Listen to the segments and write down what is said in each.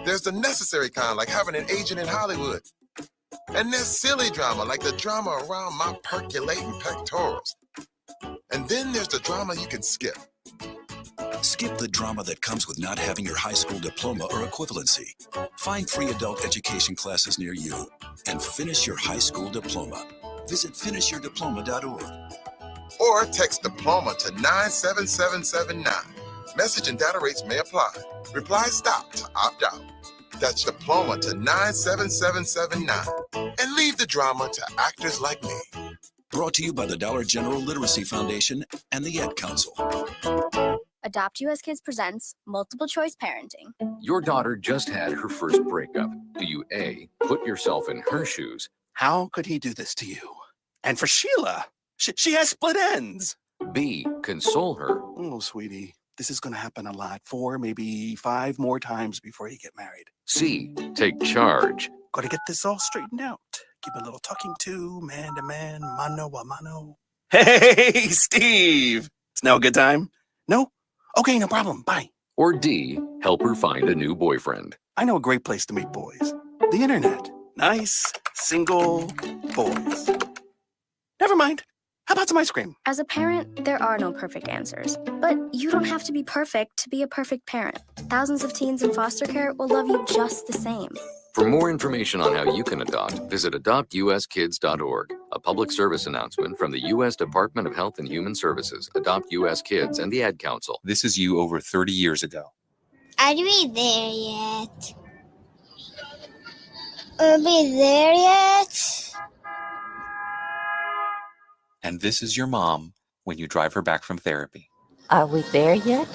There's the necessary kind, like having an agent in Hollywood. And there's silly drama, like the drama around my percolating pectorals. And then there's the drama you can skip. Skip the drama that comes with not having your high school diploma or equivalency. Find free adult education classes near you and finish your high school diploma. Visit finishyourdiploma.org. Or text diploma to 97779. Message and data rates may apply. Reply stop to opt out. That's diploma to 97779. And leave the drama to actors like me. Brought to you by the Dollar General Literacy Foundation and the Ad Council. Adopt U.S. Kids presents Multiple Choice Parenting. Your daughter just had her first breakup. Do you A, put yourself in her shoes? How could he do this to you? And for Sheila, she has split ends. B, console her? Oh, sweetie, this is going to happen a lot. 4, maybe 5 more times before you get married. C, take charge? Got to get this all straightened out. Give a little talking to, man to man, mano a mano. Hey, Steve! It's now a good time? No? Okay, no problem. Bye. Or D, help her find a new boyfriend? I know a great place to meet boys. The internet. Nice, single boys. Never mind. How about some ice cream? As a parent, there are no perfect answers. But you don't have to be perfect to be a perfect parent. Thousands of teens in foster care will love you just the same. For more information on how you can adopt, visit adoptuskids.org. A public service announcement from the U.S. Department of Health and Human Services, Adopt U.S. Kids, and the Ad Council. This is you over 30 years ago. Are we there yet? Are we there yet? And this is your mom when you drive her back from therapy. Are we there yet?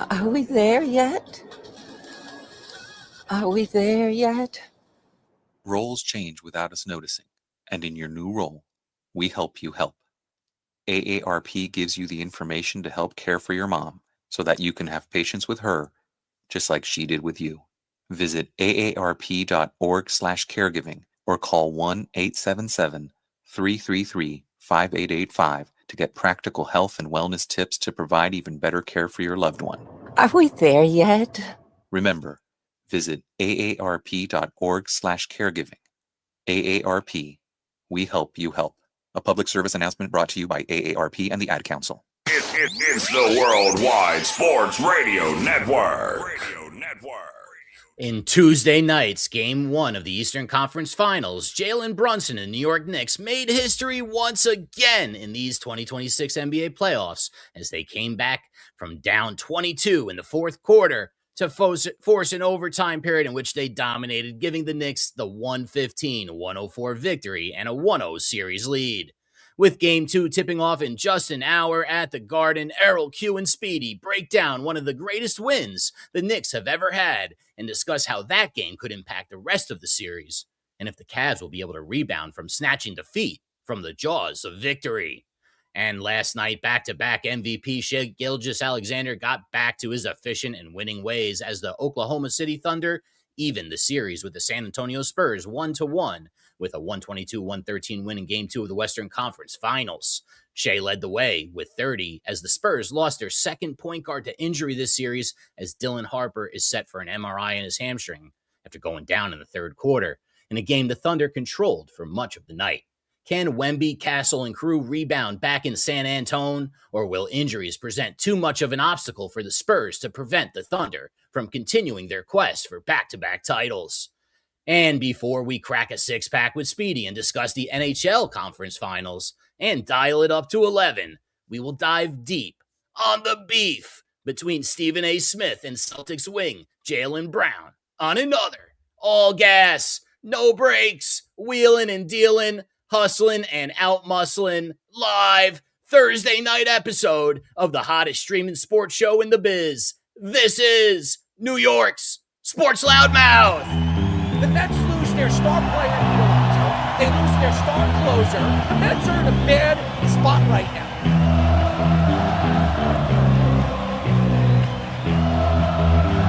Are we there yet? Are we there yet? Roles change without us noticing, and in your new role, we help you help. AARP gives you the information to help care for your mom so that you can have patience with her, just like she did with you. Visit aarp.org/caregiving or call 1-877-333-5885 to get practical health and wellness tips to provide even better care for your loved one. Are we there yet? Remember, visit aarp.org/caregiving. AARP, we help you help. A public service announcement brought to you by AARP and the Ad Council. It's the Worldwide Sports Radio Network. In Tuesday night's Game 1 of the Eastern Conference Finals, Jalen Brunson and New York Knicks made history once again in these 2026 NBA playoffs as they came back from down 22 in the fourth quarter to force an overtime period in which they dominated, giving the Knicks the 115-104 victory and a 1-0 series lead. With Game 2 tipping off in just an hour at the Garden, Errol, Q, and Speedy break down one of the greatest wins the Knicks have ever had and discuss how that game could impact the rest of the series, and if the Cavs will be able to rebound from snatching defeat from the jaws of victory. And last night, back-to-back MVP Shai Gilgeous-Alexander got back to his efficient and winning ways as the Oklahoma City Thunder evened the series with the San Antonio Spurs 1-1 with a 122-113 win in Game 2 of the Western Conference Finals. Shai led the way with 30 as the Spurs lost their second point guard to injury this series as Dylan Harper is set for an MRI in his hamstring after going down in the third quarter in a game the Thunder controlled for much of the night. Can Wemby, Castle, and crew rebound back in San Antone, or will injuries present too much of an obstacle for the Spurs to prevent the Thunder from continuing their quest for back-to-back titles? And before we crack a six-pack with Speedy and discuss the NHL Conference Finals and dial it up to 11, we will dive deep on the beef between Stephen A. Smith and Celtics wing Jaylen Brown on another all-gas, no brakes, wheeling and dealing, hustling and out-muscling, live Thursday night episode of the hottest streaming sports show in the biz. This is New York's Sports Loudmouth. The Nets lose their star player, D'Angelo. They lose their star closer. The Nets are in a bad spot right now.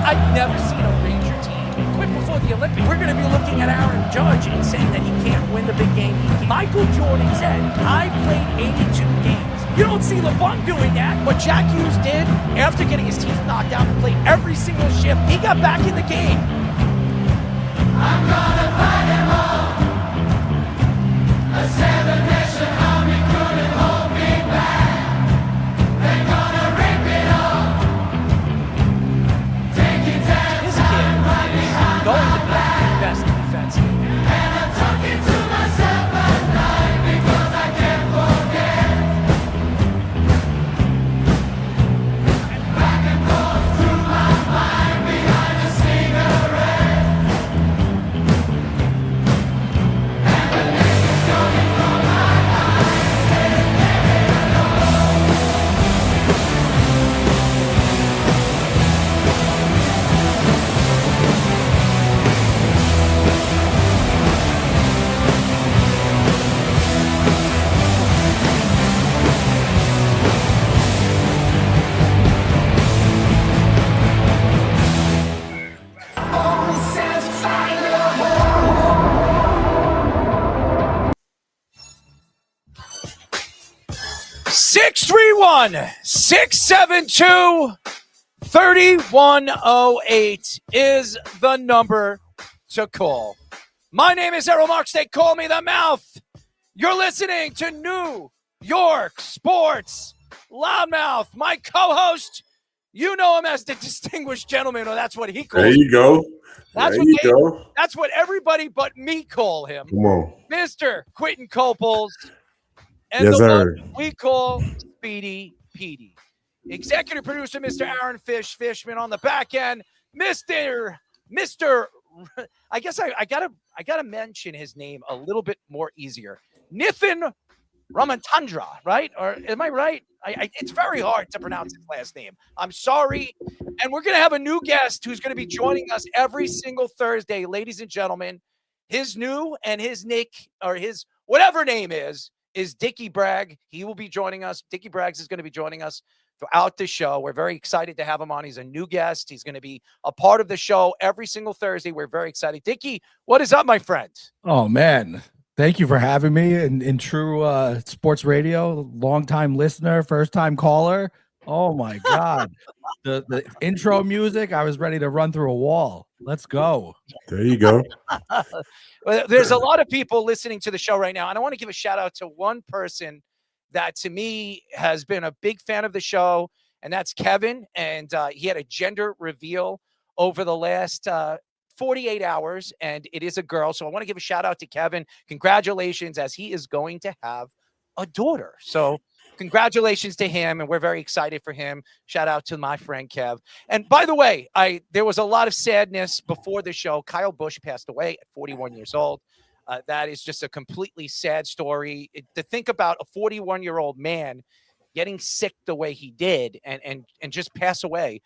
I've never seen a Ranger team quit before the Olympics. We're going to be looking at Aaron Judge and saying that he can't win the big game. Michael Jordan said, I played 82 games. You don't see LeBron doing that. What Jack Hughes did after getting his teeth knocked out and played every single shift, he got back in the game. I'm gonna fight them all. A seven-nation army couldn't hold me back. They're gonna rip it off. Take it down. This kid is going to be the best defense. And I'm talking to myself at night because I can't forget. And back and forth through my mind behind a cigarette. Six 672-3108 is the number to call. My name is Errol Marks. They call me the Mouth. You're listening to New York Sports Loudmouth. My co-host, you know him as the distinguished gentleman, or that's what he calls. There you go. That's there what you go. That's what everybody but me call him. Come on. Mr. Quentin Coples. And Yes, the sir. one we call Speedy Petey. Executive producer, Mr. Aaron Fishman on the back end. Mr. I guess I gotta mention his name a little bit more easier. Nithin Ramachandra, right? Or am I right? It's very hard to pronounce his last name. I'm sorry. And we're going to have a new guest who's going to be joining us every single Thursday, ladies and gentlemen. His new and his nick, or his whatever name is Dickie Bragg. He will be joining us. Dickie Braggs is going to be joining us throughout the show. We're very excited to have him on. He's a new guest. He's going to be a part of the show every single Thursday. We're very excited. Dickie, what is up, my friend? Oh, man. Thank you for having me in true sports radio. Long-time listener, first-time caller. Oh, my God. The intro music, I was ready to run through a wall. Let's go. There you go. Well, there's a lot of people listening to the show right now, and I want to give a shout-out to one person that, to me, has been a big fan of the show, and that's Kevin. And he had a gender reveal over the last 48 hours, and it is a girl. So I want to give a shout out to Kevin. Congratulations, as he is going to have a daughter. So congratulations to him, and we're very excited for him. Shout out to my friend Kev. And by the way, there was a lot of sadness before the show. Kyle Busch passed away at 41 years old. That is just a completely sad story. To think about a 41-year-old man getting sick the way he did and just pass away.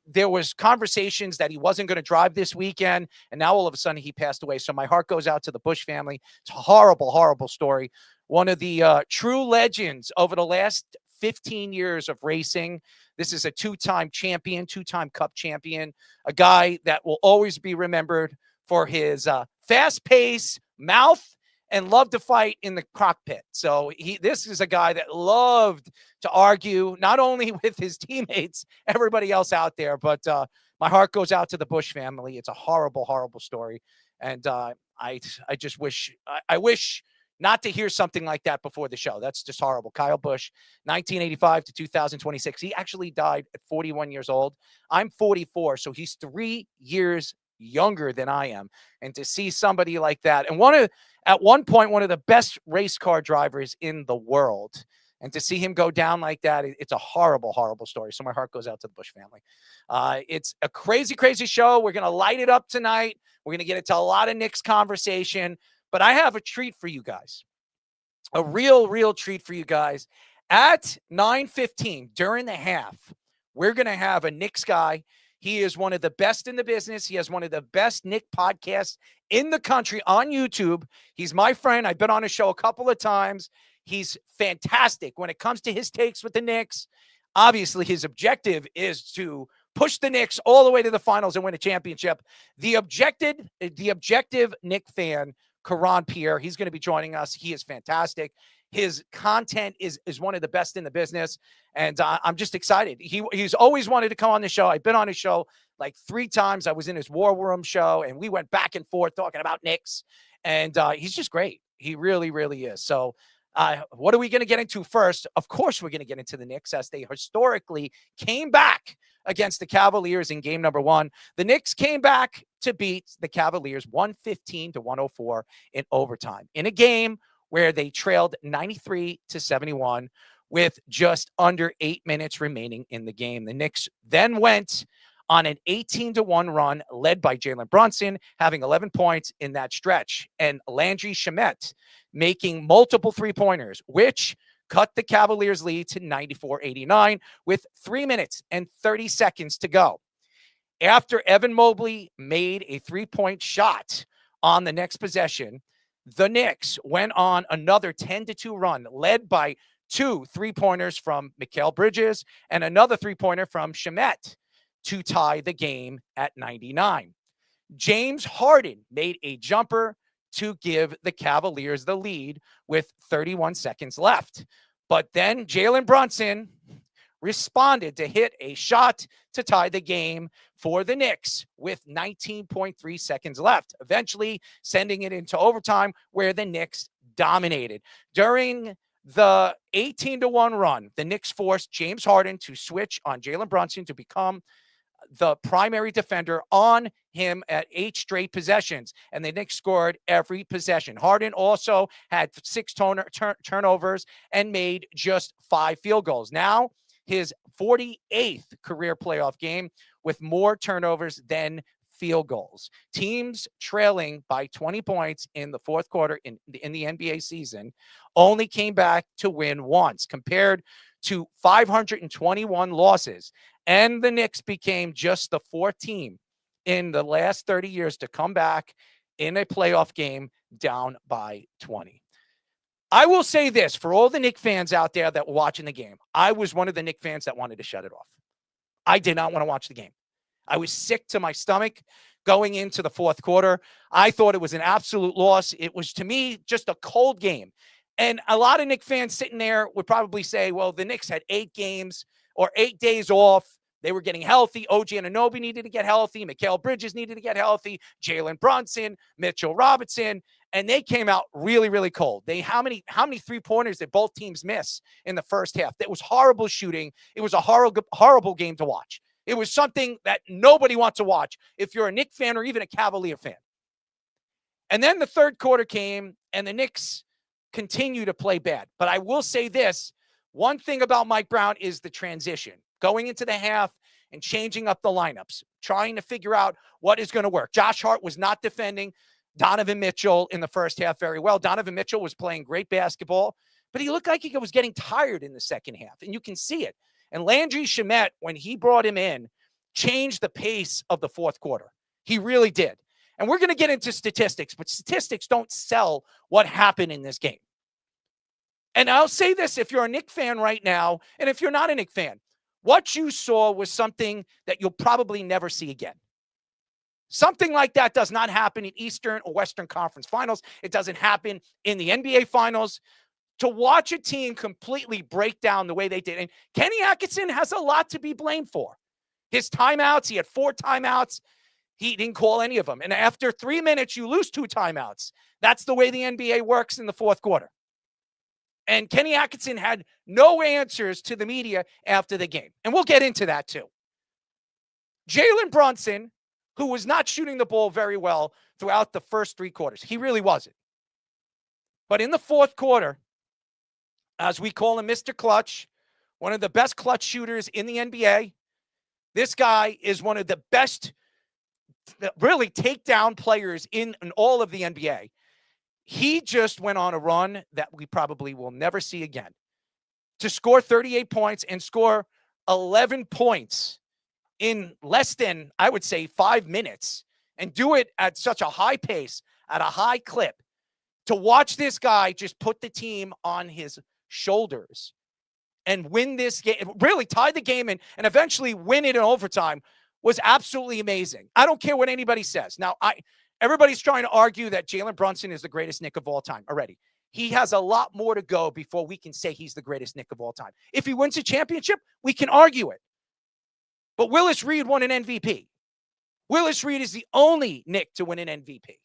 There was conversations that he wasn't going to drive this weekend, and now all of a sudden he passed away. So my heart goes out to the Busch family. It's a horrible, horrible story. One of the true legends over the last 15 years of racing. This is a two-time champion, two-time Cup champion, a guy that will always be remembered for his fast pace, mouth, and loved to fight in the cockpit. So this is a guy that loved to argue, not only with his teammates, everybody else out there, but my heart goes out to the Busch family. It's a horrible, horrible story. And I just wish not to hear something like that before the show. That's just horrible. Kyle Busch, 1985 to 2026. He actually died at 41 years old. I'm 44, so he's 3 years younger than I am. And to see somebody like that, and at one point, one of the best race car drivers in the world, and to see him go down like that, it's a horrible, horrible story. So my heart goes out to the Busch family. It's a crazy, crazy show. We're going to light it up tonight. We're going to get into a lot of Knicks conversation, but I have a treat for you guys, a real, real treat for you guys. At 9:15 during the half, we're going to have a Knicks guy. He is one of the best in the business. He has one of the best Knick podcasts in the country on YouTube. He's my friend. I've been on his show a couple of times. He's fantastic when it comes to his takes with the Knicks. Obviously, his objective is to push the Knicks all the way to the finals and win a championship. The objective Knick fan, Karan Pierre, he's going to be joining us. He is fantastic. His content is one of the best in the business, and I'm just excited. He's always wanted to come on the show. I've been on his show like 3 times. I was in his War Room show, and we went back and forth talking about Knicks, and he's just great. He really, really is. So what are we going to get into first? Of course, we're going to get into the Knicks, as they historically came back against the Cavaliers in game number 1. The Knicks came back to beat the Cavaliers 115-104 in overtime in a game where they trailed 93-71 with just under 8 minutes remaining in the game. The Knicks then went on an 18-1 run led by Jalen Brunson, having 11 points in that stretch, and Landry Shamet making multiple three-pointers, which cut the Cavaliers' lead to 94-89 with 3 minutes and 30 seconds to go. After Evan Mobley made a three-point shot on the next possession, the Knicks went on another 10-2 run, led by 2 three-pointers from Mikal Bridges and another three-pointer from Shamet to tie the game at 99. James Harden made a jumper to give the Cavaliers the lead with 31 seconds left. But then Jalen Brunson responded to hit a shot to tie the game for the Knicks with 19.3 seconds left, eventually sending it into overtime where the Knicks dominated. During the 18-1 run, the Knicks forced James Harden to switch on Jalen Brunson to become the primary defender on him at 8 straight possessions, and the Knicks scored every possession. Harden also had 6 turnovers and made just 5 field goals. Now, his 48th career playoff game with more turnovers than field goals. Teams trailing by 20 points in the fourth quarter in the NBA season only came back to win once, compared to 521 losses. And the Knicks became just the 4th team in the last 30 years to come back in a playoff game down by 20. I will say this for all the Knicks fans out there that were watching the game. I was one of the Knicks fans that wanted to shut it off. I did not want to watch the game. I was sick to my stomach going into the fourth quarter. I thought it was an absolute loss. It was, to me, just a cold game. And a lot of Knicks fans sitting there would probably say, well, the Knicks had 8 games or 8 days off. They were getting healthy. OG Anunoby needed to get healthy. Mikal Bridges needed to get healthy. Jalen Brunson, Mitchell Robinson, and they came out really, really cold. How many 3-pointers did both teams miss in the first half? That was horrible shooting. It was a horrible game to watch. It was something that nobody wants to watch if you're a Knicks fan or even a Cavalier fan. And then the third quarter came, and the Knicks continue to play bad. But I will say this, one thing about Mike Brown is the transition. Going into the half and changing up the lineups, trying to figure out what is going to work. Josh Hart was not defending Donovan Mitchell in the first half very well. Donovan Mitchell was playing great basketball, but he looked like he was getting tired in the second half, and you can see it. And Landry Shamet, when he brought him in, changed the pace of the fourth quarter. He really did. And we're going to get into statistics, but statistics don't sell what happened in this game. And I'll say this, if you're a Knicks fan right now, and if you're not a Knicks fan, what you saw was something that you'll probably never see again. Something like that does not happen in Eastern or Western Conference Finals. It doesn't happen in the NBA Finals. To watch a team completely break down the way they did. And Kenny Atkinson has a lot to be blamed for. His timeouts, he had 4 timeouts. He didn't call any of them. And after 3 minutes, you lose 2 timeouts. That's the way the NBA works in the fourth quarter. And Kenny Atkinson had no answers to the media after the game. And we'll get into that too. Jalen Brunson, who was not shooting the ball very well throughout the first 3 quarters. He really wasn't. But in the fourth quarter, as we call him Mr. Clutch, one of the best clutch shooters in the NBA, this guy is one of the best really takedown players in all of the NBA. He just went on a run that we probably will never see again. To score 38 points and score 11 points in less than, I would say, 5 minutes, and do it at such a high pace, at a high clip, to watch this guy just put the team on his shoulders and win this game, really tie the game and eventually win it in overtime, was absolutely amazing. I don't care what anybody says. Now, everybody's trying to argue that Jalen Brunson is the greatest Knick of all time already. he has a lot more to go before we can say he's the greatest Knick of all time. If he wins a championship, we can argue it. But Willis Reed won an MVP. Willis Reed is the only Knick to win an MVP.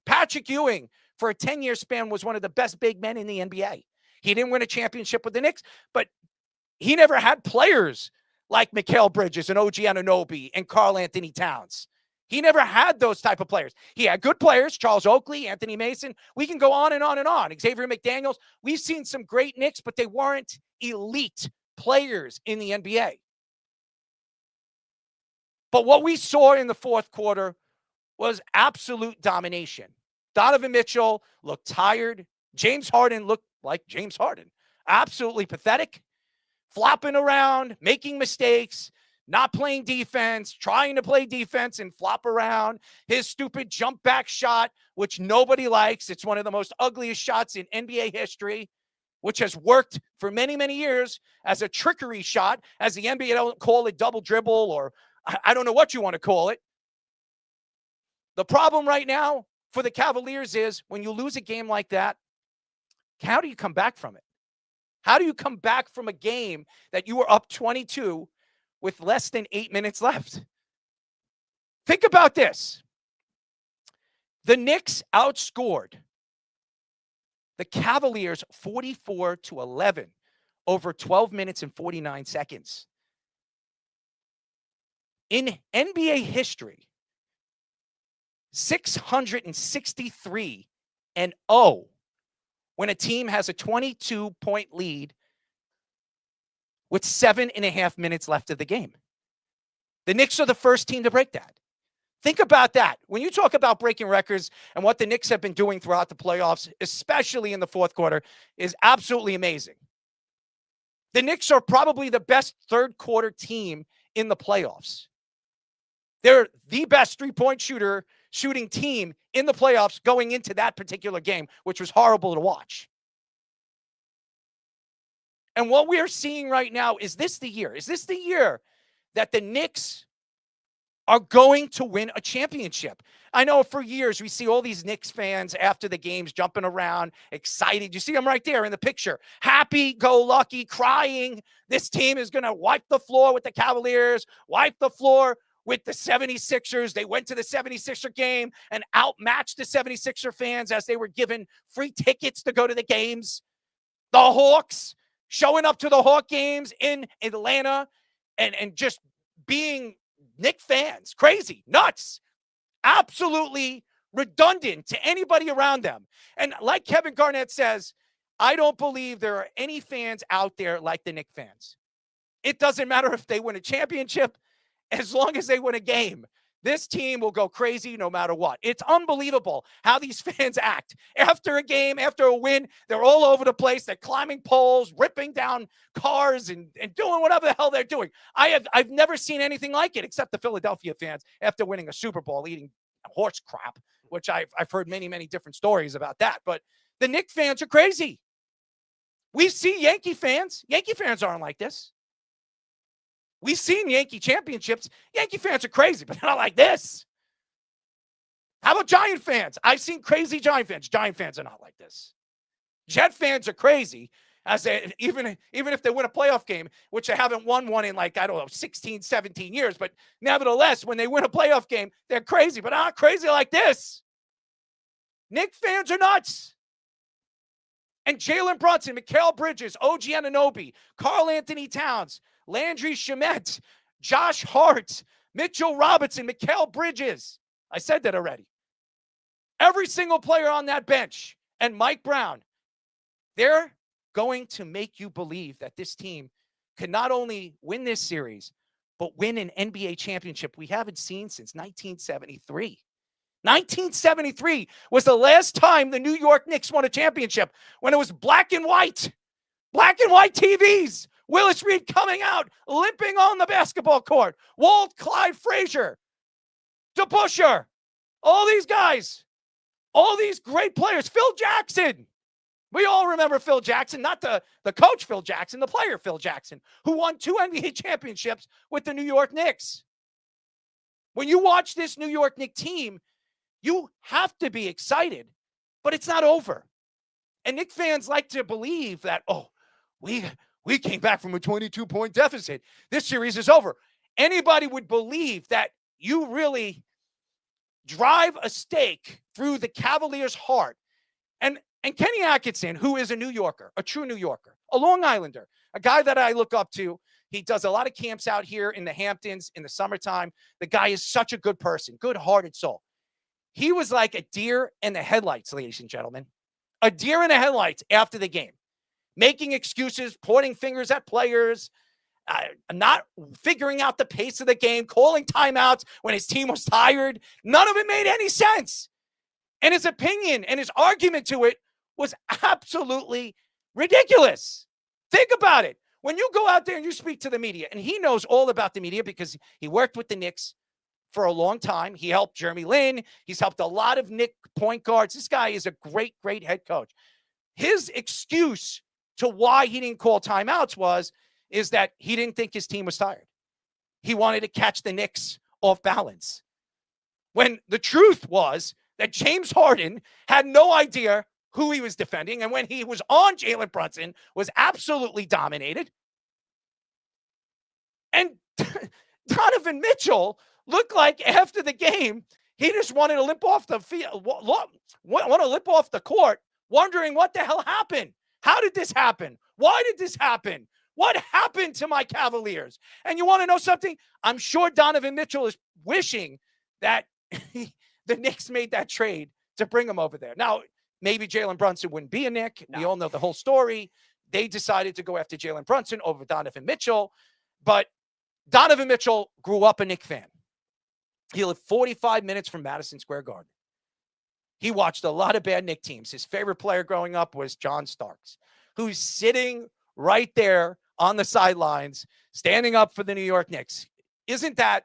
Patrick Ewing, for a 10-year span, was one of the best big men in the NBA. He didn't win a championship with the Knicks, but he never had players like Mikal Bridges and OG Anunoby and Karl Anthony Towns. He never had those type of players. He had good players, Charles Oakley, Anthony Mason. We can go on and on and on. Xavier McDaniels. We've seen some great Knicks, but they weren't elite players in the NBA. But what we saw in the fourth quarter was absolute domination. Donovan Mitchell looked tired. James Harden looked like James Harden. Absolutely pathetic. Flopping around, making mistakes, not playing defense, trying to play defense and flop around. His stupid jump back shot, which nobody likes. It's one of the most ugliest shots in NBA history, which has worked for many, many years as a trickery shot, as the NBA don't call it double dribble, or I don't know what you want to call it. The problem right now for the Cavaliers is when you lose a game like that, how do you come back from it? How do you come back from a game that you were up 22 with less than 8 minutes left? Think about this. The Knicks outscored the Cavaliers 44-11 over 12 minutes and 49 seconds. In NBA history, 663-0 when a team has a 22-point lead with 7.5 minutes left of the game. The Knicks are the first team to break that. Think about that. When you talk about breaking records and what the Knicks have been doing throughout the playoffs, especially in the fourth quarter, is absolutely amazing. The Knicks are probably the best third quarter team in the playoffs. They're the best three-point shooting team in the playoffs going into that particular game, which was horrible to watch. And what we are seeing right now, is this the year? Is this the year that the Knicks are going to win a championship? I know for years we see all these Knicks fans after the games jumping around, excited. You see them right there in the picture. Happy-go-lucky, crying. This team is going to wipe the floor with the Cavaliers, wipe the floor with the 76ers. They went to the 76er game and outmatched the 76er fans as they were given free tickets to go to the games. The Hawks showing up to the Hawk games in Atlanta and just being Knick fans. Crazy, nuts, absolutely redundant to anybody around them. And like Kevin Garnett says, I don't believe there are any fans out there like the Knick fans. It doesn't matter if they win a championship. As long as they win a game, this team will go crazy no matter what. It's unbelievable how these fans act. After a game, after a win, they're all over the place. They're climbing poles, ripping down cars, and doing whatever the hell they're doing. I've never seen anything like it, except the Philadelphia fans after winning a Super Bowl eating horse crap, which I've heard many, many different stories about that. But the Knick fans are crazy. We've seen Yankee fans. Yankee fans aren't like this. We've seen Yankee championships. Yankee fans are crazy, but they're not like this. How about Giant fans? I've seen crazy Giant fans. Giant fans are not like this. Jet fans are crazy, as they, even if they win a playoff game, which they haven't won one in 16, 17 years. But nevertheless, when they win a playoff game, they're crazy, but not crazy like this. Knick fans are nuts. And Jalen Brunson, Mikal Bridges, OG Anunoby, Karl Anthony Towns, Landry Shamet, Josh Hart, Mitchell Robinson, Mikal Bridges. I said that already. Every single player on that bench, and Mike Brown, they're going to make you believe that this team can not only win this series, but win an NBA championship we haven't seen since 1973. 1973 was the last time the New York Knicks won a championship, when it was black and white TVs. Willis Reed coming out, limping on the basketball court. Walt, Clyde Frazier, DeBusschere, all these guys, all these great players. Phil Jackson. We all remember Phil Jackson, not the coach Phil Jackson, the player Phil Jackson, who won 2 NBA championships with the New York Knicks. When you watch this New York Knicks team, you have to be excited, but it's not over. And Knicks fans like to believe that, oh, we came back from a 22-point deficit. This series is over. Anybody would believe that you really drive a stake through the Cavaliers' heart. And Kenny Atkinson, who is a New Yorker, a true New Yorker, a Long Islander, a guy that I look up to. He does a lot of camps out here in the Hamptons in the summertime. The guy is such a good person, good-hearted soul. He was like a deer in the headlights, ladies and gentlemen. A deer in the headlights after the game, making excuses, pointing fingers at players, not figuring out the pace of the game, calling timeouts when his team was tired. None of it made any sense. And his opinion and his argument to it was absolutely ridiculous. Think about it. When you go out there and you speak to the media, and he knows all about the media because he worked with the Knicks for a long time. He helped Jeremy Lin. He's helped a lot of Knicks point guards. This guy is a great, great head coach. His excuse to why he didn't call timeouts is that he didn't think his team was tired. He wanted to catch the Knicks off balance. When the truth was that James Harden had no idea who he was defending, and when he was on Jalen Brunson, was absolutely dominated. And Donovan Mitchell looked like after the game, he just wanted to limp off the field, want to limp off the court, wondering what the hell happened. How did this happen? Why did this happen? What happened to my Cavaliers? And you want to know something? I'm sure Donovan Mitchell is wishing that the Knicks made that trade to bring him over there. Now, maybe Jalen Brunson wouldn't be a Knick. No. We all know the whole story. They decided to go after Jalen Brunson over Donovan Mitchell. But Donovan Mitchell grew up a Knick fan. He lived 45 minutes from Madison Square Garden. He watched a lot of bad Knick teams. His favorite player growing up was John Starks, who's sitting right there on the sidelines, standing up for the New York Knicks. Isn't that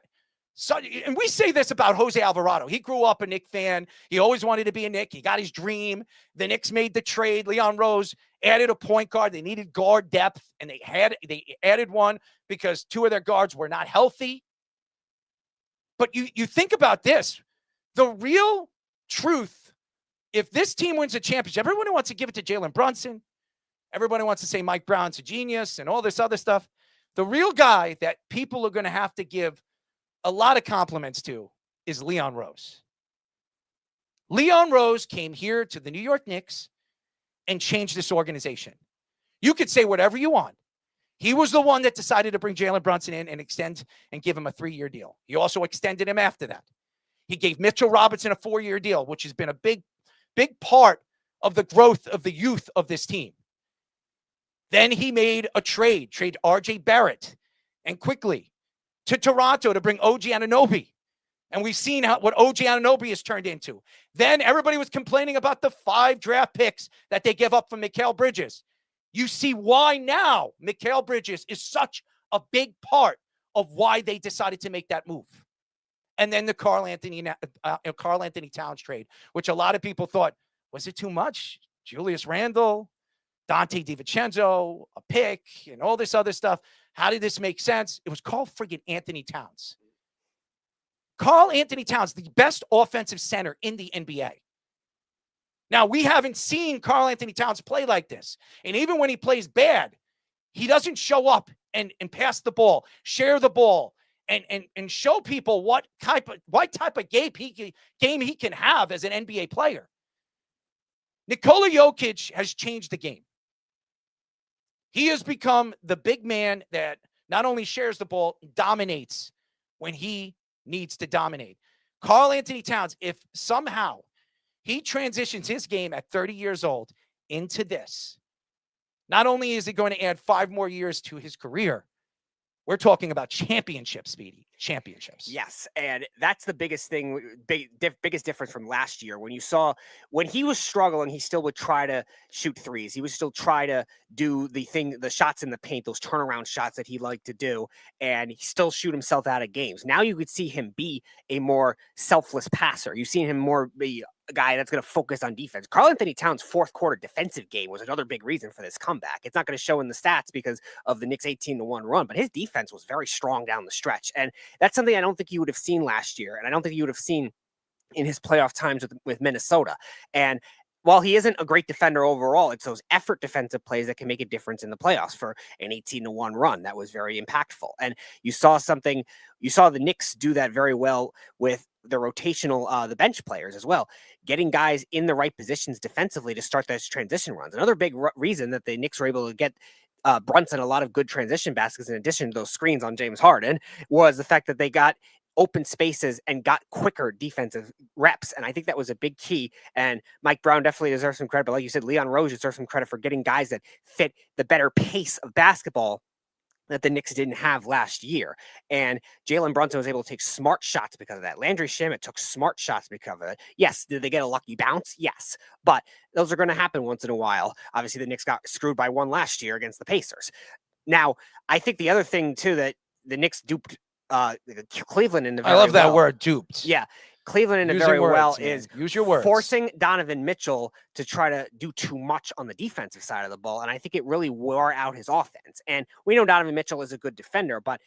so? And we say this about Jose Alvarado. He grew up a Knick fan. He always wanted to be a Knick. He got his dream. The Knicks made the trade. Leon Rose added a point guard. They needed guard depth, and they added one because two of their guards were not healthy. But you think about this. The real truth, if this team wins a championship, everyone wants to give it to Jalen Brunson. Everybody wants to say Mike Brown's a genius and all this other stuff. The real guy that people are going to have to give a lot of compliments to is Leon Rose. Leon Rose came here to the New York Knicks and changed this organization. You could say whatever you want. He was the one that decided to bring Jalen Brunson in and extend and give him a 3-year deal. He also extended him after that. He gave Mitchell Robinson a 4-year deal, which has been a big part of the growth of the youth of this team. Then he made a trade RJ Barrett and quickly to Toronto to bring OG Anunoby. And we've seen what OG Anunoby has turned into. Then everybody was complaining about the 5 draft picks that they give up for Mikal Bridges. You see why now Mikal Bridges is such a big part of why they decided to make that move. And then the Karl Anthony Towns trade, which a lot of people thought, was it too much? Julius Randle, Dante DiVincenzo, a pick, and all this other stuff. How did this make sense? It was called friggin' Anthony Towns. Karl Anthony Towns, the best offensive center in the NBA. Now, we haven't seen Karl Anthony Towns play like this. And even when he plays bad, he doesn't show up and pass the ball, share the ball, and show people what type of game he can have as an NBA player. Nikola Jokic has changed the game. He has become the big man that not only shares the ball, dominates when he needs to dominate. Karl Anthony Towns, if somehow he transitions his game at 30 years old into this, not only is he going to add 5 more years to his career, we're talking about championships, Speedy. Championships. Yes, and that's the biggest thing, biggest difference from last year. When he was struggling, he still would try to shoot threes. He would still try to do the shots in the paint, those turnaround shots that he liked to do, and he still shoot himself out of games. Now you could see him be a more selfless passer. You've seen him more be a guy that's going to focus on defense. Karl Anthony Towns' 4th quarter defensive game was another big reason for this comeback. It's not going to show in the stats because of the Knicks' 18-1 run, but his defense was very strong down the stretch. And that's something I don't think you would have seen last year. And I don't think you would have seen in his playoff times with Minnesota. And while he isn't a great defender overall, it's those effort defensive plays that can make a difference in the playoffs for an 18-1 run. That was very impactful. And you saw the Knicks do that very well with the rotational, the bench players as well, getting guys in the right positions defensively to start those transition runs. Another big reason that the Knicks were able to get Brunson a lot of good transition baskets in addition to those screens on James Harden was the fact that they got open spaces and got quicker defensive reps. And I think that was a big key. And Mike Brown definitely deserves some credit. But like you said, Leon Rose deserves some credit for getting guys that fit the better pace of basketball that the Knicks didn't have last year. And Jalen Brunson was able to take smart shots because of that. Landry Shamet took smart shots because of it. Yes, did they get a lucky bounce? Yes. But those are going to happen once in a while. Obviously, the Knicks got screwed by one last year against the Pacers. Now, I think the other thing, too, that the Knicks duped Cleveland in the very I love that well. word, duped. Yeah. Cleveland in Use it very your words, well man. is Use your words. forcing Donovan Mitchell to try to do too much on the defensive side of the ball. And I think it really wore out his offense. And we know Donovan Mitchell is a good defender, but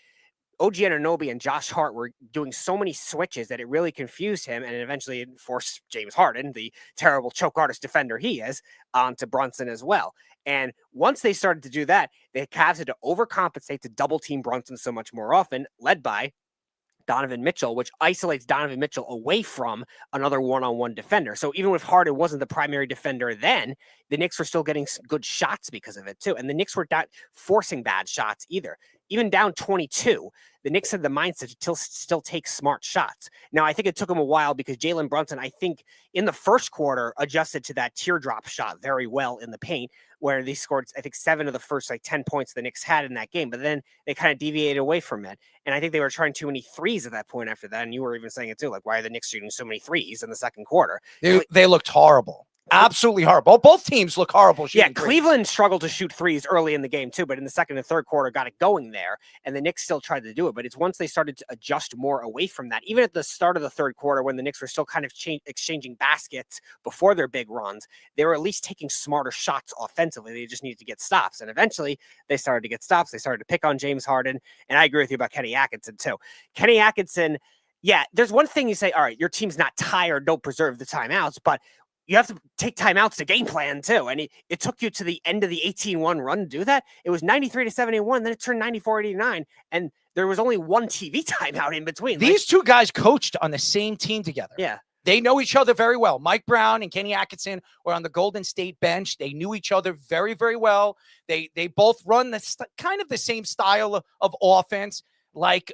OG Anunoby and Josh Hart were doing so many switches that it really confused him, and eventually it forced James Harden, the terrible choke artist defender he is, onto Brunson as well. And once they started to do that, the Cavs had to overcompensate to double team Brunson so much more often, led by Donovan Mitchell, which isolates Donovan Mitchell away from another one-on-one defender. So even if Harden wasn't the primary defender then, the Knicks were still getting good shots because of it too. And the Knicks were not forcing bad shots either. Even down 22, the Knicks had the mindset to still take smart shots. Now, I think it took them a while because Jalen Brunson, I think in the first quarter, adjusted to that teardrop shot very well in the paint, where they scored, I think, 7 of the first 10 points the Knicks had in that game. But then they kind of deviated away from it. And I think they were trying too many threes at that point after that. And you were even saying it too, like, why are the Knicks shooting so many threes in the second quarter? They looked horrible. Absolutely horrible. Both teams look horrible. Yeah, Cleveland struggled to shoot threes early in the game too, but in the second and third quarter got it going there, and the Knicks still tried to do it. But it's once they started to adjust more away from that, even at the start of the third quarter when the Knicks were still kind of exchanging baskets before their big runs, they were at least taking smarter shots offensively. They just needed to get stops, and eventually they started to get stops. They started to pick on James Harden, and I agree with you about Kenny Atkinson too. Kenny Atkinson, yeah, there's one thing you say, all right, your team's not tired, don't preserve the timeouts, but you have to take timeouts to game plan too. And it took you to the end of the 18-1 run to do that. It was 93-71. Then it turned 94-89. And there was only one TV timeout in between. These two guys coached on the same team together. Yeah. They know each other very well. Mike Brown and Kenny Atkinson were on the Golden State bench. They knew each other very, very well. They both run kind of the same style of offense like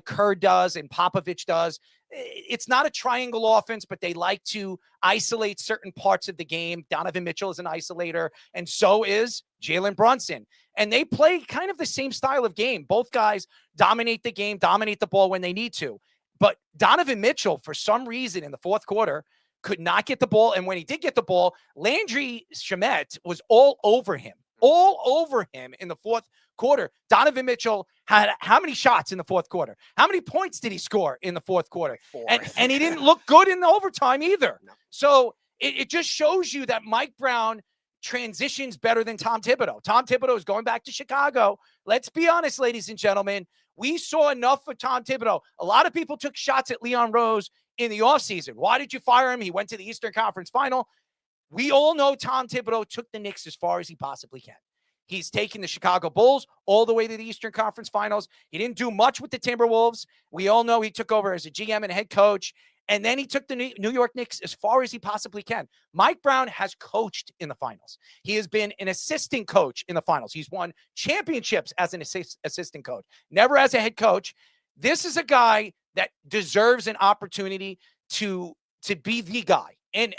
Kerr does and Popovich does. It's not a triangle offense, but they like to isolate certain parts of the game. Donovan Mitchell is an isolator, and so is Jalen Brunson. And they play kind of the same style of game. Both guys dominate the game, dominate the ball when they need to. But Donovan Mitchell, for some reason in the fourth quarter, could not get the ball. And when he did get the ball, Landry Shamet was all over him in the fourth quarter. Donovan Mitchell had how many shots in the fourth quarter? How many points did he score in the fourth quarter? 4. And he didn't look good in the overtime either. No. So it just shows you that Mike Brown transitions better than Tom Thibodeau. Tom Thibodeau is going back to Chicago. Let's be honest, ladies and gentlemen. We saw enough of Tom Thibodeau. A lot of people took shots at Leon Rose in the offseason. Why did you fire him? He went to the Eastern Conference Final. We all know Tom Thibodeau took the Knicks as far as he possibly can. He's taken the Chicago Bulls all the way to the Eastern Conference Finals. He didn't do much with the Timberwolves. We all know he took over as a GM and head coach. And then he took the New York Knicks as far as he possibly can. Mike Brown has coached in the finals. He has been an assistant coach in the finals. He's won championships as an assistant coach, never as a head coach. This is a guy that deserves an opportunity to be the guy. And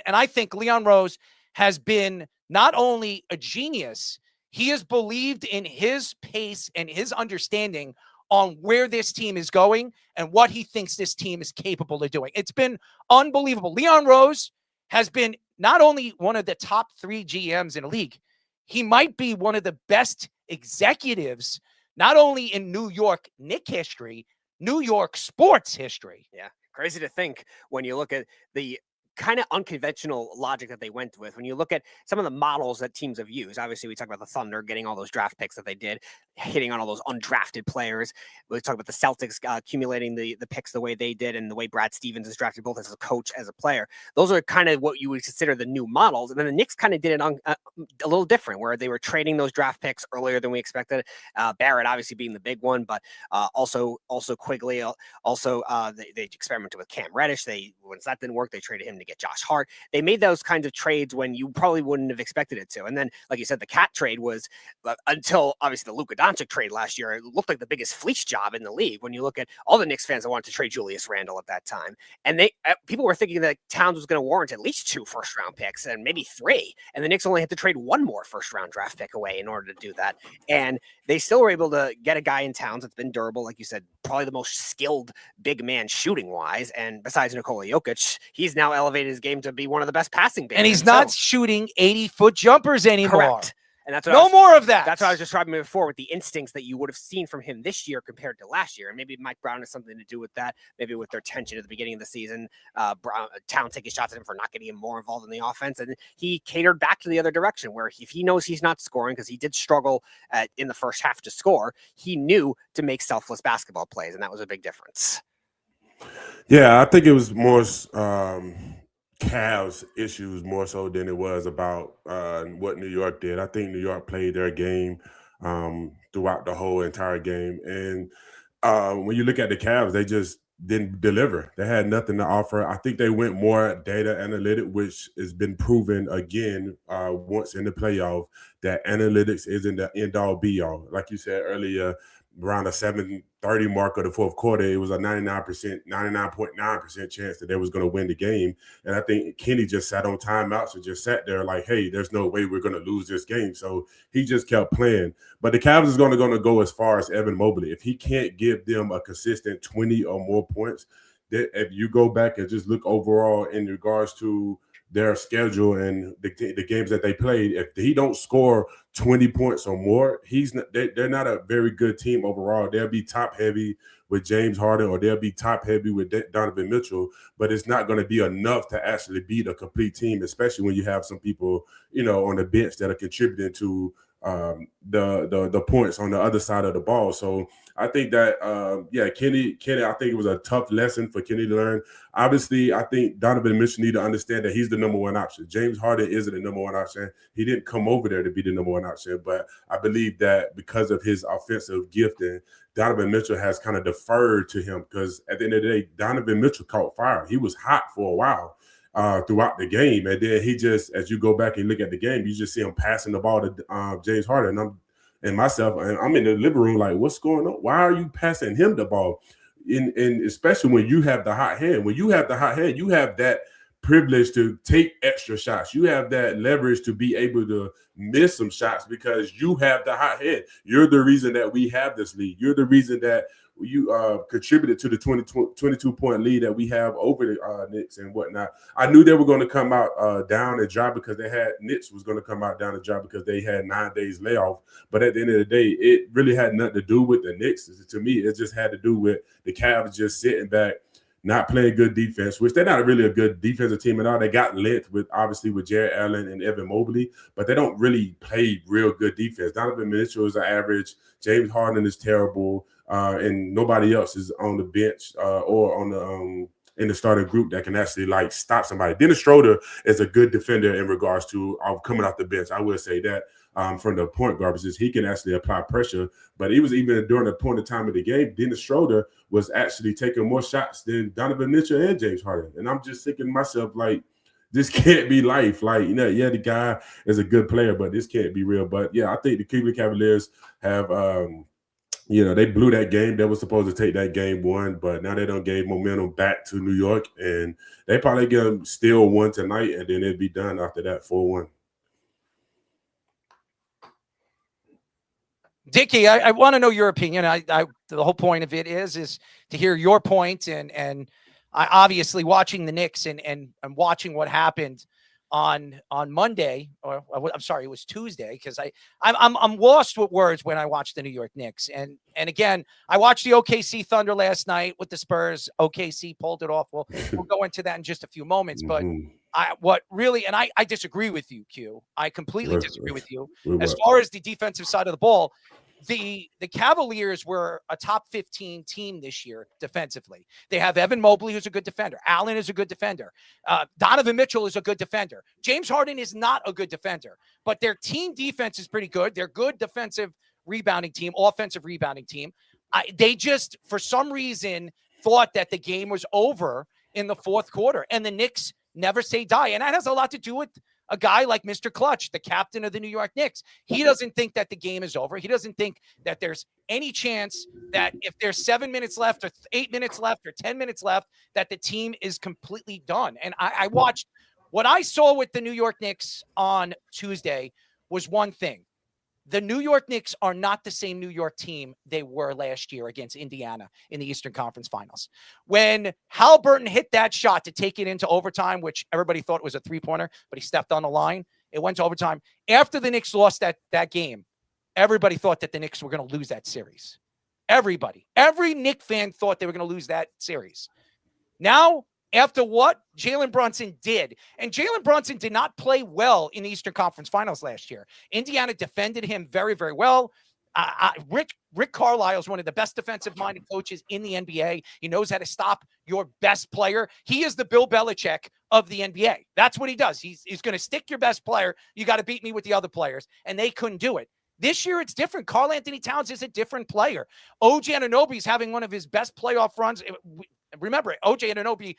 I think Leon Rose has been not only a genius, he has believed in his pace and his understanding on where this team is going and what he thinks this team is capable of doing. It's been unbelievable. Leon Rose has been not only one of the top 3 GMs in the league, he might be one of the best executives, not only in New York Knicks history, New York sports history. Yeah. Crazy to think when you look at the kind of unconventional logic that they went with. When you look at some of the models that teams have used, obviously we talk about the Thunder getting all those draft picks that they did, hitting on all those undrafted players. We talk about the Celtics accumulating the picks the way they did, and the way Brad Stevens is drafted both as a coach, as a player. Those are kind of what you would consider the new models. And then the Knicks kind of did it on a little different, where they were trading those draft picks earlier than we expected. Barrett obviously being the big one, but also Quigley. Also, they experimented with Cam Reddish. Once that didn't work, they traded him to get Josh Hart. They made those kinds of trades when you probably wouldn't have expected it to. And then, like you said, the Cat trade was until obviously the Luka Doncic trade last year. It looked like the biggest fleece job in the league when you look at all the Knicks fans that wanted to trade Julius Randle at that time. And people were thinking that Towns was going to warrant at least 2 first-round picks and maybe 3. And the Knicks only had to trade 1 more first-round draft pick away in order to do that. And they still were able to get a guy in Towns that's been durable, like you said, probably the most skilled big man shooting-wise. And besides Nikola Jokic, he's now elevated his game to be one of the best passing big men. And he's not shooting 80-foot jumpers anymore. Correct. And that's what no more of that. That's what I was describing before, with the instincts that you would have seen from him this year compared to last year. And maybe Mike Brown has something to do with that. Maybe with their tension at the beginning of the season, Town taking shots at him for not getting him more involved in the offense. And he catered back to the other direction, where if he knows he's not scoring, because he did struggle in the first half to score, he knew to make selfless basketball plays. And that was a big difference. Yeah, I think it was more Cavs issues more so than it was about what New York did. I think New York played their game throughout the whole entire game. And when you look at the Cavs, they just didn't deliver. They had nothing to offer. I think they went more data analytic, which has been proven again once in the playoff, that analytics isn't the end-all be-all. Like you said earlier, around the 7:30 mark of the fourth quarter, it was a 99.9% chance that they was going to win the game. And I think Kenny just sat on timeouts and just sat there like, hey, there's no way we're going to lose this game. So he just kept playing. But the Cavs is going to go as far as Evan Mobley. If he can't give them a consistent 20 or more points, if you go back and just look overall in regards to their schedule and the games that they played, if he don't score 20 points or more, they're not a very good team overall. They'll be top heavy with James Harden, or they'll be top heavy with Donovan Mitchell, but it's not going to be enough to actually beat a complete team, especially when you have some people, on the bench that are contributing to the points on the other side of the ball. So I think that, Kenny, I think it was a tough lesson for Kenny to learn. Obviously, I think Donovan Mitchell need to understand that he's the number one option. James Harden isn't the number one option. He didn't come over there to be the number one option, but I believe that because of his offensive gifting, Donovan Mitchell has kind of deferred to him, because at the end of the day, Donovan Mitchell caught fire. He was hot for a while throughout the game. And then he just, as you go back and look at the game, you just see him passing the ball to James Harden. I'm in the living room like, what's going on? Why are you passing him the ball? And especially when you have the hot hand. When you have the hot hand, you have that privilege to take extra shots. You have that leverage to be able to miss some shots because you have the hot hand. You're the reason that we have this lead. You're the reason that you contributed to the 22-point lead that we have over the Knicks and whatnot. I knew they were going to come out down and dry, because Knicks was going to come out down and dry because they had 9 days layoff. But at the end of the day, it really had nothing to do with the Knicks. To me, it just had to do with the Cavs just sitting back, not playing good defense, which they're not really a good defensive team at all. They got length with Jared Allen and Evan Mobley, but they don't really play real good defense. Donovan Mitchell is an average. James Harden is terrible. And nobody else is on the bench or on the in the starting group that can actually stop somebody. Dennis Schroeder is a good defender in regards to coming off the bench. I will say that from the point guard position, he can actually apply pressure. But it was even during the point of time of the game, Dennis Schroeder was actually taking more shots than Donovan Mitchell and James Harden. And I'm just thinking to myself, this can't be life. The guy is a good player, but this can't be real. But yeah, I think the Cleveland Cavaliers have they blew that game. They were supposed to take that game 1, but now they done gave momentum back to New York, and they probably get them still 1 tonight, and then it'd be done after that 4-1. Dickie, I want to know your opinion. The whole point of it is to hear your point, and I obviously watching the Knicks and watching what happened on Monday, or I'm sorry, it was Tuesday, because I'm lost with words when I watch the New York Knicks. And again, I watched the OKC Thunder last night with the Spurs. OKC pulled it off. We'll go into that in just a few moments. But I disagree with you, Q. I completely disagree with you. As far as the defensive side of the ball, the Cavaliers were a top 15 team this year defensively. They have Evan Mobley, who's a good defender. Allen is a good defender. Donovan Mitchell is a good defender. James Harden is not a good defender, but their team defense is pretty good. They're good defensive rebounding team, offensive rebounding team. They just, for some reason, thought that the game was over in the fourth quarter, and the Knicks never say die. And that has a lot to do with a guy like Mr. Clutch, the captain of the New York Knicks. He doesn't think that the game is over. He doesn't think that there's any chance that if there's 7 minutes left or 8 minutes left or 10 minutes left, that the team is completely done. And I watched what I saw with the New York Knicks on Tuesday was one thing. The New York Knicks are not the same New York team they were last year against Indiana in the Eastern Conference Finals. When Halliburton hit that shot to take it into overtime, which everybody thought was a three-pointer, but he stepped on the line, it went to overtime. After the Knicks lost that game, everybody thought that the Knicks were going to lose that series. Everybody. Every Knicks fan thought they were going to lose that series. Now, after what Jalen Brunson did, and Jalen Brunson did not play well in the Eastern Conference Finals last year. Indiana defended him very, very well. Rick Carlisle is one of the best defensive-minded coaches in the NBA. He knows how to stop your best player. He is the Bill Belichick of the NBA. That's what he does. He's going to stick your best player. You got to beat me with the other players, and they couldn't do it. This year, it's different. Karl Anthony Towns is a different player. OG Anunoby is having one of his best playoff runs. Remember, OG Anunoby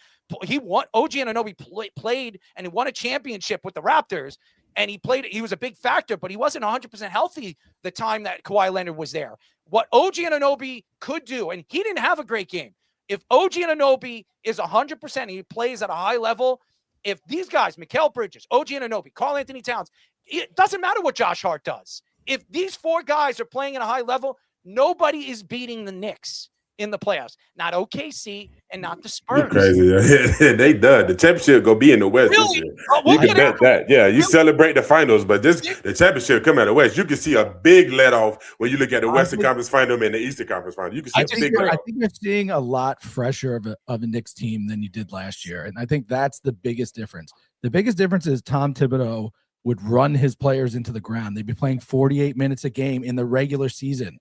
played and he won a championship with the Raptors, and he was a big factor, but he wasn't 100% healthy the time that Kawhi Leonard was there. What OG Anunoby could do, and he didn't have a great game. If OG Anunoby is 100% and he plays at a high level, if these guys, Mikal Bridges, OG Anunoby, Karl Anthony Towns, it doesn't matter what Josh Hart does. If these four guys are playing at a high level, nobody is beating the Knicks in the playoffs. Not OKC and not the Spurs. You're crazy. They done. The championship go be in the West this year. You can bet that. Yeah, you celebrate the finals, but the championship come out of the West. You can see a big let off when you look at the Western Conference Final and the Eastern Conference Final. You can see a big let off. I think you're seeing a lot fresher of a Knicks team than you did last year, and I think that's the biggest difference. The biggest difference is Tom Thibodeau would run his players into the ground. They'd be playing 48 minutes a game in the regular season.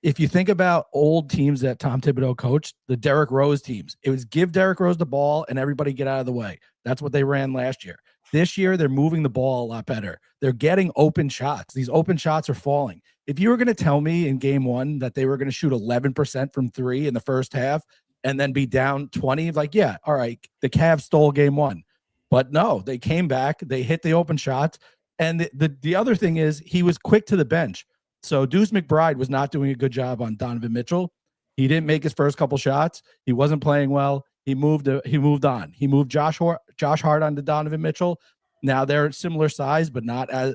If you think about old teams that Tom Thibodeau coached, the Derrick Rose teams, it was give Derrick Rose the ball and everybody get out of the way. That's what they ran last year. This year, they're moving the ball a lot better. They're getting open shots. These open shots are falling. If you were going to tell me in game one that they were going to shoot 11% from three in the first half and then be down 20, like, yeah, all right, the Cavs stole game one. But no, they came back. They hit the open shots. And the other thing is he was quick to the bench. So Deuce McBride was not doing a good job on Donovan Mitchell. He didn't make his first couple shots. He wasn't playing well. He moved on. He moved Josh Hart onto Donovan Mitchell. Now they're similar size, but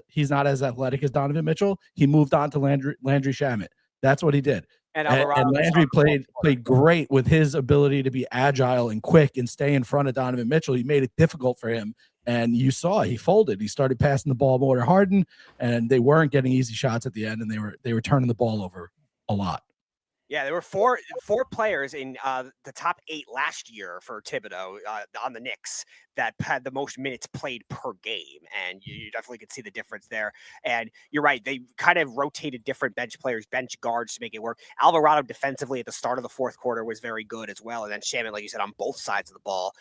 he's not as athletic as Donovan Mitchell. He moved on to Landry Shamet. That's what he did. And Landry played great with his ability to be agile and quick and stay in front of Donovan Mitchell. He made it difficult for him. And you saw he folded. He started passing the ball more to Harden, and they weren't getting easy shots at the end, and they were turning the ball over a lot. Yeah, there were four players in the top 8 last year for Thibodeau on the Knicks that had the most minutes played per game, and you definitely could see the difference there. And you're right, they kind of rotated different bench players, bench guards to make it work. Alvarado defensively at the start of the fourth quarter was very good as well, and then Shaman, like you said, on both sides of the ball.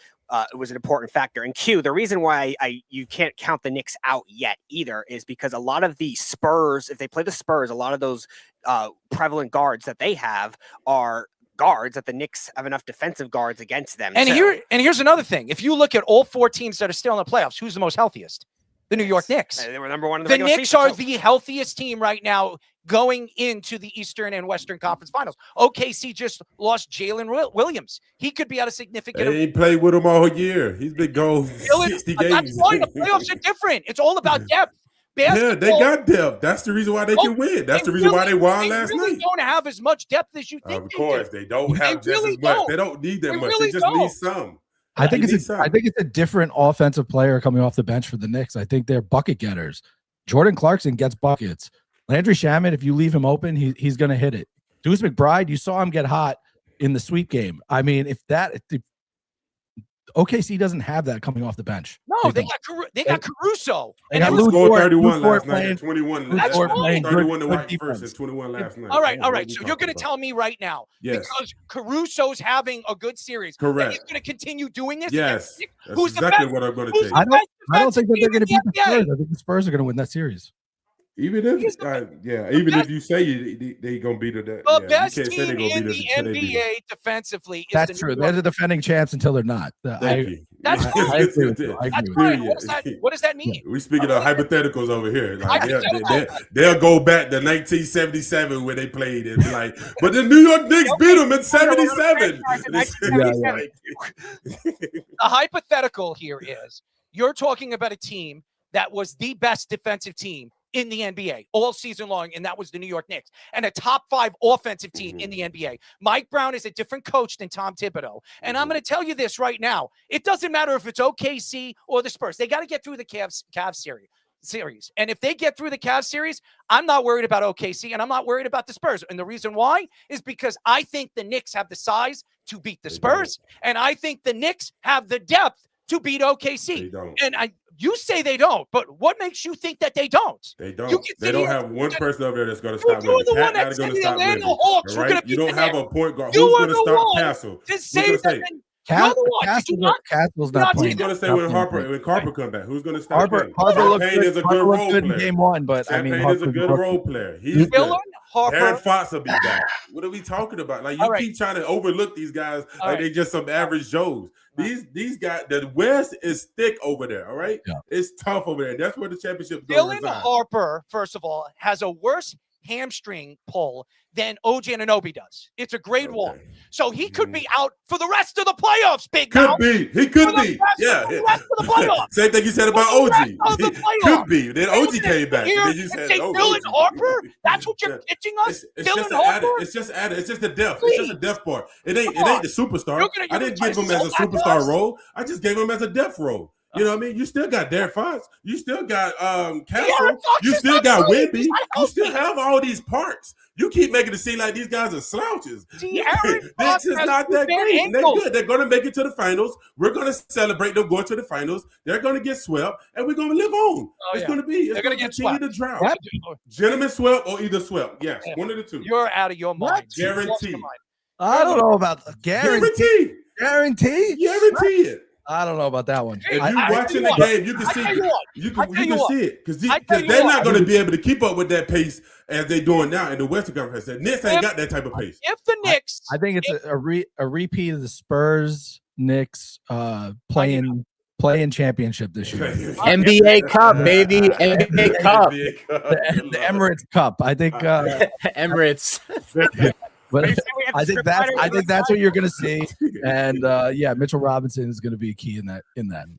It was an important factor. And Q, the reason why you can't count the Knicks out yet either is because a lot of the Spurs, if they play the Spurs, a lot of those prevalent guards that they have are guards that the Knicks have enough defensive guards against them. And here's another thing. If you look at all 4 teams that are still in the playoffs, who's the most healthiest? The New York Knicks. They were number one in the Knicks are the healthiest team right now going into the Eastern and Western Conference Finals. OKC just lost Jalen Williams. He could be out of significant. They ain't played with him all year. He's been going 60 games. That's why the playoffs are different. It's all about depth. Basketball, yeah, they got depth. That's the reason why they can win. That's the reason why they won last night. They don't have as much depth as you think. Of course, they don't have just as much. They don't need that much. They just need some. I think it's a different offensive player coming off the bench for the Knicks. I think they're bucket getters. Jordan Clarkson gets buckets. Landry Shamet, if you leave him open, he's going to hit it. Deuce McBride, you saw him get hot in the sweep game. I mean, if OKC doesn't have that coming off the bench. No, they got Caruso. They got Lou 31 last night. 21. That's 31 to White first and 21 last night. All right. So you're going to tell me right now, because Caruso's having a good series, correct? He's going to continue doing this. Yes, that's exactly what I'm going to tell you. I don't think that they're going to beat the Spurs. I think the Spurs are going to win that series. Even if, if you say they gonna beat it, the best team in the NBA defensively. That's true. They're the defending champs until they're not. I agree with you. What does that mean? We speaking of hypotheticals over here. Like they'll go back to 1977 where they played and be like, but the New York Knicks beat them in '77. The hypothetical here is you're talking about a team that was the best defensive team in the NBA all season long, and that was the New York Knicks, and a top 5 offensive team in the NBA. Mike Brown is a different coach than Tom Thibodeau, and I'm going to tell you this right now. It doesn't matter if it's OKC or the Spurs. They got to get through the Cavs series. And if they get through the Cavs series, I'm not worried about OKC, and I'm not worried about the Spurs. And the reason why is because I think the Knicks have the size to beat the Spurs, and I think the Knicks have the depth to beat OKC. And you say they don't, but what makes you think that they don't? They don't. They don't have one person over there that's going to stop You're the one that's saying the Atlanta Hawks were going to beat You don't have a point guard. You Who's are going to the stop one Castle? to say that. Castle's not playing. Who's going to say when Harper come back? Who's going to stop Harper? Harper looks good. is a good role player. In game 1, but Champagne is a good role player. He's good. Aaron Fox will be back. What are we talking about? Like you keep trying to overlook these guys like they just some average Joes. These guys, the West is thick over there. All right, it's tough over there. That's where the championship goes. Dylan Harper, first of all, has a worse hamstring pull than OG Anunoby does. It's a grade 1. So he could be out for the rest of the playoffs, Big Mouth. He could be. Yeah. The rest of the playoffs. Same thing you said about OG. He could be. Then OG came back. And then you said, Dylan Harper? That's what you're pitching us? Dylan Harper? It's just added. It's just the depth. It's just a depth part. It ain't the superstar. I didn't give him as a superstar role. I just gave him as a depth role. You know what I mean? You still got Derek Fox. You still got Castle. You still got Wemby. You still have all these parts. You keep making it seem like these guys are slouches. This is not that great. They're good. They're going to make it to the finals. We're going to celebrate them going to the finals. They're going to get swept, and we're going to live on. It's going to be. They're going to continue to drought. Gentlemen swept or either swept. Yes, one of the two. You're out of your mind. Guarantee. I don't know about guarantee. Guarantee it. I don't know about that one. If you're watching the game, you can see you can see it because they're not going to be able to keep up with that pace as they're doing now in the Western Conference. The Knicks ain't got that type of pace. If the Knicks, I think it's a repeat of the Spurs Knicks playing championship this year. NBA Cup, baby, NBA Cup, the Emirates Cup. I think Emirates. But I think that's what you're going to see, and Mitchell Robinson is going to be key in that.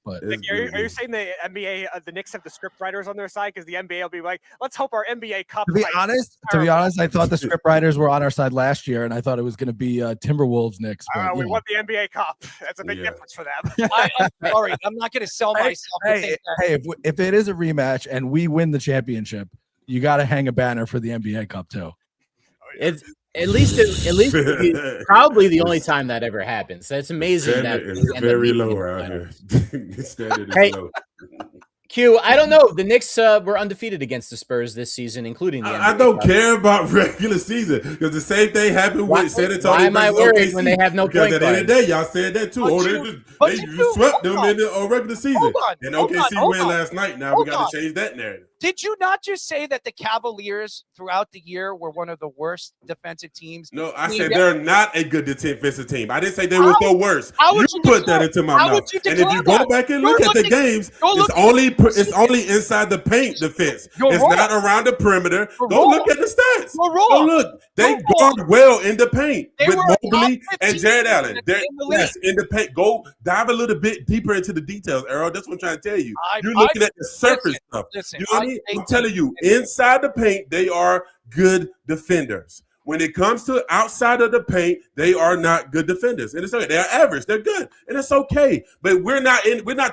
But are you saying the NBA, the Knicks have the script writers on their side because the NBA will be like, let's hope our NBA Cup. To be honest, I thought the script writers were on our side last year, and I thought it was going to be Timberwolves Knicks. But, we won the NBA Cup. That's a big difference for them. I'm sorry, I'm not going to sell myself. If it is a rematch and we win the championship, you got to hang a banner for the NBA Cup too. It's at least probably the only time that ever happens. That's amazing. It's very low around here. Standard is low. Q, I don't know. The Knicks were undefeated against the Spurs this season, including the I don't care about regular season because the same thing happened with San Antonio. Why am I worried when they have no point guard? Because at the end of the day, y'all said that too. They swept them in the regular season. And OKC win last night. Now we got to change that narrative. Did you not just say that the Cavaliers throughout the year were one of the worst defensive teams? No, I said they're not a good defensive team. I didn't say they were the worst. You put that into my mouth. And if you go back and look at the games, it's only inside the paint defense. It's not around the perimeter. Go look at the stats. Go look. They guard well in the paint with Mobley and Jared Allen. Yes, in the paint. Go dive a little bit deeper into the details, Errol. That's what I'm trying to tell you. You're looking at the surface stuff. You know what I mean? I'm telling you, inside the paint, they are good defenders. when it comes to outside of the paint, they are not good defenders. And it's okay. They're average. They're good. And it's okay. But we're not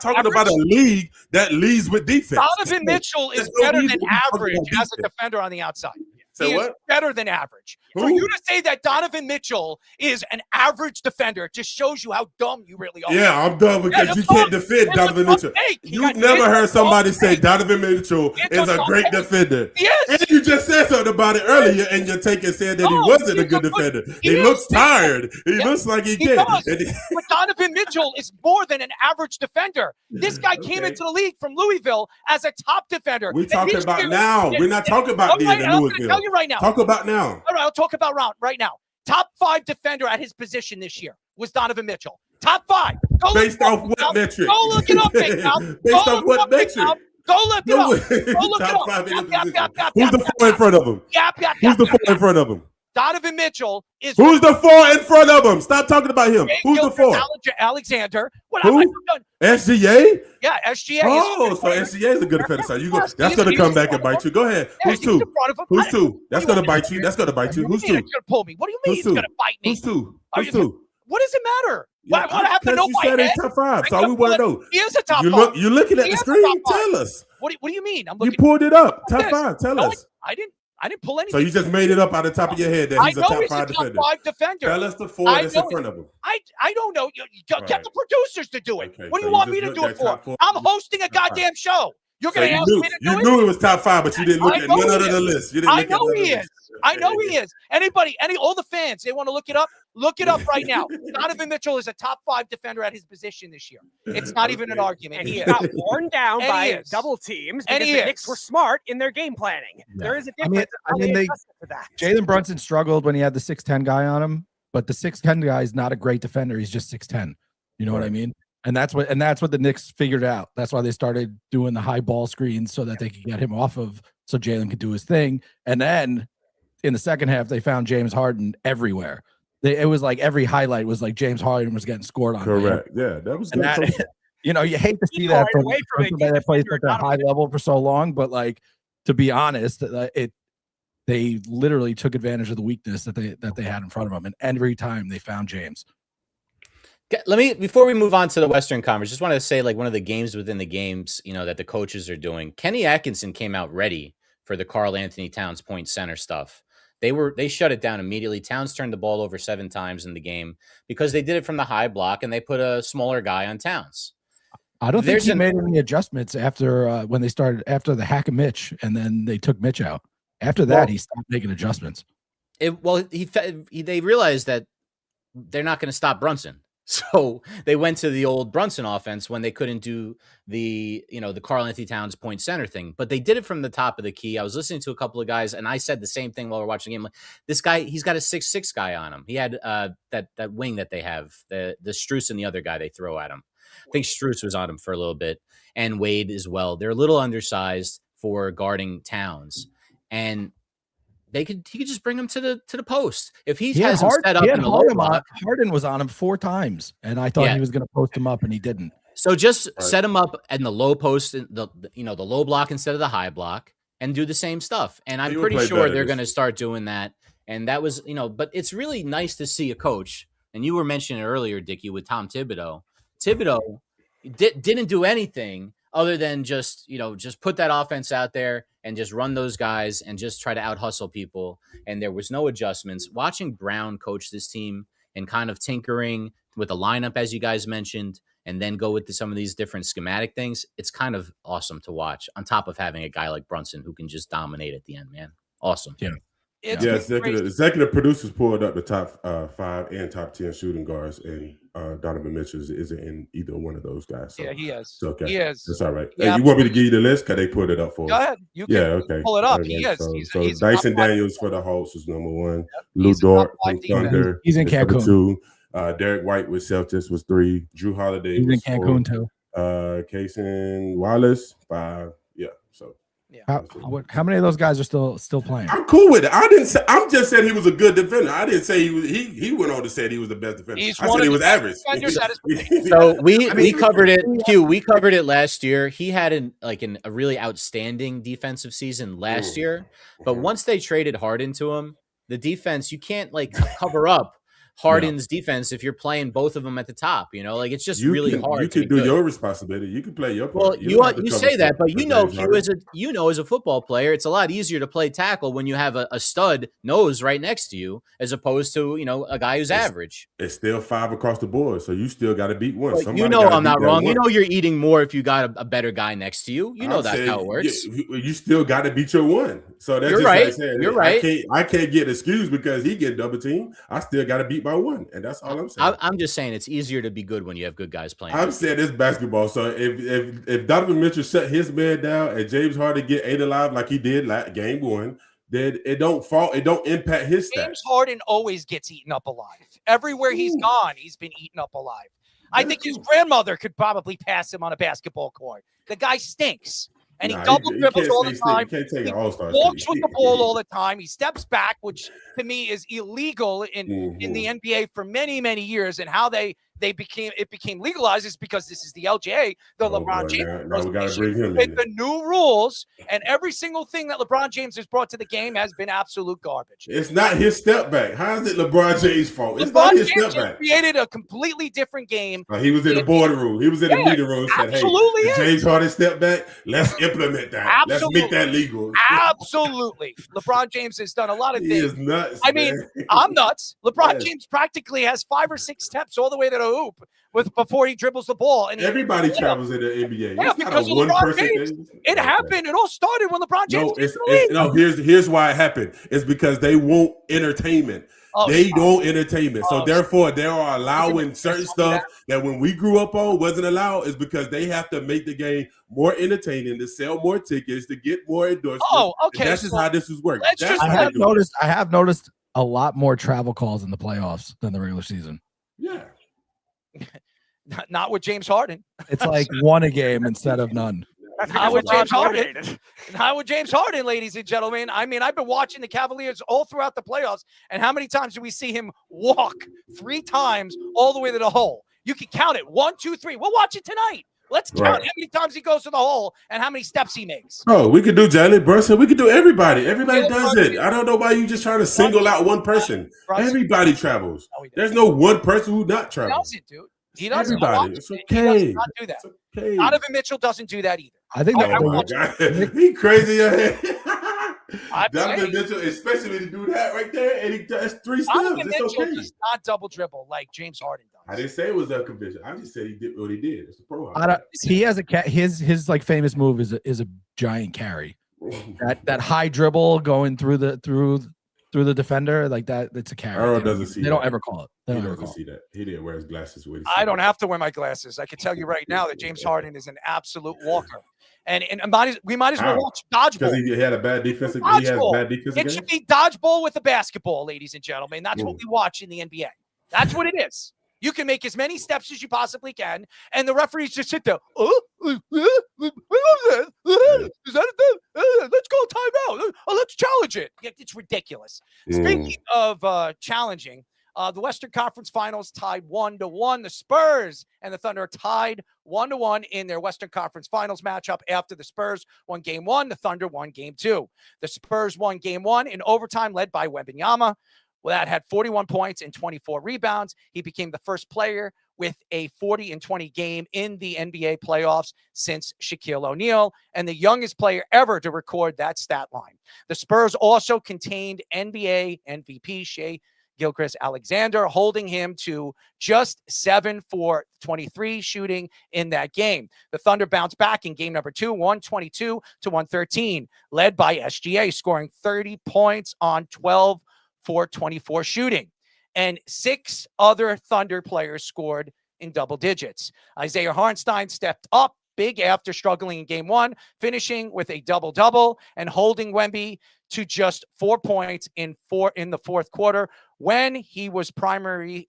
talking about a league that leads with defense. Donovan Mitchell is better than average as a defender on the outside. Say He what? is better than average. Who? For you to say that Donovan Mitchell is an average defender just shows you how dumb you really are. Yeah, I'm dumb because you can't defend Donovan Mitchell. You've never heard somebody say Donovan Mitchell is a great defender. Yes. And you just said something about it earlier, and your take said that he wasn't a good defender. He looks tired. He looks like he can't. But Donovan Mitchell is more than an average defender. This guy came into the league from Louisville as a top defender. We're talking about now. We're not talking about the Louisville. Tell you right now. Talk about now. All right, I'll talk about right now. Top 5 defender at his position this year was Donovan Mitchell. Top 5. Based off what metric? Go look it up, Big Mouth. Based off what metric? Go look it up. Go look it up. Who's the 4 in front of him? Who's the 4 in front of him? Donovan Mitchell is. Who's the 4 in front of him? Stop talking about him. Who's the 4? Alexander. What Who? SGA? Yeah, SGA. Oh, so SGA is a good defender. So that's going to come back and bite you. Go ahead. Who's 2? Who's 2? That's going to bite you. That's going to bite you. Who's 2? He's going to pull me. What do you mean he's going to bite me? Who's 2? Who's 2? What does it matter? What happened to know you my said head? it's top 5, so we want to know. He is a top 5. You're looking at the screen. Tell us. What do you mean? You pulled it up. Top 5. Tell us. I didn't pull anything. So you just made it up out of the top of your head that he's a top 5 defender. Top 5 defender. Tell us the 4 that's in front of him. I don't know. Get the producers to do it. Okay, what do so you want you me to just do it looked at for? top 4. I'm hosting a goddamn show. You're going to ask me to do it? You knew it was top 5, but you didn't look at none of the list. You didn't look at none of the list. I know he is. All the fans, they want to look it up. Look it up right now. Donovan Mitchell is a top 5 defender at his position this year. It's not even an argument. And he got worn down by double teams because the Knicks were smart in their game planning. Yeah. There is a difference. Jalen Brunson struggled when he had the 6'10" guy on him, but the 6'10" guy is not a great defender. He's just 6'10". You know what I mean? And that's what the Knicks figured out. That's why they started doing the high ball screens so that they could get him off of, so Jalen could do his thing. And then in the second half, they found James Harden everywhere. It was like every highlight was like James Harden was getting scored on. Correct. Yeah, that was good. You know, you hate to see that from somebody that plays at that high level for so long, but like, to be honest, they literally took advantage of the weakness that they had in front of them, and every time they found James. Before we move on to the Western Conference, just want to say, like, one of the games within the games, you know, that the coaches are doing. Kenny Atkinson came out ready for the Karl Anthony Towns point center stuff. They shut it down immediately. Towns turned the ball over 7 times in the game because they did it from the high block and they put a smaller guy on Towns. I don't think he made any adjustments after when they started after the hack of Mitch, and then they took Mitch out. After that, he stopped making adjustments. They realized that they're not going to stop Brunson. So they went to the old Brunson offense when they couldn't do the Karl Anthony Towns point center thing, but they did it from the top of the key. I was listening to a couple of guys, and I said the same thing while we're watching the game. Like, this guy, he's got a 6'6" guy on him. He had that wing that they have, the Strus and the other guy they throw at him. I think Strus was on him for a little bit, and Wade as well. They're a little undersized for guarding Towns, and he could just bring him to the post. If he has him set up in the low block. Harden was on him 4 times, and I thought he was going to post him up, and he didn't. So just set him up in the low post, the low block instead of the high block, and do the same stuff. And I'm pretty sure they're going to start doing that. And that was, but it's really nice to see a coach. And you were mentioning it earlier, Dickie, with Tom Thibodeau. Thibodeau didn't do anything other than just put that offense out there and just run those guys and just try to out-hustle people. And there was no adjustments. Watching Brown coach this team and kind of tinkering with the lineup, as you guys mentioned, and then go with some of these different schematic things, it's kind of awesome to watch, on top of having a guy like Brunson who can just dominate at the end, man. Awesome. Yeah. Executive producers pulled up the top 5 and top 10 shooting guards, and Donovan Mitchell isn't in either one of those guys. So, yeah, he is. Okay. He is. That's all right. Yeah, you want me to give you the list? Because they pulled it up for us. Go ahead. You can pull it up. He is. So Dyson Daniels for the Hawks is number 1. Lou Dort from Thunder. He's in Cancun. 2. Derek White with Celtics was 3. Drew Holiday was in Cancun 4. too. Casey Wallace 5. Yeah. So. How many of those guys are still playing? I'm cool with it. I'm just saying he was a good defender. I didn't say he went on to say he was the best defender. I said he was average. So we covered it. We covered it last year. He had a really outstanding defensive season last year, but once they traded Harden to him, the defense, you can't like cover up Harden's defense if you're playing both of them at the top. Like it's just really hard. You to can be do good. your responsibility. You can play your part. Well, you say that, but James Harden. as a football player, it's a lot easier to play tackle when you have a stud nose right next to you, as opposed to a guy who's average. It's still 5 across the board, so you still got to beat one. But I'm not wrong. You're eating more if you got a better guy next to you. That's how it works. You still got to beat your one. So that's You're just right. like saying, You're right. I can't get excused because he get double team. I still got to beat my one, and that's all I'm saying. I'm just saying it's easier to be good when you have good guys playing. I'm saying it's basketball. So if Donovan Mitchell shut his man down and James Harden get 8 alive like he did game 1, then it don't impact his stats. James Harden always gets eaten up alive. Everywhere he's gone, he's been eaten up alive. I think his grandmother could probably pass him on a basketball court. The guy stinks. And he double dribbles all the time. He can't take an all-star. Walks with the ball all the time. He steps back, which to me is illegal in the NBA for many, many years. And how it became legalized is because this is the LGA, the LeBron James. Now we got to bring him with in. the new rules, and every single thing that LeBron James has brought to the game has been absolute garbage. It's not his step back. How is it LeBron James' fault? It's not his step back. Created a completely different game. He was in the boardroom. He was in the meeting room. Said, Absolutely, "Hey, James Harden step back. Let's implement that. Let's make that legal." Absolutely, LeBron James has done a lot of things. He is nuts. I mean, I'm nuts. LeBron James practically has 5 or 6 steps all the way to the hoop before he dribbles the ball. And everybody travels in the NBA. Yeah, because of LeBron James. It happened. It all started when LeBron James. Here's why it happened. It's because they want entertainment. They don't entertainment. So therefore, they are allowing certain stuff that when we grew up on wasn't allowed. Is because they have to make the game more entertaining, to sell more tickets, to get more endorsements. Oh, okay. And that's just how this is working. I have noticed a lot more travel calls in the playoffs than the regular season. Yeah. Not with James Harden. It's like one a game instead of none. Not with James Harden. Not with James Harden, ladies and gentlemen. I mean, I've been watching the Cavaliers all throughout the playoffs, and how many times do we see him walk 3 times all the way to the hole? You can count it. 1, 2, 3. We'll watch it tonight. Let's count how many times he goes to the hole and how many steps he makes. Oh, we could do Jalen Brunson. We could do everybody. Everybody does it. I don't know why you just trying to single out one person. Everybody travels. There's no one person who not travels. He doesn't, dude. He doesn't. Everybody. It's okay. He does not do that. Okay. Donovan Mitchell doesn't do that either. I think he crazy. Donovan Mitchell, especially to do that right there, and that's 3 steps. Donovan It's Mitchell okay. does not double dribble like James Harden does. I didn't say it was a conviction. I just said he did what he did. It's a pro. He has his like famous move is a giant carry. that high dribble going through the defender like that. It's a carry. Arrow doesn't see. They don't ever call it. He doesn't see that. He didn't wear his glasses with. I don't have to wear my glasses. I can tell you right now that James Harden is an absolute walker. And we might as well watch dodgeball. Because he had a bad defensive. He has bad defensive. It should be dodgeball with a basketball, ladies and gentlemen. That's what we watch in the NBA. That's what it is. You can make as many steps as you possibly can, and the referees just sit there. Is that let's go timeout. Let's challenge it. It's ridiculous. Speaking of challenging, the Western Conference Finals tied 1-1. The Spurs and the Thunder are tied 1-1 in their Western Conference Finals matchup after the Spurs won Game 1. The Thunder won Game 2. The Spurs won Game 1 in overtime, led by Wembanyama. That had 41 points and 24 rebounds. He became the first player with a 40-20 game in the NBA playoffs since Shaquille O'Neal, and the youngest player ever to record that stat line. The Spurs also contained NBA MVP Shai Gilgeous-Alexander, holding him to just 7 for 23 shooting in that game. The Thunder bounced back in game number 2, 122-113, led by SGA, scoring 30 points on 12 for 24 shooting. And 6 other Thunder players scored in double digits. Isaiah Hartenstein stepped up big after struggling in game 1, finishing with a double-double and holding Wemby to just 4 points in the fourth quarter when he was a primary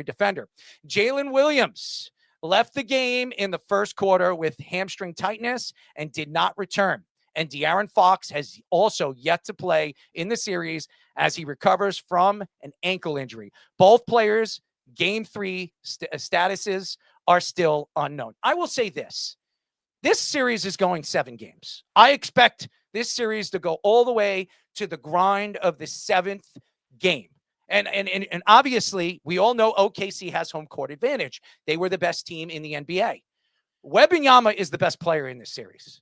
defender. Jalen Williams left the game in the first quarter with hamstring tightness and did not return. And De'Aaron Fox has also yet to play in the series as he recovers from an ankle injury. Both players' Game 3 statuses are still unknown. I will say this. This series is going 7 games. I expect this series to go all the way to the grind of the 7th game. And obviously, we all know OKC has home court advantage. They were the best team in the NBA. Wembanyama is the best player in this series.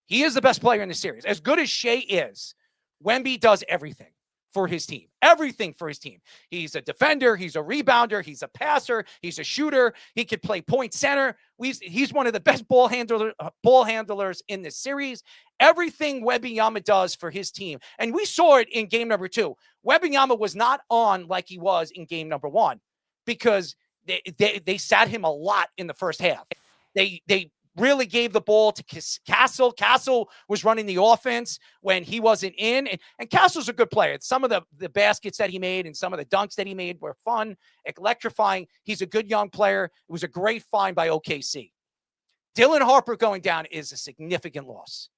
He is the best player in the series. As good as Shai is, Wemby does everything for his team. Everything for his team. He's a defender. He's a rebounder. He's a passer. He's a shooter. He could play point center. He's one of the best ball handlers in this series. Everything Wembanyama does for his team. And we saw it in game number 2. Wembanyama was not on like he was in game number 1 because they sat him a lot in the first half. They really gave the ball to Castle. Castle was running the offense when he wasn't in. And Castle's a good player. Some of the baskets that he made and some of the dunks that he made were fun, electrifying. He's a good young player. It was a great find by OKC. Dylan Harper going down is a significant loss.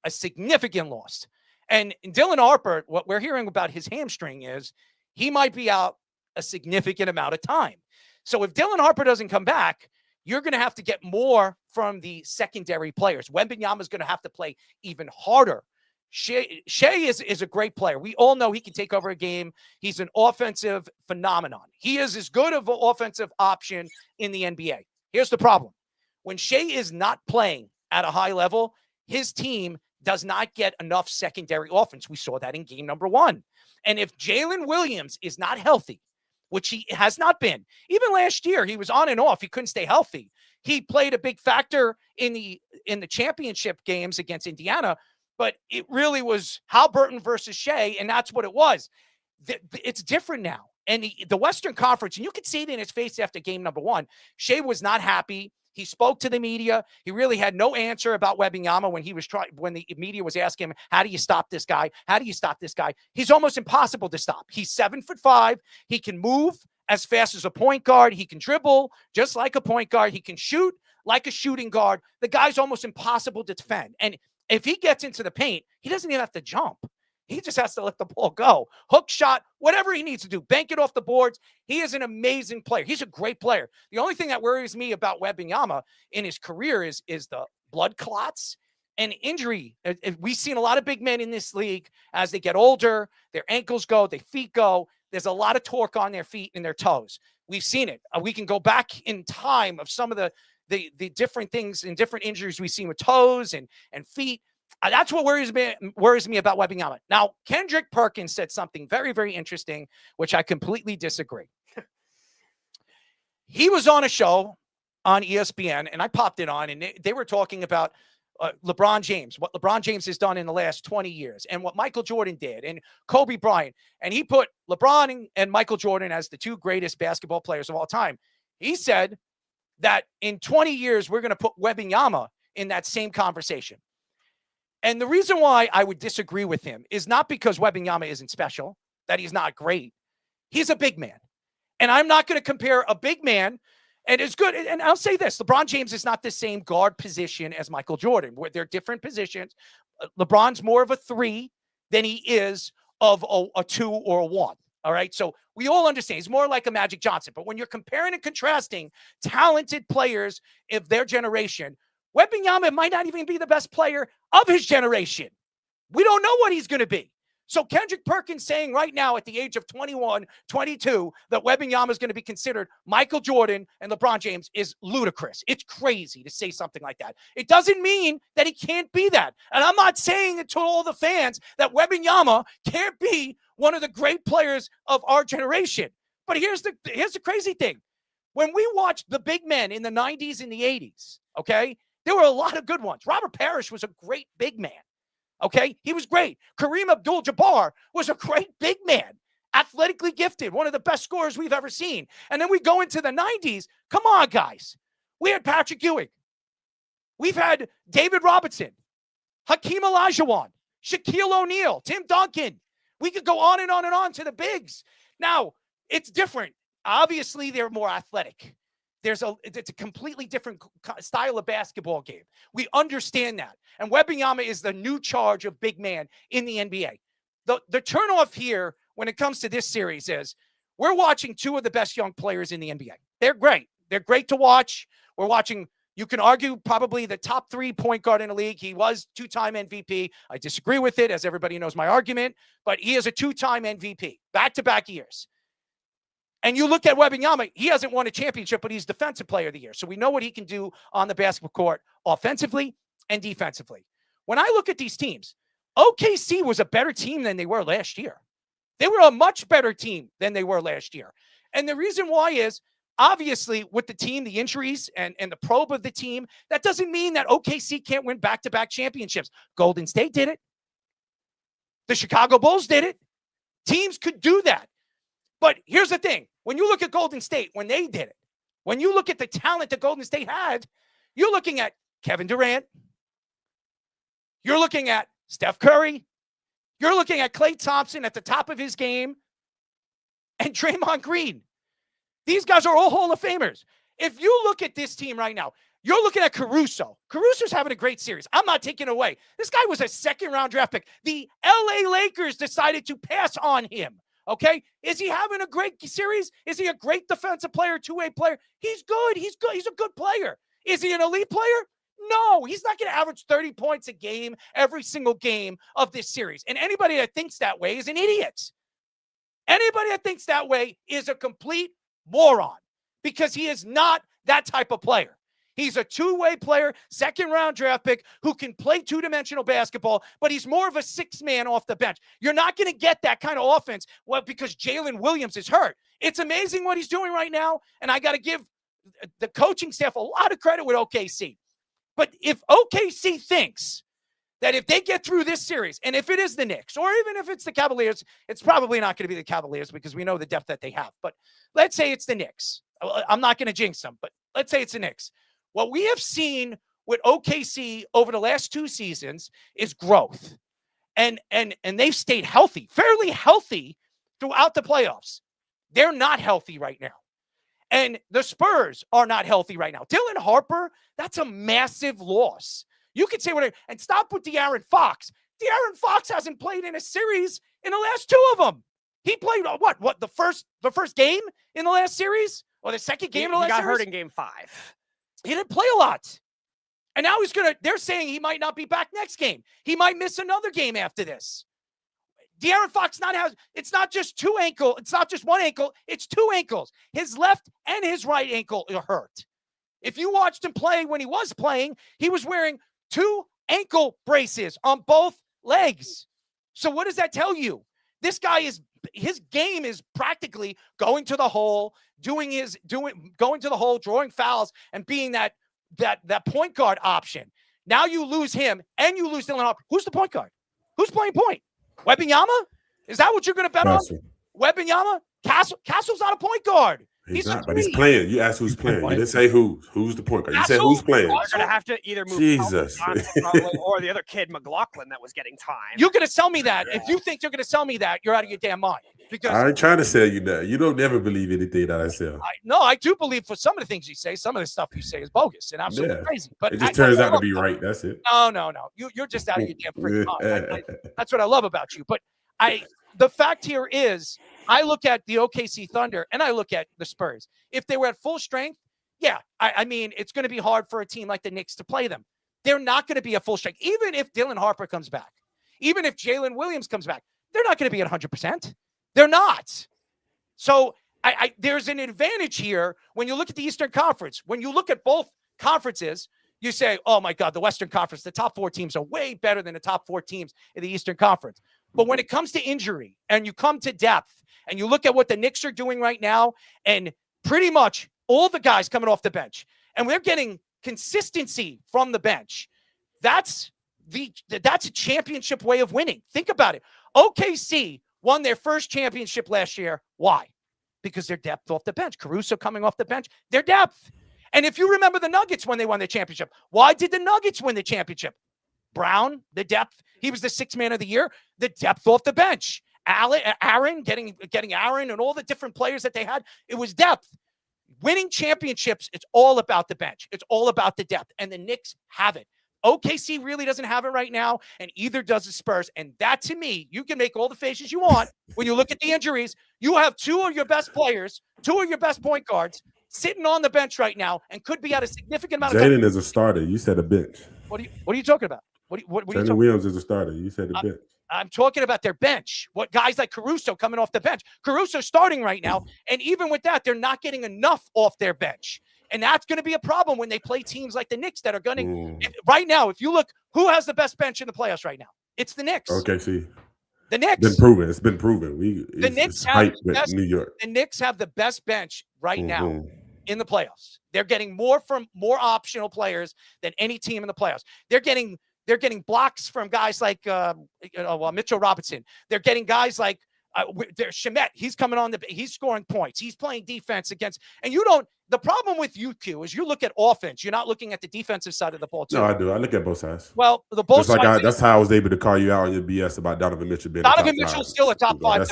A significant loss. And Dylan Harper, what we're hearing about his hamstring is he might be out a significant amount of time. So if Dylan Harper doesn't come back, you're going to have to get more from the secondary players. Wembanyama is going to have to play even harder. Shai is a great player. We all know he can take over a game. He's an offensive phenomenon. He is as good of an offensive option in the NBA. Here's the problem. When Shai is not playing at a high level, his team does not get enough secondary offense. We saw that in game number 1. And if Jalen Williams is not healthy, which he has not been. Even last year, he was on and off. He couldn't stay healthy. He played a big factor in the championship games against Indiana, but it really was Haliburton versus Shai, and that's what it was. It's different now. And the Western Conference, and you could see it in his face after game number 1, Shai was not happy. He spoke to the media. He really had no answer about Wembanyama when the media was asking him, how do you stop this guy? How do you stop this guy? He's almost impossible to stop. He's 7'5". He can move as fast as a point guard. He can dribble just like a point guard. He can shoot like a shooting guard. The guy's almost impossible to defend. And if he gets into the paint, he doesn't even have to jump. He just has to let the ball go. Hook shot, whatever he needs to do. Bank it off the boards. He is an amazing player. He's a great player. The only thing that worries me about Wembanyama in his career is the blood clots and injury. We've seen a lot of big men in this league as they get older. Their ankles go, their feet go. There's a lot of torque on their feet and their toes. We've seen it. We can go back in time of some of the different things and different injuries we've seen with toes and feet. That's what worries me about Wembanyama. Now, Kendrick Perkins said something very, very interesting, which I completely disagree. He was on a show on ESPN, and I popped it on, and they were talking about LeBron James, what LeBron James has done in the last 20 years, and what Michael Jordan did, and Kobe Bryant. And he put LeBron and Michael Jordan as the 2 greatest basketball players of all time. He said that in 20 years, we're going to put Wembanyama in that same conversation. And the reason why I would disagree with him is not because Wembanyama isn't special, that he's not great. He's a big man. And I'm not going to compare a big man, and it's good. And I'll say this, LeBron James is not the same guard position as Michael Jordan. They're different positions. LeBron's more of a 3 than he is of a 2 or a 1. All right. So we all understand he's more like a Magic Johnson. But when you're comparing and contrasting talented players of their generation, Wembanyama might not even be the best player of his generation. We don't know what he's going to be. So Kendrick Perkins saying right now at the age of 21, 22, that Wembanyama is going to be considered Michael Jordan and LeBron James is ludicrous. It's crazy to say something like that. It doesn't mean that he can't be that. And I'm not saying it to all the fans that Wembanyama can't be one of the great players of our generation. But here's the crazy thing. When we watched the big men in the 90s and the 80s, okay, there were a lot of good ones. Robert Parrish was a great big man. Okay, he was great. Kareem Abdul-Jabbar was a great big man, athletically gifted, one of the best scorers we've ever seen. And then we go into the 90s. Come on, guys. We had Patrick Ewing. We've had David Robinson, Hakeem Olajuwon, Shaquille O'Neal, Tim Duncan. We could go on and on and on to the bigs. Now, it's different. Obviously, they're more athletic. It's a completely different style of basketball game. We understand that. And Wembanyama is the new charge of big man in the NBA. The turnoff here when it comes to this series is we're watching 2 of the best young players in the NBA. They're great. They're great to watch. We're watching You can argue probably the top 3 point guard in the league. He was 2-time MVP. I disagree with it, as everybody knows my argument, but he is a 2-time MVP, back-to-back years. And you look at Wembanyama, he hasn't won a championship, but he's Defensive Player of the Year. So we know what he can do on the basketball court offensively and defensively. When I look at these teams, OKC was a better team than they were last year. They were a much better team than they were last year. And the reason why is, obviously, with the team, the injuries, and the probe of the team, that doesn't mean that OKC can't win back-to-back championships. Golden State did it. The Chicago Bulls did it. Teams could do that. But here's the thing. When you look at Golden State, when they did it, when you look at the talent that Golden State had, you're looking at Kevin Durant. You're looking at Steph Curry. You're looking at Klay Thompson at the top of his game and Draymond Green. These guys are all Hall of Famers. If you look at this team right now, you're looking at Caruso. Caruso's having a great series. I'm not taking it away. This guy was a second-round draft pick. The LA Lakers decided to pass on him. Okay? Is he having a great series? Is he a great defensive player, two-way player? He's good. He's good. He's a good player. Is he an elite player? No, he's not going to average 30 points a game every single game of this series. And anybody that thinks that way is an idiot. Anybody that thinks that way is a complete moron, because he is not that type of player. He's a two-way player, second-round draft pick who can play two-dimensional basketball, but he's more of a six-man off the bench. You're not going to get that kind of offense because Jalen Williams is hurt. It's amazing what he's doing right now, and I got to give the coaching staff a lot of credit with OKC. But if OKC thinks that if they get through this series, and if it is the Knicks, or even if it's the Cavaliers, it's probably not going to be the Cavaliers because we know the depth that they have. But let's say it's the Knicks. I'm not going to jinx them, but let's say it's the Knicks. What we have seen with OKC over the last 2 seasons is growth. And they've stayed healthy, fairly healthy throughout the playoffs. They're not healthy right now. And the Spurs are not healthy right now. Dylan Harper, that's a massive loss. You could say whatever, and stop with De'Aaron Fox. De'Aaron Fox hasn't played in a series in the last 2 of them. He played the first game in the last series, or the second game in the last series? He got hurt in game 5. He didn't play a lot. And now they're saying he might not be back next game. He might miss another game after this. De'Aaron Fox it's not just 2 ankles. It's not just 1 ankle. It's 2 ankles. His left and his right ankle are hurt. If you watched him play when he was playing, he was wearing 2 ankle braces on both legs. So what does that tell you? This guy his game is practically going to the hole, going to the hole, drawing fouls, and being that point guard option. Now you lose him and you lose Dylan Harper. Who's the point guard? Who's playing point? Wembanyama? Is that what you're going to bet on? Wembanyama? Castle's not a point guard. He's not, but he's playing. You asked who's playing. You didn't say who. Who's the point guard? You said who's playing. They're going to have to either move Jesus or the other kid, McLaughlin, that was getting time. You're going to sell me that. If you think you're going to sell me that, you're out of your damn mind. Because I ain't trying to sell you that. You don't never believe anything that I sell. I do believe for some of the things you say. Some of the stuff you say is bogus and absolutely crazy. But it just turns out to be right. That's it. No. You're just out of your damn freaking mind. That's what I love about you. But the fact here is, I look at the OKC Thunder and I look at the Spurs. If they were at full strength, I mean, it's going to be hard for a team like the Knicks to play them. They're not going to be at full strength. Even if Dylan Harper comes back, even if Jalen Williams comes back, they're not going to be at 100%. They're not. So there's an advantage here when you look at the Eastern Conference. When you look at both conferences, you say, oh my God, the Western Conference, the top 4 teams are way better than the top 4 teams in the Eastern Conference. But when it comes to injury and you come to depth and you look at what the Knicks are doing right now, and pretty much all the guys coming off the bench, and we're getting consistency from the bench, that's a championship way of winning. Think about it. OKC won their first championship last year. Why? Because their depth off the bench. Caruso coming off the bench, their depth. And if you remember the Nuggets when they won the championship, why did the Nuggets win the championship? Brown, the depth. He was the 6th man of the year. The depth off the bench. Aaron, getting Aaron and all the different players that they had. It was depth. Winning championships, it's all about the bench. It's all about the depth. And the Knicks have it. OKC really doesn't have it right now, and either does the Spurs. And that, to me, you can make all the faces you want. When you look at the injuries, you have 2 of your best players, 2 of your best point guards sitting on the bench right now and could be at a significant amount of Jalen time. is a starter. You said a bench. What are you talking about? What are you Jalen talking Williams is a starter. You said a bench. I'm talking about their bench. What guys like Caruso coming off the bench. Caruso's starting right now, and even with that, they're not getting enough off their bench. And that's going to be a problem when they play teams like the Knicks that are going to right now. If you look, who has the best bench in the playoffs right now? It's the Knicks. Okay, see. The Knicks. It's been proven. The Knicks have hype the with best, New York. The Knicks have the best bench right now in the playoffs. They're getting more from more optional players than any team in the playoffs. They're getting blocks from guys like Mitchell Robinson. They're getting guys like there's Shamet. He's coming on he's scoring points. He's playing defense against, and you don't. The problem with UQ is you look at offense. You're not looking at the defensive side of the ball too. No, I do. I look at both sides. Well, the both sides. Like that's how I was able to call you out on your BS about Donovan Mitchell being Donovan Mitchell's still a top 5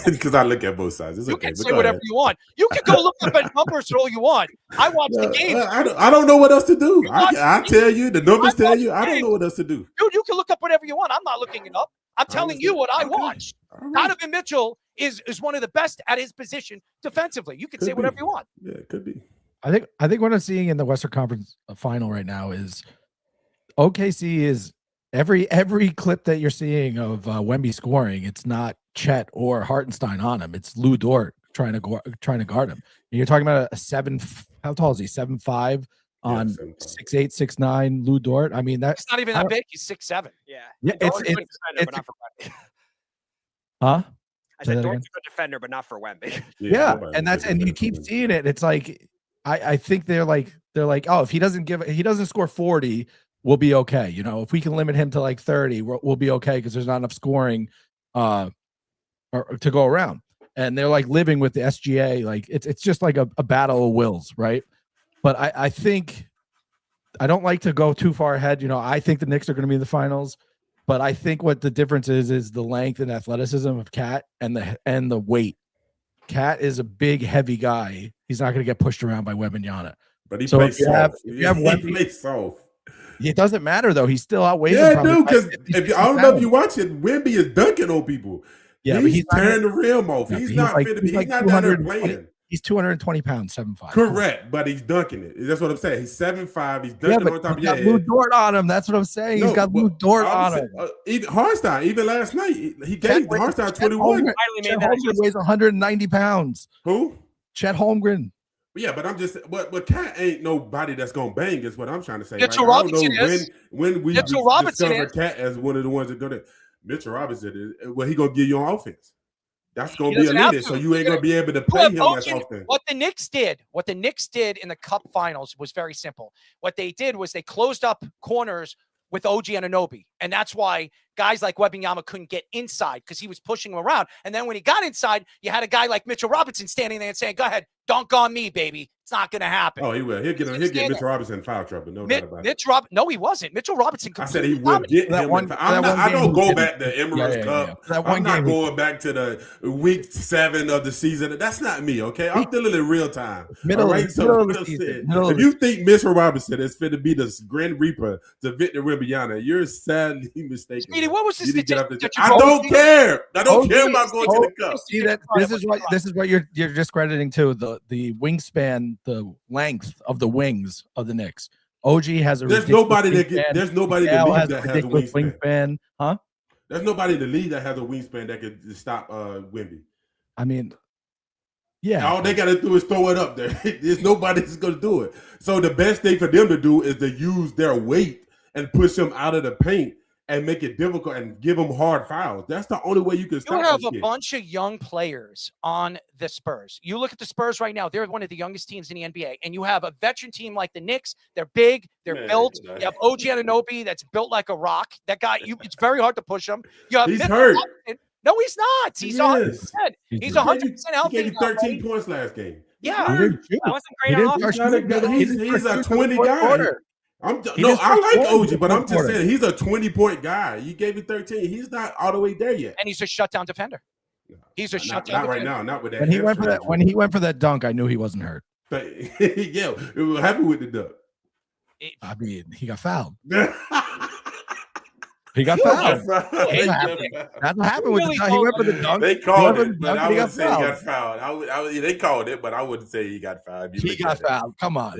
because I look at both sides. It's you okay. can say whatever you want. You can go look up at numbers all you want. I watch the games. I don't know what else to do. I tell you, the numbers tell you. I don't know what else to do. Dude, you can look up whatever you want. I'm not looking it up. I'm telling you what I watch. Donovan Mitchell is one of the best at his position defensively. You can say whatever you want. Yeah, it could be. I think what I'm seeing in the Western Conference final right now is OKC is every clip that you're seeing of Wemby scoring. It's not Chet or Hartenstein on him. It's Lou Dort trying to guard him. And you're talking about a 7. How tall is he? 7'5" on 6'8", 6'9" Lou Dort. I mean, that's not even that big. He's 6'7". Yeah. It's huh? I said Dort's a good defender, but not for Wemby. Yeah, and you keep seeing it. It's like I think they're like, oh, if he doesn't score 40, we'll be okay. You know, if we can limit him to like 30, we'll be okay because there's not enough scoring or to go around. And they're like living with the SGA. Like it's just like a battle of wills, right? But I think I don't like to go too far ahead. You know, I think the Knicks are going to be in the finals. But I think what the difference is the length and athleticism of Cat and the weight. Cat is a big, heavy guy. He's not going to get pushed around by Wembanyama. But he plays soft. If you have Wemby, he plays soft. It doesn't matter though. He still outweighs him. Yeah, dude. Because I don't know if you watch it, Wemby is dunking on people. Yeah, he's tearing the rim off. He's not like, fit to be. He's not down there playing. He's 220 pounds, 7'5". Correct, but he's dunking it. That's what I'm saying. He's 7'5". He's dunking on top of your head. Lou Dort on him. That's what I'm saying. He's got Lou Dort on him. Even Hartenstein, even last night, he gave Hartenstein 21. Chet Holmgren weighs 190 pounds. Who? Chet Holmgren. Yeah, but I'm just but Cat ain't nobody that's gonna bang. Is what I'm trying to say. Mitchell Robinson is. When we discover Cat as one of the ones that go to Mitchell Robinson is. Well, he gonna give you on offense. That's going to be a leader, so you ain't going to be able to play him as often. What the Knicks did in the Cup Finals was very simple. What they did was they closed up corners with OG Anunoby, and that's why guys like Wembanyama couldn't get inside because he was pushing him around. And then when he got inside, you had a guy like Mitchell Robinson standing there and saying, "Go ahead, dunk on me, baby. It's not going to happen." Oh, he will. He'll get Mitchell Robinson in foul trouble. No doubt about it. No, he wasn't. Mitchell Robinson. I said he would get him. I don't go back to Emirates Cup. I'm not going back to the week 7 of the season. That's not me. Okay, I'm still in real time. If you think Mitchell Robinson is fit to be the Grand Reaper to Victor Wembanyama, you're sadly mistaken. Speedy, what was this? I don't care. I don't care about going to the Cup. See that this is what you're discrediting too. The wingspan, the length of the wings of the Knicks. OG has a there's nobody in the league that has a wingspan. Huh? There's nobody in the league that has a wingspan that could stop Wemby. I mean, yeah. All they got to do is throw it up there. There's nobody that's going to do it. So the best thing for them to do is to use their weight and push them out of the paint and make it difficult and give them hard fouls. That's the only way you can stop. You have a bunch of young players on the Spurs. You look at the Spurs right now, they're one of the youngest teams in the NBA. And you have a veteran team like the Knicks. They're big, they're built. You have OG Anunoby that's built like a rock. That guy, it's very hard to push him. You have He's hurt. No, he's not. He's 100%. He's 100% healthy. He gave you 13 points last game. Yeah. That wasn't great on offense. He's a 20 guy. I like OG, but I'm just saying he's a 20-point guy. You gave him 13. He's not all the way there yet. And he's a shutdown defender. He's a shutdown. Not right now. Not with that. When he went for that dunk, I knew he wasn't hurt. But, yeah, we were happy with the dunk. I mean, he got fouled. He got He fouled. got fouled. He got fouled. That's what happened with the really dunk. He went for the dunk. They He called went for it, the but dunk I and he wouldn't got say he fouled. got fouled. They called it, but I wouldn't say he got fouled. He got fouled. Come on.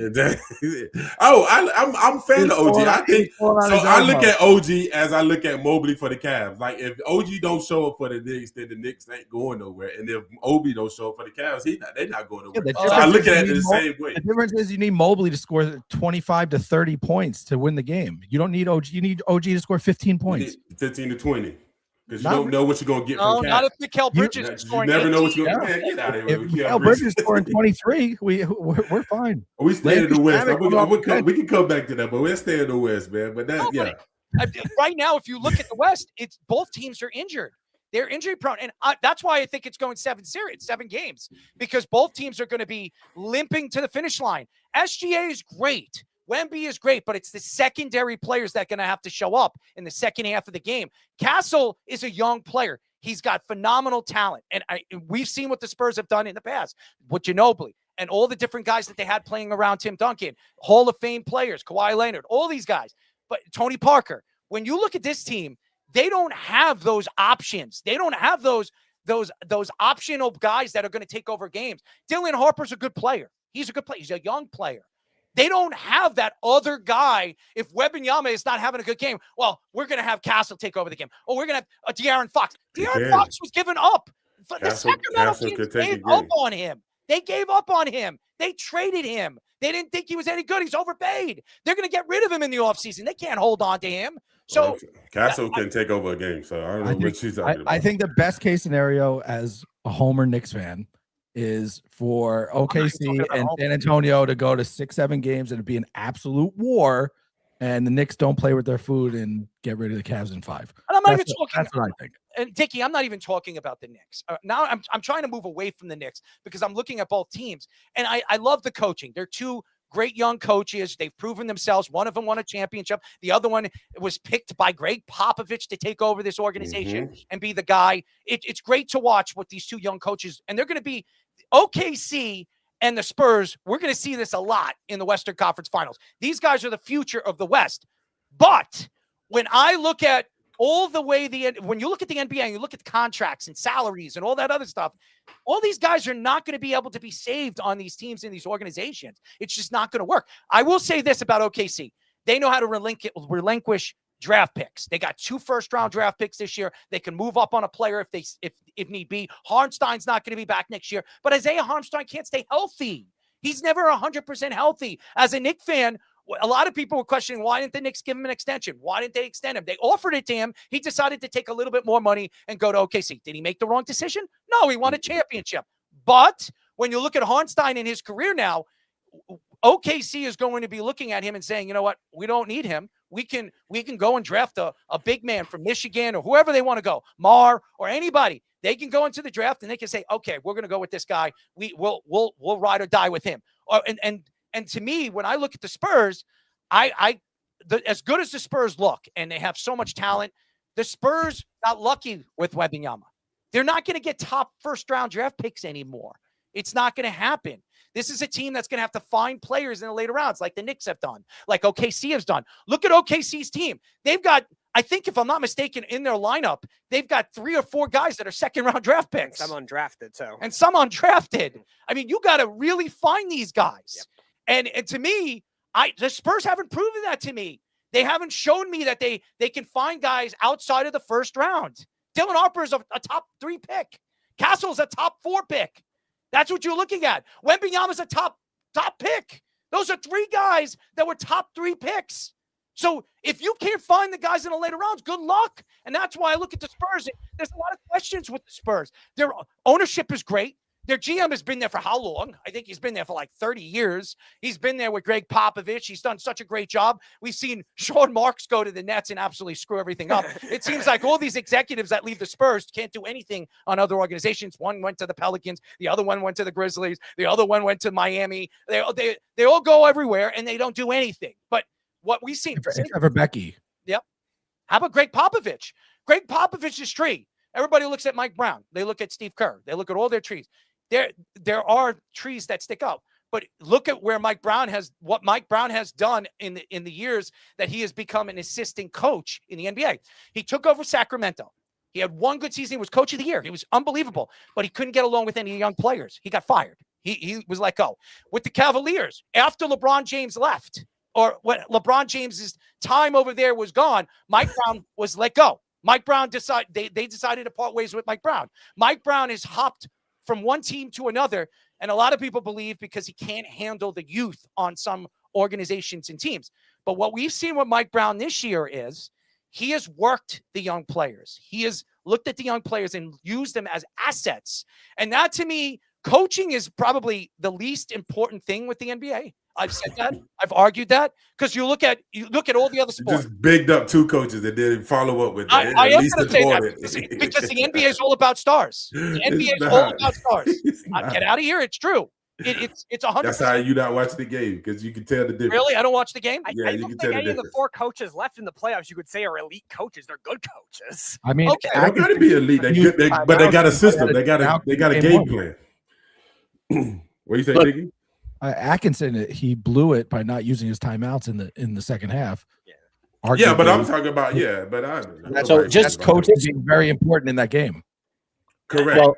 I'm a fan of OG. I think so. I look at OG as I look at Mobley for the Cavs. Like if OG don't show up for the Knicks, then the Knicks ain't going nowhere. And if Mobley don't show up for the Cavs, they're not going nowhere. The So I look at it the same way. The difference is you need Mobley to score 25 to 30 points to win the game. You don't need OG. You need OG to score 15 points. 15 to 20. Because you don't know what you're going to get from Cat. Not if Mikal Bridges is scoring. You never 18. know what you're going to get. Get out of here. If Mikal Bridges scoring 23, we're fine. We stay in the West. We can come back to that, but we'll stay in the West, man. But Right now, if you look at the West, it's both teams are injured. They're injury prone. And that's why I think it's going 7 games, because both teams are going to be limping to the finish line. SGA is great. Wemby is great, but it's the secondary players that are going to have to show up in the second half of the game. Castle is a young player. He's got phenomenal talent. And we've seen what the Spurs have done in the past with Ginobili and all the different guys that they had playing around Tim Duncan, Hall of Fame players, Kawhi Leonard, all these guys. But Tony Parker, when you look at this team, they don't have those options. They don't have those optional guys that are going to take over games. Dylan Harper's a good player. He's a good player. He's a young player. They don't have that other guy. If Wembanyama is not having a good game, well, we're going to have Castle take over the game. Oh, we're going to have De'Aaron Fox. De'Aaron Fox was given up. The Sacramento Kings gave up on him. They gave up on him. They traded him. They didn't think he was any good. He's overpaid. They're going to get rid of him in the offseason. They can't hold on to him. So Castle can take over a game. So I don't know what she's talking about. I think the best case scenario as a Homer Knicks fan is for OKC and San Antonio to go to 6-7 games and it'd be an absolute war, and the Knicks don't play with their food and get rid of the Cavs in 5. And I'm not That's what I think. And Dickie, I'm not even talking about the Knicks. Now I'm trying to move away from the Knicks because I'm looking at both teams, and I love the coaching. They're two great young coaches. They've proven themselves. One of them won a championship. The other one was picked by Greg Popovich to take over this organization and be the guy. It's great to watch what these two young coaches, and they're going to be OKC and the Spurs. We're going to see this a lot in the Western Conference Finals. These guys are the future of the West. But when I look at all the way when you look at the NBA and you look at the contracts and salaries and all that other stuff, all these guys are not going to be able to be saved on these teams and these organizations. It's just not going to work. I will say this about OKC. They know how to relinquish draft picks. They got 2 first-round draft picks this year. They can move up on a player if need be. Hartenstein's not going to be back next year, but Isaiah Hartenstein can't stay healthy. He's never 100% healthy. As a Knicks fan, a lot of people were questioning, why didn't the Knicks give him an extension? Why didn't they extend him? They offered it to him. He decided to take a little bit more money and go to OKC. Did he make the wrong decision? No, he won a championship. But when you look at Hartenstein in his career now, OKC is going to be looking at him and saying, you know what? We don't need him. We can go and draft a big man from Michigan or whoever they want to go, Mar or anybody. They can go into the draft and they can say, okay, we're going to go with this guy. We'll ride or die with him. And to me, when I look at the Spurs, as good as the Spurs look, and they have so much talent, the Spurs got lucky with Wembanyama. They're not going to get top first-round draft picks anymore. It's not going to happen. This is a team that's going to have to find players in the later rounds, like the Knicks have done, like OKC has done. Look at OKC's team. They've got, I think, if I'm not mistaken, in their lineup, they've got 3 or 4 guys that are second-round draft picks. And some undrafted, And some undrafted. I mean, you got to really find these guys. Yep. And to me, the Spurs haven't proven that to me. They haven't shown me that they can find guys outside of the first round. Dylan Harper is a top 3 pick. Castle's a top 4 pick. That's what you're looking at. Wembanyama's a top pick. Those are 3 guys that were top 3 picks. So if you can't find the guys in the later rounds, good luck. And that's why I look at the Spurs. There's a lot of questions with the Spurs. Their ownership is great. Their GM has been there for how long? I think he's been there for like 30 years. He's been there with Greg Popovich. He's done such a great job. We've seen Sean Marks go to the Nets and absolutely screw everything up. It seems like all these executives that leave the Spurs can't do anything on other organizations. One went to the Pelicans. The other one went to the Grizzlies. The other one went to Miami. They all go everywhere and they don't do anything. But what we've seen. Except for Becky. Yep. How about Greg Popovich? Greg Popovich's tree. Everybody looks at Mike Brown. They look at Steve Kerr. They look at all their trees. There are trees that stick out. But look at where what Mike Brown has done in the years that he has become an assistant coach in the NBA. He took over Sacramento. He had one good season. He was coach of the year. He was unbelievable, but he couldn't get along with any young players. He got fired. He was let go. With the Cavaliers, after LeBron James left, or when LeBron James's time over there was gone, Mike Brown was let go. Mike Brown they decided to part ways with Mike Brown. Mike Brown has hopped from one team to another, and a lot of people believe because he can't handle the youth on some organizations and teams. But what we've seen with Mike Brown this year is he has worked the young players. He has looked at the young players and used them as assets. And that, to me, coaching is probably the least important thing with the NBA. I've said that. I've argued that, because you look at all the other sports. Just bigged up two coaches that didn't follow up with that. I am going to say that because the NBA is all about stars. The NBA is all about stars. Get out of here. It's true. It's 100%. That's how you not watch the game, because you can tell the difference. Really? I don't watch the game? Yeah, I you don't can think tell the any of the difference. 4 coaches left in the playoffs you could say are elite coaches. They're good coaches. I mean, Okay. They don't got to be elite. They good, but they got a system. They got a game plan. What do you say, Diggy? Atkinson, he blew it by not using his timeouts in the second half. Yeah, but I'm talking about So just coaching being very important in that game. Correct. Well,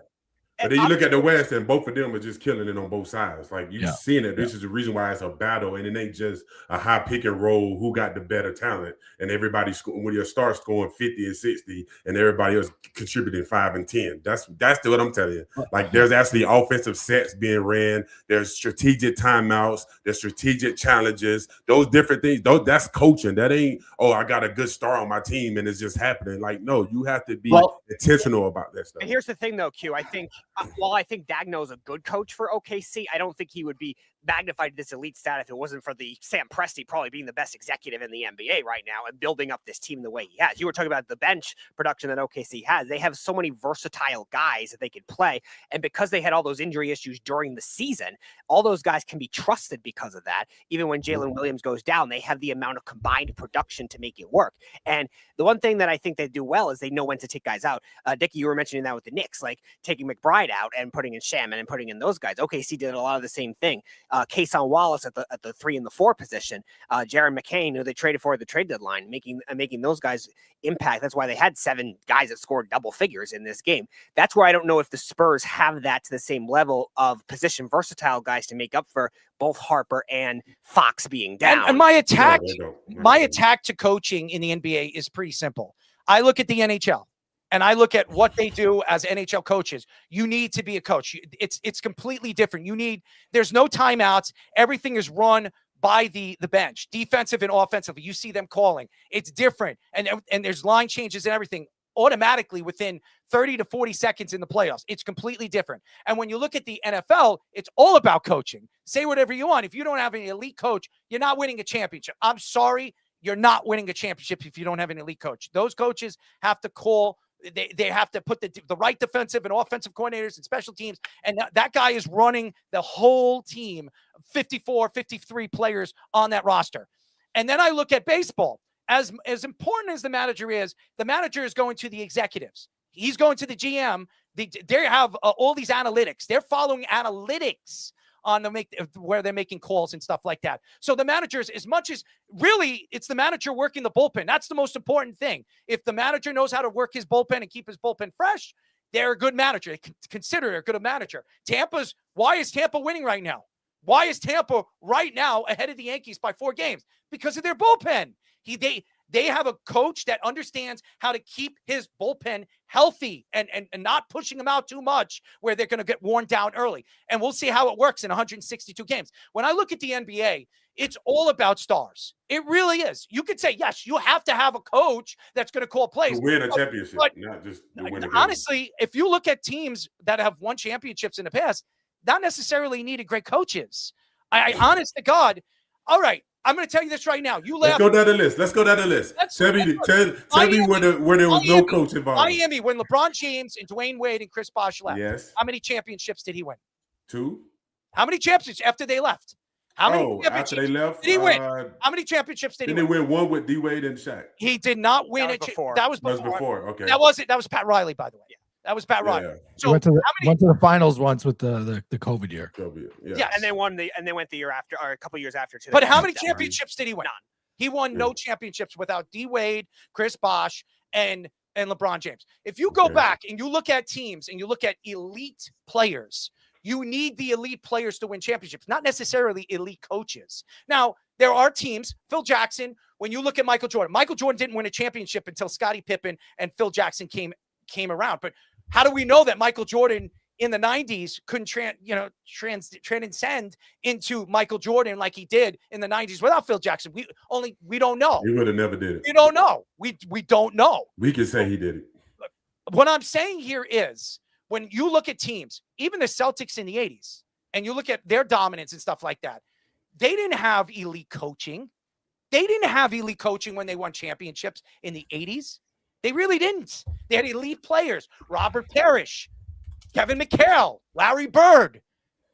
but then you look at the West, and both of them are just killing it on both sides. Like you're seeing it. This is the reason why it's a battle, and it ain't just a high pick and roll who got the better talent. And everybody when you start scoring 50 and 60, and everybody else contributing 5 and 10. That's what I'm telling you. Like there's actually offensive sets being ran. There's strategic timeouts. There's strategic challenges. Those different things. That's coaching. That ain't I got a good star on my team and it's just happening. Like no, you have to be intentional about that stuff. And here's the thing, though, Q. I think while I think Dagno is a good coach for OKC, I don't think he would be magnified to this elite stat if it wasn't for the Sam Presti probably being the best executive in the NBA right now and building up this team the way he has. You were talking about the bench production that OKC has. They have so many versatile guys that they could play. And because they had all those injury issues during the season, all those guys can be trusted because of that. Even when Jalen Williams goes down, they have the amount of combined production to make it work. And the one thing that I think they do well is they know when to take guys out. Dickie, you were mentioning that with the Knicks, like taking McBride out and putting in Shaman and putting in those guys. OKC did a lot of the same thing. Kason Wallace at the 3 and the 4 position, Jaron McCain, who they traded for at the trade deadline, making those guys impact. That's why they had 7 guys that scored double figures in this game. That's where I don't know if the Spurs have that to the same level of position versatile guys to make up for both Harper and Fox being down. And my attack to coaching in the NBA is pretty simple. I look at the NHL. And I look at what they do as NHL coaches. You need to be a coach. It's completely different. There's no timeouts. Everything is run by the bench, defensive and offensive. You see them calling. It's different. And there's line changes and everything automatically within 30 to 40 seconds in the playoffs. It's completely different. And when you look at the NFL, it's all about coaching. Say whatever you want. If you don't have an elite coach, you're not winning a championship. I'm sorry. You're not winning a championship if you don't have an elite coach. Those coaches have to call. They have to put the right defensive and offensive coordinators and special teams. And that guy is running the whole team, 54, 53 players on that roster. And then I look at baseball. As important as the manager is going to the executives. He's going to the GM. They have all these analytics. They're following analytics on where they're making calls and stuff like that. So the managers, as much as really it's the manager working the bullpen, that's the most important thing. If the manager knows how to work his bullpen and keep his bullpen fresh, they're a good manager. They consider it a good manager. Why is Tampa winning right now? Why is Tampa right now ahead of the Yankees by 4 games? Because of their bullpen. They have a coach that understands how to keep his bullpen healthy and not pushing them out too much where they're going to get worn down early. And we'll see how it works in 162 games. When I look at the NBA, it's all about stars. It really is. You could say, yes, you have to have a coach that's going to call plays. To win a championship, not just to win a game. Honestly, if you look at teams that have won championships in the past, not necessarily needed great coaches. I honest to God, all right, I'm going to tell you this right now. Let's go down the list. Tell me where there was no coach involved. Miami, when LeBron James and Dwayne Wade and Chris Bosh left. Yes. How many championships did he win? 2. How many championships after they left? After they left, did he win? How many championships did he win? They win 1 with D Wade and Shaq. He did not win it. That was before. That was before. Okay. That was Pat Riley, by the way. That was Pat Riley. Yeah. So went to the finals once with the COVID year. COVID, yes. And they went the year after, or a couple years after too. But how many championships did he win? None. He won no championships without D Wade, Chris Bosh, and LeBron James. If you go back and you look at teams and you look at elite players, you need the elite players to win championships, not necessarily elite coaches. Now, there are teams, Phil Jackson, when you look at Michael Jordan didn't win a championship until Scottie Pippen and Phil Jackson came around. But how do we know that Michael Jordan in the 90s couldn't transcend into Michael Jordan like he did in the 90s without Phil Jackson? We don't know. He would have never did it. We don't know. We don't know. We can say he did it. What I'm saying here is when you look at teams, even the Celtics in the 80s, and you look at their dominance and stuff like that, they didn't have elite coaching. They didn't have elite coaching when they won championships in the 80s. They really didn't. They had elite players. Robert Parrish, Kevin McHale, Larry Bird.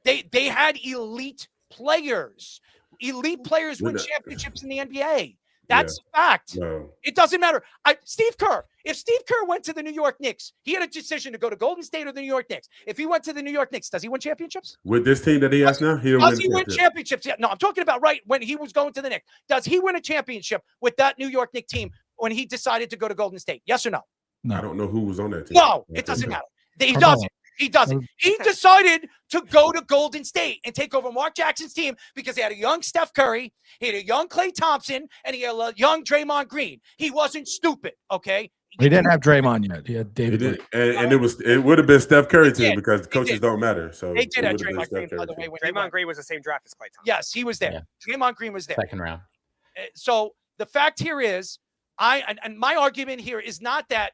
They had elite players. Elite players win championships in the NBA. That's a fact. No. It doesn't matter. Steve Kerr. If Steve Kerr went to the New York Knicks, he had a decision to go to Golden State or the New York Knicks. If he went to the New York Knicks, does he win championships? With this team that he has now, does he win championships? Yeah, no, I'm talking about right when he was going to the Knicks. Does he win a championship with that New York Knicks team when he decided to go to Golden State? Yes or no? No. I don't know who was on that team. No, it doesn't matter. He doesn't. He doesn't. He decided to go to Golden State and take over Mark Jackson's team because he had a young Steph Curry, he had a young Klay Thompson, and he had a young Draymond Green. He wasn't stupid, okay? He didn't have Draymond yet. He had David. And it would have been Steph Curry too because coaches don't matter. So they did have Draymond Green, by the way. Draymond Green was the same draft as Klay Thompson. Yes, he was there. Yeah. Draymond Green was there. Second round. So the fact here is, and my argument here is not that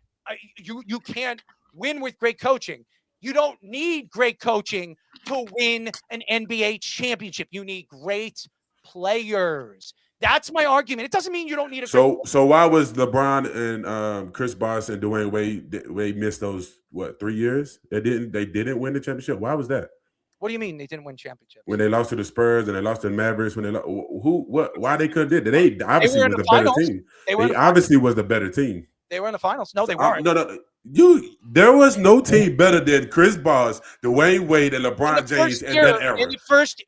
you can't win with great coaching. You don't need great coaching to win an NBA championship. You need great players. That's my argument. It doesn't mean you don't need a. So why was LeBron and Chris Bosh and Dwayne Wade missed those 3 years? They didn't win the championship. Why was that? What do you mean they didn't win championships? When they lost to the Spurs and they lost to the Mavericks, why they couldn't did it? They obviously was the better team. They obviously was the better team. They were in the finals. No, they weren't. No. There was no team better than Chris Bosh, Dwayne Wade, and LeBron James in that era.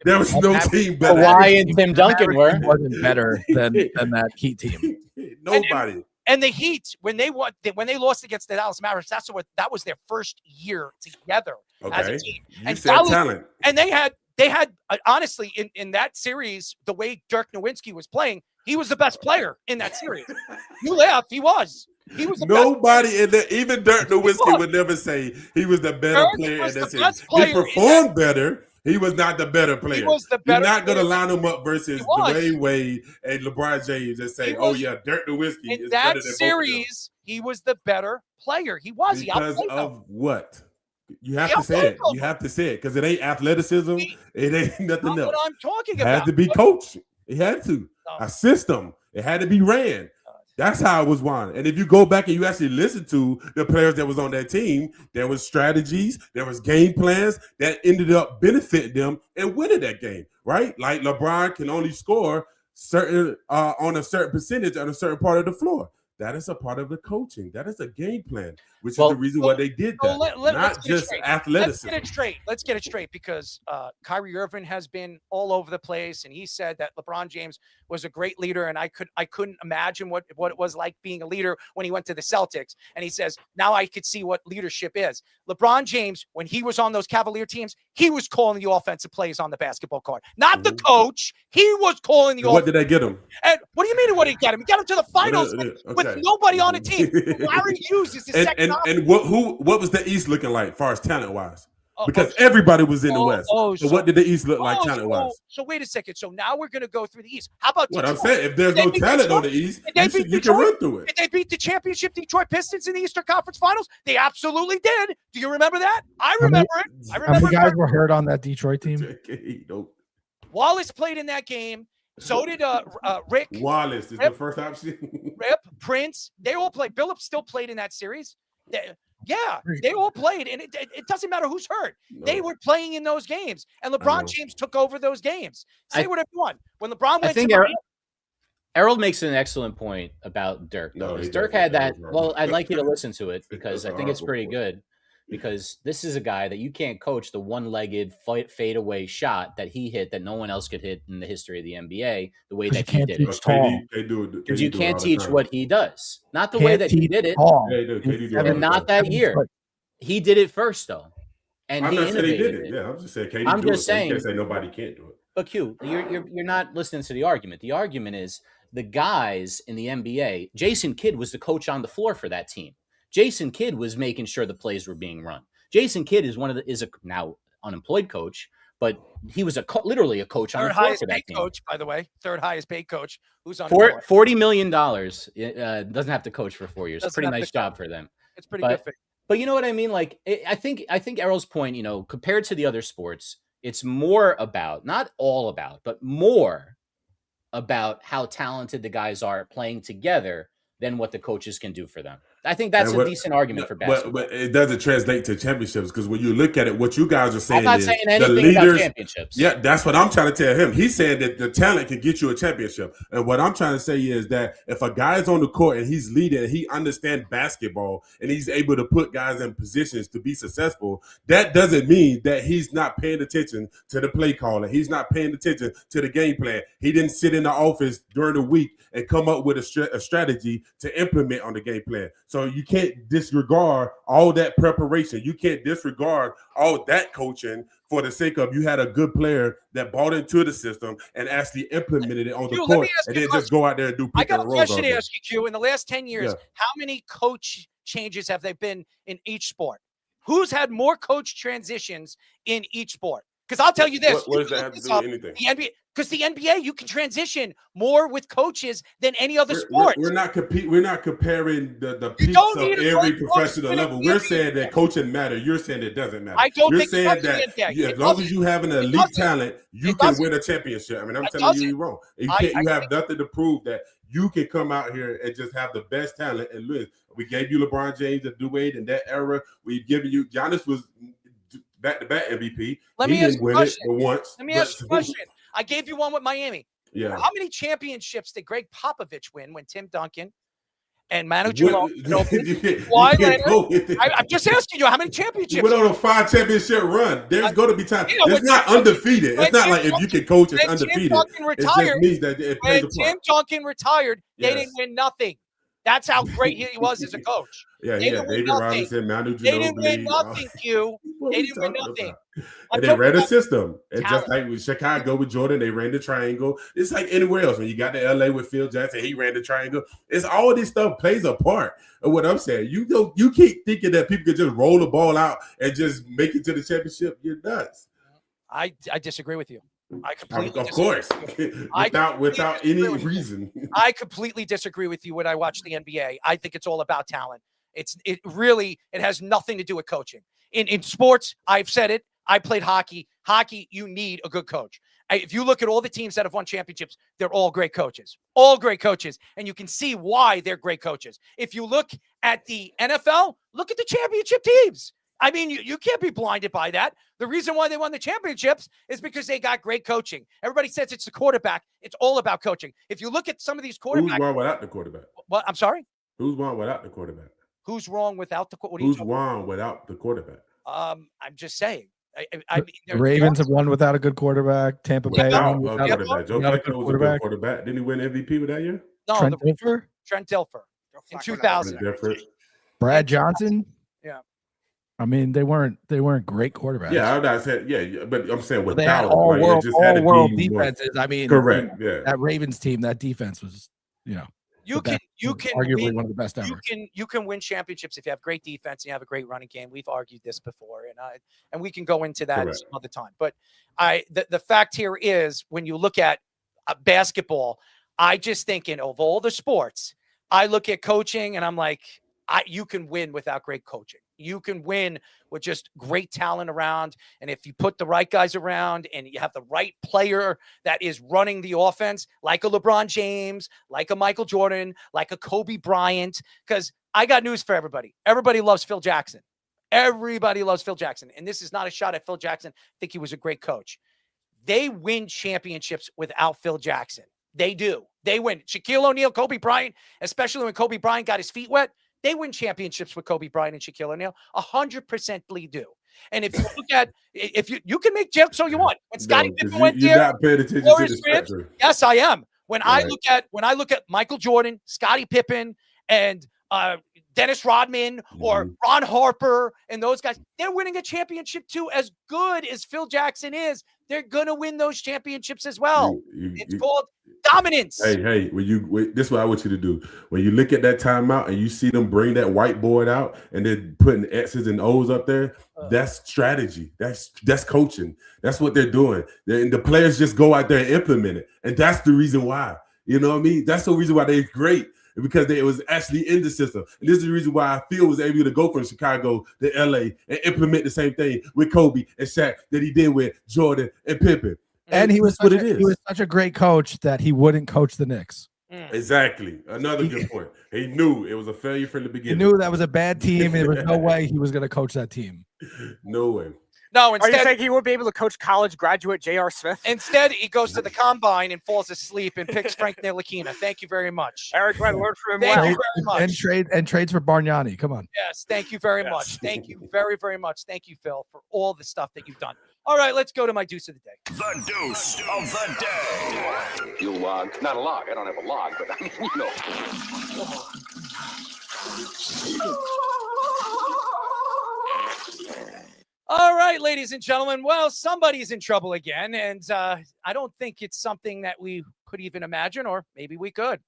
There was no team better. Kawhi and Tim Duncan wasn't better than that Heat team. Nobody. And the Heat, when they lost against the Dallas Mavericks, that was their first year together as a team. You said talent. And they had honestly in that series, the way Dirk Nowitzki was playing, he was the best player in that series. You laugh, he was. He was nobody in there. Even Dirk Nowitzki would never say he was the better player in that series. He performed better. He was not the better player. He was the better. You're not going to line him up versus Dwayne Wade and LeBron James and say, "Oh yeah, Dirk Nowitzki is better than both of them." In that series, he was the better player. He was because of what? You have to say it. You have to say it because it ain't athleticism. It ain't nothing else. What I'm talking about. It had to be coached. It had to a system. It had to be ran. That's how it was won. And if you go back and you actually listen to the players that was on that team, there was strategies, there was game plans that ended up benefiting them and winning that game, right? Like LeBron can only score certain on a certain percentage on a certain part of the floor. That is a part of the coaching. That is a game plan, which is the reason why they did that. Not just athleticism. Let's get it straight because Kyrie Irving has been all over the place, and he said that LeBron James was a great leader, and I couldn't imagine what it was like being a leader when he went to the Celtics. And he says, now I could see what leadership is. LeBron James, when he was on those Cavalier teams, he was calling the offensive plays on the basketball court. Not the coach. He was calling the What did they get him? And what do you mean what did he get him? He got him to the finals with nobody on the team. Larry Hughes is the second option. And what was the East looking like as far as talent-wise? Because everybody was in the West. So what did the East look like talent-wise? So wait a second. So now we're going to go through the East. How about what I'm saying? If there's no talent on the East, you can run through it. Did they beat the championship Detroit Pistons in the Eastern Conference Finals? They absolutely did. Do you remember that? I remember it. I remember. How many guys were hurt on that Detroit team? Wallace played in that game. So did Rick. Wallace is the first option. Rip, Prince. They all played. Billups still played in that series. They all played, and it doesn't matter who's hurt. No. They were playing in those games, and LeBron James took over those games. Say whatever you want. When LeBron went to Errol makes an excellent point about Dirk. Dirk had that. Well, I'd like you to listen to it because I think it's pretty good. because this is a guy that you can't coach the one-legged fadeaway shot that he hit that no one else could hit in the history of the NBA the way that he did it. Because you can't teach what he does. Not the way that he did it. And not that year. He did it first, though. And I'm he not saying he innovated did it. it. Yeah, I'm just saying KD I'm do just it. So you saying. can't say nobody can't do it. But Q, you're not listening to the argument. The argument is the guys in the NBA. Jason Kidd was the coach on the floor for that team. Jason Kidd was making sure the plays were being run. Jason Kidd is is a now unemployed coach, but he was literally a coach on the floor for that team. Coach, by the way, third highest paid coach who's on $40 million. Doesn't have to coach for 4 years. Pretty nice job for them. It's pretty good. But you know what I mean? Like, I think Errol's point, compared to the other sports, it's more about, not all about, but more about how talented the guys are playing together than what the coaches can do for them. I think that's a decent argument for basketball. But it doesn't translate to championships, because when you look at it, what you guys are saying I'm not is saying the anything leaders, about championships. Yeah, that's what I'm trying to tell him. He's saying that the talent can get you a championship. And what I'm trying to say is that if a guy is on the court and he's leading and he understands basketball and he's able to put guys in positions to be successful, that doesn't mean that he's not paying attention to the play calling. He's not paying attention to the game plan. He didn't sit in the office during the week and come up with a strategy to implement on the game plan. So you can't disregard all that preparation. You can't disregard all that coaching for the sake of you had a good player that bought into the system and actually implemented it on the court, and then just go out there and do pick and roll. I got a question to ask you, Q. In the last 10 years, how many coach changes have there been in each sport? Who's had more coach transitions in each sport? Because I'll tell you this. What does that have to do with anything? The NBA, because the NBA, you can transition more with coaches than any other sport. We're not comparing the peaks of every professional level. We're saying that coaching matters. You're saying it doesn't matter. I don't You're think saying that as long as you have an elite talent, you can win a championship. I mean, I'm telling you, you're wrong. You have nothing to prove that you can come out here and just have the best talent and lose. We gave you LeBron James and Dwayne in that era. We've given you Giannis was back-to-back MVP. Let me ask you a question. Once. Let me ask you a question. I gave you one with Miami. Yeah. How many championships did Greg Popovich win when Tim Duncan and Manu Ginobili? I'm just asking you, how many championships? You went on a 5-championship run. There's going to be time. It's not undefeated. It's not like if you can coach, it's undefeated. It just means that it plays a part. When Tim Duncan retired, they didn't win nothing. That's how great he was as a coach. Yeah, David Robinson, Manu Ginobili. They didn't win nothing, Q. They didn't win nothing. And they ran a system. And just like with Chicago with Jordan, they ran the triangle. It's like anywhere else. When you got to LA with Phil Jackson, he ran the triangle. It's all this stuff plays a part of what I'm saying. You keep thinking that people can just roll the ball out and just make it to the championship. You're nuts. I disagree with you. I completely of course. without any reason. I completely disagree with you when I watch the NBA. I think it's all about talent. It really has nothing to do with coaching. In sports, I've said it. I played hockey. Hockey, you need a good coach. If you look at all the teams that have won championships, they're all great coaches. All great coaches. And you can see why they're great coaches. If you look at the NFL, look at the championship teams. I mean, you can't be blinded by that. The reason why they won the championships is because they got great coaching. Everybody says it's the quarterback. It's all about coaching. If you look at some of these quarterbacks. Who's won without the quarterback? What? I'm sorry? Who's won without the quarterback? Who's wrong without the quarterback? Who's won without the quarterback? I'm just saying. The Ravens have won without a good quarterback. Tampa Bay won without a good quarterback. Didn't he win MVP with that year? No, Trent Dilfer in 2000. Brad Johnson. Yeah. I mean, they weren't great quarterbacks. Yeah, I'm not saying but I'm saying with they had talent, all right? world defenses. I mean, correct. Yeah, that Ravens team, that defense was, you can arguably win, one of the best ever. You can win championships if you have great defense and you have a great running game. We've argued this before, and we can go into that some other time. But the fact here is, when you look at basketball, I just think of all the sports, I look at coaching and I'm like, you can win without great coaching. You can win with just great talent around. And if you put the right guys around and you have the right player that is running the offense, like a LeBron James, like a Michael Jordan, like a Kobe Bryant, because I got news for everybody. Everybody loves Phil Jackson. Everybody loves Phil Jackson. And this is not a shot at Phil Jackson. I think he was a great coach. They win championships without Phil Jackson. They do. They win. Shaquille O'Neal, Kobe Bryant, especially when Kobe Bryant got his feet wet, They win championships with Kobe Bryant and Shaquille O'Neal. 100% do. And if you look at, if you can make jokes all you want. When Scottie Pippen went you're there, not paying attention to the spectrum. yes, I am. When Right. I look at Michael Jordan, Scottie Pippen, and Dennis Rodman or Ron Harper and those guys, they're winning a championship too. As good as Phil Jackson is, they're gonna win those championships as well. It's called dominance. Hey, this is what I want you to do. When you look at that timeout and you see them bring that whiteboard out and they're putting X's and O's up there, that's strategy. That's coaching. That's what they're doing. And the players just go out there and implement it. And that's the reason why. You know what I mean? That's the reason why they're great. Because it was actually in the system. And this is the reason why Phil was able to go from Chicago to LA and implement the same thing with Kobe and Shaq that he did with Jordan and Pippen. And he was such a great coach that he wouldn't coach the Knicks. Exactly. Another good point. He knew it was a failure from the He beginning. knew that was a bad team, and there was no way he was going to coach that team. No way. No, Are you saying he would be able to coach college graduate J.R. Smith? Instead, he goes to the combine and falls asleep and picks Frank Ntilikina. Thank you very much. Eric, I learned from him. Thank you very much. And trades for Bargnani. Come on. Yes, thank you very much. Thank you very, very much. Thank you, Phil, for all the stuff that you've done. All right, let's go to my deuce of the day. The deuce of the day. You log. Not a log. I don't have a log, but I mean, you know. All right, ladies and gentlemen. Well, somebody's in trouble again, and I don't think it's something that we could even imagine, or maybe we could.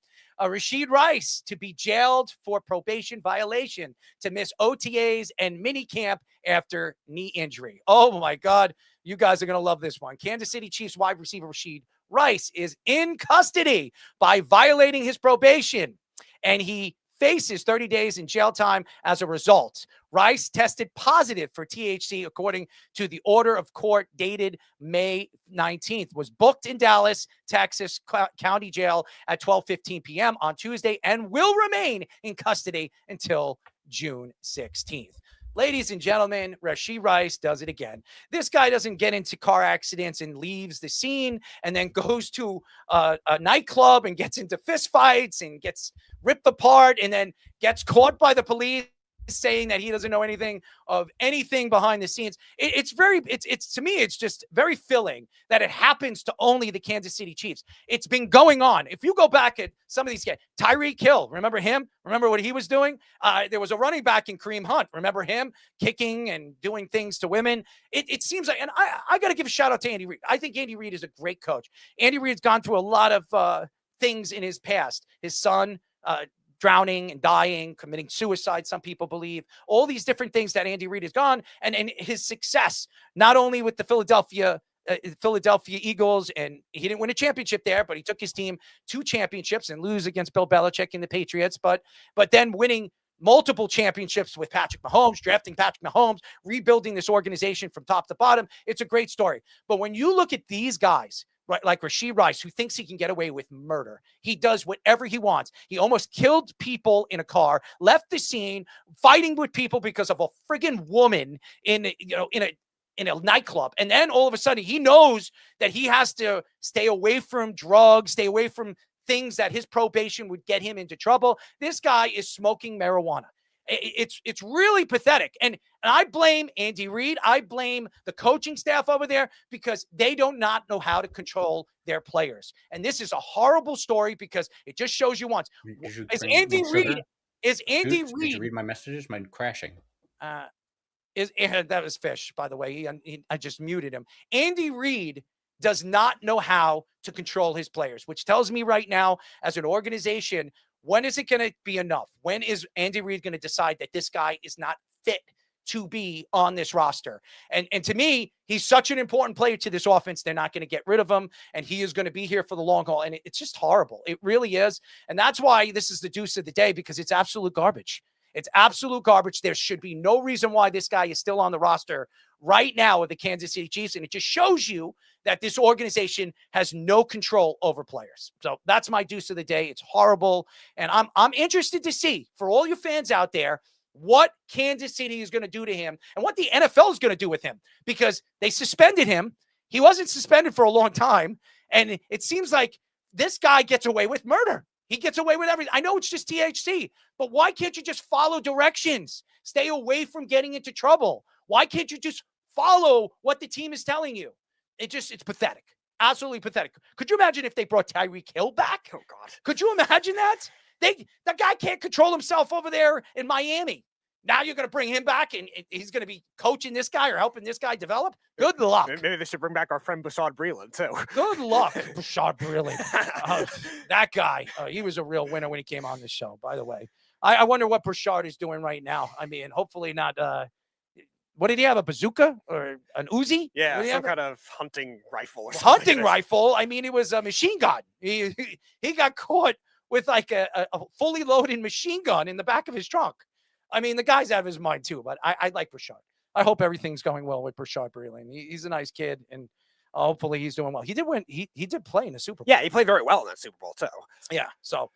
Rashid Rice to be jailed for probation violation, to miss OTAs and minicamp after knee injury. Oh, my God. You guys are going to love this one. Kansas City Chiefs wide receiver Rashid Rice is in custody by violating his probation, and he faces 30 days in jail time as a result. Rice tested positive for THC according to the order of court dated May 19th, was booked in Dallas, Texas County Jail at 12:15 p.m. on Tuesday and will remain in custody until June 16th. Ladies and gentlemen, Rashid Rice does it again. This guy doesn't get into car accidents and leaves the scene and then goes to a nightclub and gets into fistfights and gets ripped apart and then gets caught by the police saying that he doesn't know anything of anything behind the scenes. It's to me, it's just very filling that it happens to only the Kansas City Chiefs. It's been going on. If you go back at some of these guys, Tyreek Hill, remember him? Remember what he was doing? There was a running back in Kareem Hunt. Remember him kicking and doing things to women? It seems like, and I got to give a shout out to Andy Reid. I think Andy Reid is a great coach. Andy Reid's gone through a lot of things in his past. His son, drowning and dying, committing suicide, some people believe, all these different things that Andy Reid has gone, and his success, not only with the Philadelphia Eagles, and he didn't win a championship there, but he took his team to championships and lose against Bill Belichick and the Patriots, but then winning multiple championships with Patrick Mahomes, drafting Patrick Mahomes, rebuilding this organization from top to bottom. It's a great story. But when you look at these guys, right, like Rashid Rice, who thinks he can get away with murder. He does whatever he wants. He almost killed people in a car, left the scene, fighting with people because of a friggin' woman in a nightclub. And then all of a sudden he knows that he has to stay away from drugs, stay away from things that his probation would get him into trouble. This guy is smoking marijuana. It's really pathetic. And I blame Andy Reid. I blame the coaching staff over there because they do not know how to control their players. And this is a horrible story because it just shows you once. Did you read my messages? Mine crashing. That was Fish, by the way. I just muted him. Andy Reid does not know how to control his players, which tells me right now, as an organization, when is it going to be enough? When is Andy Reid going to decide that this guy is not fit to be on this roster? And to me, he's such an important player to this offense. They're not going to get rid of him, and he is going to be here for the long haul. And it's just horrible. It really is. And that's why this is the deuce of the day, because it's absolute garbage. It's absolute garbage. There should be no reason why this guy is still on the roster right now with the Kansas City Chiefs. And it just shows you that this organization has no control over players. So that's my deuce of the day. It's horrible. And I'm interested to see, for all your fans out there, what Kansas City is going to do to him and what the NFL is going to do with him, because they suspended him. He wasn't suspended for a long time. And it seems like this guy gets away with murder. He gets away with everything. I know it's just THC, but why can't you just follow directions? Stay away from getting into trouble. Why can't you just follow what the team is telling you? It's pathetic. Absolutely pathetic. Could you imagine if they brought Tyreek Hill back? Oh, God. Could you imagine that? The guy can't control himself over there in Miami. Now you're going to bring him back, and he's going to be coaching this guy or helping this guy develop? Good luck. Maybe they should bring back our friend Basad Breeland, too. Good luck, Basad Breeland. That guy, he was a real winner when he came on the show, by the way. I wonder what Brashard is doing right now. I mean, hopefully not. What did he have? A bazooka or an Uzi? Yeah, some kind of hunting rifle or something. Hunting rifle? I mean, it was a machine gun. He got caught with like a fully loaded machine gun in the back of his trunk. I mean, the guy's out of his mind too, but I like Brashard. I hope everything's going well with Brashard Breeland. He's a nice kid, and hopefully he's doing well. He did win. He did play in the Super Bowl. Yeah, he played very well in that Super Bowl too. Yeah, so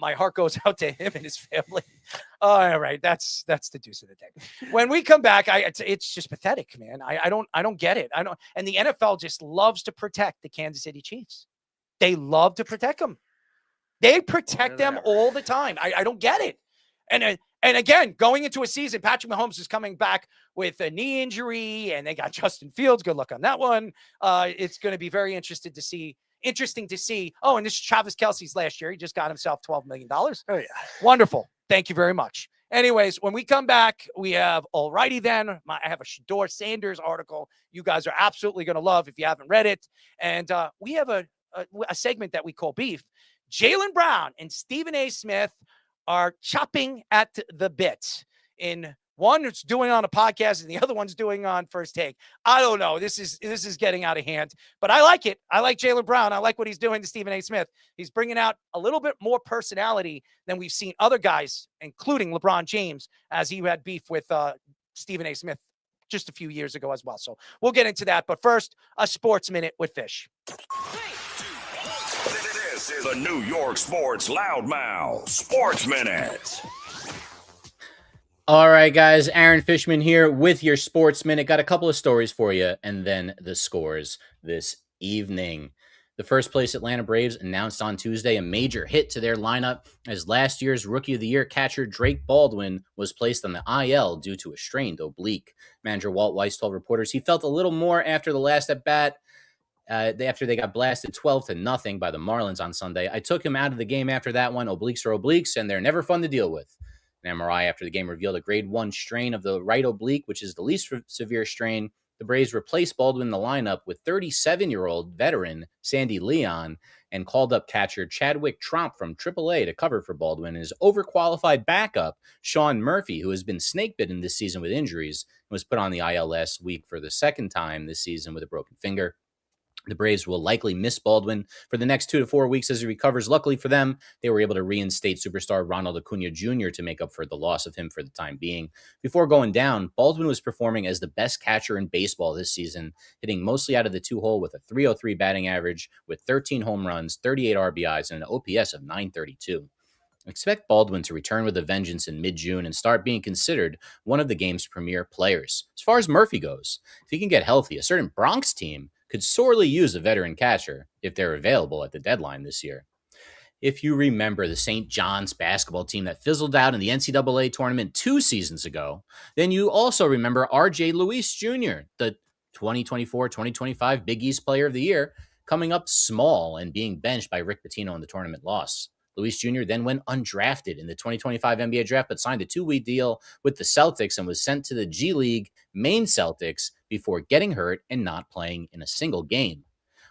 my heart goes out to him and his family. All right, that's the deuce of the day. When we come back, it's just pathetic, man. I don't get it. And the NFL just loves to protect the Kansas City Chiefs. They love to protect them. They protect them all the time. I don't get it. And again, going into a season, Patrick Mahomes is coming back with a knee injury, and they got Justin Fields. Good luck on that one. It's going to be very interesting to see. Oh, and this is Travis Kelce's last year. He just got himself $12 million. Oh, yeah. Wonderful. Thank you very much. Anyways, when we come back, we have Alrighty Then. I have a Shador Sanders article you guys are absolutely going to love if you haven't read it. And we have a segment that we call Beef. Jaylen Brown and Stephen A. Smith are chopping at the bit. In one, it's doing on a podcast, and the other one's doing on First Take. I don't know. This is getting out of hand, but I like it. I like Jaylen Brown. I like what he's doing to Stephen A. Smith. He's bringing out a little bit more personality than we've seen other guys, including LeBron James, as he had beef with Stephen A. Smith just a few years ago as well. So we'll get into that. But first, a Sports Minute with Fish. This is the New York Sports Loudmouth Sports Minute. All right, guys. Aaron Fishman here with your Sports Minute. Got a couple of stories for you, and then the scores this evening. The first place Atlanta Braves announced on Tuesday a major hit to their lineup as last year's Rookie of the Year catcher Drake Baldwin was placed on the IL due to a strained oblique. Manager Walt Weiss told reporters he felt a little more after the last at-bat. After they got blasted 12-0 by the Marlins on Sunday. I took him out of the game after that one. Obliques are obliques, and they're never fun to deal with. An MRI after the game revealed a grade 1 strain of the right oblique, which is the least severe strain. The Braves replaced Baldwin in the lineup with 37-year-old veteran Sandy Leon and called up catcher Chadwick Tromp from AAA to cover for Baldwin and his overqualified backup, Sean Murphy, who has been snake-bitten this season with injuries and was put on the IL last week for the second time this season with a broken finger. The Braves will likely miss Baldwin for the next 2 to 4 weeks as he recovers. Luckily for them, they were able to reinstate superstar Ronald Acuna Jr. to make up for the loss of him for the time being. Before going down, Baldwin was performing as the best catcher in baseball this season, hitting mostly out of the two-hole with a .303 batting average with 13 home runs, 38 RBIs, and an OPS of .932. Expect Baldwin to return with a vengeance in mid-June and start being considered one of the game's premier players. As far as Murphy goes, if he can get healthy, a certain Bronx team could sorely use a veteran catcher if they're available at the deadline this year. If you remember the St. John's basketball team that fizzled out in the NCAA tournament 2 seasons ago, then you also remember R.J. Luis Jr., the 2024-2025 Big East Player of the Year, coming up small and being benched by Rick Pitino in the tournament loss. Luis Jr. then went undrafted in the 2025 NBA draft, but signed a 2-week deal with the Celtics and was sent to the G League Maine Celtics before getting hurt and not playing in a single game.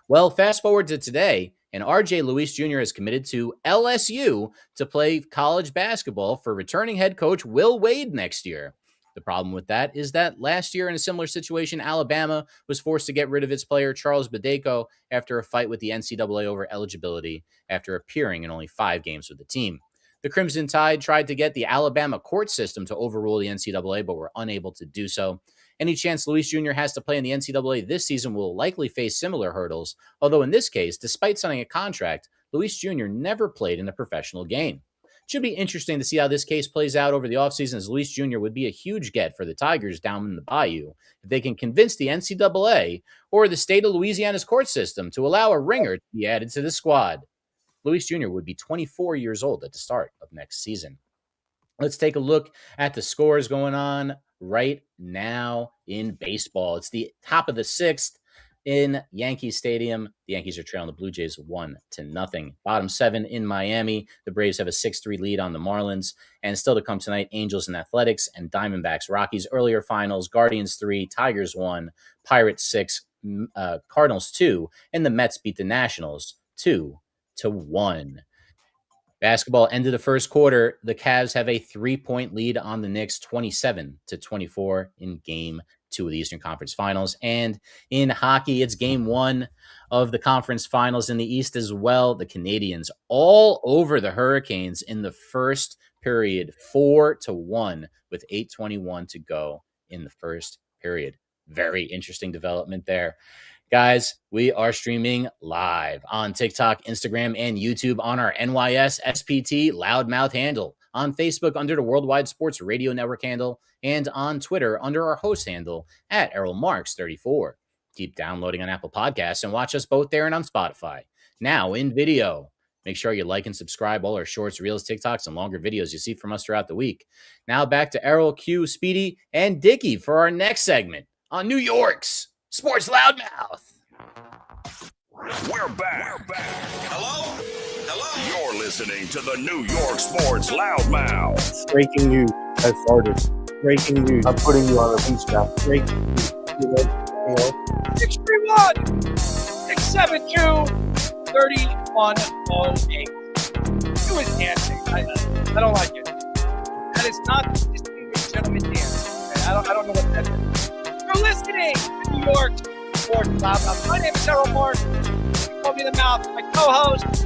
Well, fast forward to today, and RJ Luis Jr. has committed to LSU to play college basketball for returning head coach Will Wade next year. The problem with that is that last year in a similar situation, Alabama was forced to get rid of its player Charles Badeko after a fight with the NCAA over eligibility after appearing in only 5 games with the team. The Crimson Tide tried to get the Alabama court system to overrule the NCAA, but were unable to do so. Any chance Luis Jr. has to play in the NCAA this season will likely face similar hurdles, although in this case, despite signing a contract, Luis Jr. never played in a professional game. It should be interesting to see how this case plays out over the offseason, as Luis Jr. would be a huge get for the Tigers down in the Bayou if they can convince the NCAA or the state of Louisiana's court system to allow a ringer to be added to the squad. Luis Jr. would be 24 years old at the start of next season. Let's take a look at the scores going on right now in baseball. It's the top of the 6th in Yankee Stadium. The Yankees are trailing the Blue Jays 1-0. Bottom 7 in Miami. The Braves have a 6-3 lead on the Marlins. And still to come tonight, Angels and Athletics and Diamondbacks, Rockies. Earlier finals, Guardians 3, Tigers 1, Pirates 6, Cardinals 2, and the Mets beat the Nationals 2-1. Basketball ended the first quarter. The Cavs have a 3-point lead on the Knicks, 27-24 in Game 2 of the Eastern Conference Finals. And in hockey, it's Game 1 of the Conference Finals in the East as well. The Canadiens all over the Hurricanes in the first period, 4-1 with 8:21 to go in the first period. Very interesting development there. Guys, we are streaming live on TikTok, Instagram, and YouTube on our NYS SPT Loudmouth handle, on Facebook under the Worldwide Sports Radio Network handle, and on Twitter under our host handle at ErrolMarks34. Keep downloading on Apple Podcasts and watch us both there and on Spotify. Now in video. Make sure you like and subscribe all our shorts, reels, TikToks, and longer videos you see from us throughout the week. Now back to Errol, Q, Speedy, and Dickie for our next segment on New York's Sports Loudmouth. We're back. Hello? You're listening to the New York Sports Loudmouth. Breaking news has started. Breaking news. I'm putting you on a beach now. Breaking news. 631 672 3108. Who is dancing? I don't like it. That is not distinguished gentleman dance. Okay? I don't know what that is. You're listening to New York Sports Loudmouth. My name is Errol Marks. You call me the Mouth. My co-host.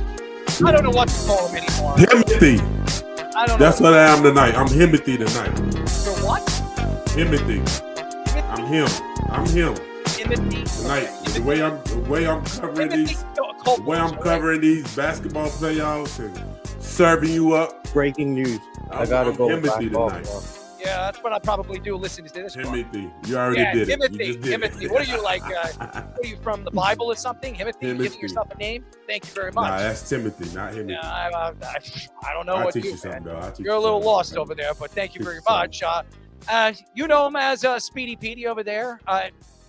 I don't know what to call him anymore. Timothy. I don't know. That's what I am tonight. I'm Timothy tonight. You're what? Timothy. I'm him. I'm him. Timothy. Tonight, the way I'm covering Timothy. These basketball playoffs and serving you up. Breaking news. I gotta go Timothy back tonight. off. Yeah, that's what I probably do. Listen to this. Timothy, you already did Timothy, it. Timothy. What are you like? What are you from the Bible or something? Timothy, you giving yourself a name? Thank you very much. Nah, that's Timothy, not Timothy. I don't know I'll what teach you you something, man. though. You're a little lost over there, but thank you very much. You know him as Speedy Petey over there.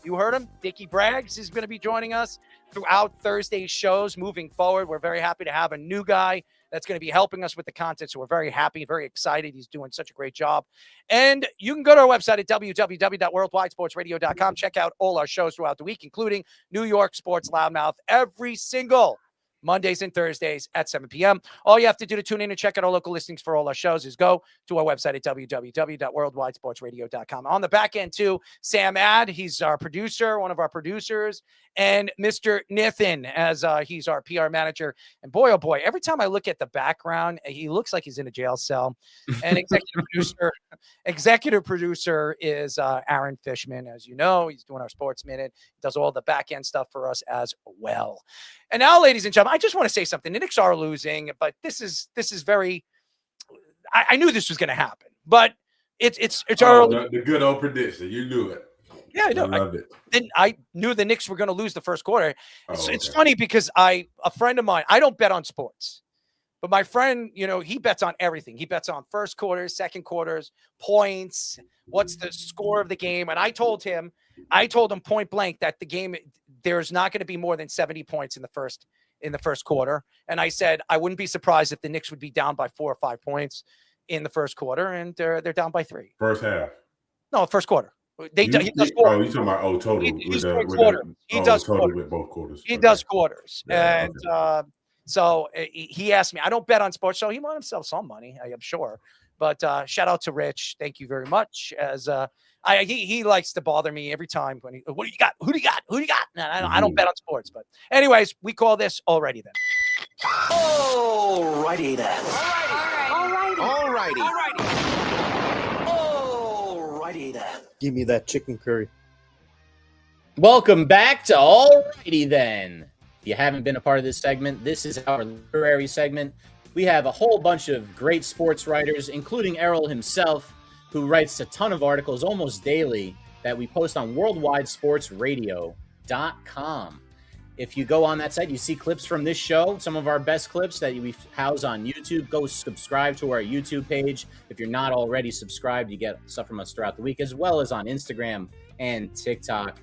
You heard him. Dickie Braggs is going to be joining us throughout Thursday's shows moving forward. We're very happy to have a new guy that's going to be helping us with the content. So we're very happy, very excited. He's doing such a great job. And you can go to our website at www.worldwidesportsradio.com. Check out all our shows throughout the week, including New York Sports Loudmouth every single Mondays and Thursdays at 7 p.m. All you have to do to tune in and check out our local listings for all our shows is go to our website at www.worldwidesportsradio.com. On the back end, too, Sam Ad, he's our producer, one of our producers, and Mr. Nathan, as he's our PR manager. And boy, oh boy, every time I look at the background, he looks like he's in a jail cell. And executive producer is Aaron Fishman. As you know, he's doing our Sports Minute. He does all the back end stuff for us as well. And now, ladies and gentlemen, I just want to say something. The Knicks are losing, but this is very. I knew this was going to happen, but it's early. The good old prediction. You knew it. Yeah, I know. I love it. Then I knew the Knicks were going to lose the first quarter. It's okay. funny because a friend of mine, I don't bet on sports, but my friend, he bets on everything. He bets on first quarters, second quarters, points, what's the score of the game. And I told him point blank that the game, there's not going to be more than 70 points in the first quarter. And I said, I wouldn't be surprised if the Knicks would be down by 4 or 5 points in the first quarter. And they're down by 3. First half. No, first quarter. He does quarters. Oh, you're talking about total. He does quarters. With both quarters. He does quarters. Yeah, and so he asked me, I don't bet on sports, so he won himself some money, I am sure. But shout out to Rich. Thank you very much. As he likes to bother me every time when what do you got? Who do you got? Who do you got? No, I don't bet on sports. But anyways, we call this Alrighty Then. Alrighty then. Alrighty then. Give me that chicken curry. Welcome back to Alrighty Then. If you haven't been a part of this segment, this is our literary segment. We have a whole bunch of great sports writers, including Errol himself, who writes a ton of articles almost daily that we post on worldwidesportsradio.com. If you go on that site, you see clips from this show, some of our best clips that we house on YouTube. Go subscribe to our YouTube page. If you're not already subscribed, you get stuff from us throughout the week, as well as on Instagram and TikTok.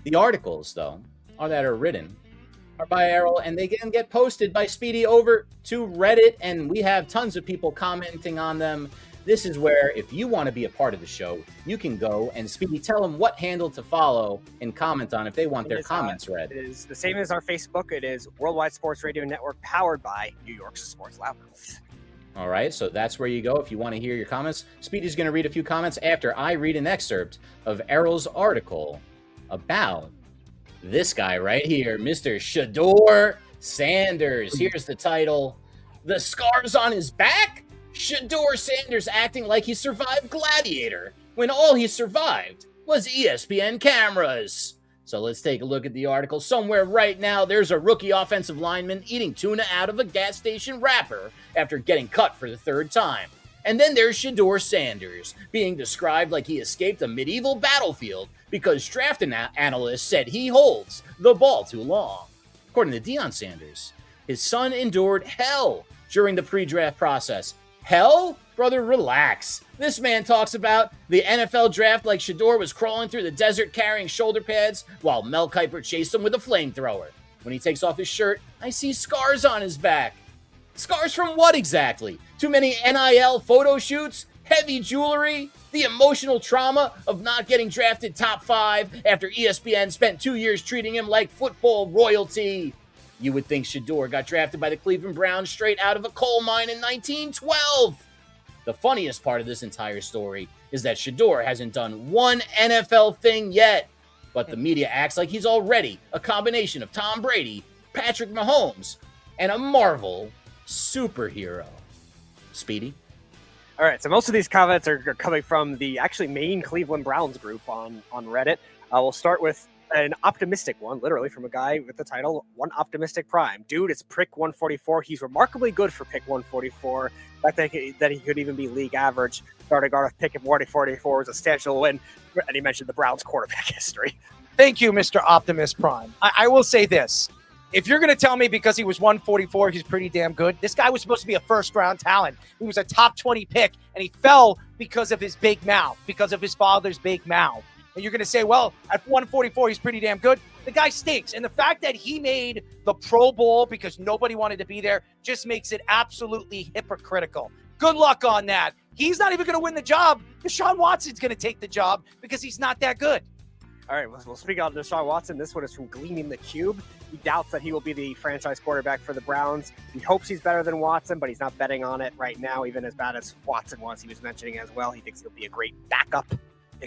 The articles, though, that are written are by Errol, and they can get posted by Speedy over to Reddit, and we have tons of people commenting on them. This is where, if you want to be a part of the show, you can go and Speedy, tell them what handle to follow and comment on if they want their comments read. It is the same as our Facebook. It is Worldwide Sports Radio Network, powered by New York's Sports Loudmouth. All right, so that's where you go if you want to hear your comments. Speedy's going to read a few comments after I read an excerpt of Errol's article about this guy right here, Mr. Shedeur Sanders. Here's the title: The Scars on His Back? Shedeur Sanders acting like he survived Gladiator when all he survived was ESPN cameras. So let's take a look at the article. Somewhere right now, there's a rookie offensive lineman eating tuna out of a gas station wrapper after getting cut for the third time. And then there's Shedeur Sanders being described like he escaped a medieval battlefield because draft analysts said he holds the ball too long. According to Deion Sanders, his son endured hell during the pre-draft process. Hell? Brother, relax. This man talks about the NFL draft like Shedeur was crawling through the desert carrying shoulder pads while Mel Kiper chased him with a flamethrower. When he takes off his shirt, I see scars on his back. Scars from what exactly? Too many NIL photo shoots? Heavy jewelry? The emotional trauma of not getting drafted top 5 after ESPN spent 2 years treating him like football royalty? You would think Shedeur got drafted by the Cleveland Browns straight out of a coal mine in 1912. The funniest part of this entire story is that Shedeur hasn't done one NFL thing yet, but the media acts like he's already a combination of Tom Brady, Patrick Mahomes, and a Marvel superhero. Speedy? All right, so most of these comments are coming from the actually main Cleveland Browns group on Reddit. We'll start with an optimistic one, literally from a guy with the title, One Optimistic Prime. Dude, it's pick 144. He's remarkably good for pick 144. I think that he could even be league average. Starting guard of pick 144 is a substantial win. And he mentioned the Browns quarterback history. Thank you, Mr. Optimist Prime. I will say this. If you're going to tell me because he was 144, he's pretty damn good, this guy was supposed to be a first-round talent. He was a top 20 pick, and he fell because of his big mouth, because of his father's big mouth. And you're going to say, well, at 144, he's pretty damn good. The guy stinks. And the fact that he made the Pro Bowl because nobody wanted to be there just makes it absolutely hypocritical. Good luck on that. He's not even going to win the job. Deshaun Watson's going to take the job because he's not that good. All right, well, speaking of Deshaun Watson, this one is from Gleaming the Cube. He doubts that he will be the franchise quarterback for the Browns. He hopes he's better than Watson, but he's not betting on it right now, even as bad as Watson was. He was mentioning as well. He thinks he'll be a great backup.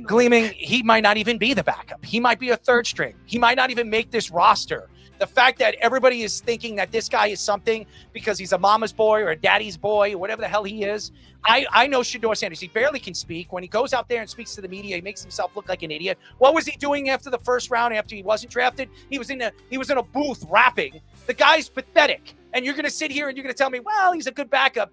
Gleaming, he might not even be the backup. He might be a third string. He might not even make this roster. The fact that everybody is thinking that this guy is something because he's a mama's boy or a daddy's boy or whatever the hell he is. I know Shedeur Sanders. He barely can speak. When he goes out there and speaks to the media, he makes himself look like an idiot. What was he doing after the first round after he wasn't drafted? He was in a booth rapping. The guy's pathetic. And you're going to sit here and you're going to tell me, well, he's a good backup.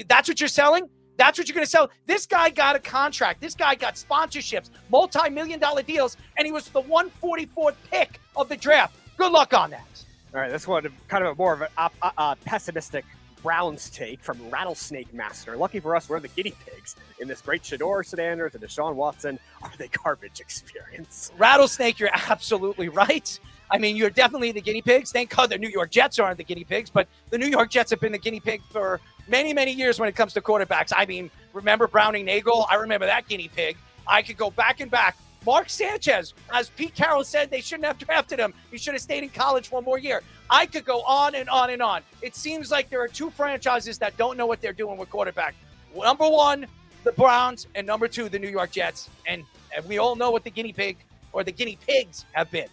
That's what you're selling? That's what you're going to sell. This guy got a contract. This guy got sponsorships, multi-million-dollar deals, and he was the 144th pick of the draft. Good luck on that. All right, this one kind of more of a pessimistic Browns take from Rattlesnake Master. Lucky for us, we're the guinea pigs in this great Shedeur Sanders and Deshaun Watson are they garbage experience. Rattlesnake, you're absolutely right. I mean, you're definitely the guinea pigs. Thank God the New York Jets aren't the guinea pigs, but the New York Jets have been the guinea pig for many, many years when it comes to quarterbacks. I mean, remember Browning Nagel? I remember that guinea pig. I could go back and back. Mark Sanchez, as Pete Carroll said, they shouldn't have drafted him. He should have stayed in college one more year. I could go on and on and on. It seems like there are two franchises that don't know what they're doing with quarterback. Number one, the Browns, and number two, the New York Jets. And we all know what the guinea pig or the guinea pigs have been.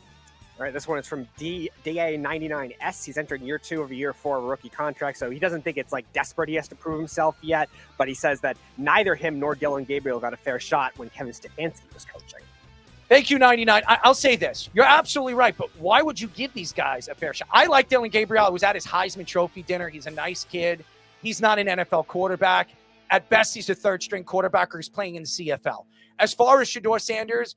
All right, this one is from DA99S. He's entering year 2 of a year 4 rookie contract, so he doesn't think it's like desperate he has to prove himself yet, but he says that neither him nor Dylan Gabriel got a fair shot when Kevin Stefanski was coaching. Thank you, 99. I'll say this. You're absolutely right, but why would you give these guys a fair shot? I like Dylan Gabriel. I was at his Heisman Trophy dinner. He's a nice kid. He's not an NFL quarterback. At best, he's a third-string quarterback or he's playing in the CFL. As far as Shedeur Sanders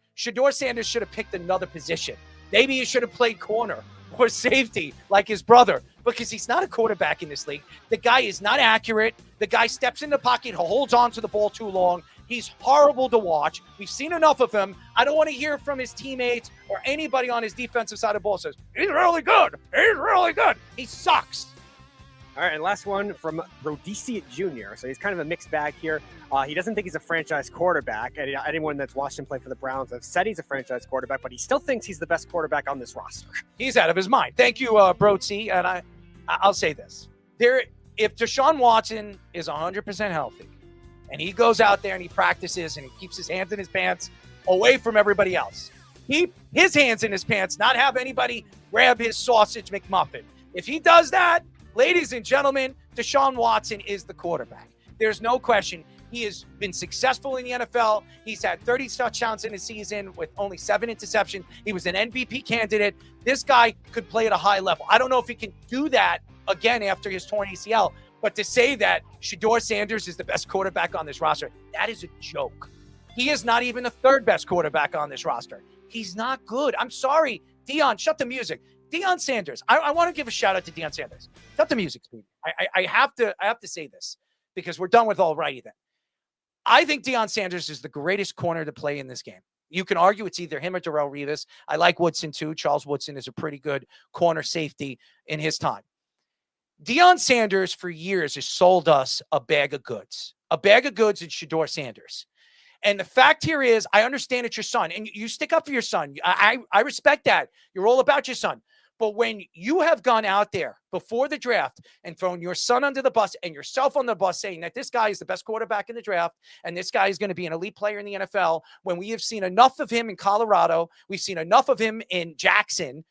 should have picked another position. Maybe he should have played corner. or safety like his brother, because he's not a quarterback in this league. The guy is not accurate. The guy steps in the pocket, holds on to the ball too long. He's horrible to watch. We've seen enough of him. I don't want to hear from his teammates or anybody on his defensive side of the ball says, he's really good. He's really good. He sucks. All right, and last one from Rodiciat Jr. So he's kind of a mixed bag here. He doesn't think he's a franchise quarterback. And anyone that's watched him play for the Browns have said he's a franchise quarterback, but he still thinks he's the best quarterback on this roster. He's out of his mind. Thank you, Brodsy. And I'll say this. If Deshaun Watson is 100% healthy, and he goes out there and he practices and he keeps his hands in his pants away from everybody else. Keep his hands in his pants, not have anybody grab his sausage McMuffin. If he does that, ladies and gentlemen, Deshaun Watson is the quarterback. There's no question. He has been successful in the NFL. He's had 30 touchdowns in a season with only 7 interceptions. He was an MVP candidate. This guy could play at a high level. I don't know if he can do that again after his torn ACL, but to say that Shedeur Sanders is the best quarterback on this roster, that is a joke. He is not even the third best quarterback on this roster. He's not good. I'm sorry. Deion, shut the music. Deion Sanders. I want to give a shout out to Deion Sanders. Shut the music, Steve. I have to say this because we're done with alrighty then. I think Deion Sanders is the greatest corner to play in this game. You can argue it's either him or Darrelle Revis. I like Woodson too. Charles Woodson is a pretty good corner safety in his time. Deion Sanders for years has sold us a bag of goods. A bag of goods is Shedeur Sanders. And the fact here is, I understand it's your son, and you stick up for your son. I respect that. You're all about your son. But when you have gone out there before the draft and thrown your son under the bus and yourself on the bus saying that this guy is the best quarterback in the draft and this guy is going to be an elite player in the NFL, when we have seen enough of him in Colorado, we've seen enough of him in Jackson,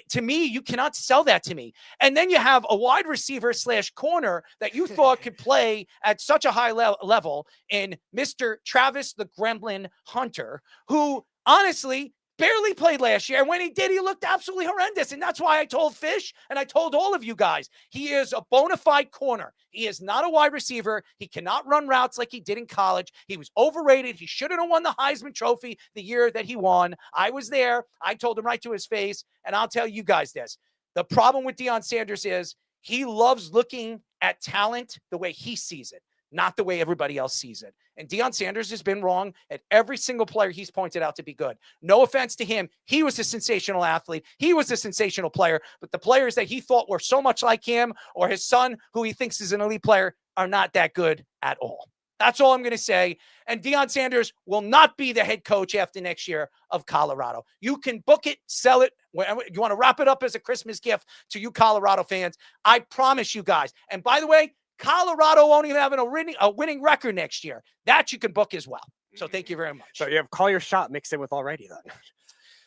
to me, you cannot sell that to me. And then you have a wide receiver / corner that you thought could play at such a high level in Mr. Travis the Gremlin Hunter, who honestly barely played last year. And when he did, he looked absolutely horrendous. And that's why I told Fish and I told all of you guys, he is a bona fide corner. He is not a wide receiver. He cannot run routes like he did in college. He was overrated. He shouldn't have won the Heisman Trophy the year that he won. I was there. I told him right to his face. And I'll tell you guys this. The problem with Deion Sanders is he loves looking at talent the way he sees it, not the way everybody else sees it. And Deion Sanders has been wrong at every single player he's pointed out to be good. No offense to him. He was a sensational athlete. He was a sensational player. But the players that he thought were so much like him or his son, who he thinks is an elite player, are not that good at all. That's all I'm going to say. And Deion Sanders will not be the head coach after next year of Colorado. You can book it, sell it. You want to wrap it up as a Christmas gift to you Colorado fans. I promise you guys. And by the way, Colorado won't even have a winning record next year. That you can book as well. So thank you very much. So you have call your shot mixed in with already then.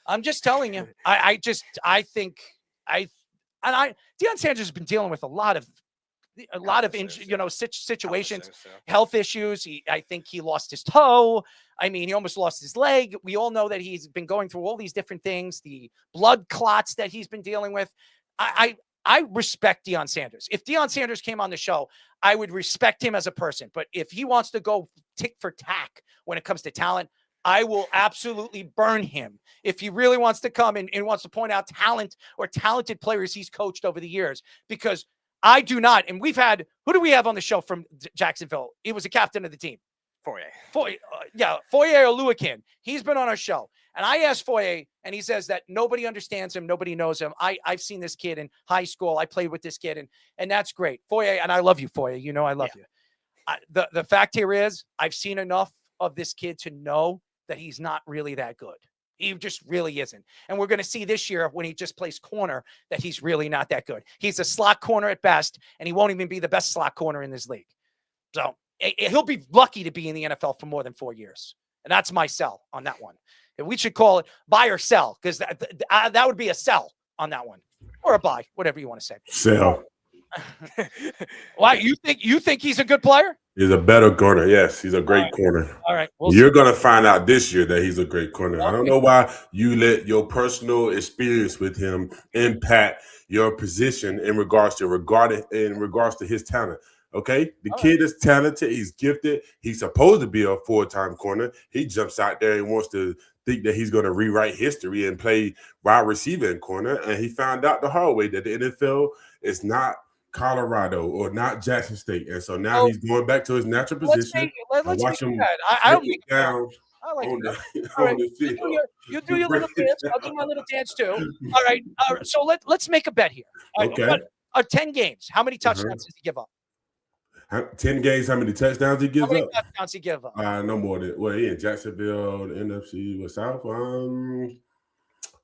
I'm just telling you. I think Deion Sanders has been dealing with a lot of situations, health issues. I think he lost his toe. I mean, he almost lost his leg. We all know that he's been going through all these different things, the blood clots that he's been dealing with. I respect Deion Sanders. If Deion Sanders came on the show, I would respect him as a person. But if he wants to go tick for tack when it comes to talent, I will absolutely burn him. If he really wants to come and wants to point out talent or talented players he's coached over the years, because I do not. And we've had, who do we have on the show from Jacksonville? He was a captain of the team. Foye Oluwakin. He's been on our show. And I asked Foye, and he says that nobody understands him. Nobody knows him. I've seen this kid in high school. I played with this kid, and that's great. Foye, and I love you, Foye. You know I love you. The fact here is I've seen enough of this kid to know that he's not really that good. He just really isn't. And we're going to see this year when he just plays corner that he's really not that good. He's a slot corner at best, and he won't even be the best slot corner in this league. So he'll be lucky to be in the NFL for more than 4 years. And that's my sell on that one. And we should call it buy or sell, because that would be a sell on that one, or a buy, whatever you want to say. Sell. Why you think he's a good player? He's a better corner. Yes, he's a great corner. All right. You're going to find out this year that he's a great corner. I don't know why you let your personal experience with him impact your position in regards to his talent. Okay, the kid is talented. He's gifted. He's supposed to be a full-time corner. He jumps out there and wants to think that he's going to rewrite history and play wide receiver in corner. And he found out the hard way that the NFL is not Colorado or not Jackson State. And so now he's going back to his natural position. Let's make it bad. I don't make it down I like on it. the, All right, on the field. you do your little dance. I'll do my little dance too. All right. So let's make a bet here. All right, Okay. 10 games. How many touchdowns does he give up? 10 games, how many touchdowns he gives How many up? touchdowns he give up? No more than he in Jacksonville, the NFC with South.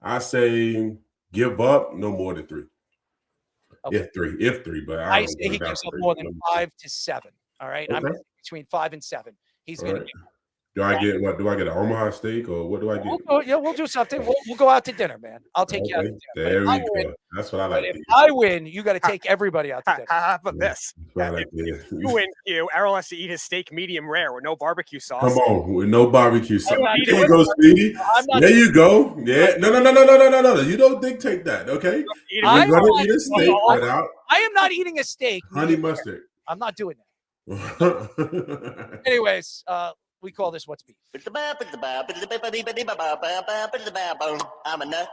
I say give up no more than 3. Okay. If three, but I say he gives up more than 5 to 7. All right. Okay. I'm between 5 and 7. He's going to give. Do I get what? Do I get an Omaha steak or what do I get? We'll do something. We'll go out to dinner, man. I'll take you out to dinner. There we go. That's what I like. If I win, you got to take everybody out to dinner. How about this? Like You win, Errol has to eat his steak medium rare with no barbecue sauce. Come on, with no barbecue sauce. There you go, Speedy. There you go. Yeah. No. You don't dictate that, okay? We're going to eat a steak without I am not eating a steak. honey mustard. I'm not doing that. Anyways, we call this What's Beef. I'm a nut.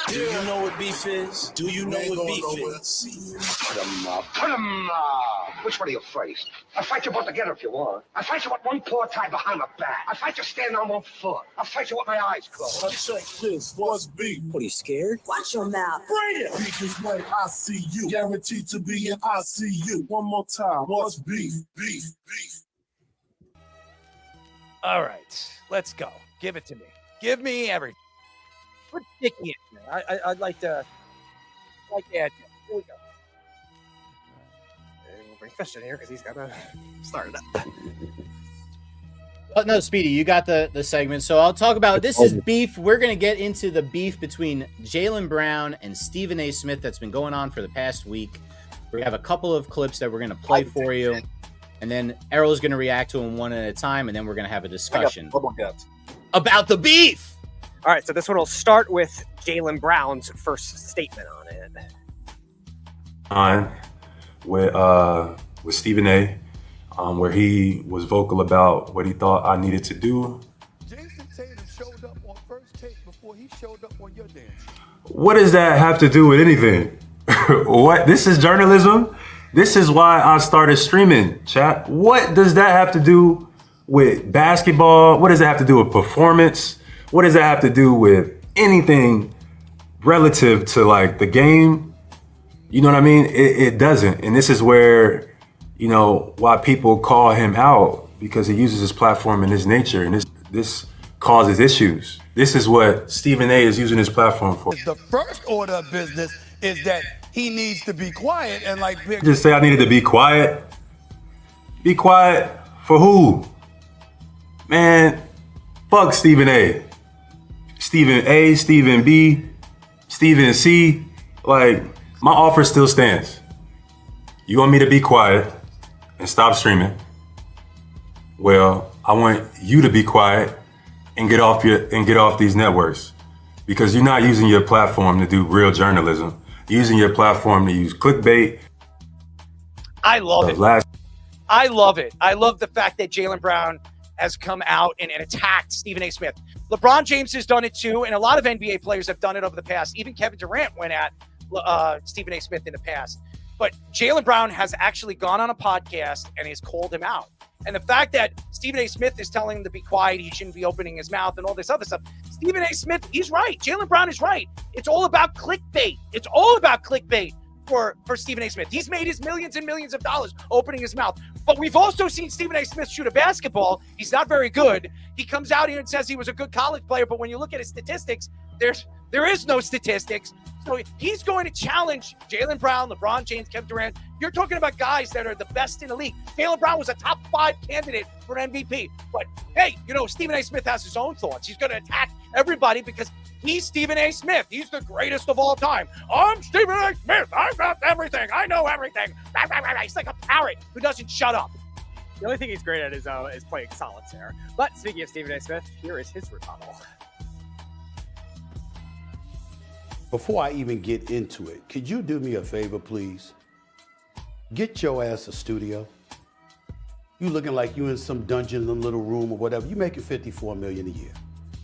Do you know what beef is? Do you know what beef is? Put him up. Which one are you first? I'll fight you both together if you want. I'll fight you with one paw tied behind my back. I'll fight you standing on one foot. I'll fight you with my eyes closed. Check this. What's beef? What, are you scared? Watch your mouth. Bring it. Beef is when I see you. Guaranteed to be in ICU. One more time. What's beef? Beef. All right, let's go. Give it to me. Give me everything. Put Dickie in there. I'd like to add him. Here we go. And we'll bring Fish in here because he's got to start it up. Oh, no, Speedy, you got the segment. So I'll talk about this is beef. We're going to get into the beef between Jaylen Brown and Stephen A. Smith that's been going on for the past week. We have a couple of clips that we're going to play for you. And then Errol's going to react to them one at a time, and then we're going to have a discussion about the beef. All right, so this one will start with Jaylen Brown's first statement on it. With Stephen A., where he was vocal about what he thought I needed to do. Jason Tatum showed up on first take before he showed up on your dance. What does that have to do with anything? What? This is journalism. This is why I started streaming, chat. What does that have to do with basketball? What does that have to do with performance? What does that have to do with anything relative to like the game? You know what I mean? It doesn't. And this is where, why people call him out, because he uses his platform and his nature. And this causes issues. This is what Stephen A. is using his platform for. The first order of business is that he needs to be quiet and like just say I needed to be quiet. Be quiet for who? Man, fuck Stephen A. Stephen A, Stephen B, Stephen C. Like, my offer still stands. You want me to be quiet and stop streaming? Well, I want you to be quiet and get off these networks, because you're not using your platform to do real journalism. Using your platform to use clickbait. I love it. I love it. I love the fact that Jaylen Brown has come out and attacked Stephen A. Smith. LeBron James has done it too, and a lot of NBA players have done it over the past. Even Kevin Durant went at Stephen A. Smith in the past. But Jaylen Brown has actually gone on a podcast and has called him out. And the fact that Stephen A. Smith is telling him to be quiet, he shouldn't be opening his mouth and all this other stuff. Stephen A. Smith, he's right. Jaylen Brown is right. It's all about clickbait. It's all about clickbait for Stephen A. Smith. He's made his millions and millions of dollars opening his mouth. But we've also seen Stephen A. Smith shoot a basketball. He's not very good. He comes out here and says he was a good college player, but when you look at his statistics, there is no statistics. So he's going to challenge Jaylen Brown, LeBron James, Kevin Durant. You're talking about guys that are the best in the league. Jaylen Brown was a top 5 candidate for MVP. But hey, Stephen A. Smith has his own thoughts. He's going to attack everybody because he's Stephen A. Smith. He's the greatest of all time. I'm Stephen A. Smith. I've got everything. I know everything. He's like a parrot who doesn't shut up. The only thing he's great at is playing solitaire. But speaking of Stephen A. Smith, here is his rebuttal. Before I even get into it, could you do me a favor, please? Get your ass a studio. You looking like you in some dungeon in a little room or whatever. You making $54 million a year.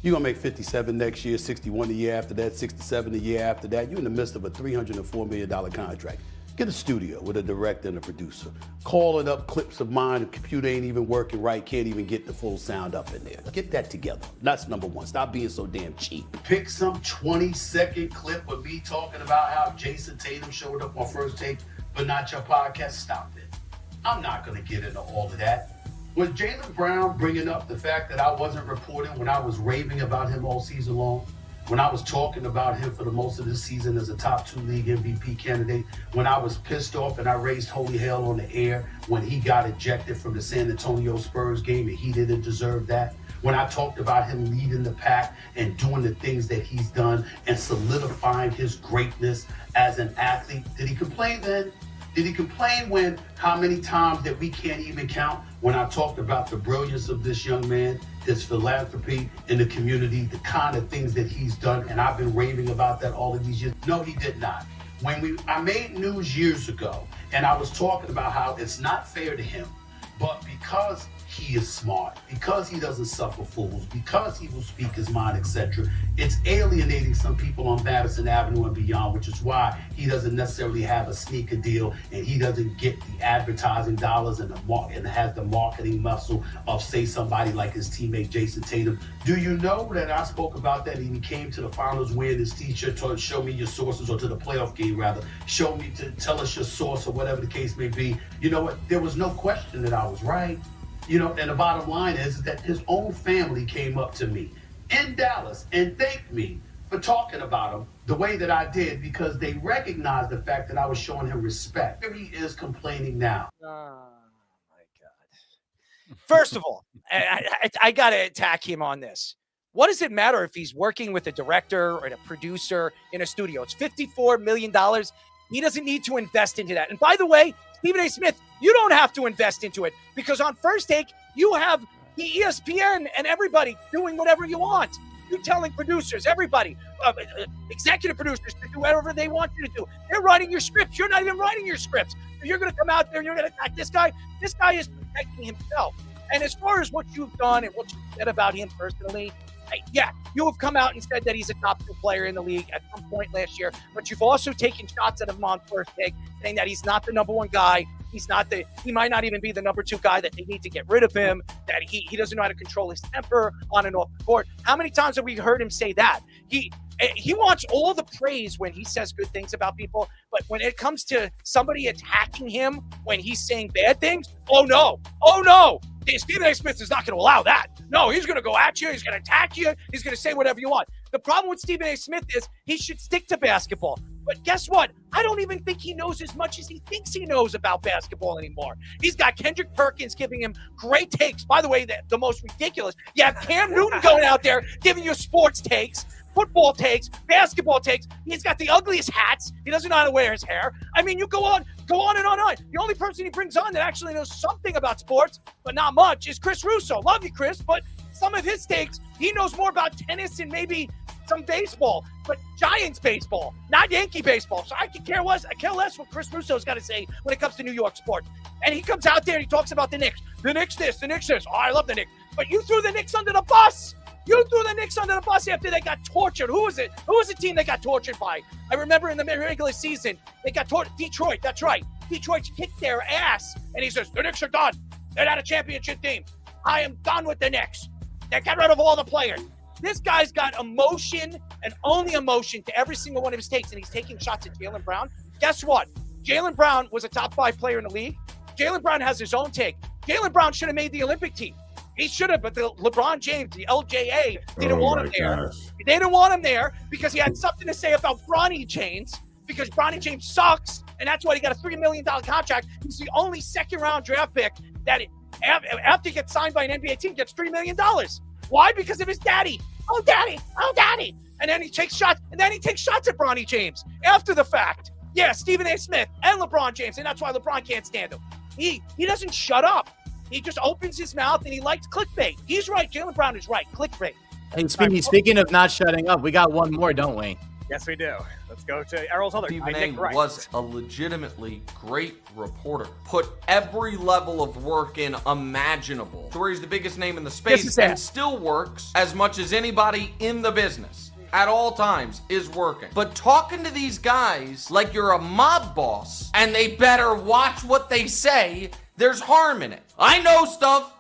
You're gonna make 57 next year, 61 the year after that, 67 the year after that. You're in the midst of a $304 million contract. Get a studio with a director and a producer. Calling up clips of mine, the computer ain't even working right, can't even get the full sound up in there. Get that together. That's number one. Stop being so damn cheap. Pick some 20-second clip of me talking about how Jason Tatum showed up on First Take, but not your podcast. Stop it. I'm not gonna get into all of that. Was Jaylen Brown bringing up the fact that I wasn't reporting when I was raving about him all season long? When I was talking about him for the most of this season as a top 2 league MVP candidate? When I was pissed off and I raised holy hell on the air when he got ejected from the San Antonio Spurs game and he didn't deserve that? When I talked about him leading the pack and doing the things that he's done and solidifying his greatness as an athlete? Did he complain then? Did he complain when, how many times that we can't even count, when I talked about the brilliance of this young man, his philanthropy in the community, the kind of things that he's done, and I've been raving about that all of these years? No, he did not. When I made news years ago, and I was talking about how it's not fair to him, but because he is smart, because he doesn't suffer fools, because he will speak his mind, etc., it's alienating some people on Madison Avenue and beyond, which is why he doesn't necessarily have a sneaker deal and he doesn't get the advertising dollars and has the marketing muscle of, say, somebody like his teammate Jason Tatum. Do you know that I spoke about that and he came to the finals wearing his t-shirt, told show me your sources, or to the playoff game rather, show me, to tell us your source or whatever the case may be? You know what? There was no question that I was right. You know, and the bottom line is that his own family came up to me in Dallas and thanked me for talking about him the way that I did, because they recognized the fact that I was showing him respect. Here he is complaining now. Oh, my God. First of all, I got to attack him on this. What does it matter if he's working with a director or a producer in a studio? It's $54 million. He doesn't need to invest into that. And by the way, Stephen A. Smith, you don't have to invest into it, because on First Take, you have the ESPN and everybody doing whatever you want. You're telling producers, everybody, executive producers, to do whatever they want you to do. They're writing your scripts. You're not even writing your scripts. You're going to come out there and you're going to attack this guy. This guy is protecting himself. And as far as what you've done and what you said about him personally, yeah, you have come out and said that he's a top 2 player in the league at some point last year, but you've also taken shots at him on First Take, saying that he's not the number 1 guy. He might not even be the number 2 guy, that they need to get rid of him, that he doesn't know how to control his temper on and off the court. How many times have we heard him say that? He wants all the praise when he says good things about people, but when it comes to somebody attacking him when he's saying bad things, oh no. Stephen A. Smith is not going to allow that. No, he's going to go at you. He's going to attack you. He's going to say whatever you want. The problem with Stephen A. Smith is he should stick to basketball. But guess what? I don't even think he knows as much as he thinks he knows about basketball anymore. He's got Kendrick Perkins giving him great takes. By the way, the most ridiculous. You have Cam Newton going out there giving you sports takes, football takes, basketball takes. He's got the ugliest hats. He doesn't know how to wear his hair. I mean, you go on and on. The only person he brings on that actually knows something about sports, but not much, is Chris Russo. Love you, Chris, but some of his takes, he knows more about tennis and maybe some baseball, but Giants baseball, not Yankee baseball. So I care less what Chris Russo's got to say when it comes to New York sports. And he comes out there and he talks about the Knicks. The Knicks this, the Knicks this. Oh, I love the Knicks. But you threw the Knicks under the bus. You threw the Knicks under the bus after they got tortured. Who was it? Who was the team they got tortured by? I remember in the regular season, they got tortured. Detroit, that's right. Detroit kicked their ass. And he says, the Knicks are done. They're not a championship team. I am done with the Knicks. They got rid of all the players. This guy's got emotion and only emotion to every single one of his takes, and he's taking shots at Jaylen Brown. Guess what? Jaylen Brown was a top 5 player in the league. Jaylen Brown has his own take. Jaylen Brown should have made the Olympic team. He should have, but the LeBron James, the LJA, didn't want him there. They didn't want him there because he had something to say about Bronny James, because Bronny James sucks, and that's why he got a $3 million contract. He's the only second-round draft pick that, after he gets signed by an NBA team, gets $3 million. Why? Because of his daddy. Oh, daddy. Oh, daddy. And then he takes shots. And then he takes shots at Bronny James after the fact. Yeah, Stephen A. Smith and LeBron James. And that's why LeBron can't stand him. He doesn't shut up. He just opens his mouth and he likes clickbait. He's right. Jaylen Brown is right. Clickbait. Hey, speaking of not shutting up, we got one more, don't we? Yes, we do. Let's go to Errol's other guy, Stephen A. Nick Wright. was a legitimately great reporter. Put every level of work in imaginable. So where he's the biggest name in the space and still works as much as anybody in the business. At all times is working. But talking to these guys like you're a mob boss and they better watch what they say, there's harm in it. I know stuff.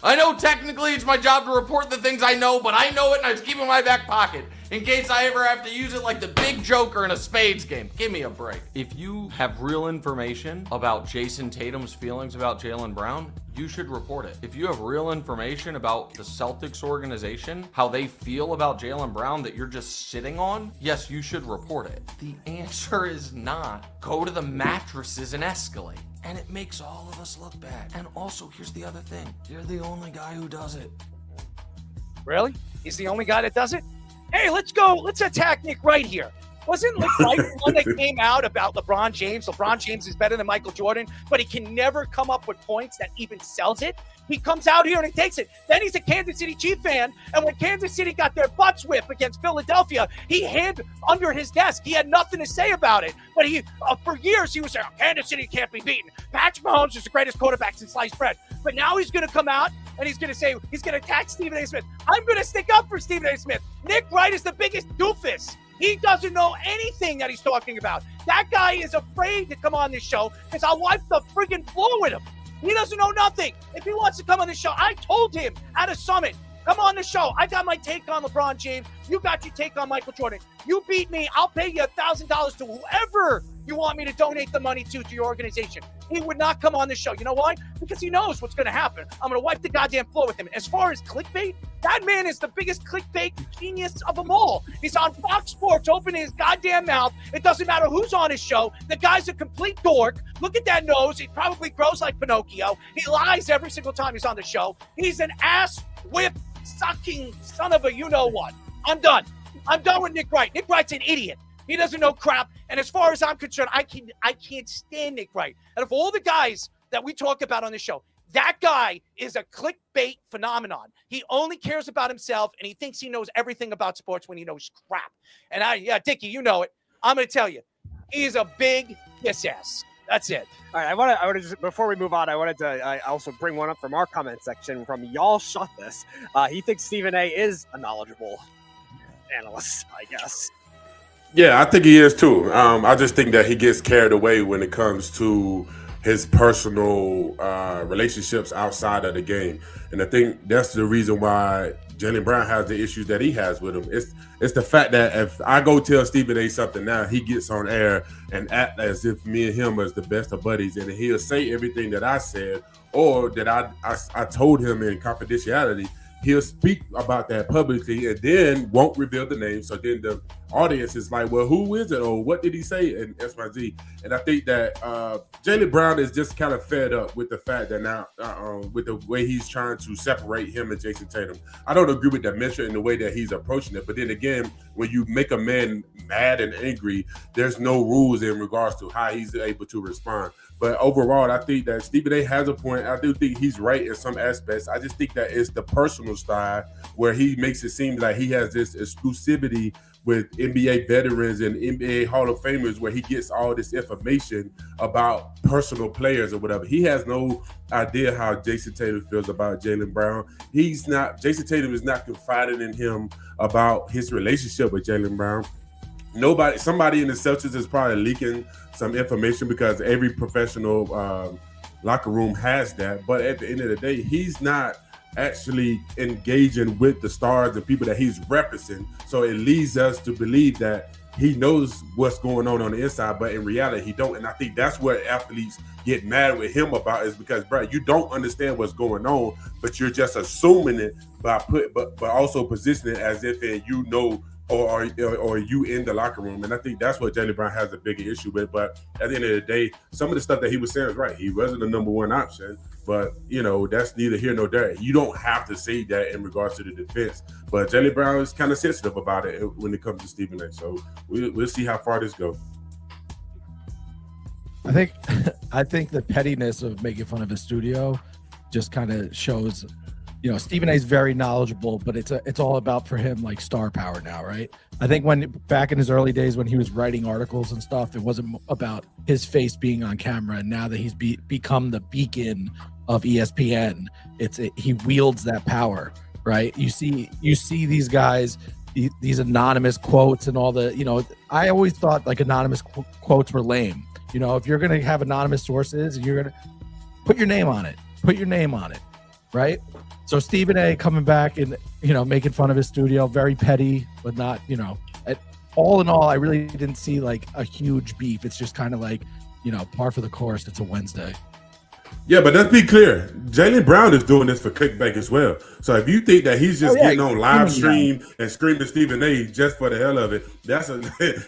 I know technically it's my job to report the things I know, but I know it and I just keep it in my back pocket in case I ever have to use it like the big joker in a spades game. Give me a break. If you have real information about Jason Tatum's feelings about Jaylen Brown, you should report it. If you have real information about the Celtics organization, how they feel about Jaylen Brown that you're just sitting on, yes, you should report it. The answer is not. Go to the mattresses and escalate. And it makes all of us look bad. And also, here's the other thing. You're the only guy who does it. Really? He's the only guy that does it? Hey, let's go. Let's attack Nick Wright here. Wasn't Nick Wright the one that came out about LeBron James? LeBron James is better than Michael Jordan, but he can never come up with points that even sells it. He comes out here and he takes it. Then he's a Kansas City Chief fan, and when Kansas City got their butts whipped against Philadelphia, he hid under his desk. He had nothing to say about it. But he, for years, he was saying, Kansas City can't be beaten. Patrick Mahomes is the greatest quarterback since sliced bread. But now he's going to come out and he's going to say, he's going to attack Stephen A. Smith. I'm going to stick up for Stephen A. Smith. Nick Wright is the biggest doofus. He doesn't know anything that he's talking about. That guy is afraid to come on this show because I'll wipe the friggin' floor with him. He doesn't know nothing. If he wants to come on the show, I told him at a summit, come on the show. I got my take on LeBron James. You got your take on Michael Jordan. You beat me. I'll pay you $1,000 to whoever you want me to donate the money to your organization. He would not come on the show. You know why? Because he knows what's going to happen. I'm going to wipe the goddamn floor with him. As far as clickbait, that man is the biggest clickbait genius of them all. He's on Fox Sports, opening his goddamn mouth. It doesn't matter who's on his show. The guy's a complete dork. Look at that nose. He probably grows like Pinocchio. He lies every single time he's on the show. He's an ass whip sucking son of a you-know-what. I'm done. I'm done with Nick Wright. Nick Wright's an idiot. He doesn't know crap. And as far as I'm concerned, I can't stand Nick Wright. And of all the guys that we talk about on the show, that guy is a clickbait phenomenon. He only cares about himself, and he thinks he knows everything about sports when he knows crap. And Dickie, you know it. I'm going to tell you, he's a big piss ass. That's it. All right, I want to just, before we move on, I wanted to also bring one up from our comment section from Y'all Shut This. He thinks Stephen A. is a knowledgeable analyst, I guess. Yeah, I think he is too. I just think that he gets carried away when it comes to his personal relationships outside of the game. And I think that's the reason why Jaylen Brown has the issues that he has with him. It's the fact that if I go tell Stephen A. something now, he gets on air and act as if me and him is the best of buddies, and he'll say everything that I said or that I told him in confidentiality. He'll speak about that publicly and then won't reveal the name. So then the audience is like, well, who is it? Or what did he say? And XYZ. And I think that Jaylen Brown is just kind of fed up with the fact that now, with the way he's trying to separate him and Jason Tatum. I don't agree with that measure in the way that he's approaching it. But then again, when you make a man mad and angry, there's no rules in regards to how he's able to respond. But overall, I think that Stephen A. has a point. I do think he's right in some aspects. I just think that it's the personal style where he makes it seem like he has this exclusivity with NBA veterans and NBA Hall of Famers where he gets all this information about personal players or whatever. He has no idea how Jason Tatum feels about Jaylen Brown. Jason Tatum is not confiding in him about his relationship with Jaylen Brown. Somebody in the Celtics is probably leaking some information because every professional locker room has that. But at the end of the day, he's not actually engaging with the stars and people that he's referencing. So it leads us to believe that he knows what's going on the inside, but in reality, he don't. And I think that's what athletes get mad with him about is because, bro, you don't understand what's going on, but you're just assuming it but also positioning it as if you know or you in the locker room. And I think that's what Jaylen Brown has a bigger issue with. But at the end of the day, some of the stuff that he was saying is right. He wasn't the number one option, but, that's neither here nor there. You don't have to say that in regards to the defense. But Jaylen Brown is kind of sensitive about it when it comes to Stephen A. So we'll see how far this goes. I think the pettiness of making fun of his studio just kind of shows, Stephen A is very knowledgeable, but it's all about for him like star power now, right? I think when back in his early days when he was writing articles and stuff, it wasn't about his face being on camera. And now that he's become the beacon of ESPN, he wields that power, right? You see these guys, these anonymous quotes and all the, I always thought like anonymous quotes were lame. If you're gonna have anonymous sources, you're gonna put your name on it, right? So Stephen A coming back and making fun of his studio, very petty, but not all in all, I really didn't see like a huge beef. It's just kind of like par for the course. It's a Wednesday. Yeah, but let's be clear. Jaylen Brown is doing this for clickbait as well. So if you think that he's just getting on live stream and screaming Stephen A just for the hell of it,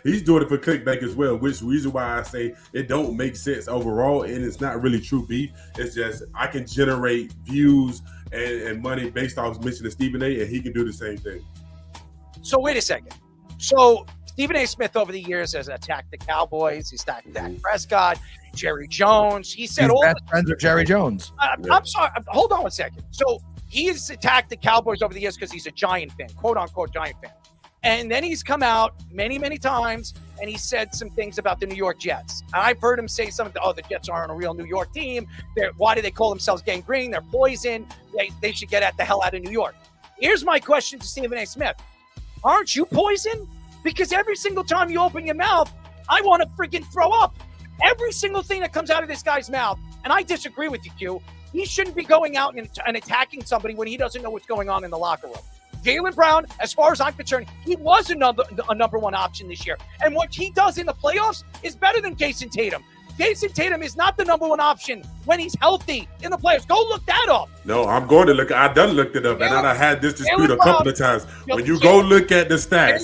he's doing it for clickbait as well, which reason why I say it don't make sense overall, and it's not really true beef. It's just I can generate views and money based off mentioning Stephen A, and he can do the same thing. So wait a second. So Stephen A. Smith over the years has attacked the Cowboys. He's attacked Dak Prescott, Jerry Jones. He said all best friends with Jerry Jones. I'm sorry. Hold on a second. So he's attacked the Cowboys over the years because he's a Giant fan, quote unquote Giant fan. And then he's come out many, many times and he said some things about the New York Jets. And I've heard him say something, the Jets aren't a real New York team. Why do they call themselves gangrene? They're poison. They should get the hell out of New York. Here's my question to Stephen A. Smith. Aren't you poison? Because every single time you open your mouth, I want to freaking throw up. Every single thing that comes out of this guy's mouth, and I disagree with you, Q. He shouldn't be going out and attacking somebody when he doesn't know what's going on in the locker room. Jaylen Brown, as far as I'm concerned, he was a number one option this year. And what he does in the playoffs is better than Jason Tatum. Jason Tatum is not the number one option when he's healthy in the playoffs. Go look that up. No, I'm going to look. I done looked it up, and I had this dispute a couple of times. When you go look at the stats,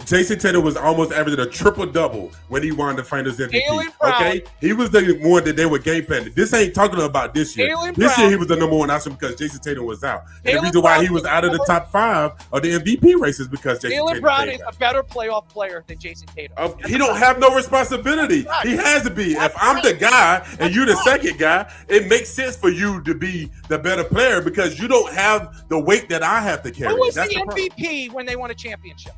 Jason Tatum was almost averaging a triple-double when he won the Finals MVP. Okay, he was the one that they were game planning. This ain't talking about this year. This year he was the number one option because Jason Tatum was out. And the reason why he was out of the top 5 of the MVP races because Jason Tatum Brown is a better playoff player than Jason Tatum. He don't have no responsibility. He has to be. If I'm the guy and you're the second guy, it makes sense for you to be the better player because you don't have the weight that I have to carry. Who was the MVP when they won a championship?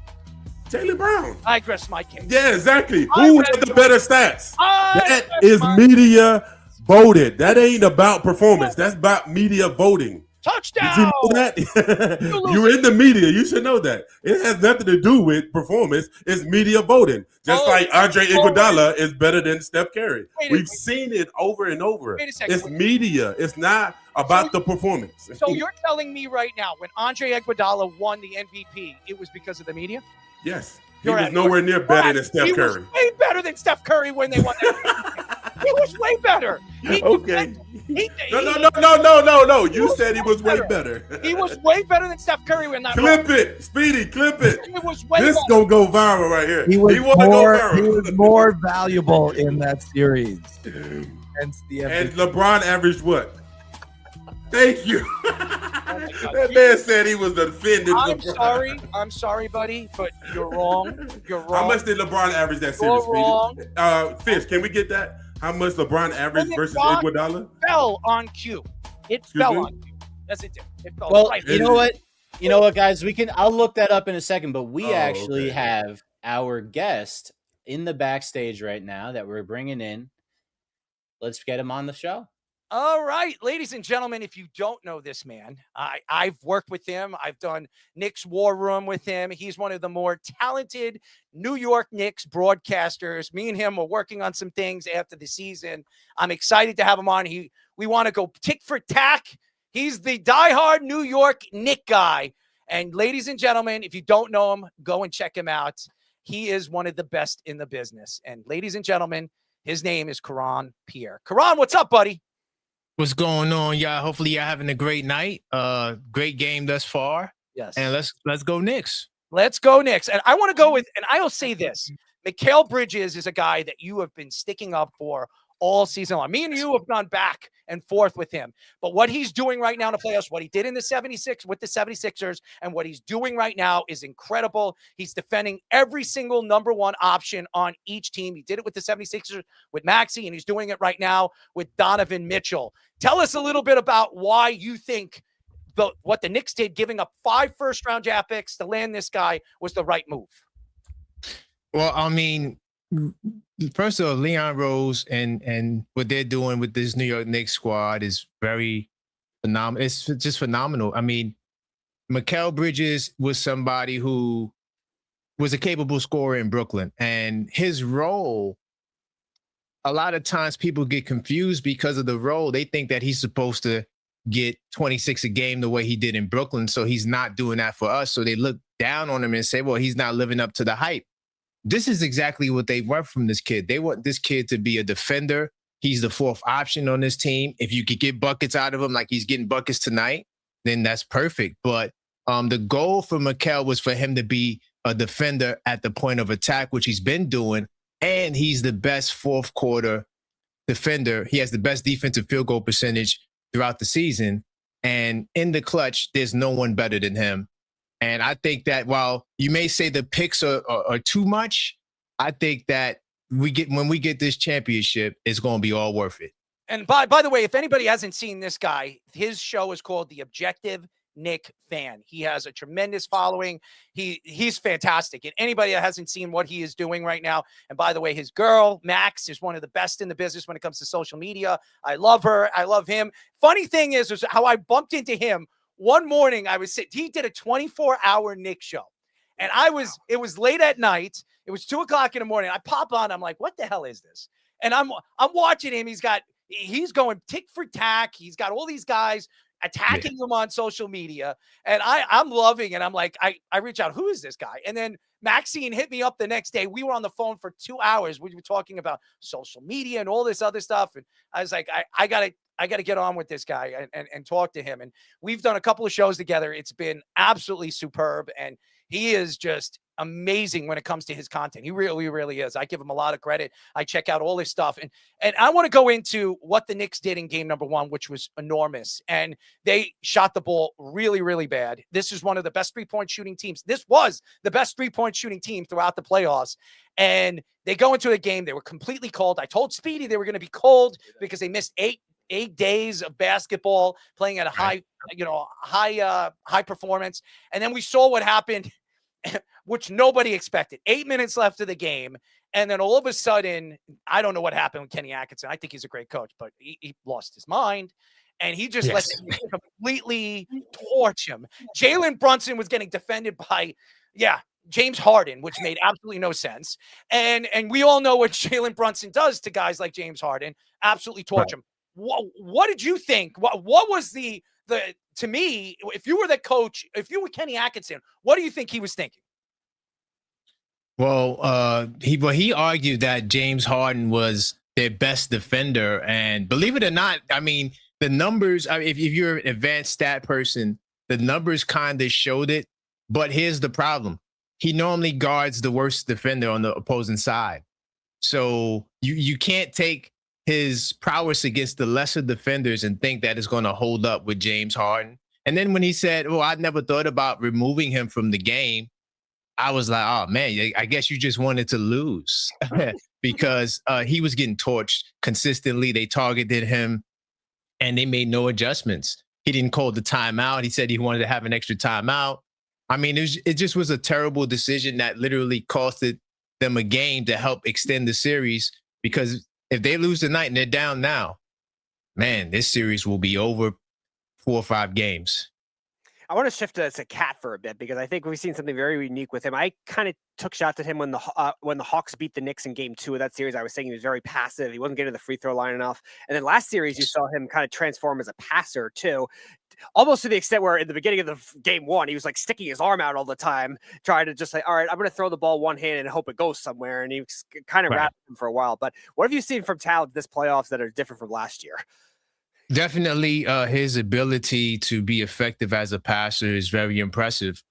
Jaylen Brown. I rest my case. Yeah, exactly. Who had the better stats? That is media voted. That ain't about performance. That's about media voting. Touchdown! Did you know that? You're in the media. You should know that. It has nothing to do with performance. It's media voting. Just like Andre Iguodala is better than Steph Curry. We've seen it over and over. It's media. It's not about the performance. So you're telling me right now when Andre Iguodala won the MVP, it was because of the media? Yes. He was nowhere near better than Steph Curry. He was way better than Steph Curry when they won that. He was way better. Okay. No. You said he was way better. He was way better than Steph Curry when that. Clip it, Speedy. Clip it. It was way this better. gonna go viral right here. He was more valuable in that series. Hence the MVP. And LeBron averaged what? Thank you. That man said he was defending LeBron. I'm sorry, buddy, but you're wrong. You're wrong. How much did LeBron average that series? You're wrong. Fish, can we get that? How much LeBron averaged versus Iguodala? Fell on Q. It fell on Q. Yes, it did. It fell. Well, you know what? You know what, guys? I'll look that up in a second, but we actually have our guest in the backstage right now that we're bringing in. Let's get him on the show. All right, ladies and gentlemen, if you don't know this man, I've worked with him. I've done Knicks War Room with him. He's one of the more talented New York Knicks broadcasters. Me and him were working on some things after the season. I'm excited to have him on. We want to go tick for tack. He's the diehard New York Knick guy. And ladies and gentlemen, if you don't know him, go and check him out. He is one of the best in the business. And ladies and gentlemen, his name is Karan Pierre. Karan, what's up, buddy? What's going on, y'all? Hopefully y'all having a great night. Great game thus far. Yes. And let's go Knicks. Let's go Knicks. And I want to go with, and I'll say this, Mikal Bridges is a guy that you have been sticking up for all season long. Me and you have gone back and forth with him. But what he's doing right now in the playoffs, what he did in the 76ers, and what he's doing right now is incredible. He's defending every single number one option on each team. He did it with the 76ers with Maxey, and he's doing it right now with Donovan Mitchell. Tell us a little bit about why you think what the Knicks did, giving up 5 first-round draft picks to land this guy, was the right move? Well, I mean, first of all, Leon Rose and what they're doing with this New York Knicks squad is very phenomenal. It's just phenomenal. I mean, Mikal Bridges was somebody who was a capable scorer in Brooklyn, and his role, a lot of times people get confused because of the role. They think that he's supposed to get 26 a game the way he did in Brooklyn, so he's not doing that for us. So they look down on him and say, well, he's not living up to the hype. This is exactly what they want from this kid. They want this kid to be a defender. He's the 4th option on this team. If you could get buckets out of him like he's getting buckets tonight, then that's perfect. But the goal for Mikal was for him to be a defender at the point of attack, which he's been doing, and he's the best 4th quarter defender. He has the best defensive field goal percentage throughout the season. And in the clutch, there's no one better than him. And I think that while you may say the picks are too much, I think that when we get this championship, it's going to be all worth it. And by the way, if anybody hasn't seen this guy, his show is called The Objective Knick Fan. He has a tremendous following. He's fantastic. And anybody that hasn't seen what he is doing right now, and by the way, his girl, Max, is one of the best in the business when it comes to social media. I love her. I love him. Funny thing is how I bumped into him. One morning, he did a 24-hour Knick show. And it was late at night. It was 2:00 in the morning. I pop on. I'm like, what the hell is this? And I'm watching him. He's going tick for tack. He's got all these guys attacking him on social media. And I'm loving it. I'm like, I reach out, who is this guy? And then Maxine hit me up the next day. We were on the phone for 2 hours. We were talking about social media and all this other stuff. And I was like, I got to get on with this guy and talk to him. And we've done a couple of shows together. It's been absolutely superb. And he is just amazing when it comes to his content. He really, really is. I give him a lot of credit. I check out all his stuff. And I want to go into what the Knicks did in game number 1, which was enormous. And they shot the ball really, really bad. This is one of the best 3-point shooting teams. This was the best 3-point shooting team throughout the playoffs. And they go into the game. They were completely cold. I told Speedy they were going to be cold because they missed 8 days of basketball, playing at a high performance. And then we saw what happened, which nobody expected. 8 minutes left of the game. And then all of a sudden, I don't know what happened with Kenny Atkinson. I think he's a great coach, but he lost his mind. And he just let him completely torch him. Jalen Brunson was getting defended by, James Harden, which made absolutely no sense. And we all know what Jalen Brunson does to guys like James Harden. Absolutely torch him. What did you think? What was the to me, if you were the coach, if you were Kenny Atkinson, what do you think he was thinking? Well, he argued that James Harden was their best defender, and believe it or not, I mean, the numbers. If you're an advanced stat person, the numbers kind of showed it. But here's the problem: he normally guards the worst defender on the opposing side, so you can't take his prowess against the lesser defenders and think that it's going to hold up with James Harden. And then when he said, "Oh, I never thought about removing him from the game," I was like, "Oh man, I guess you just wanted to lose," because he was getting torched consistently. They targeted him, and they made no adjustments. He didn't call the timeout. He said he wanted to have an extra timeout. I mean, it just was a terrible decision that literally costed them a game to help extend the series, because if they lose tonight and they're down now, man, this series will be over 4 or 5 games. I want to shift to Cat for a bit, because I think we've seen something very unique with him. I kind of took shots at him when the Hawks beat the Knicks in game 2 of that series. I was saying he was very passive. He wasn't getting to the free throw line enough. And then last series, you saw him kind of transform as a passer too, almost to the extent where in the beginning of the game 1, he was like sticking his arm out all the time, trying to just say, all right, I'm going to throw the ball one hand and hope it goes somewhere. And he kind of wrapped him for a while. But what have you seen from talent this playoffs that are different from last year? Definitely his ability to be effective as a passer is very impressive.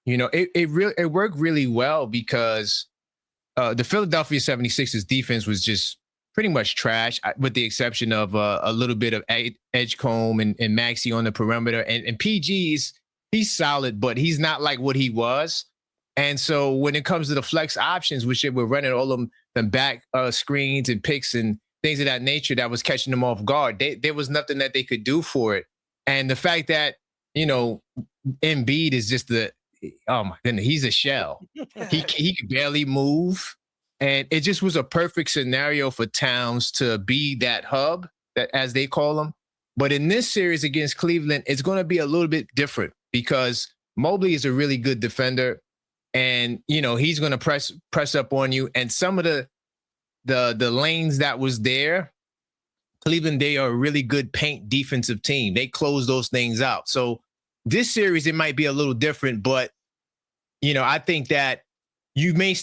It worked really well because the Philadelphia 76ers defense was just pretty much trash, with the exception of a little bit of Edgecombe and Maxey on the perimeter. And PG's, he's solid, but he's not like what he was. And so when it comes to the flex options, which they were running all of them back screens and picks and things of that nature that was catching them off guard, there was nothing that they could do for it. And the fact that, Embiid is just oh my goodness, he's a shell. He could barely move. And it just was a perfect scenario for Towns to be that hub, that as they call him. But in this series against Cleveland, it's going to be a little bit different because Mobley is a really good defender. And, he's going to press up on you. And some of the lanes that was there, Cleveland, they are a really good paint defensive team. They close those things out. So this series, it might be a little different, but, I think that you may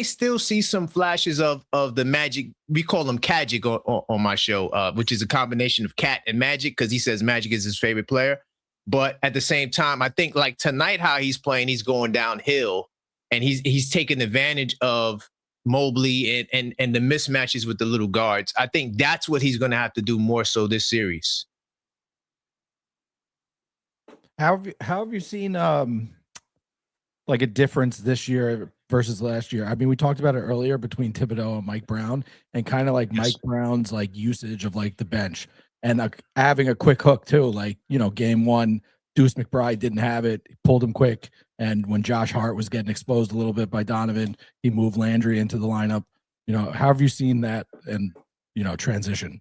still see some flashes of the Magic. We call him Kagic on my show, which is a combination of Cat and Magic because he says Magic is his favorite player. But at the same time, I think like tonight, how he's playing, he's going downhill and he's taking advantage of Mobley and the mismatches with the little guards. I think that's what he's going to have to do more so this series. How have you seen like a difference this year versus last year? I mean, we talked about it earlier between Thibodeau and Mike Brown, and kind of like Mike Brown's like usage of like the bench and having a quick hook too. Like, game one, Deuce McBride didn't have it, he pulled him quick, and when Josh Hart was getting exposed a little bit by Donovan, he moved Landry into the lineup. How have you seen that and transition?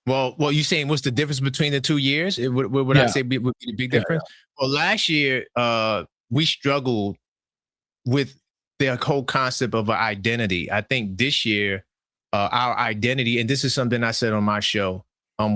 Well, you saying what's the difference between the 2 years? Would I say would be the big difference? Yeah. Well, last year we struggled with the whole concept of an identity. I think this year our identity, and this is something I said on my show,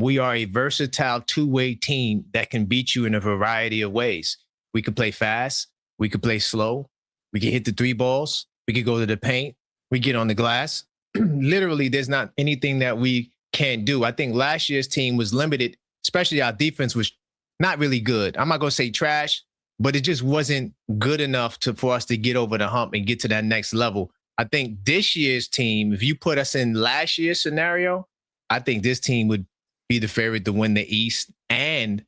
we are a versatile two-way team that can beat you in a variety of ways. We could play fast, we could play slow, we can hit the three balls, we could go to the paint, we get on the glass. Literally, there's not anything that we can't do. I think last year's team was limited, especially our defense was not really good. I'm not going to say trash, but it just wasn't good enough for us to get over the hump and get to that next level. I think this year's team, if you put us in last year's scenario, I think this team would be the favorite to win the East, and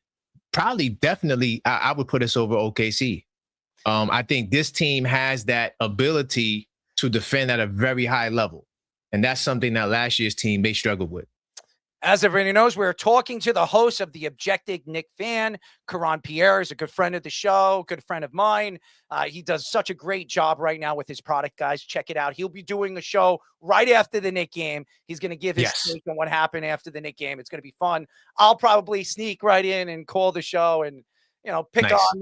probably definitely I would put us over OKC. I think this team has that ability to defend at a very high level. And that's something that last year's team, they struggled with. As everybody knows, we're talking to the host of the Objective Knick Fan. Caron Pierre is a good friend of the show, good friend of mine. He does such a great job right now with his product, guys. Check it out. He'll be doing a show right after the Knick game. He's going to give his take on what happened after the Knick game. It's going to be fun. I'll probably sneak right in and call the show and pick on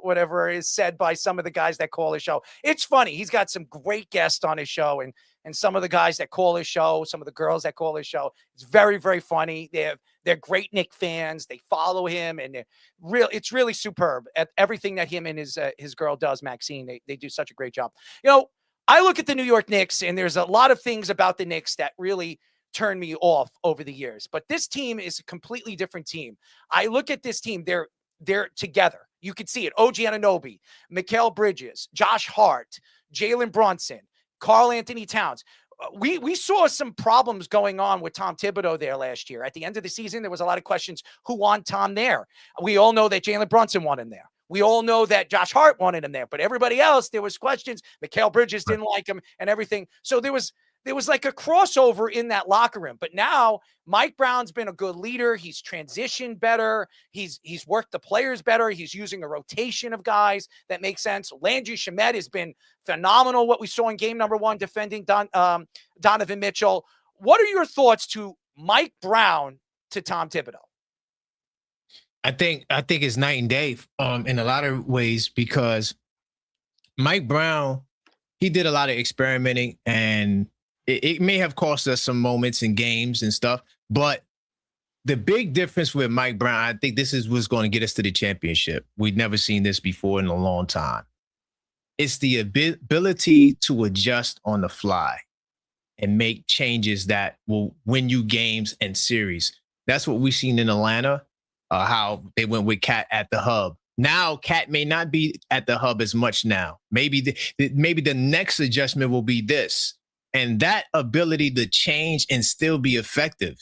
whatever is said by some of the guys that call his show. It's funny. He's got some great guests on his show, and some of the guys that call his show, some of the girls that call his show. It's very, very funny. They're great Knick fans. They follow him, and it's really superb at everything that him and his girl does, Maxine. They do such a great job. I look at the New York Knicks, and there's a lot of things about the Knicks that really turn me off over the years. But this team is a completely different team. I look at this team. They're together. You could see it. OG Anunoby, Mikal Bridges, Josh Hart, Jalen Brunson, Karl Anthony Towns. We saw some problems going on with Tom Thibodeau there last year. At the end of the season, there was a lot of questions. Who wanted Tom there? We all know that Jalen Brunson wanted him there. We all know that Josh Hart wanted him there. But everybody else, there was questions. Mikal Bridges didn't like him and everything. So there was like a crossover in that locker room. But now Mike Brown's been a good leader. He's transitioned better. He's worked the players better. He's using a rotation of guys that makes sense. Landry Shamet has been phenomenal, what we saw in game number 1 defending Donovan Mitchell. What are your thoughts to Mike Brown to Tom Thibodeau? I think it's night and day in a lot of ways, because Mike Brown, he did a lot of experimenting, and it may have cost us some moments in games and stuff, but the big difference with Mike Brown, I think this is what's going to get us to the championship. We've never seen this before in a long time. It's the ability to adjust on the fly and make changes that will win you games and series. That's what we've seen in Atlanta, how they went with Cat at the hub. Now, Cat may not be at the hub as much now. Maybe the next adjustment will be this. And that ability to change and still be effective,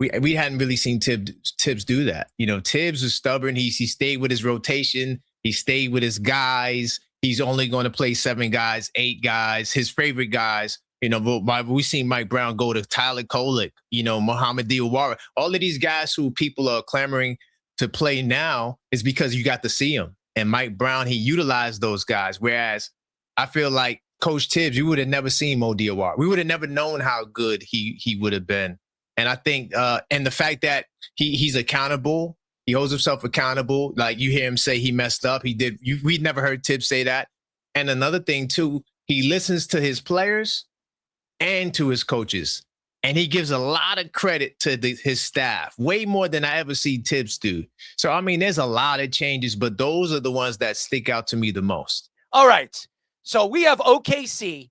we hadn't really seen Tibbs do that. Tibbs was stubborn. He stayed with his rotation. He stayed with his guys. He's only going to play 7 guys, 8 guys, his favorite guys. You know, but we seen Mike Brown go to Tyler Kolek, you know, Muhammad Diawara. All of these guys who people are clamoring to play now is because you got to see them. And Mike Brown, he utilized those guys. Whereas I feel like Coach Tibbs, you would have never seen Mo Diawara. We would have never known how good he would have been. And I think, and the fact that he's accountable, he holds himself accountable. Like you hear him say he messed up. He did. We'd never heard Tibbs say that. And another thing too, he listens to his players and to his coaches. And he gives a lot of credit to his staff, way more than I ever see Tibbs do. So, I mean, there's a lot of changes, but those are the ones that stick out to me the most. All right. So we have OKC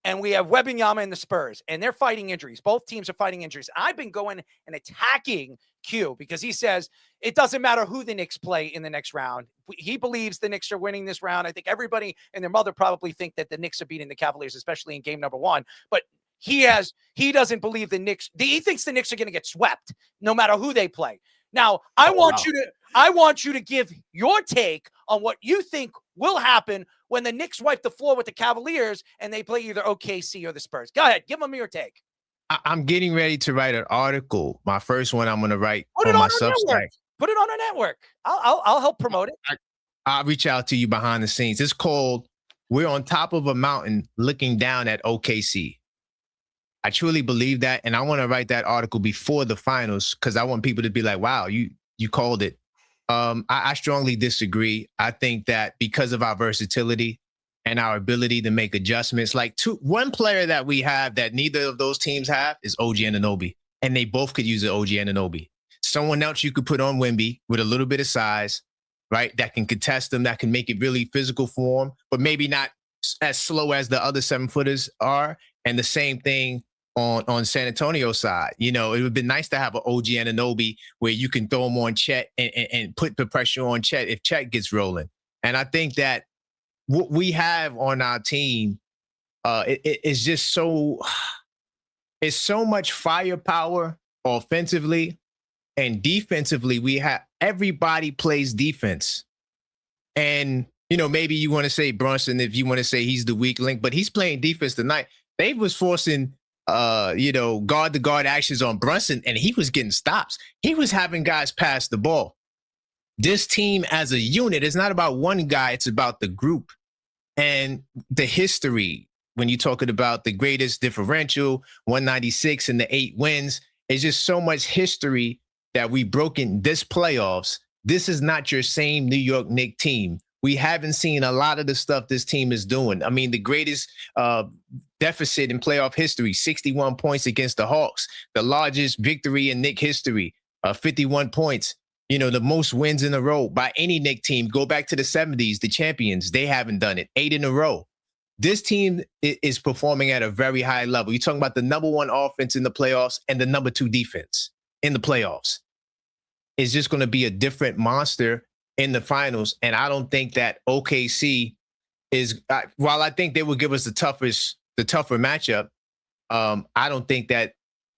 and we have Wembanyama and the Spurs, and they're fighting injuries. Both teams are fighting injuries. I've been going and attacking Q because he says it doesn't matter who the Knicks play in the next round. He believes the Knicks are winning this round. I think everybody and their mother probably think that the Knicks are beating the Cavaliers, especially in game number 1. But he doesn't believe the Knicks. He thinks the Knicks are going to get swept no matter who they play. Now, I want you to give your take on what you think will happen when the Knicks wipe the floor with the Cavaliers and they play either OKC or the Spurs. Go ahead. Give them your take. I'm getting ready to write an article. My first one I'm going to write on my Substack. Put it on our network. I'll help promote it. I'll reach out to you behind the scenes. It's called We're on Top of a Mountain Looking Down at OKC. I truly believe that, and I want to write that article before the finals because I want people to be like, wow, you called it. I strongly disagree. I think that because of our versatility and our ability to make adjustments, like one player that we have that neither of those teams have is OG Anunoby, and they both could use an OG Anunoby. Someone else you could put on Wemby with a little bit of size, right, that can contest them, that can make it really physical for them, but maybe not as slow as the other 7-footers are. And the same thing on San Antonio's side. You know, it would be nice to have an OG Anunoby where you can throw him on Chet and put the pressure on Chet if Chet gets rolling. And I think that what we have on our team is just it's so much firepower offensively and defensively. We have everybody plays defense. And, you know, maybe you want to say Brunson if you want to say he's the weak link, but he's playing defense tonight. They was forcing guard-to-guard actions on Brunson, and he was getting stops. He was having guys pass the ball. This team as a unit, it's not about one guy, it's about the group. And the history, when you're talking about the greatest differential, 196 and the 8 wins, it's just so much history that we broke in this playoffs. This is not your same New York Knicks team. We haven't seen a lot of the stuff this team is doing. I mean, the greatest deficit in playoff history, 61 points against the Hawks, the largest victory in Knicks history, 51 points. You know, the most wins in a row by any Knicks team. Go back to the 70s, the champions. They haven't done it. 8 in a row. This team is performing at a very high level. You're talking about the number 1 offense in the playoffs and the number 2 defense in the playoffs. It's just going to be a different monster in the finals. And I don't think that OKC is, while I think they will give us the tougher matchup, I don't think that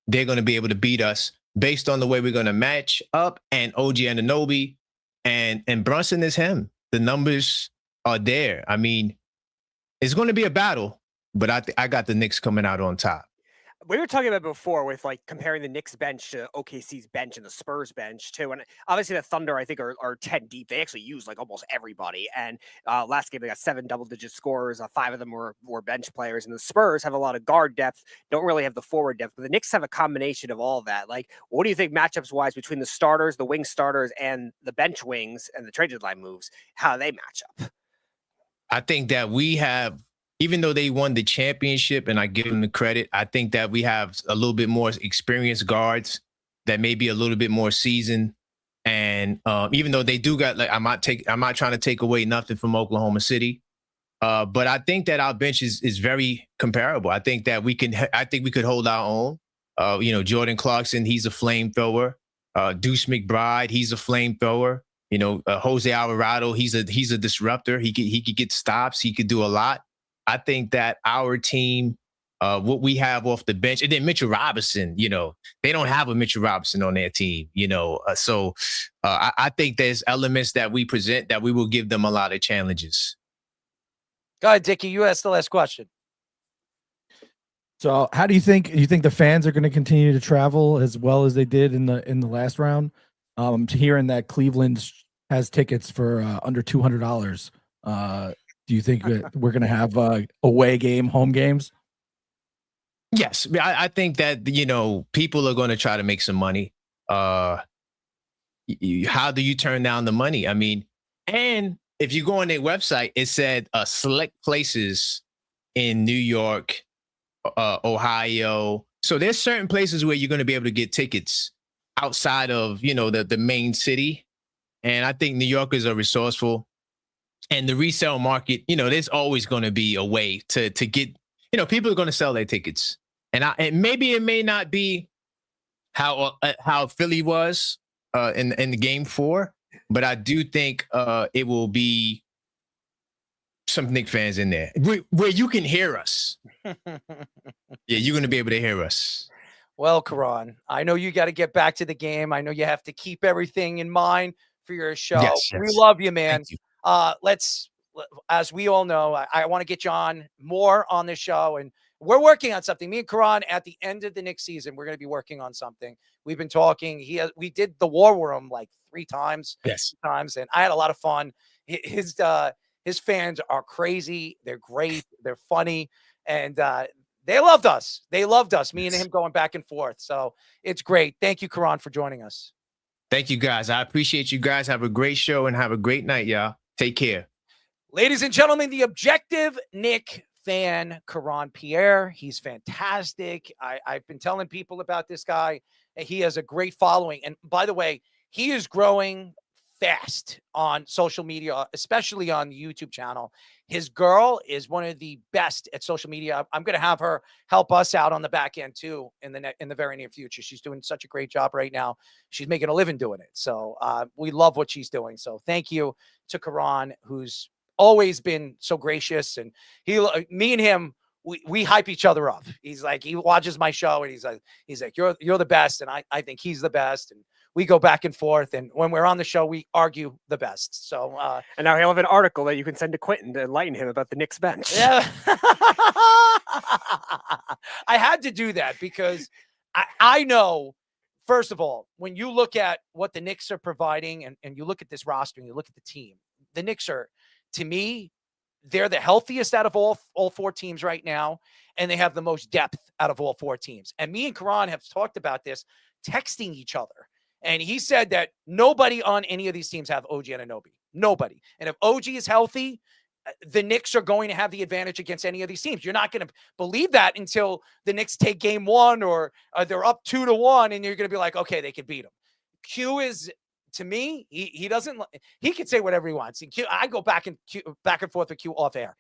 they're going to be able to beat us based on the way we're going to match up. And OG Anunoby and Brunson is him. The numbers are there. I mean, it's going to be a battle, but I got the Knicks coming out on top. We were talking about before with like comparing the Knicks bench to OKC's bench and the Spurs bench too. And obviously the Thunder, I think, are 10 deep. They actually use like almost everybody. And last game, they got 7 double-digit scorers. 5 of them were bench players. And the Spurs have a lot of guard depth, don't really have the forward depth. But the Knicks have a combination of all that. Like, what do you think matchups-wise between the starters, the wing starters, and the bench wings and the trade deadline moves, how they match up? I think that we have, even though they won the championship, and I give them the credit, I think that we have a little bit more experienced guards that may be a little bit more seasoned. And even though they do got, like, I'm not trying to take away nothing from Oklahoma City, but I think that our bench is very comparable. I think that we could hold our own. Jordan Clarkson, he's a flamethrower. Deuce McBride, he's a flamethrower. Jose Alvarado, he's a disruptor. He could get stops. He could do a lot. I think that our team, what we have off the bench, and then Mitchell Robinson, they don't have a Mitchell Robinson on their team, so I think there's elements that we present that we will give them a lot of challenges. Go ahead, Dickie. You asked the last question. So how do you think the fans are going to continue to travel as well as they did in the last round? Hearing that Cleveland has tickets for under $200. Do you think we're going to have away game, home games? Yes, I think that people are going to try to make some money. How do you turn down the money? I mean, and if you go on their website, it said select places in New York, Ohio. So there's certain places where you're going to be able to get tickets outside of the main city. And I think New Yorkers are resourceful, and the resale market. There's always going to be a way to get. People are going to sell their tickets, and maybe it may not be how Philly was in the game 4, but I do think it will be some Knicks fans in there where you can hear us. Yeah, you're going to be able to hear us. Well, Karan, I know you got to get back to the game. I know you have to keep everything in mind for your show. Yes. We love you, man. Thank you. Let's, as we all know, I want to get you on more on this show, and we're working on something. Me and Karan, at the end of the Knicks season, we're going to be working on something. We've been talking. We did the War Room like 3 times. Yes. And I had a lot of fun. His fans are crazy. They're great. They're funny. And they loved us. Me and him going back and forth. So it's great. Thank you, Karan, for joining us. Thank you, guys. I appreciate you guys. Have a great show and have a great night, y'all. Take care. Ladies and gentlemen, the objective Knick fan, Karan Pierre. He's fantastic. I've been telling people about this guy. He has a great following. And by the way, he is growing fast on social media, especially on the YouTube channel. His girl is one of the best at social media. I'm going to have her help us out on the back end too in the very near future. She's doing such a great job right now. She's making a living doing it. So we love what she's doing. So thank you to Karan, who's always been so gracious. And me and him, we hype each other up. He's like, he watches my show and he's like, you're the best. And I think he's the best. And we go back and forth. And when we're on the show, we argue the best. So, and now he'll have an article that you can send to Quentin to enlighten him about the Knicks bench. Yeah. I had to do that because I know, first of all, when you look at what the Knicks are providing and you look at this roster and you look at the team, the Knicks are, to me, they're the healthiest out of all 4 teams right now, and they have the most depth out of all 4 teams. And me and Karan have talked about this, texting each other. And he said that nobody on any of these teams have OG Anunoby. Nobody. And if OG is healthy, the Knicks are going to have the advantage against any of these teams. You're not going to believe that until the Knicks take game 1 or they're up 2-1, and you're going to be like, okay, they could beat them. Q is... To me, he doesn't. He can say whatever he wants. And I go back and forth with Q off air.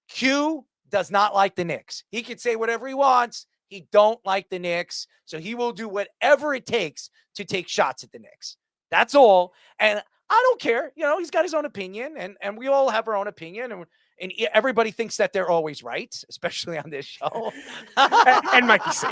Q does not like the Knicks. He can say whatever he wants. He don't like the Knicks, so he will do whatever it takes to take shots at the Knicks. That's all. And I don't care. He's got his own opinion, and we all have our own opinion, and everybody thinks that they're always right, especially on this show. And Mikey C.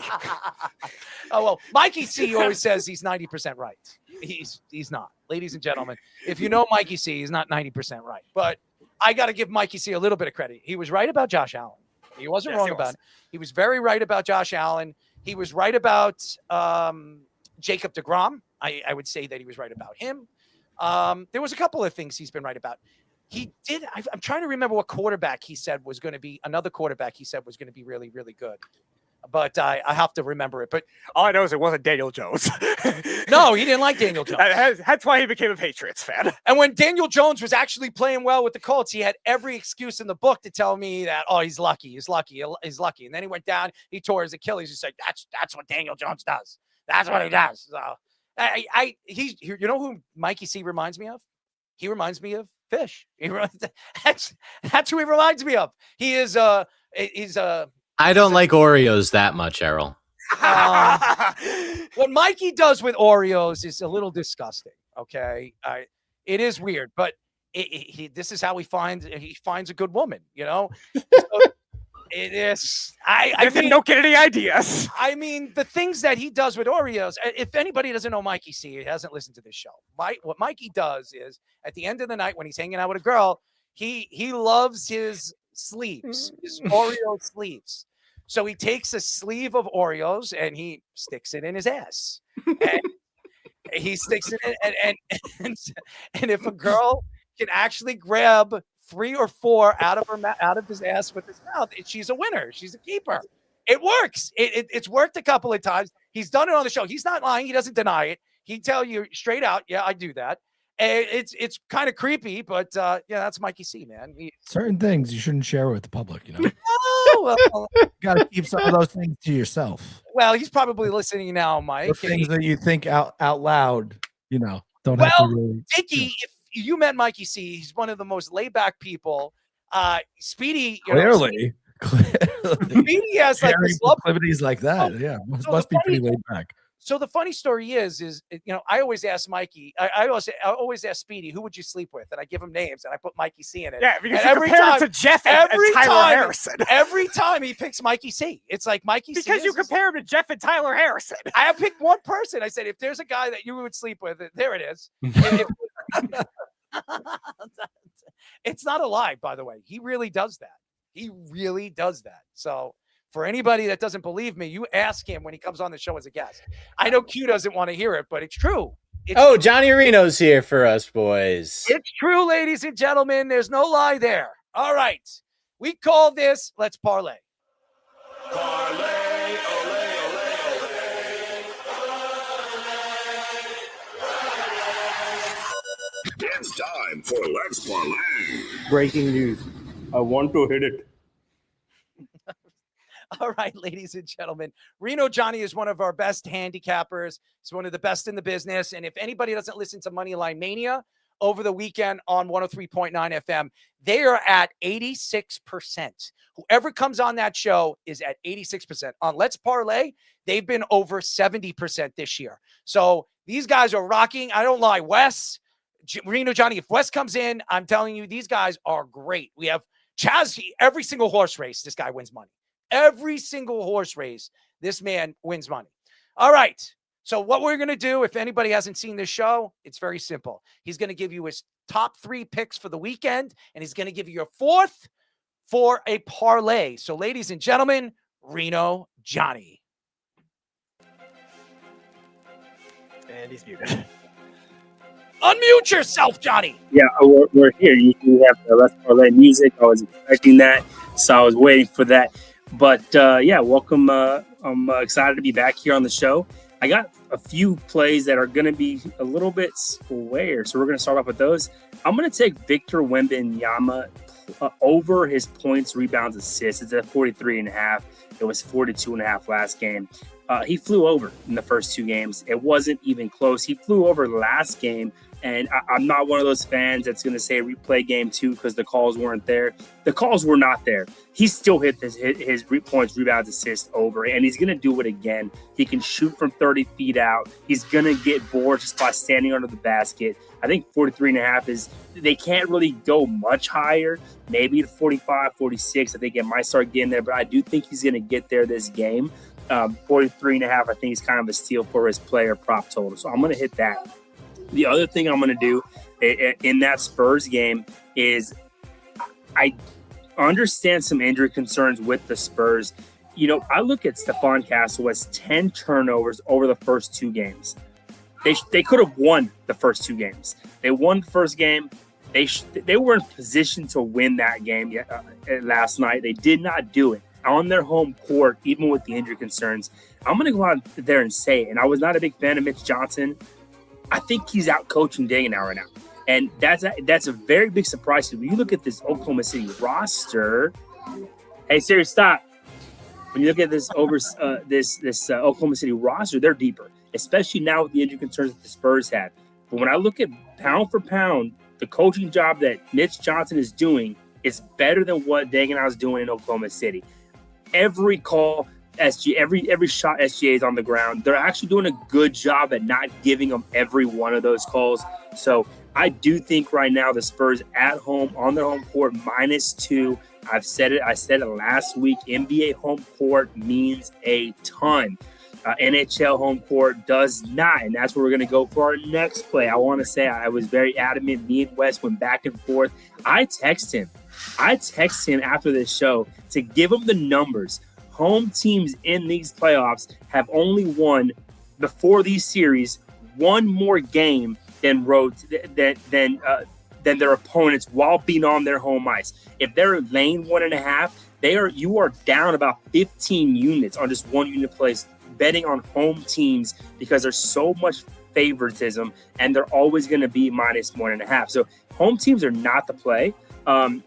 Oh, well, Mikey C always says he's 90% right. He's not. Ladies and gentlemen, if you know Mikey C, he's not 90% right. But I got to give Mikey C a little bit of credit. He was right about Josh Allen. He wasn't wrong about it. He was very right about Josh Allen. He was right about Jacob deGrom. I would say that he was right about him. There was a couple of things he's been right about. He did. I'm trying to remember what quarterback he said was going to be another quarterback he said was going to be really, really good. But I have to remember it. But all I know is it wasn't Daniel Jones. No, he didn't like Daniel Jones. That's why he became a Patriots fan. And when Daniel Jones was actually playing well with the Colts, he had every excuse in the book to tell me that, oh, he's lucky. And then he went down, he tore his Achilles. He's like, that's what Daniel Jones does. That's what he does. So you know who Mikey C reminds me of? He reminds me of Fish. That's who he reminds me of. He is I don't like Oreos that much, Errol. What Mikey does with Oreos is a little disgusting. Okay, it is weird, but this is how he finds a good woman. So it is. I mean, don't get any ideas. I mean, the things that he does with Oreos. If anybody doesn't know Mikey C, he hasn't listened to this show. What Mikey does is at the end of the night when he's hanging out with a girl, he loves his sleeves, his Oreo sleeves. So he takes a sleeve of Oreos and he sticks it in his ass. And he sticks it in, and if a girl can actually grab 3 or 4 out of his ass with his mouth, she's a winner. She's a keeper. It works. It's worked a couple of times. He's done it on the show. He's not lying. He doesn't deny it. He'd tell you straight out, yeah, I do that. And it's kind of creepy, but yeah, that's Mikey C, man. Certain things you shouldn't share with the public, you know. Oh, well, Got to keep some of those things to yourself. well, he's probably listening now, Mike. The things that you think out loud, you know, don't have Well, to really. Dickie, if you met Mikey C, he's one of the most laid back people. Speedy, Clearly. Speedy has like Sharing this love. proclivities like that. Yeah, must be pretty laid back. So the funny story is I always ask Mikey, I always ask Speedy, who would you sleep with? And I give him names and I put Mikey C in it. Yeah, because and you compare it to Jeff and Tyler Harrison. Every time he picks Mikey C. It's like Mikey C. Because you compare him to Jeff and Tyler Harrison. I picked one person. I said, if there's a guy that you would sleep with, there it is. It's not a lie, by the way. He really does that. He really does that. So for anybody that doesn't believe me, you ask him when he comes on the show as a guest. I know Q doesn't want to hear it, but it's true. Johnny Reno's here for us, boys. It's true, ladies and gentlemen. There's no lie there. All right. We call this Let's Parlay. It's time for Let's Parlay. Breaking news. I want to hit it. All right, ladies and gentlemen, Reno Johnny is one of our best handicappers. He's one of the best in the business. And if anybody doesn't listen to Moneyline Mania over the weekend on 103.9 FM, they are at 86%. Whoever comes on that show is at 86%. On Let's Parlay, they've been over 70% this year. So these guys are rocking. I don't lie. Reno Johnny, if Wes comes in, I'm telling you, these guys are great. We have Chaz, every single horse race, this guy wins money. Every single horse race, this man wins money. All right. So what we're going to do, if anybody hasn't seen this show, it's very simple. He's going to give you his top 3 picks for the weekend, and he's going to give you your 4th for a parlay. So ladies and gentlemen, Reno Johnny. And he's muted. Unmute yourself, Johnny. Yeah, we're here. You have the Let's Parlay music. I was expecting that, so I was waiting for that. But yeah, welcome. I'm excited to be back here on the show. I got a few plays that are going to be a little bit square, so we're going to start off with those. I'm going to take Victor Wembanyama over his points, rebounds, assists. It's at 43.5. It was 42.5 last game. He flew over in the first 2 games. It wasn't even close. He flew over last game, and I'm not one of those fans that's going to say replay game 2 because the calls weren't there. The calls were not there. He still hit his points, rebounds, assists over, and he's going to do it again. He can shoot from 30 feet out. He's going to get bored just by standing under the basket. I think 43.5 is – they can't really go much higher, maybe to 45, 46. I think it might start getting there, but I do think he's going to get there this game. 43.5, I think is kind of a steal for his player prop total. So I'm going to hit that. The other thing I'm going to do in that Spurs game is I understand some injury concerns with the Spurs. You know, I look at Stephon Castle as 10 turnovers over the first 2 games. They could have won the first 2 games. They won the first game. They were in position to win that game last night. They did not do it. On their home court, even with the injury concerns, I'm going to go out there and say it. And I was not a big fan of Mitch Johnson. I think he's out coaching Dagenau right now. And that's a very big surprise. When you look at this Oklahoma City roster, hey, Siri, stop. When you look at this Oklahoma City roster, they're deeper, especially now with the injury concerns that the Spurs had. But when I look at pound for pound, the coaching job that Mitch Johnson is doing is better than what Dagenau is doing in Oklahoma City. Every call, every shot SGA is on the ground. They're actually doing a good job at not giving them every one of those calls. So I do think right now the Spurs at home on their home court -2. I said it last week. NBA home court means a ton. NHL home court does not, and that's where we're going to go for our next play. I want to say I was very adamant. Me and Wes went back and forth. I text him after this show to give him the numbers. home teams in these playoffs have only won before these series one more game than their opponents while being on their home ice. If they're lane 1.5, you are down about 15 units on just one unit place betting on home teams because there's so much favoritism and they're always going to be -1.5. So home teams are not the play. And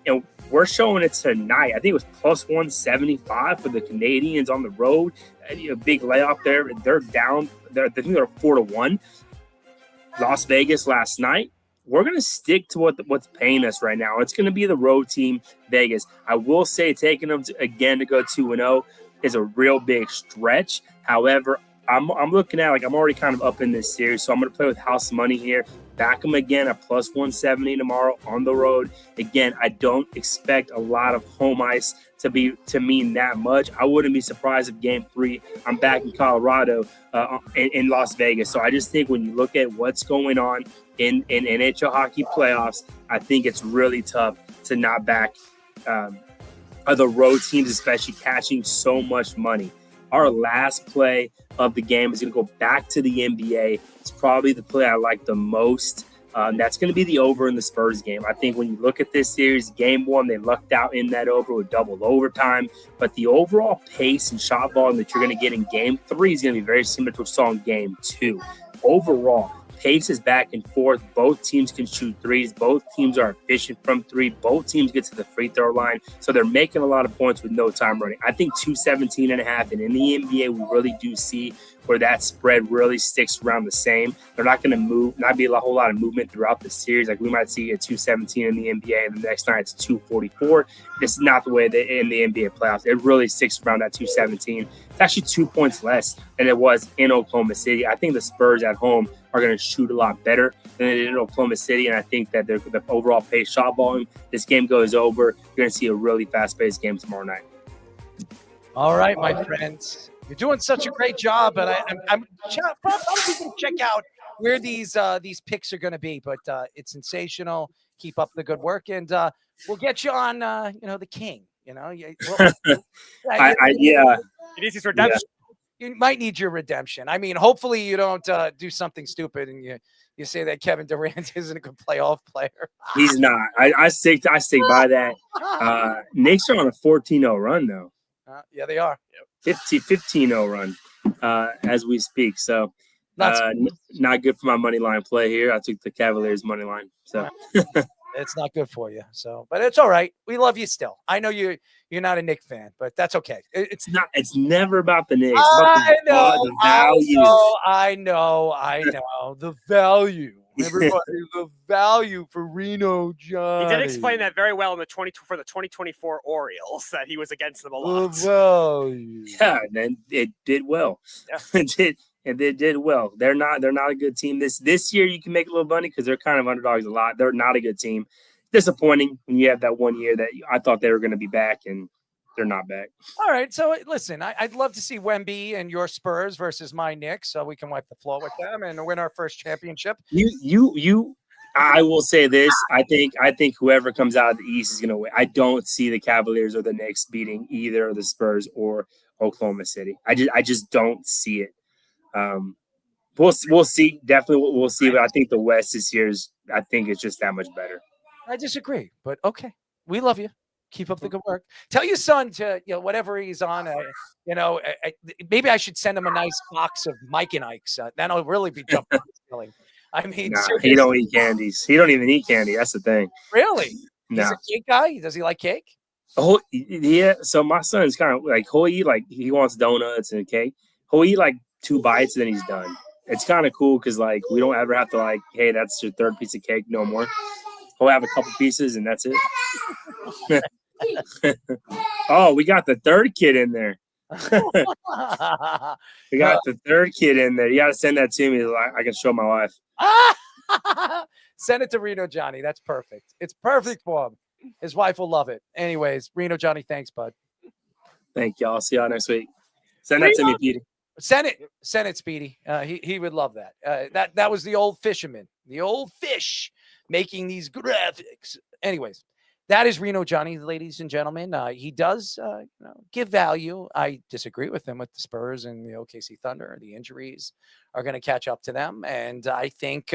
we're showing it tonight. I think it was plus 175 for the Canadians on the road. A big layoff there. They're down. I think they're 4-1. Las Vegas last night. We're going to stick to what's paying us right now. It's going to be the road team, Vegas. I will say taking them again to go 2-0 is a real big stretch. However, I'm looking at, like, I'm already kind of up in this series, so I'm going to play with house money here. Back them again at plus 170 tomorrow on the road. Again, I don't expect a lot of home ice to mean that much. I wouldn't be surprised if game 3 I'm back in Colorado in Las Vegas. So I just think when you look at what's going on in NHL hockey playoffs, I think it's really tough to not back the road teams, especially catching so much money. Our last play of the game is going to go back to the NBA. It's probably the play I like the most. That's going to be the over in the Spurs game. I think when you look at this series, game 1, they lucked out in that over with double overtime. But the overall pace and shot volume that you're going to get in game 3 is going to be very similar to what you saw in game 2. Overall, pace is back and forth. Both teams can shoot threes. Both teams are efficient from 3. Both teams get to the free throw line. So they're making a lot of points with no time running. I think 217.5. And in the NBA, we really do see where that spread really sticks around the same. They're not going to not be a whole lot of movement throughout the series. Like we might see a 217 in the NBA, and the next night it's 244. This is not the way that in the NBA playoffs. It really sticks around that 217. It's actually 2 points less than it was in Oklahoma City. I think the Spurs at home are going to shoot a lot better than they did in Oklahoma City, and I think that the overall pace shot volume, this game goes over. You're going to see a really fast-paced game tomorrow night. All right, my friends. You're doing such a great job, and I'm probably going to check out where these picks are going to be. But it's sensational. Keep up the good work, and we'll get you on. The king. Yeah. It is his redemption. You might need your redemption. I mean, hopefully you don't do something stupid and you say that Kevin Durant isn't a good playoff player. He's not. I stick by that. Knicks are on a 14-0 run though. Yeah, they are. 15-0 run as we speak. So not good for my money line play here. I took the Cavaliers money line. So it's not good for you. So, but it's all right. We love you still. I know you're not a Knicks fan, but that's okay. It's not. It's never about the Knicks. I know. The value. I know. The value. Everybody, the value for Reno Johnny. He did explain that very well in the 2024 Orioles that he was against them a lot. The value. Yeah, and it did well. Yeah. It did well. They're not a good team. This year you can make a little money because they're kind of underdogs a lot. They're not a good team. Disappointing when you have that 1 year that I thought they were going to be back and they're not back. All right. So listen, I'd love to see Wemby and your Spurs versus my Knicks, so we can wipe the floor with them and win our first championship. I will say this. I think whoever comes out of the East is going to win. I don't see the Cavaliers or the Knicks beating either the Spurs or Oklahoma City. I just don't see it. We'll see. Definitely we'll see. But I think the West this year is just that much better. I disagree, but okay. We love you. Keep up the good work. Tell your son to, whatever he's on, maybe I should send him a nice box of Mike and Ike's. That'll really be jumping his ceiling. I mean, he don't eat candies. He don't even eat candy. That's the thing. Really? No. He's a cake guy? Does he like cake? Oh, yeah. So my son's kind of like, he'll eat, like, he wants donuts and cake. He'll eat like 2 bites and then he's done. It's kind of cool because, like, we don't ever have to, like, hey, that's your 3rd piece of cake, no more. He'll have a couple pieces and that's it. Oh, we got the 3rd kid in there. We got the 3rd kid in there. You got to send that to me so I can show my wife. Send it to Reno Johnny. That's perfect. It's perfect for him. His wife will love it. Anyways, Reno Johnny, thanks, bud. Thank y'all. See y'all next week. Send that to me, Petey. Send it, Speedy. He would love that. That was the old fisherman, the old fish making these graphics. Anyways, that is Reno Johnny, ladies and gentlemen. He does give value. I disagree with him with the Spurs and the OKC Thunder. The injuries are going to catch up to them, and I think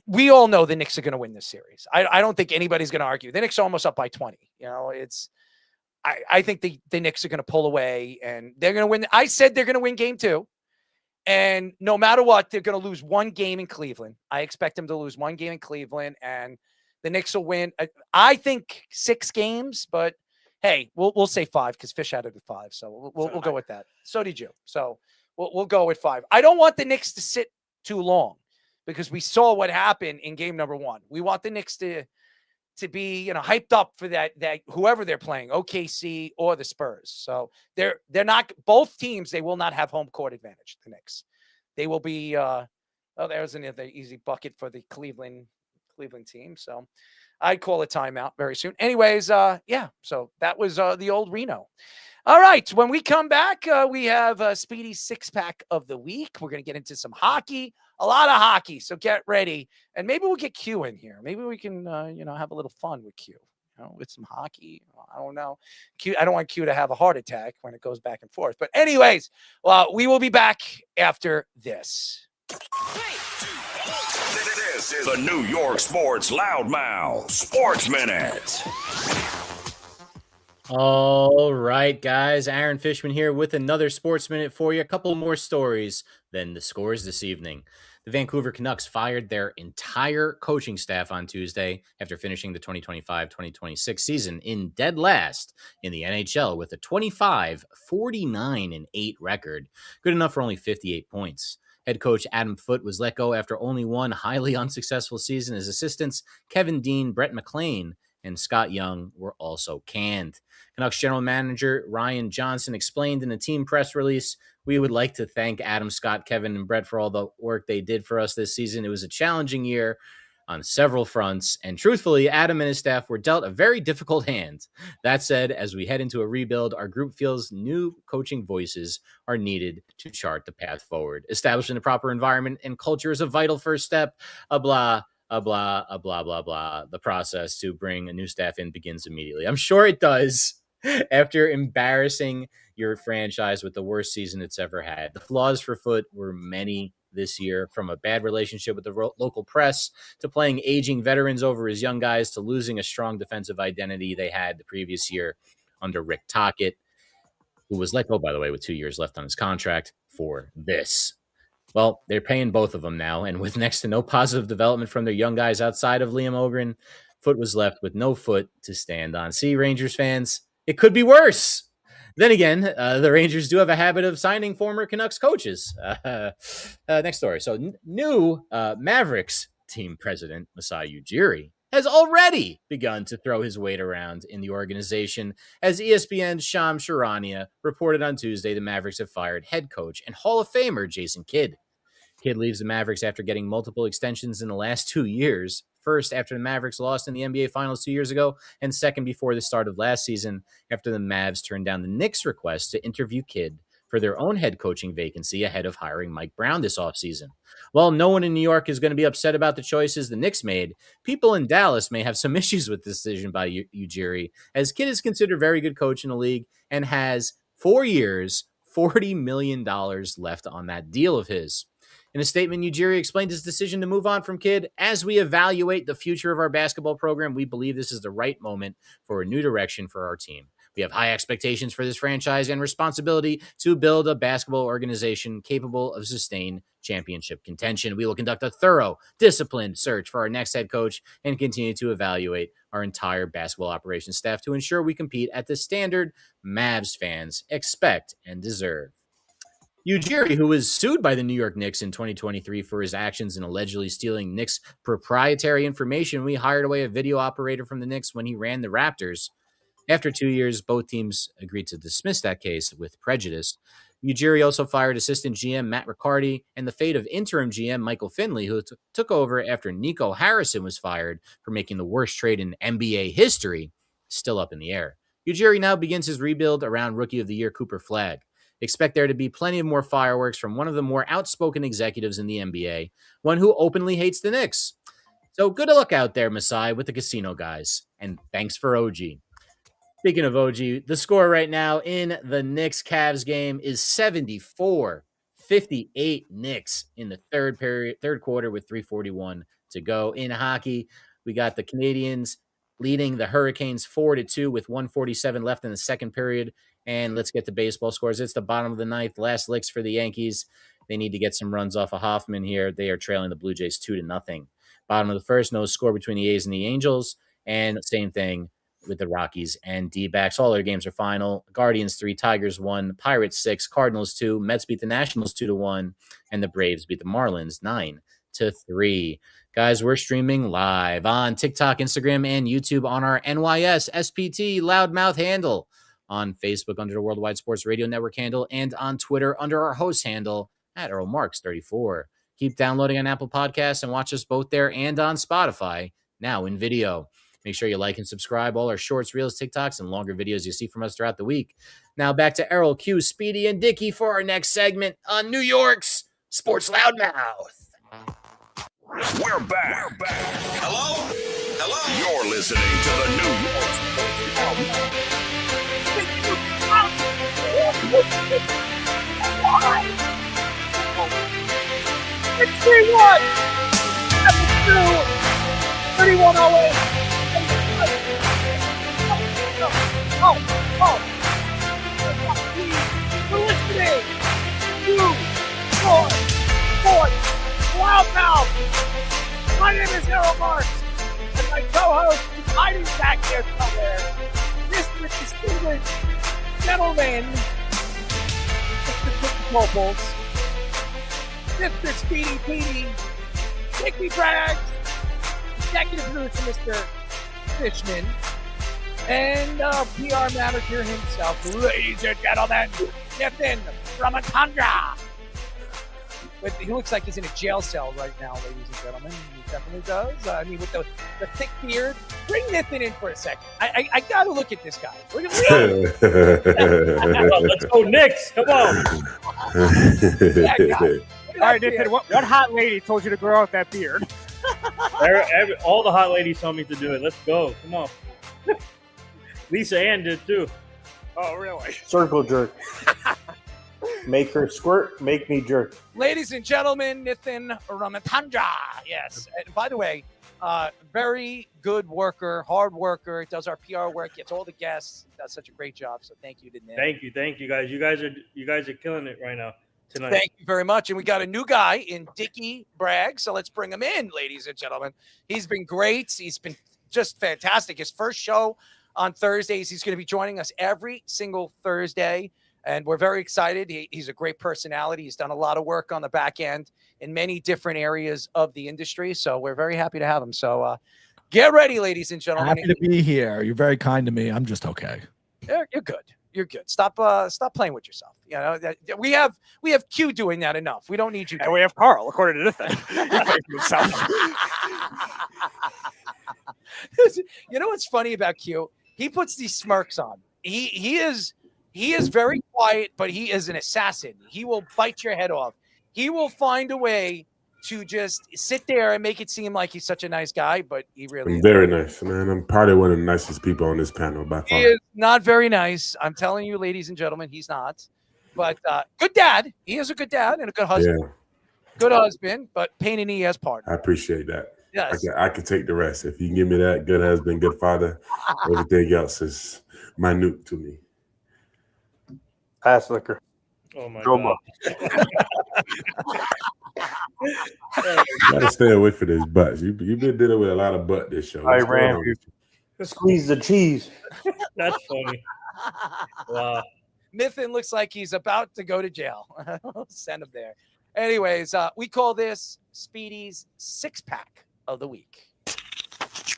we all know the Knicks are going to win this series. I don't think anybody's going to argue. The Knicks are almost up by 20. I think the Knicks are going to pull away, and they're going to win. I said they're going to win game 2. And no matter what, they're going to lose one game in Cleveland. I expect them to lose one game in Cleveland, and the Knicks will win. I think 6 games, but hey, we'll say 5 because Fish added 5, so we'll go with that. So did you. So we'll go with 5. I don't want the Knicks to sit too long because we saw what happened in game number 1. We want the Knicks to be hyped up for that whoever they're playing, OKC or the Spurs. So they're not, both teams, they will not have home court advantage. The Knicks, they will be there's another easy bucket for the Cleveland team. So I'd call a timeout very soon. Anyways, so that was the old Reno. All right, when we come back, we have Speedy's 6-pack of the week. We're going to get into some hockey, a lot of hockey, so get ready. And maybe we'll get Q in here. Maybe we can, have a little fun with Q, with some hockey. I don't know. Q. I don't want Q to have a heart attack when it goes back and forth. But anyways, we will be back after this. This is the New York Sports Loudmouth Sports Minute. All right, guys. Aaron Fishman here with another Sports Minute for you. A couple more stories than the scores this evening. The Vancouver Canucks fired their entire coaching staff on Tuesday after finishing the 2025-2026 season in dead last in the NHL with a 25-49-8 record, good enough for only 58 points. Head coach Adam Foote was let go after only one highly unsuccessful season. His assistants, Kevin Dean, Brett McLean, and Scott Young were also canned. Canucks general manager Ryan Johnson explained in a team press release, "We would like to thank Adam, Scott, Kevin, and Brett for all the work they did for us this season. It was a challenging year on several fronts, and truthfully, Adam and his staff were dealt a very difficult hand. That said, as we head into a rebuild, our group feels new coaching voices are needed to chart the path forward. Establishing the proper environment and culture is a vital first step, blah, blah, blah, blah, blah. The process to bring a new staff in begins immediately." I'm sure it does. After embarrassing your franchise with the worst season it's ever had. The flaws for Foote were many this year, from a bad relationship with the local press to playing aging veterans over his young guys to losing a strong defensive identity they had the previous year under Rick Tocchet, who was let go, by the way, with 2 years left on his contract for this. Well, they're paying both of them now, and with next to no positive development from their young guys outside of Liam Ogren, Foote was left with no foot to stand on. See, Rangers fans, it could be worse. Then again, the Rangers do have a habit of signing former Canucks coaches. Next story. So new Mavericks team president, Masai Ujiri, has already begun to throw his weight around in the organization. As ESPN's Shams Charania reported on Tuesday, the Mavericks have fired head coach and Hall of Famer Jason Kidd. Kidd leaves the Mavericks after getting multiple extensions in the last 2 years. First, after the Mavericks lost in the NBA Finals 2 years ago, and second, before the start of last season, after the Mavs turned down the Knicks' request to interview Kidd for their own head coaching vacancy ahead of hiring Mike Brown this offseason. While no one in New York is going to be upset about the choices the Knicks made, people in Dallas may have some issues with the decision by Ujiri, as Kidd is considered a very good coach in the league and has 4 years, $40 million left on that deal of his. In a statement, Ujiri explained his decision to move on from Kidd. "As we evaluate the future of our basketball program, we believe this is the right moment for a new direction for our team. We have high expectations for this franchise and responsibility to build a basketball organization capable of sustained championship contention. We will conduct a thorough, disciplined search for our next head coach and continue to evaluate our entire basketball operations staff to ensure we compete at the standard Mavs fans expect and deserve." Ujiri, who was sued by the New York Knicks in 2023 for his actions in allegedly stealing Knicks proprietary information, we hired away a video operator from the Knicks when he ran the Raptors. After 2 years, both teams agreed to dismiss that case with prejudice. Ujiri also fired assistant GM Matt Riccardi, and the fate of interim GM Michael Finley, who took over after Nico Harrison was fired for making the worst trade in NBA history, is still up in the air. Ujiri now begins his rebuild around Rookie of the Year Cooper Flagg. Expect there to be plenty of more fireworks from one of the more outspoken executives in the NBA, one who openly hates the Knicks. So good luck out there, Masai, with the casino guys. And thanks for OG. Speaking of OG, the score right now in the Knicks-Cavs game is 74-58 Knicks in the third quarter with 3:41 to go. In hockey, we got the Canadians leading the Hurricanes 4-2 with 1:47 left in the second period. And let's get to baseball scores. It's the bottom of the ninth. Last licks for the Yankees. They need to get some runs off of Hoffman here. They are trailing the Blue Jays 2-0. Bottom of the first, no score between the A's and the Angels. And same thing with the Rockies and D-backs. All their games are final. Guardians 3, Tigers 1, Pirates 6, Cardinals 2, Mets beat the Nationals 2-1, and the Braves beat the Marlins 9-3. Guys, we're streaming live on TikTok, Instagram, and YouTube on our NYS SPT Loudmouth handle, on Facebook under the Worldwide Sports Radio Network handle, and on Twitter under our host handle at EarlMarks34. Keep downloading on Apple Podcasts and watch us both there and on Spotify, now in video. Make sure you like and subscribe all our shorts, reels, TikToks, and longer videos you see from us throughout the week. Now back to Errol, Q, Speedy, and Dickie for our next segment on New York's Sports Loudmouth. We're back. Hello? You're listening to the New York It's 3-1. Episode 3108. We're listening to Sports Loudmouth. My name is Errol Marks, and my co-host is hiding back here somewhere. Mr. Distinguished Gentleman, Mr. Cookie Poles, Mr. Speedy Petey, Dickie Braggs, Executive Producer Mr. Fishman, and PR manager himself, ladies and gentlemen, Nathan Ramatandra. But he looks like he's in a jail cell right now, ladies and gentlemen. He definitely does. I mean, with the thick beard. Bring Nathan in for a second. I got to look at this guy. Look at Let's go, Knicks. Come on. All right, Nathan, what hot lady told you to grow out that beard? All the hot ladies told me to do it. Let's go. Come on. Lisa Ann did too. Oh, really? Circle jerk. Make her squirt, make me jerk. Ladies and gentlemen, Nathan Ramatandra. Yes. And by the way, very good worker, hard worker, does our PR work, gets all the guests, does such a great job. So thank you to Nick. Thank you, guys. You guys are killing it right now tonight. Thank you very much. And we got a new guy in Dickie Braggs, so let's bring him in, ladies and gentlemen. He's been great. He's been just fantastic. His first show on Thursdays. He's going to be joining us every single Thursday. And we're very excited. He's a great personality. He's done a lot of work on the back end in many different areas of the industry. So we're very happy to have him. So get ready, ladies and gentlemen. Happy to be here. You're very kind to me. I'm just okay. You're good. You're good. Stop playing with yourself. You know, we have Q doing that enough. We don't need you. And we have Carl, according to this thing. He plays with himself. You know what's funny about Q? He puts these smirks on. He is very quiet, but he is an assassin. He will bite your head off. He will find a way to just sit there and make it seem like he's such a nice guy, but he really is. Very nice, man. I'm probably one of the nicest people on this panel by far. He is not very nice. I'm telling you, ladies and gentlemen, he's not. But good dad. He is a good dad and a good husband. Yeah. Good husband, but pain in the ass partner. I appreciate that. Yes. I can take the rest. If you can give me that, good husband, good father, everything else is minute to me. Ass liquor. Oh my God. God. Gotta stay away from this butts. You've been dealing with a lot of butt this show. I What's going ran. on with you? Squeeze the cheese. That's funny. Wow. Nathan looks like he's about to go to jail. Send him there. Anyways, we call this Speedy's six-pack of the week.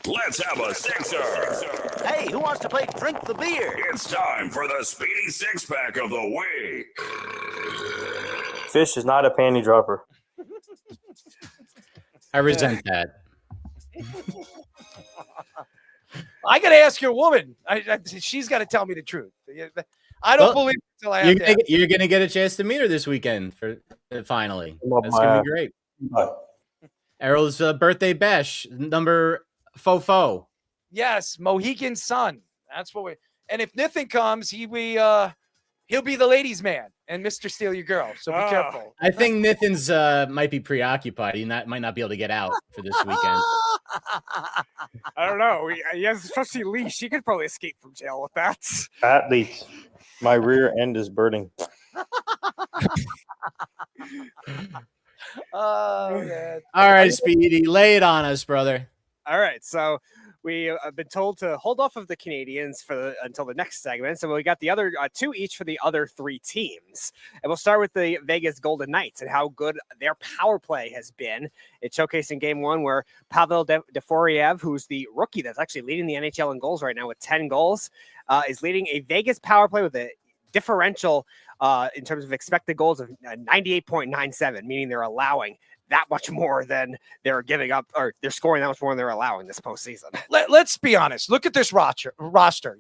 Let's have a sixer. Hey, who wants to play Drink the Beer? It's time for the Speedy Six-Pack of the Week. Fish is not a panty dropper. I resent that. I got to ask your woman. She's got to tell me the truth. I don't believe it until I have to. You're going to get a chance to meet her this weekend for finally. That's going to be great. Errol's birthday bash, number fofo. Yes, Mohegan Sun. That's what we. And if Nathan comes, he'll be the ladies' man and Mr. Steal Your Girl. So be careful. I think Nathan's might be preoccupied. He might not be able to get out for this weekend. I don't know. Yes, especially Lee. She could probably escape from jail with that. Athletes, my rear end is burning. Oh, man. All right, Speedy, lay it on us, brother. All right, so we have been told to hold off of the Canadians until the next segment. So we got the other two each for the other three teams. And we'll start with the Vegas Golden Knights and how good their power play has been. It showcased in game one where Pavel Deforiev, who's the rookie that's actually leading the NHL in goals right now with 10 goals, is leading a Vegas power play with a differential in terms of expected goals of 98.97, meaning they're allowing that much more than they're giving up, or they're scoring that much more than they're allowing this postseason. Let's be honest. Look at this roster.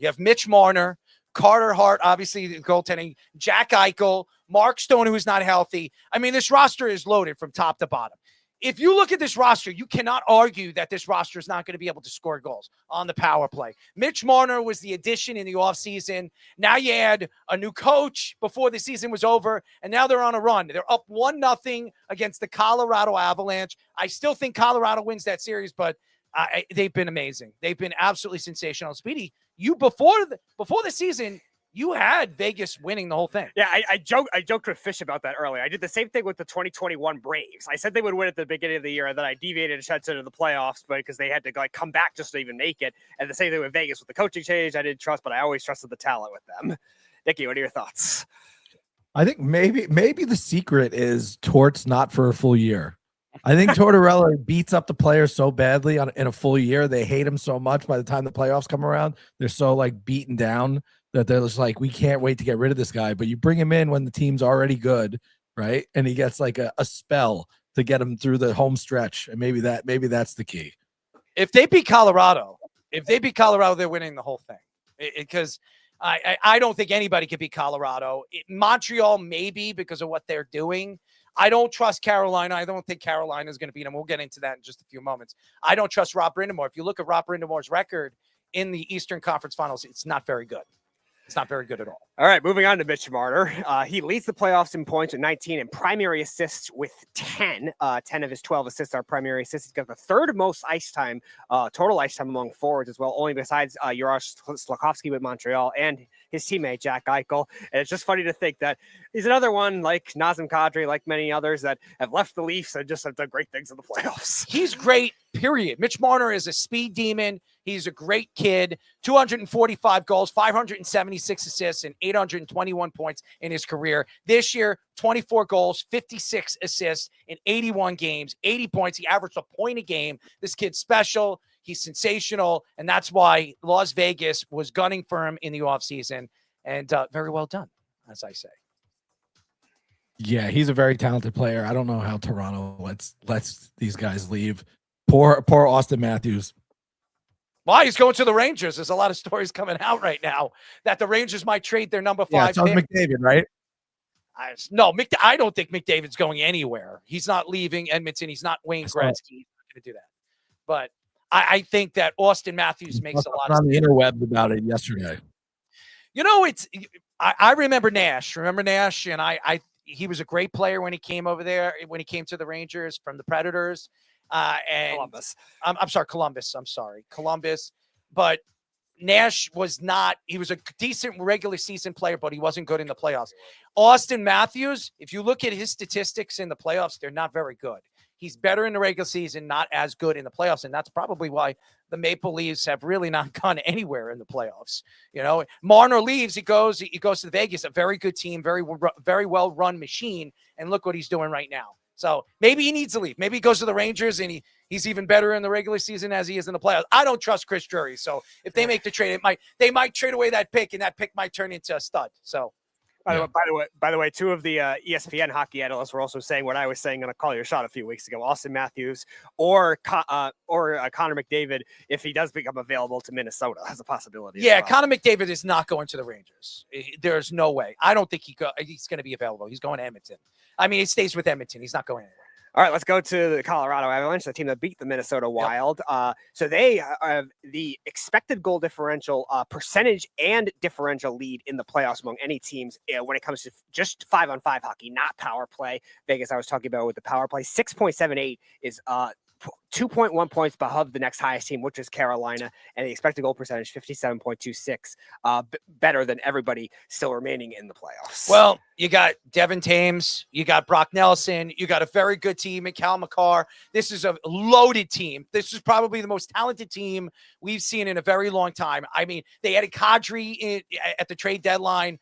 You have Mitch Marner, Carter Hart, obviously the goaltending, Jack Eichel, Mark Stone, who's not healthy. I mean, this roster is loaded from top to bottom. If you look at this roster, you cannot argue that this roster is not going to be able to score goals on the power play. Mitch Marner was the addition in the offseason. Now you add a new coach before the season was over, and now they're on a run. They're up 1-0 against the Colorado Avalanche. I still think Colorado wins that series, but they've been amazing. They've been absolutely sensational. Speedy, you before the season, you had Vegas winning the whole thing. Yeah, I joked with Fish about that earlier. I did the same thing with the 2021 Braves. I said they would win at the beginning of the year, and then I deviated a shot into the playoffs, but because they had to come back just to even make it. And the same thing with Vegas with the coaching change. I didn't trust, but I always trusted the talent with them. Nikki, what are your thoughts? I think maybe the secret is Torts not for a full year. I think Tortorella beats up the players so badly in a full year. They hate him so much by the time the playoffs come around. They're so beaten down that they're just we can't wait to get rid of this guy. But you bring him in when the team's already good, right? And he gets a spell to get him through the home stretch. And maybe that's the key. If they beat Colorado, they're winning the whole thing. Because I don't think anybody can beat Colorado. Montreal, maybe because of what they're doing. I don't trust Carolina. I don't think Carolina is going to beat them. We'll get into that in just a few moments. I don't trust Rob Brind'Amour. If you look at Rob Brind'Amour's record in the Eastern Conference Finals, it's not very good. It's not very good at all. All right, moving on to Mitch Marner. He leads the playoffs in points with 19 and primary assists with 10. 10 of his 12 assists are primary assists. He's got the third most ice time, total ice time among forwards as well, only besides Juraj Slafkovsky with Montreal and his teammate, Jack Eichel. And it's just funny to think that he's another one like Nazem Kadri, like many others that have left the Leafs and just have done great things in the playoffs. He's great, period. Mitch Marner is a speed demon. He's a great kid. 245 goals, 576 assists, and 821 points in his career. This year, 24 goals, 56 assists in 81 games, 80 points. He averaged a point a game. This kid's special. He's sensational, and that's why Las Vegas was gunning for him in the offseason, and very well done, as I say. Yeah, he's a very talented player. I don't know how Toronto lets these guys leave. Poor Austin Matthews. Why? He's going to the Rangers. There's a lot of stories coming out right now that the Rangers might trade their number 5 Yeah, so pick. McDavid, right? I don't think McDavid's going anywhere. He's not leaving Edmonton. He's not Wayne Gretzky. He's not going to do that. But I think that Austin Matthews makes a lot of sense. On the interwebs about it yesterday. You know, I remember Nash. Remember Nash? And he was a great player when he came over there, when he came to the Rangers from the Predators. And Columbus. Columbus. But Nash was not, he was a decent regular season player, but he wasn't good in the playoffs. Austin Matthews, if you look at his statistics in the playoffs, they're not very good. He's better in the regular season, not as good in the playoffs. And that's probably why the Maple Leafs have really not gone anywhere in the playoffs. You know, Marner leaves, he goes to Vegas, a very good team, very well run machine. And look what he's doing right now. So maybe he needs to leave. Maybe he goes to the Rangers and he's even better in the regular season as he is in the playoffs. I don't trust Chris Drury. So if they make the trade, they might trade away that pick, and that pick might turn into a stud. So By the way, two of the ESPN hockey analysts were also saying what I was saying on a Call Your Shot a few weeks ago. Austin Matthews or Connor McDavid, if he does become available to Minnesota, has a possibility. Yeah, well. Connor McDavid is not going to the Rangers. There's no way. I don't think he's going to be available. He's going to Edmonton. I mean, he stays with Edmonton. He's not going anywhere. All right, let's go to the Colorado Avalanche, the team that beat the Minnesota Wild. So they have the expected goal differential, percentage, and differential lead in the playoffs among any teams when it comes to just 5-on-5 hockey, not power play. Vegas, I was talking about with the power play, 6.78 is 2.1 points above the next highest team, which is Carolina, and the expected goal percentage 57.26, better than everybody still remaining in the playoffs. Well, you got Devin Tames, you got Brock Nelson, you got a very good team in Cal McCarr. This is a loaded team. This is probably the most talented team we've seen in a very long time. I mean, they added Kadri at the trade deadline.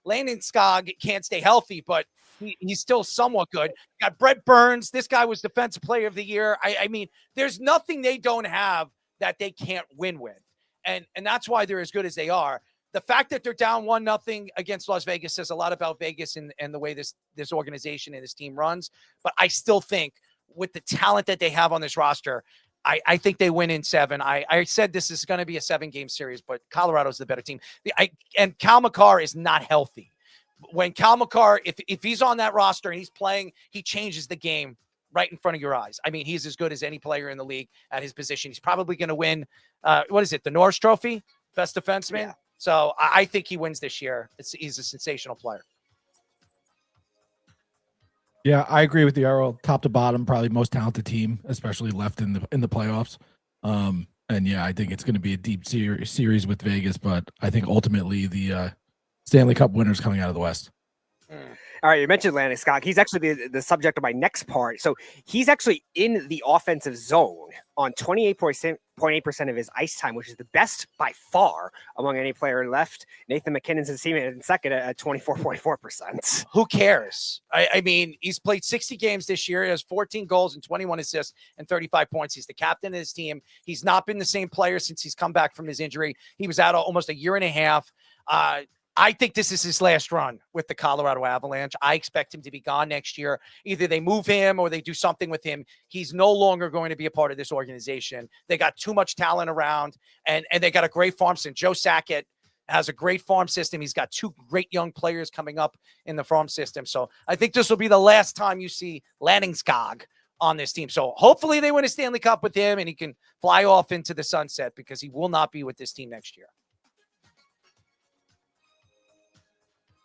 Landon Skog can't stay healthy, but he's still somewhat good. Got Brett Burns. This guy was Defensive Player of the Year. I mean, there's nothing they don't have that they can't win with. And that's why they're as good as they are. The fact that they're down 1-0 against Las Vegas says a lot about Vegas and the way this organization and this team runs. But I still think with the talent that they have on this roster, I think they win in 7. I said this is going to be a 7-game series, but Colorado's the better team. And Cal McCarr is not healthy. When Cal McCarr, if he's on that roster and he's playing, he changes the game right in front of your eyes. I mean, he's as good as any player in the league at his position. He's probably going to win, what is it, the Norris Trophy? Best defenseman? Yeah. So I think he wins this year. He's a sensational player. Yeah, I agree with the Arrow. Top to bottom, probably most talented team, especially left in the playoffs. And yeah, I think it's going to be a deep series with Vegas, but I think ultimately the Stanley Cup winners coming out of the West. All right, you mentioned Landon Skog. He's actually the subject of my next part. So he's actually in the offensive zone on 28.8% of his ice time, which is the best by far among any player left. Nathan McKinnon's his teammate in second at 24.4%. Who cares? I mean, he's played 60 games this year. He has 14 goals and 21 assists and 35 points. He's the captain of his team. He's not been the same player since he's come back from his injury. He was out almost a year and a half. I think this is his last run with the Colorado Avalanche. I expect him to be gone next year. Either they move him or they do something with him. He's no longer going to be a part of this organization. They got too much talent around, and they got a great farm system. Joe Sakic has a great farm system. He's got 2 great young players coming up in the farm system. So I think this will be the last time you see Landon Skog on this team. So hopefully they win a Stanley Cup with him and he can fly off into the sunset, because he will not be with this team next year.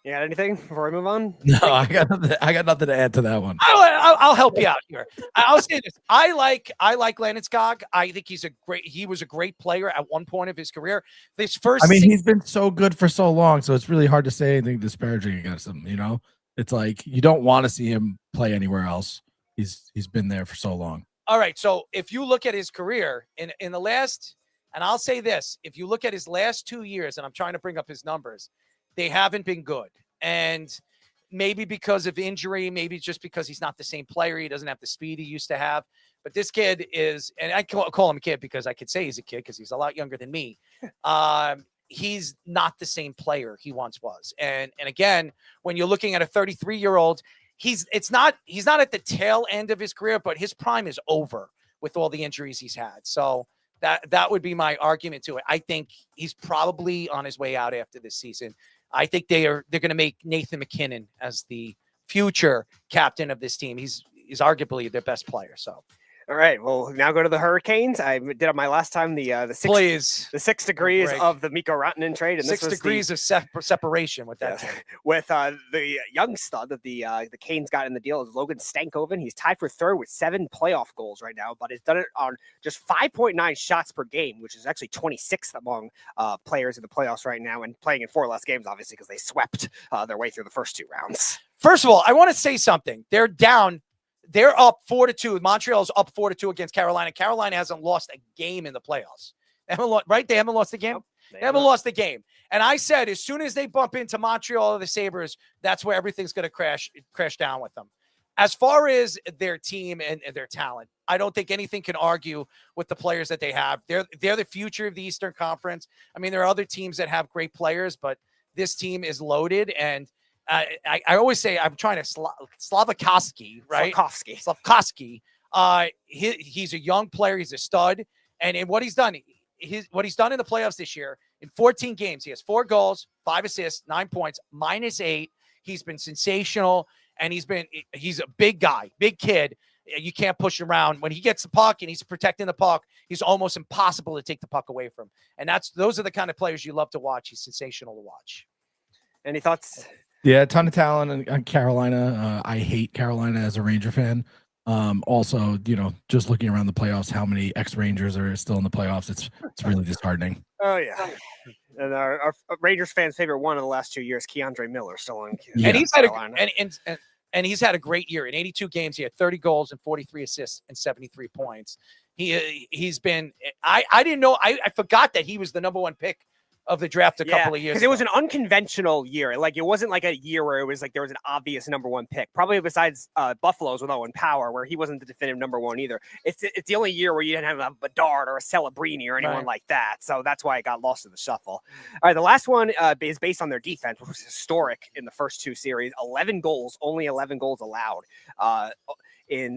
You got anything before we move on? No, I got nothing to add to that one. I'll help you out here. I'll say this. I like Landon Skog. I think he was a great player at one point of his career. He's been so good for so long, so it's really hard to say anything disparaging against him. You know, it's like you don't want to see him play anywhere else. He's been there for so long. All right. So if you look at his career in the last, and I'll say this, if you look at his last 2 years, and I'm trying to bring up his numbers, they haven't been good. And maybe because of injury, maybe just because he's not the same player. He doesn't have the speed he used to have. But this kid is, and I call him a kid because I could say he's a kid because he's a lot younger than me. He's not the same player he once was. And again, when you're looking at a 33-year-old, he's not at the tail end of his career, but his prime is over with all the injuries he's had. So that would be my argument to it. I think he's probably on his way out after this season. I think they're going to make Nathan McKinnon as the future captain of this team. He's arguably their best player. So, all right, well, now go to the Hurricanes. I did on my last time the 6 degrees of the Mikko Rantanen trade, and 6 degrees of separation with that. Yeah, with the young stud that the Canes got in the deal is Logan Stankoven. He's tied for third with 7 playoff goals right now, but he's done it on just 5.9 shots per game, which is actually 26th among players in the playoffs right now, and playing in 4 less games, obviously, because they swept their way through the first 2 rounds. First of all, I want to say something. They're down. They're up 4-2. Montreal's up 4-2 against Carolina. Carolina hasn't lost a game in the playoffs. They haven't lost the game? Nope, they haven't lost the game. And I said, as soon as they bump into Montreal or the Sabres, that's where everything's going to crash down with them. As far as their team and their talent, I don't think anything can argue with the players that they have. They're the future of the Eastern Conference. I mean, there are other teams that have great players, but this team is loaded. And I always say I'm trying to Slafkovsky, right? Slafkovsky. He's a young player. He's a stud. And in what he's done, what he's done in the playoffs this year, in 14 games, he has 4 goals, 5 assists, 9 points, -8. He's been sensational. and he's a big guy, big kid. You can't push him around. When he gets the puck and he's protecting the puck, he's almost impossible to take the puck away from. And those are the kind of players you love to watch. He's sensational to watch. Any thoughts? Yeah, a ton of talent on Carolina. I hate Carolina as a Ranger fan. Also, just looking around the playoffs, how many ex-Rangers are still in the playoffs? It's really disheartening. Oh yeah. And our Rangers fans' favorite one of the last 2 years, Keandre Miller, still on. Yeah. And he's had and he's had a great year. In 82 games, he had 30 goals and 43 assists and 73 points. He's been. I didn't know. I forgot that he was the number 1 pick of the draft a couple of years ago. Because it was an unconventional year. Like, it wasn't like a year where it was like there was an obvious number 1 pick. Probably besides Buffalo's with Owen Power, where he wasn't the definitive number 1 either. It's the only year where you didn't have a Bedard or a Celebrini or anyone like that. So that's why it got lost in the shuffle. All right, the last one is based on their defense, which was historic in the first 2 series. 11 goals, only 11 goals allowed.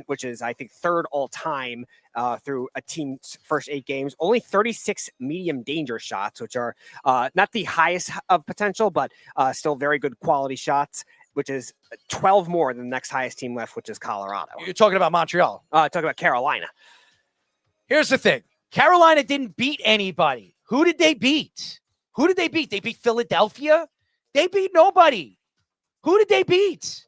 Which is, I think, 3rd all time through a team's first 8 games. Only 36 medium danger shots, which are not the highest of potential, but still very good quality shots, which is 12 more than the next highest team left, which is Colorado. You're talking about Montreal. Talking about Carolina. Here's the thing. Carolina didn't beat anybody. Who did they beat? They beat Philadelphia? They beat nobody. Who did they beat?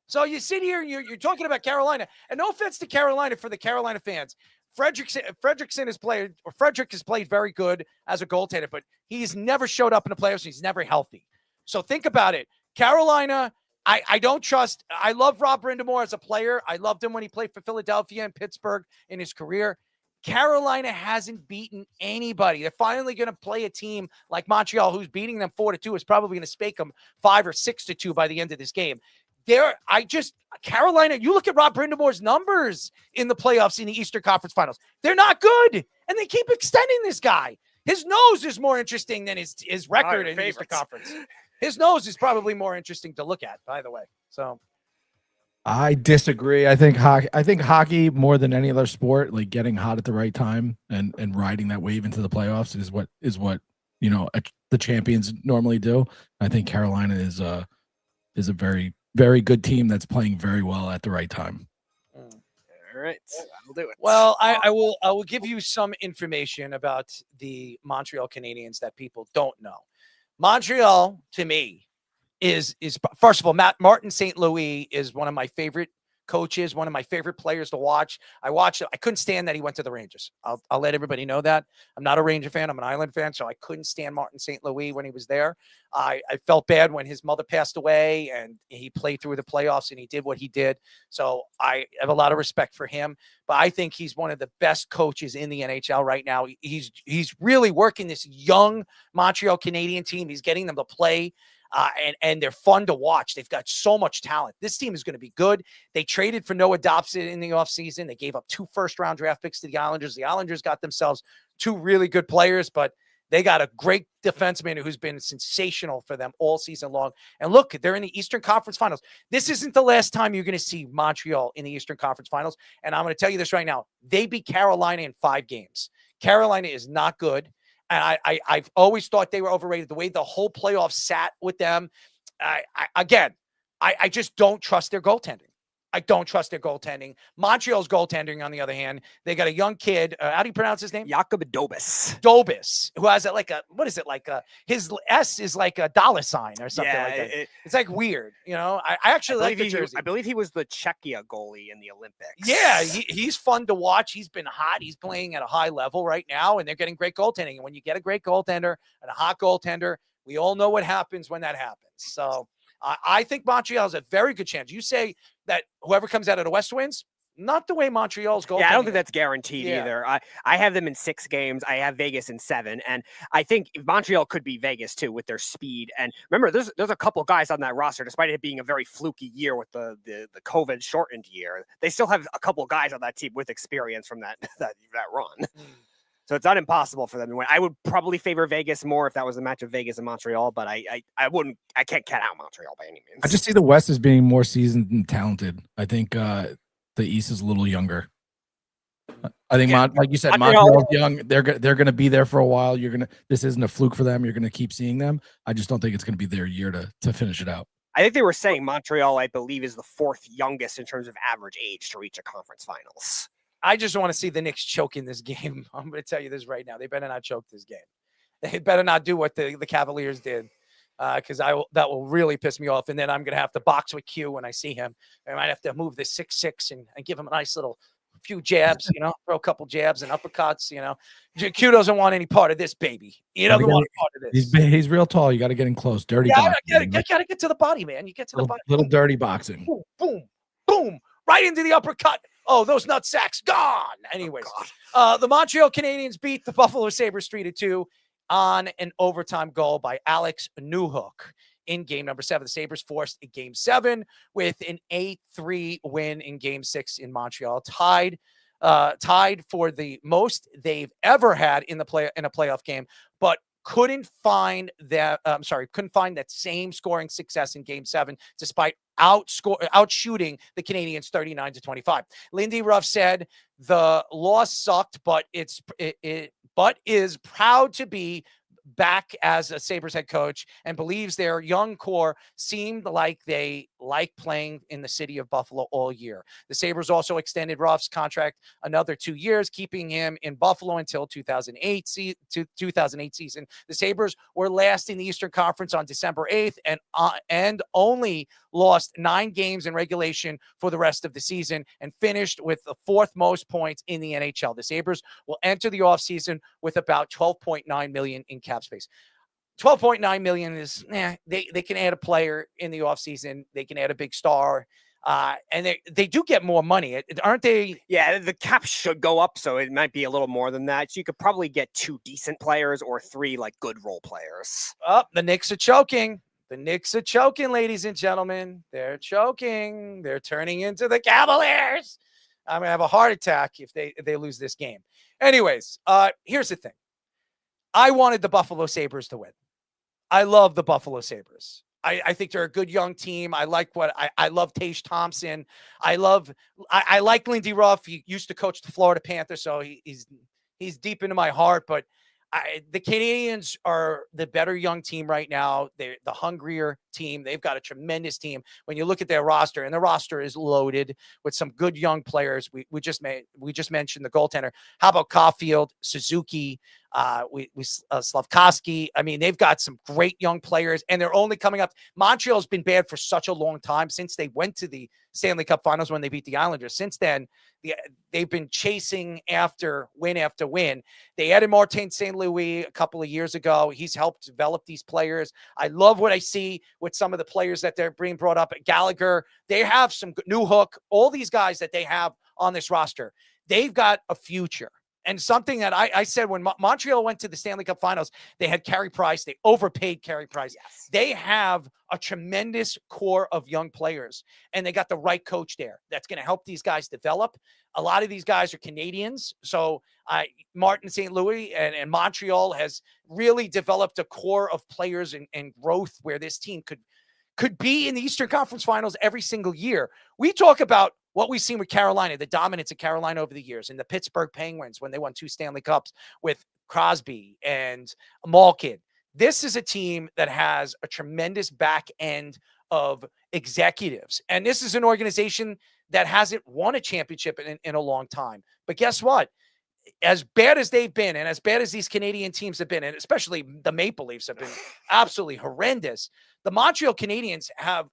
So you sit here and you're talking about Carolina, and no offense to Carolina for the Carolina fans. Frederick has played very good as a goaltender, but he's never showed up in the playoffs. He's never healthy. So think about it. Carolina, I don't trust. I love Rob Brindamore as a player. I loved him when he played for Philadelphia and Pittsburgh in his career. Carolina hasn't beaten anybody. They're finally going to play a team like Montreal, who's beating them 4-2, is probably going to spake them 5 or 6-2 by the end of this game. Carolina, you look at Rob Brindamore's numbers in the playoffs in the Eastern Conference Finals. They're not good, and they keep extending this guy. His nose is more interesting than his record in the Eastern Conference. His nose is probably more interesting to look at, by the way. So I disagree. I think hockey more than any other sport, like getting hot at the right time and riding that wave into the playoffs is what the champions normally do. I think Carolina is a very, very good team that's playing very well at the right time. All right, I'll do it. Well, I will give you some information about the Montreal Canadiens that people don't know. Montreal, to me, is first of all, Martin St. Louis is one of my favorite coaches, one of my favorite players to watch. I couldn't stand that he went to the Rangers. I'll let everybody know that. I'm not a Ranger fan. I'm an Island fan, so I couldn't stand Martin St. Louis when he was there. I felt bad when his mother passed away and he played through the playoffs and he did what he did. So I have a lot of respect for him, but I think he's one of the best coaches in the NHL right now. He's really working this young Montreal Canadian team. He's getting them to play. And they're fun to watch. They've got so much talent. This team is going to be good. They traded for Noah Dobson in the offseason. They gave up 2 first-round draft picks to the Islanders. The Islanders got themselves 2 really good players, but they got a great defenseman who's been sensational for them all season long. And look, they're in the Eastern Conference Finals. This isn't the last time you're going to see Montreal in the Eastern Conference Finals. And I'm going to tell you this right now. They beat Carolina in 5 games. Carolina is not good. And I've always thought they were overrated. The way the whole playoff sat with them, I just don't trust their goaltending. I don't trust their goaltending. Montreal's goaltending, on the other hand, they got a young kid. How do you pronounce his name? Jakub Dobis. Dobis, who has his S is like a dollar sign or something like that. It's like weird, I actually like the jersey. I believe he was the Czechia goalie in the Olympics. Yeah, he's fun to watch. He's been hot. He's playing at a high level right now, and they're getting great goaltending. And when you get a great goaltender and a hot goaltender, we all know what happens when that happens. So I think Montreal has a very good chance. You say that whoever comes out of the West wins, not the way Montreal's goaltending. Yeah, I don't think that's guaranteed either. I have them in 6 games. I have Vegas in 7. And I think Montreal could be Vegas too with their speed. And remember, there's a couple guys on that roster, despite it being a very fluky year with the COVID shortened year. They still have a couple guys on that team with experience from that run. So it's not impossible for them to win. I would probably favor Vegas more if that was a match of Vegas and Montreal, but I can't count out Montreal by any means. I just see the West as being more seasoned and talented. I think the East is a little younger. I think, like you said, Montreal's young. They're going to be there for a while. This isn't a fluke for them. You're going to keep seeing them. I just don't think it's going to be their year to finish it out. I think they were saying Montreal, I believe, is the 4th youngest in terms of average age to reach a conference finals. I just want to see the Knicks choke in this game. I'm going to tell you this right now. They better not choke this game. They better not do what the Cavaliers did, because that will really piss me off. And then I'm going to have to box with Q when I see him. I might have to move the 6'6" and give him a nice little few jabs, throw a couple jabs and uppercuts. Q doesn't want any part of this, baby. He doesn't want a part of this. He's real tall. You got to get him close. Dirty boxing. Got to get to the body, man. You get to the body. Little dirty boxing. Boom, boom, boom. Right into the uppercut. Oh, those nut sacks gone. Anyways, the Montreal Canadiens beat the Buffalo Sabres 3-2 on an overtime goal by Alex Newhook in game number 7. The Sabres forced a game 7 with an 8-3 win in game 6 in Montreal, tied for the most they've ever had in a playoff game, but couldn't find that same scoring success in game 7, despite outshooting the Canadiens 39-25. Lindy Ruff said the loss sucked, but is proud to be back as a Sabres head coach and believes their young core seemed like they like playing in the city of Buffalo all year. The Sabres also extended Ruff's contract another 2 years, keeping him in Buffalo until 2008 season. The Sabres were last in the Eastern Conference on December 8th and only lost 9 games in regulation for the rest of the season and finished with the 4th most points in the NHL. The Sabres will enter the offseason with about $12.9 million in cap space. $12.9 million is, they can add a player in the offseason. They can add a big star. And they do get more money, aren't they? Yeah, the cap should go up, so it might be a little more than that. So you could probably get 2 decent players or 3 good role players. Oh, the Knicks are choking. The Knicks are choking, ladies and gentlemen. They're choking. They're turning into the Cavaliers. I'm going to have a heart attack if they lose this game. Anyways, here's the thing. I wanted the Buffalo Sabres to win. I love the Buffalo Sabres. I think they're a good young team. I like I love Tage Thompson. I like Lindy Ruff. He used to coach the Florida Panthers, so he's deep into my heart. But the Canadiens are the better young team right now. They're the hungrier team. They've got a tremendous team. When you look at their roster, and the roster is loaded with some good young players. We just mentioned the goaltender. How about Caulfield, Suzuki, Slavkovsky? I mean, they've got some great young players, and they're only coming up. Montreal's been bad for such a long time since they went to the Stanley Cup Finals when they beat the Islanders. Since then, they've been chasing after win. They added Martin St. Louis a couple of years ago. He's helped develop these players. I love what I see with some of the players that they're being brought up. Gallagher, they have some new hook. All these guys that they have on this roster, they've got a future. And something that I said when Montreal went to the Stanley Cup Finals, they had Carey Price. They overpaid Carey Price. Yes. They have a tremendous core of young players, and they got the right coach there that's going to help these guys develop. A lot of these guys are Canadians. So Martin St. Louis and Montreal has really developed a core of players and growth where this team could be in the Eastern Conference Finals every single year. We talk about what we've seen with Carolina, the dominance of Carolina over the years, and the Pittsburgh Penguins when they won 2 Stanley Cups with Crosby and Malkin. This is a team that has a tremendous back end of executives. And this is an organization that hasn't won a championship in a long time. But guess what? As bad as they've been, and as bad as these Canadian teams have been, and especially the Maple Leafs have been absolutely horrendous, the Montreal Canadiens have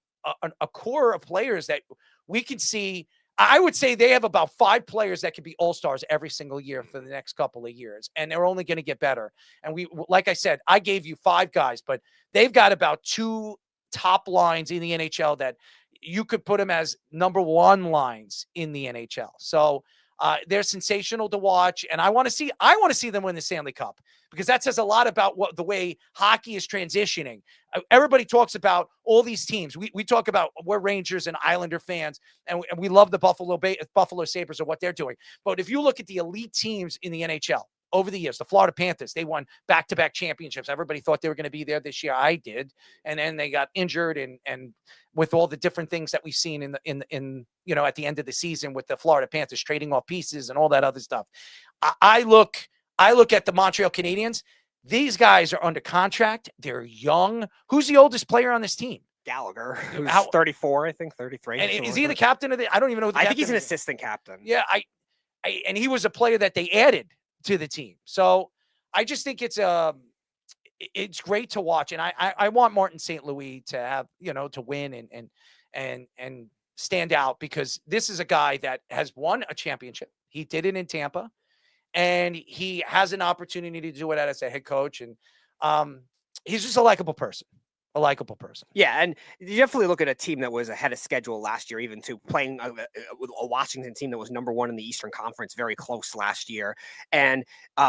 a core of players that we can see. I would say they have about 5 players that could be all-stars every single year for the next couple of years, and they're only going to get better. And like I said, I gave you 5 guys, but they've got about 2 top lines in the NHL that you could put them as number 1 lines in the NHL. So they're sensational to watch, and I want to see them win the Stanley Cup, because that says a lot about the way hockey is transitioning. Everybody talks about all these teams. We talk about, we're Rangers and Islander fans, and we love the Buffalo Sabres and what they're doing. But if you look at the elite teams in the NHL over the years, the Florida Panthers, they won back-to-back championships. Everybody thought they were going to be there this year. I did. And then they got injured, and with all the different things that we've seen in at the end of the season with the Florida Panthers trading off pieces and all that other stuff. I look at the Montreal Canadiens. These guys are under contract. They're young. Who's the oldest player on this team? Gallagher, who's How- 34, I think 33. And something is like he that. the captain of the? I don't even know. Who the I think he's captain an is. assistant captain. Yeah, and he was a player that they added to the team. So I just think it's great to watch, and I want Martin St. Louis to have to win and stand out, because this is a guy that has won a championship. He did it in Tampa, and he has an opportunity to do it as a head coach, and he's just a likable person. A likable person. Yeah, and you definitely look at a team that was ahead of schedule last year, even to playing with a Washington team that was #1 in the Eastern Conference, very close last year. And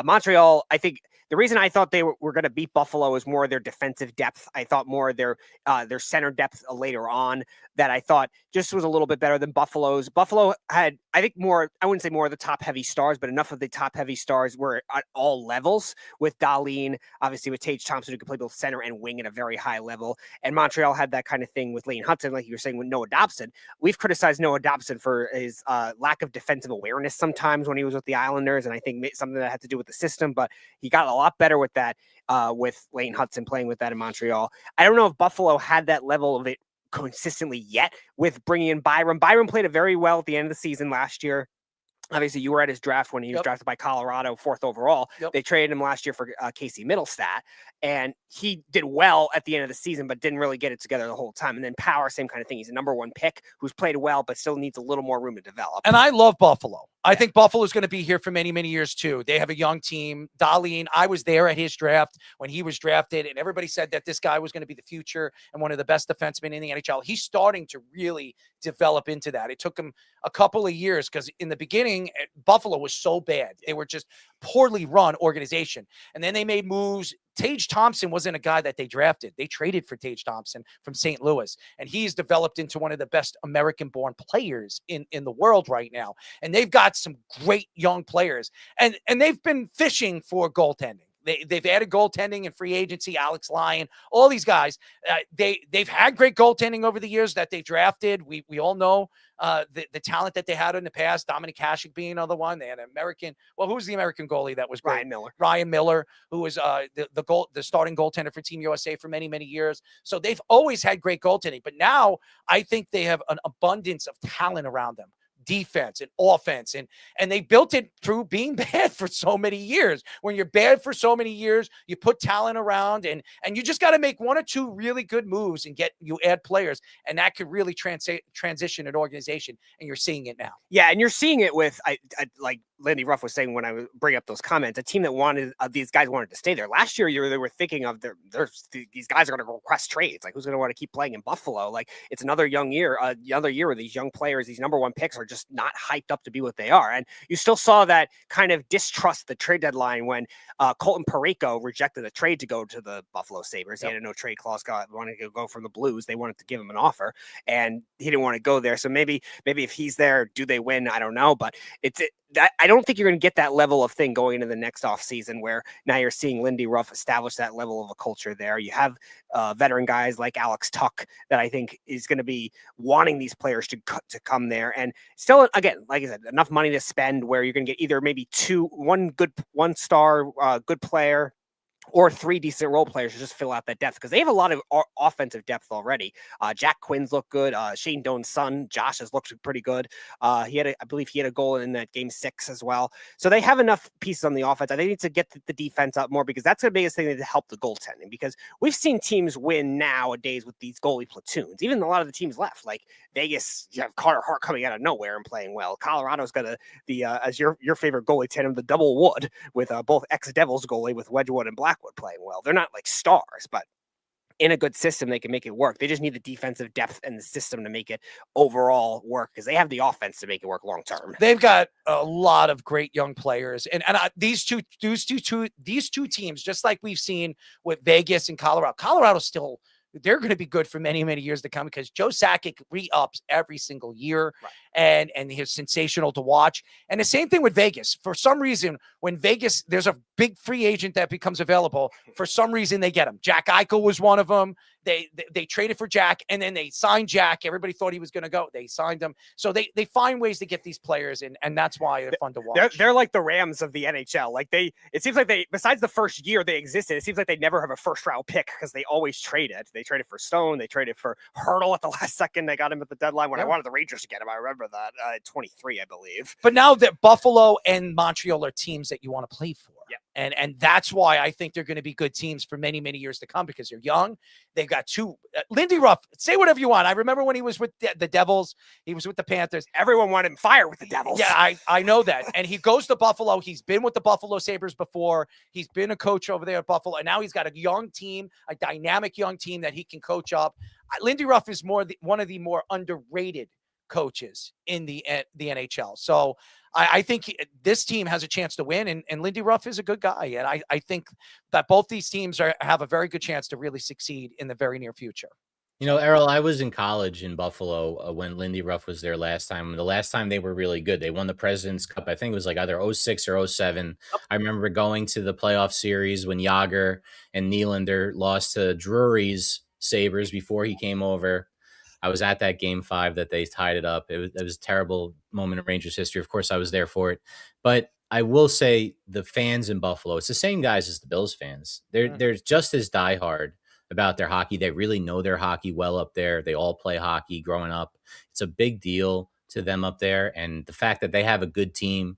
Montreal, I think the reason I thought they were going to beat Buffalo is more their defensive depth. I thought more their center depth later on that I thought just was a little bit better than Buffalo's. Buffalo had, I think, more, I wouldn't say more of the top heavy stars, but enough of the top heavy stars were at all levels, with Darlene, obviously with Tage Thompson, who could play both center and wing at a very high level. And Montreal had that kind of thing with Lane Hudson, like you were saying with Noah Dobson. We've criticized Noah Dobson for his lack of defensive awareness sometimes when he was with the Islanders, and I think something that had to do with the system, but he got a lot better with that, with Lane Hudson playing with that in Montreal. I don't know if Buffalo had that level of it consistently yet with bringing in Byram. Byram played it very well at the end of the season last year. Obviously, you were at his draft when he was drafted by Colorado, 4th overall. They traded him last year for Casey Middlestat, and he did well at the end of the season, but didn't really get it together the whole time. And then Power, same kind of thing. He's a #1 pick who's played well, but still needs a little more room to develop. And I love Buffalo. I think Buffalo is going to be here for many, many years too. They have a young team. Darlene, I was there at his draft when he was drafted, and everybody said that this guy was going to be the future and one of the best defensemen in the NHL. He's starting to really develop into that. It took him a couple of years, because in the beginning, Buffalo was so bad. They were just poorly run organization. And then they made moves. Tage Thompson wasn't a guy that they drafted. They traded for Tage Thompson from St. Louis, and he's developed into one of the best American-born players in the world right now. And they've got some great young players, and they've been fishing for goaltending. They've added goaltending in free agency, Alex Lyon, all these guys. They've had great goaltending over the years that they drafted. We all know the talent that they had in the past. Dominic Hasek being another one. They had an American. Well, who was the American goalie that was great? Ryan Miller, who was the starting goaltender for Team USA for many, many years. So they've always had great goaltending. But now I think they have an abundance of talent around them. Defense and offense, and they built it through being bad for so many years. When you're bad for so many years, you put talent around, and you just got to make one or two really good moves and you add players, and that could really transition an organization, and you're seeing it now. Yeah, and you're seeing it with I like Landy Ruff was saying when I bring up those comments, a team that wanted these guys wanted to stay there. Last year, they were thinking of these guys are going to request trades. Like, who's going to want to keep playing in Buffalo? Like, it's another year where these young players, these #1 picks, are just not hyped up to be what they are. And you still saw that kind of distrust the trade deadline when Colton Parayko rejected a trade to go to the Buffalo Sabres. He had a no trade clause, wanted to go from the Blues. They wanted to give him an offer, and he didn't want to go there. So maybe if he's there, do they win? I don't know, but I don't think you're going to get that level of thing going into the next offseason, where now you're seeing Lindy Ruff establish that level of a culture there. You have veteran guys like Alex Tuck that I think is going to be wanting these players to come there. And still, again, like I said, enough money to spend where you're going to get either maybe one star good player, or 3 decent role players to just fill out that depth, because they have a lot of offensive depth already. Jack Quinn's looked good. Shane Doan's son, Josh, has looked pretty good. I believe he had a goal in that game 6 as well. So they have enough pieces on the offense. I think they need to get the defense up more, because that's the biggest thing to help the goaltending, because we've seen teams win nowadays with these goalie platoons. Even a lot of the teams left, like Vegas, you have Carter Hart coming out of nowhere and playing well. Colorado's got as your favorite goalie tandem, the double wood, with both ex-Devils goalie with Wedgwood and Blackwood playing well. They're not like stars, but in a good system, they can make it work. They just need the defensive depth and the system to make it overall work, because they have the offense to make it work long term. They've got a lot of great young players, and these two teams, just like we've seen with Vegas and Colorado. Colorado's still. They're going to be good for many, many years to come, because Joe Sakic re-ups every single year, and he's sensational to watch. And the same thing with Vegas. For some reason, when Vegas, there's a big free agent that becomes available, for some reason they get him. Jack Eichel was one of them. They traded for Jack, and then they signed Jack. Everybody thought he was going to go. They signed him. So they find ways to get these players in, and that's why they're fun to watch. They're like the Rams of the NHL. Like it seems like besides the first year they existed, it seems like they never have a first round pick because they always traded. They traded for Stone. They traded for Hurdle at the last second. They got him at the deadline when I wanted the Rangers to get him. I remember that 23, I believe. But now that Buffalo and Montreal are teams that you want to play for. Yeah. And that's why I think they're going to be good teams for many, many years to come because they're young. They've got two. Lindy Ruff, say whatever you want. I remember when he was with the Devils. He was with the Panthers. Everyone wanted him fired with the Devils. Yeah, I know that. And he goes to Buffalo. He's been with the Buffalo Sabres before. He's been a coach over there at Buffalo. And now he's got a young team, a dynamic young team that he can coach up. Lindy Ruff is one of the more underrated coaches in the NHL. So I think this team has a chance to win, and Lindy Ruff is a good guy. And I think that both these teams have a very good chance to really succeed in the very near future. You know, Errol, I was in college in Buffalo when Lindy Ruff was there last time. The last time they were really good. They won the President's Cup. I think it was like either 06 or 07. I remember going to the playoff series when Yager and Nylander lost to Drury's Sabres before he came over. I was at that game 5 that they tied it up. It was a terrible moment in Rangers history. Of course, I was there for it. But I will say the fans in Buffalo, it's the same guys as the Bills fans. They're just as diehard about their hockey. They really know their hockey well up there. They all play hockey growing up. It's a big deal to them up there. And the fact that they have a good team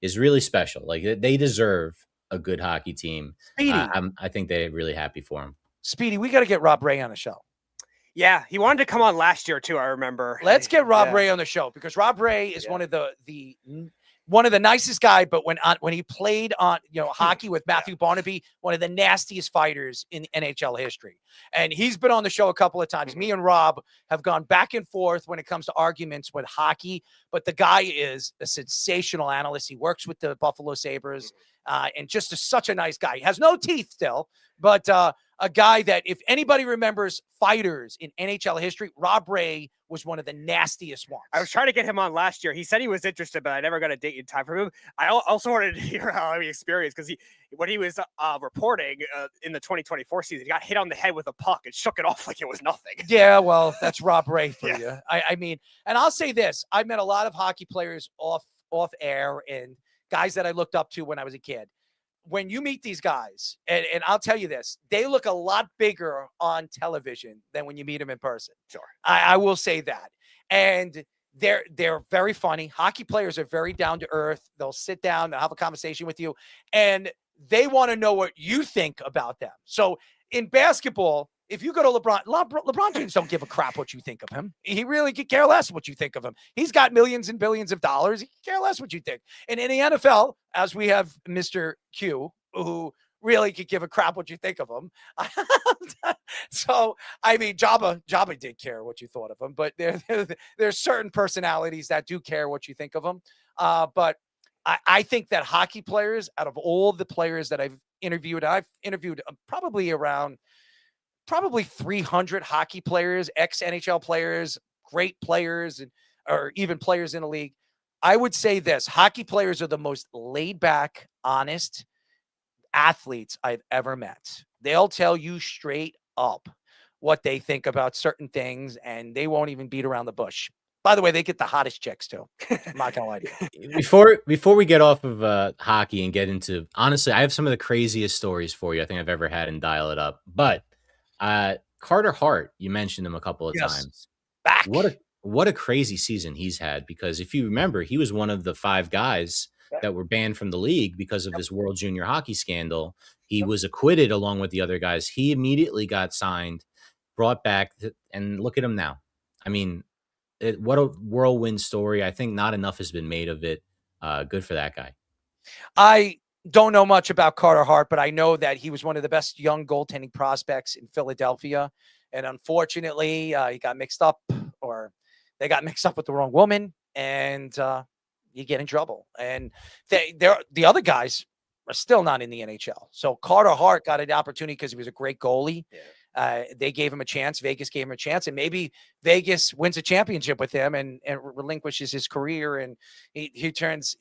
is really special. Like they deserve a good hockey team. I think they're really happy for them. Speedy, we got to get Rob Ray on the show. Yeah, he wanted to come on last year too. I remember. Let's get Rob Ray on the show because Rob Ray is one of the nicest guy. But when he played on hockey with Matthew Barnaby, one of the nastiest fighters in NHL history, and he's been on the show a couple of times. Me and Rob have gone back and forth when it comes to arguments with hockey. But the guy is a sensational analyst. He works with the Buffalo Sabres, and just such a nice guy. He has no teeth still, but a guy that if anybody remembers fighters in NHL history, Rob Ray was one of the nastiest ones. I was trying to get him on last year. He said he was interested, but I never got a date in time from him. I also wanted to hear how he experienced because when he was reporting in the 2024 season, he got hit on the head with a puck and shook it off like it was nothing. Yeah, well, that's Rob Ray for you. I mean, and I'll say this. I met a lot of hockey players off air and guys that I looked up to when I was a kid. When you meet these guys, and I'll tell you this, they look a lot bigger on television than when you meet them in person. Sure. I will say that. And they're very funny. Hockey players are very down to earth. They'll sit down, they'll have a conversation with you, and they want to know what you think about them. So in basketball, if you go to LeBron James don't give a crap what you think of him. He really could care less what you think of him. He's got millions and billions of dollars. He could care less what you think. And in the NFL, as we have Mr. Q, who really could give a crap what you think of him. So, I mean, Jabba did care what you thought of him, but there's certain personalities that do care what you think of them. But I think that hockey players, out of all the players that I've interviewed probably 300 hockey players, ex-NHL players, great players, or even players in the league. I would say this, hockey players are the most laid-back, honest athletes I've ever met. They'll tell you straight up what they think about certain things, and they won't even beat around the bush. By the way, they get the hottest chicks, too. I'm not going to lie to you. Before we get off of hockey and get into, honestly, I have some of the craziest stories for you I think I've ever had and dial it up. But Carter Hart, you mentioned him a couple of times. Back. What a crazy season he's had, because if you remember, he was one of the 5 guys that were banned from the league because of this World Junior Hockey scandal. He was acquitted along with the other guys. He immediately got signed, brought back, and look at him now. I mean, what a whirlwind story. I think not enough has been made of it. Good for that guy. I don't know much about Carter Hart, but I know that he was one of the best young goaltending prospects in Philadelphia. And unfortunately, he got mixed up, or they got mixed up with the wrong woman, and you get in trouble. And the other guys are still not in the NHL. So Carter Hart got an opportunity because he was a great goalie. They gave him a chance. Vegas gave him a chance, and maybe Vegas wins a championship with him and relinquishes his career, and he turns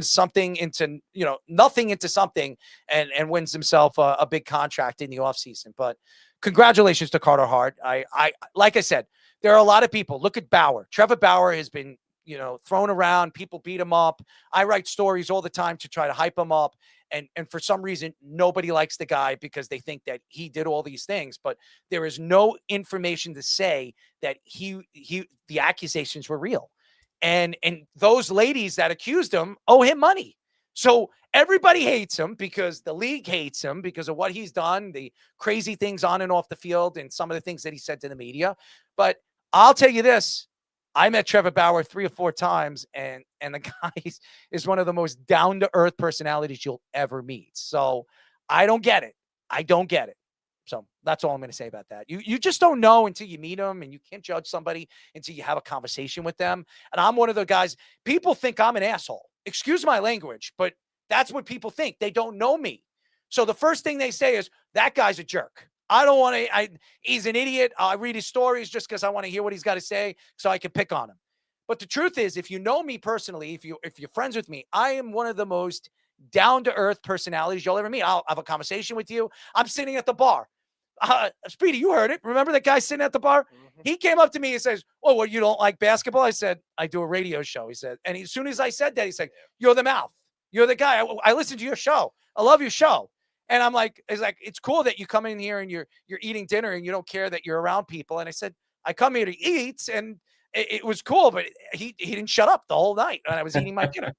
something into nothing into something, and wins himself a big contract in the offseason. But congratulations to Carter Hart. I like I said, there are a lot of people. Look at Bauer. Trevor Bauer has been, thrown around. People beat him up. I write stories all the time to try to hype him up. And for some reason, nobody likes the guy because they think that he did all these things. But there is no information to say that the accusations were real. And those ladies that accused him owe him money. So everybody hates him because the league hates him because of what he's done, the crazy things on and off the field, and some of the things that he said to the media. But I'll tell you this. I met Trevor Bauer 3 or 4 times, and the guy is one of the most down-to-earth personalities you'll ever meet. So I don't get it. I don't get it. So that's all I'm going to say about that. You just don't know until you meet them, and you can't judge somebody until you have a conversation with them. And I'm one of the guys, people think I'm an asshole. Excuse my language, but that's what people think. They don't know me. So the first thing they say is, that guy's a jerk. I don't want to, he's an idiot. I read his stories just because I want to hear what he's got to say so I can pick on him. But the truth is, if you know me personally, if you're friends with me, I am one of the most down-to-earth personalities you'll ever meet. I'll have a conversation with you. I'm sitting at the bar. Speedy, you heard it. Remember that guy sitting at the bar? Mm-hmm. He came up to me and says, "Oh, well, you don't like basketball?" I said, "I do a radio show." He said, and as soon as I said that, he said, "You're the mouth. You're the guy. I listen to your show. I love your show." And I'm like, it's cool that you come in here and you're eating dinner and you don't care that you're around people. And I said, I come here to eat, and it was cool, but he didn't shut up the whole night. And I was eating my dinner,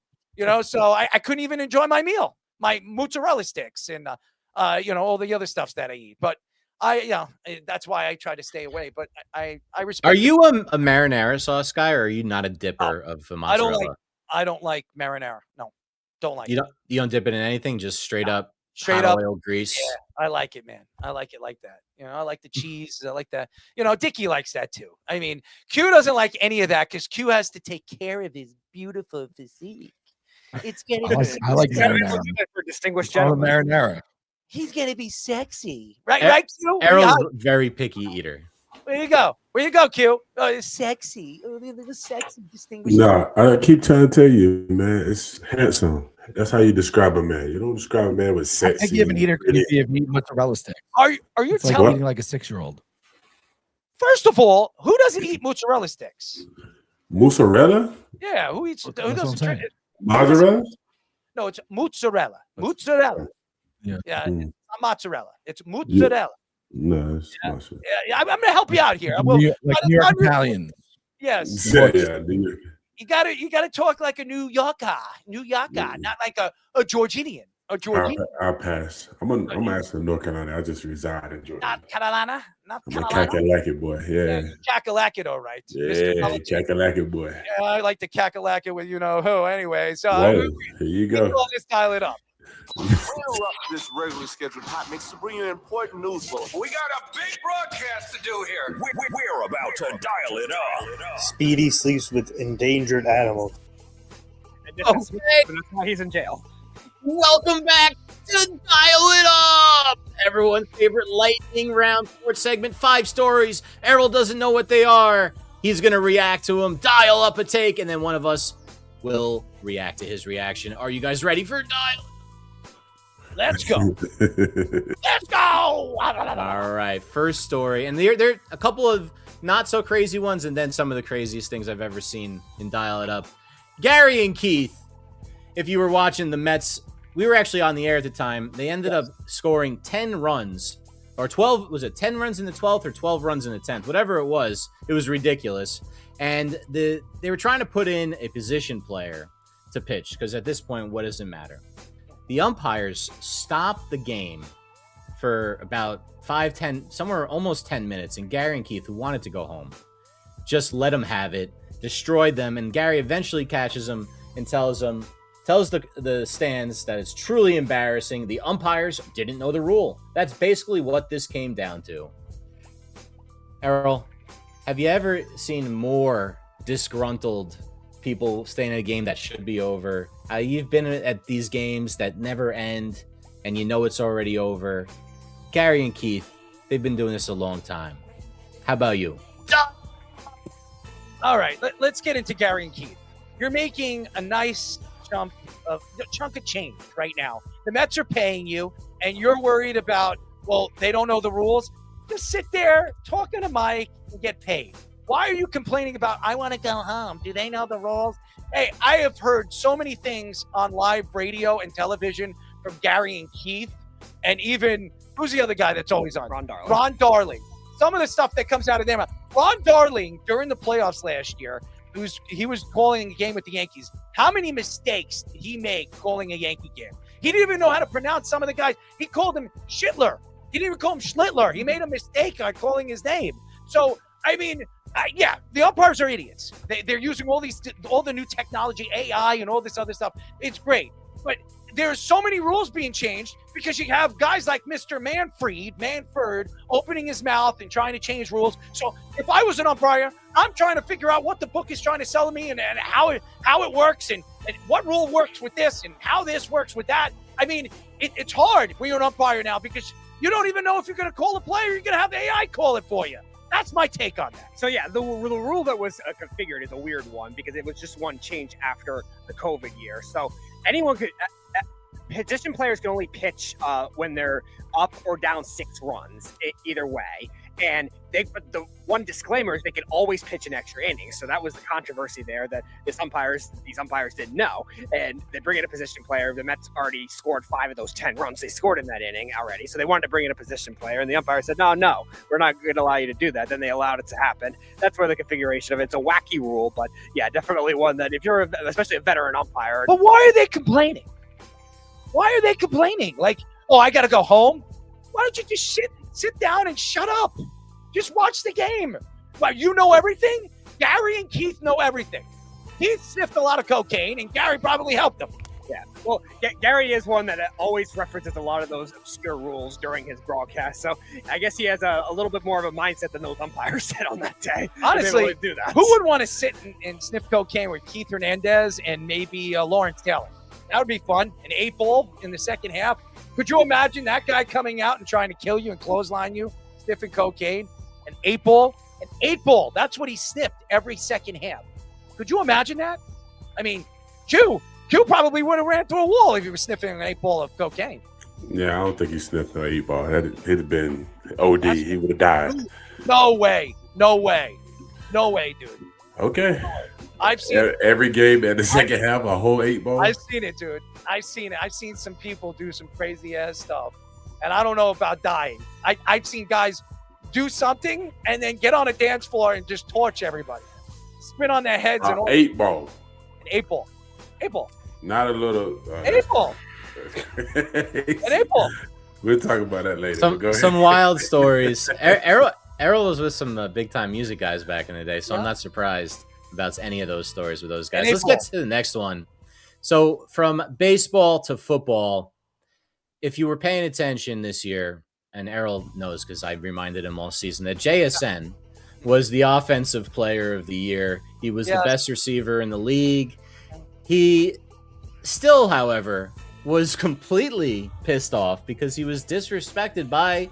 so I couldn't even enjoy my meal, my mozzarella sticks and, all the other stuffs that I eat. But that's why I try to stay away. But I respect. Are you a marinara sauce guy, or are you not a dipper of the mozzarella? I don't like marinara. No, don't like you don't dip it in anything, just straight up. Straight up oil grease. Yeah, I like it, man. I like it like that. I like the cheese. I like that. Dickie likes that too. I mean, Q doesn't like any of that because Q has to take care of his beautiful physique. It's gonna I like marinara. For distinguished gentlemen. Marinara. He's gonna be sexy, right? Q. Errol's a very picky eater. Where you go, Q? Oh, it's sexy. Oh, the sexy, distinguished. Nah, I keep trying to tell you, man. It's handsome. That's how you describe a man. You don't describe a man with sexy. I give an eater if you eat mozzarella sticks. Are you it's telling like eating like a 6-year-old? First of all, who doesn't eat mozzarella sticks? Mozzarella? Yeah, who eats? Who doesn't drink it? Mozzarella? No, it's mozzarella. Mozzarella. Yeah, it's not mozzarella. It's mozzarella. No, it's mozzarella. Yeah, I'm going to help you out here. New York Italian. Yes. Yeah. You gotta talk like a New Yorker, not like a Georginian. I'll pass. I'm gonna ask for North Carolina. I just reside in Georgia. Not Carolina. I'm a Kakalaki boy. Yeah. Kakalaki, all right. Yeah, Kakalaki boy. Yeah, I like to Kakalaki with you know who. Anyway, so here you go. Let's dial it up. We interrupt this regularly scheduled hot mix to bring you an important news bulletin. We got a big broadcast to do here. We're about to dial it up. Speedy sleeps with endangered animals. That's why he's in jail. Welcome back to Dial It Up, everyone's favorite lightning round sports segment. 5 stories. Errol doesn't know what they are. He's going to react to them, dial up a take, and then one of us will react to his reaction. Are you guys ready for Dial? Let's go. Let's go. All right, first story. And there are a couple of not so crazy ones, and then some of the craziest things I've ever seen in Dial It Up. Gary and Keith, if you were watching the Mets, we were actually on the air at the time. They ended up scoring 10 runs, or 12, was it 10 runs in the 12th or 12 runs in the 10th? Whatever it was ridiculous. And they were trying to put in a position player to pitch, because at this point, what does it matter? The umpires stopped the game for about 5-10, somewhere almost 10 minutes, and Gary and Keith, who wanted to go home, just let them have it, destroyed them, and Gary eventually catches them and tells the stands that it's truly embarrassing. The umpires didn't know the rule. That's basically what this came down to. Errol, have you ever seen more disgruntled people staying in a game that should be over? You've been at these games that never end, and you know it's already over. Gary and Keith, they've been doing this a long time. How about you? All right, let's get into Gary and Keith. You're making a nice chunk of change right now. The Mets are paying you, and you're worried about, well, they don't know the rules. Just sit there, talk on a mic, and get paid. Why are you complaining about, I want to go home? Do they know the rules? Hey, I have heard so many things on live radio and television from Gary and Keith, and even, who's the other guy that's always on? Ron Darling. Ron Darling. Some of the stuff that comes out of their mouth. Ron Darling, during the playoffs last year, he was calling a game with the Yankees. How many mistakes did he make calling a Yankee game? He didn't even know how to pronounce some of the guys. He called him Schlittler. He didn't even call him Schlittler. He made a mistake on calling his name. So, I mean, yeah, the umpires are idiots. They're using all the new technology, AI, and all this other stuff. It's great, but there's so many rules being changed because you have guys like Mr. Manford, opening his mouth and trying to change rules. So if I was an umpire, I'm trying to figure out what the book is trying to sell me and how it works and what rule works with this and how this works with that. I mean, it's hard when you're an umpire now because you don't even know if you're going to call a play or you're going to have the AI call it for you. That's my take on that. So yeah, the rule that was configured is a weird one because it was just one change after the COVID year. So anyone could, position players can only pitch when they're up or down 6 runs, either way. And but the one disclaimer is they can always pitch an extra inning. So that was the controversy there that these umpires didn't know. And they bring in a position player. The Mets already scored 5 of those 10 runs they scored in that inning already. So they wanted to bring in a position player. And the umpire said, no, we're not going to allow you to do that. Then they allowed it to happen. That's where the configuration of it. It's a wacky rule, but yeah, definitely one that if you're especially a veteran umpire. But why are they complaining? Why are they complaining? Like, oh, I got to go home? Why don't you just sit down and shut up? Just watch the game. Well, you know everything? Gary and Keith know everything. Keith sniffed a lot of cocaine, and Gary probably helped him. Yeah. Well, Gary is one that always references a lot of those obscure rules during his broadcast. So I guess he has a little bit more of a mindset than those umpires did on that day. Honestly, do that. Who would want to sit and sniff cocaine with Keith Hernandez and maybe Lawrence Taylor? That would be fun. An 8-ball in the second half. Could you imagine that guy coming out and trying to kill you and clothesline you, sniffing cocaine? An 8-ball? An 8-ball. That's what he sniffed every second half. Could you imagine that? I mean, Q probably would have ran through a wall if he was sniffing an 8-ball of cocaine. Yeah, I don't think he sniffed an 8-ball. It'd have been OD. He would have died. No way, dude. Okay. I've seen every game at the second half, a whole 8-ball. I've seen it, dude. I've seen it. I've seen some people do some crazy ass stuff, and I don't know about dying. I've seen guys do something and then get on a dance floor and just torch everybody, spin on their heads and all. 8-ball. An 8-ball. 8-ball. Not a little. An 8-ball. An 8-ball. We'll talk about that later. Go ahead. Some wild stories. Errol was with some big time music guys back in the day, so I'm not surprised about any of those stories with those guys. Let's get to the next one. So from baseball to football, if you were paying attention this year, and Errol knows because I reminded him all season that JSN was the offensive player of the year. He was the best receiver in the league. He still, however, was completely pissed off because he was disrespected by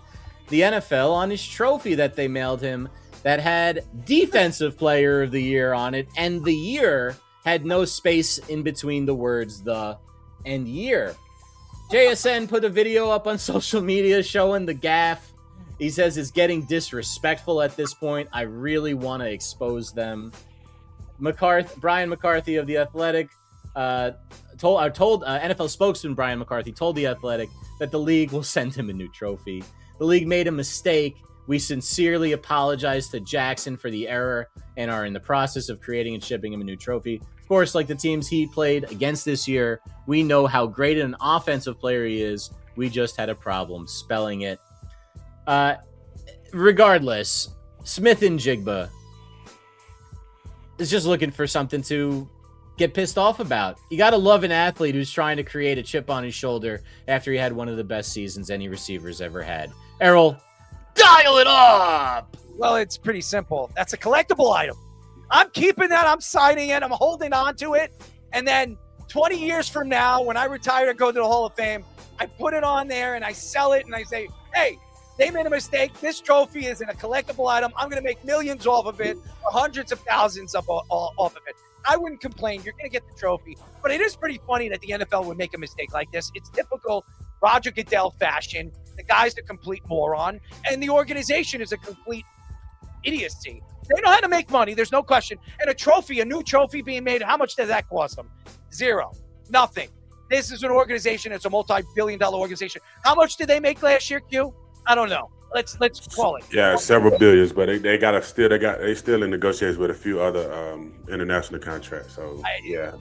the NFL on his trophy that they mailed him that had defensive player of the year on it, and the year had no space in between the words the and year. JSN put a video up on social media showing the gaffe. He says it's getting disrespectful at this point. I really want to expose them. Brian McCarthy of The Athletic told NFL spokesman Brian McCarthy told The Athletic that the league will send him a new trophy. The league made a mistake. We sincerely apologize to Jackson for the error and are in the process of creating and shipping him a new trophy. Of course, like the teams he played against this year, we know how great an offensive player he is. We just had a problem spelling it. Regardless, Smith and Jigba is just looking for something to get pissed off about. You got to love an athlete who's trying to create a chip on his shoulder after he had one of the best seasons any receiver's ever had. Errol, dial it up! Well, it's pretty simple. That's a collectible item. I'm keeping that. I'm signing it. I'm holding on to it. And then 20 years from now, when I retire and go to the Hall of Fame, I put it on there and I sell it and I say, hey, they made a mistake. This trophy is in a collectible item. I'm going to make millions off of it or hundreds of thousands off of it. I wouldn't complain. You're going to get the trophy. But it is pretty funny that the NFL would make a mistake like this. It's typical Roger Goodell fashion. The guy's a complete moron, and the organization is a complete idiocy. They know how to make money. There's no question. And a new trophy being made, how much does that cost them? Zero. Nothing. This is an organization. It's a multi-billion-dollar organization. How much did they make last year, Q? I don't know. Let's call it. Yeah, several billions, but they still in negotiations with a few other international contracts. So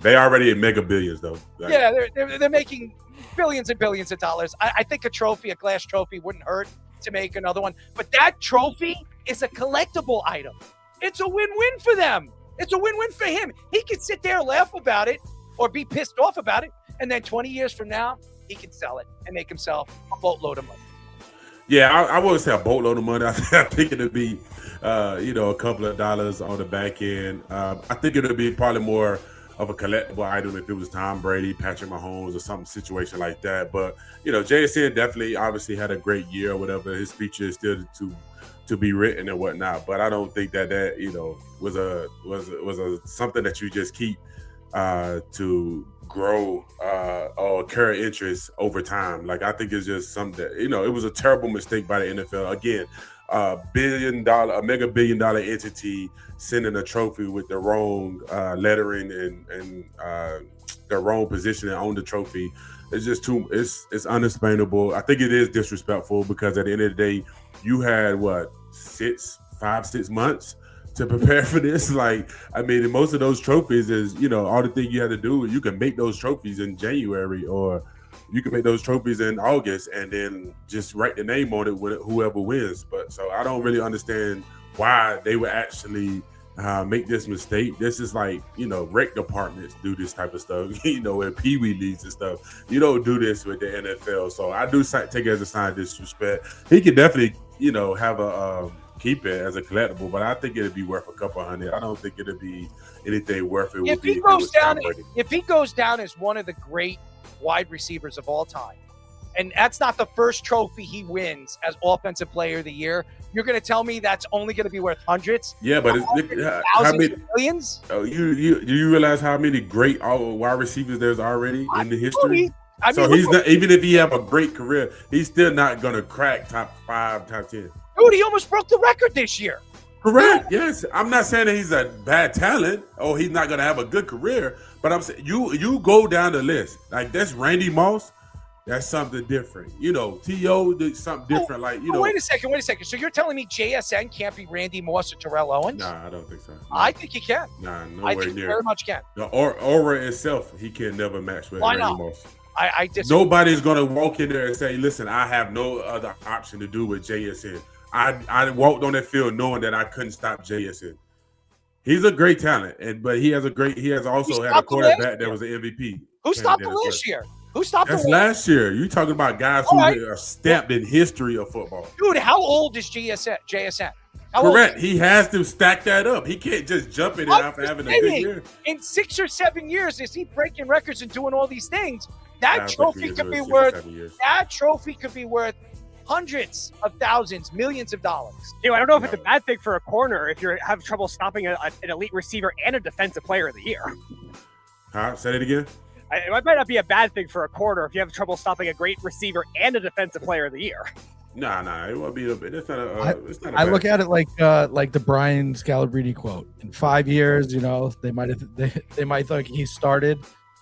they already in mega billions though. Yeah, they're making billions and billions of dollars. I think a glass trophy wouldn't hurt to make another one. But that trophy is a collectible item. It's a win-win for them. It's a win-win for him. He can sit there and laugh about it or be pissed off about it, and then 20 years from now, he can sell it and make himself a boatload of money. Yeah, I wouldn't say a boatload of money. I think it'd be, a couple of dollars on the back end. I think it'd be probably more of a collectible item if it was Tom Brady, Patrick Mahomes, or some situation like that. But JSN definitely, obviously, had a great year or whatever. His future is still to be written and whatnot. But I don't think that was a something that you just keep to grow or carry interest over time. Like, I think it's just something that, it was a terrible mistake by the NFL. Again, a mega billion-dollar entity sending a trophy with the wrong lettering and the wrong positioning on the trophy. It's just it's unexplainable. I think it is disrespectful because at the end of the day, you had 5-6 months to prepare for this. Like, I mean, most of those trophies is, all the thing you had to do, you can make those trophies in January, or you can make those trophies in August and then just write the name on it with whoever wins. But so I don't really understand why they would actually make this mistake. This is like, rec departments do this type of stuff, and Pee Wee leagues and stuff. You don't do this with the NFL. So I do take it as a sign of disrespect. He could definitely, have a keep it as a collectible, but I think it'd be worth a couple $100. I don't think it'd be anything worth it. If he goes down as one of the great wide receivers of all time, and that's not the first trophy he wins as Offensive Player of the Year, you're going to tell me that's only going to be worth hundreds? Yeah, but how many millions? Oh, you realize how many great wide receivers there's already in the history? He's not, even if he have a great career, he's still not going to crack top 5, top 10. Dude, he almost broke the record this year. Correct. Yes, I'm not saying that he's a bad talent. Oh, he's not going to have a good career. But I'm saying you go down the list. Like, that's Randy Moss. That's something different. T.O. did something different. Wait a second. So you're telling me JSN can't be Randy Moss or Terrell Owens? Nah, I don't think so. No. I think he can. Nah, nowhere I think near. He very much can. The aura itself, he can never match with Randy Moss. I disagree. Nobody's going to walk in there and say, listen, I have no other option to do with JSN. I walked on that field knowing that I couldn't stop JSN. He's a great talent, but he has also had a quarterback that was an MVP. Who stopped him last year? Who stopped him? That's last year. You talking about guys who are stamped in history of football. Dude, how old is JSN? Correct. He has to stack that up. He can't just jump in it after having a good year. In 6 or 7 years, is he breaking records and doing all these things? That trophy could be worth. That trophy could be worth hundreds of thousands, millions of dollars. Dude, I don't know if it's a bad thing for a corner if you have trouble stopping an elite receiver and a defensive player of the year. Say that again. It might not be a bad thing for a corner if you have trouble stopping a great receiver and a defensive player of the year. Nah, it won't be. It's not a I look at it like the Brian Scalabrine quote. In 5 years, they might think he started.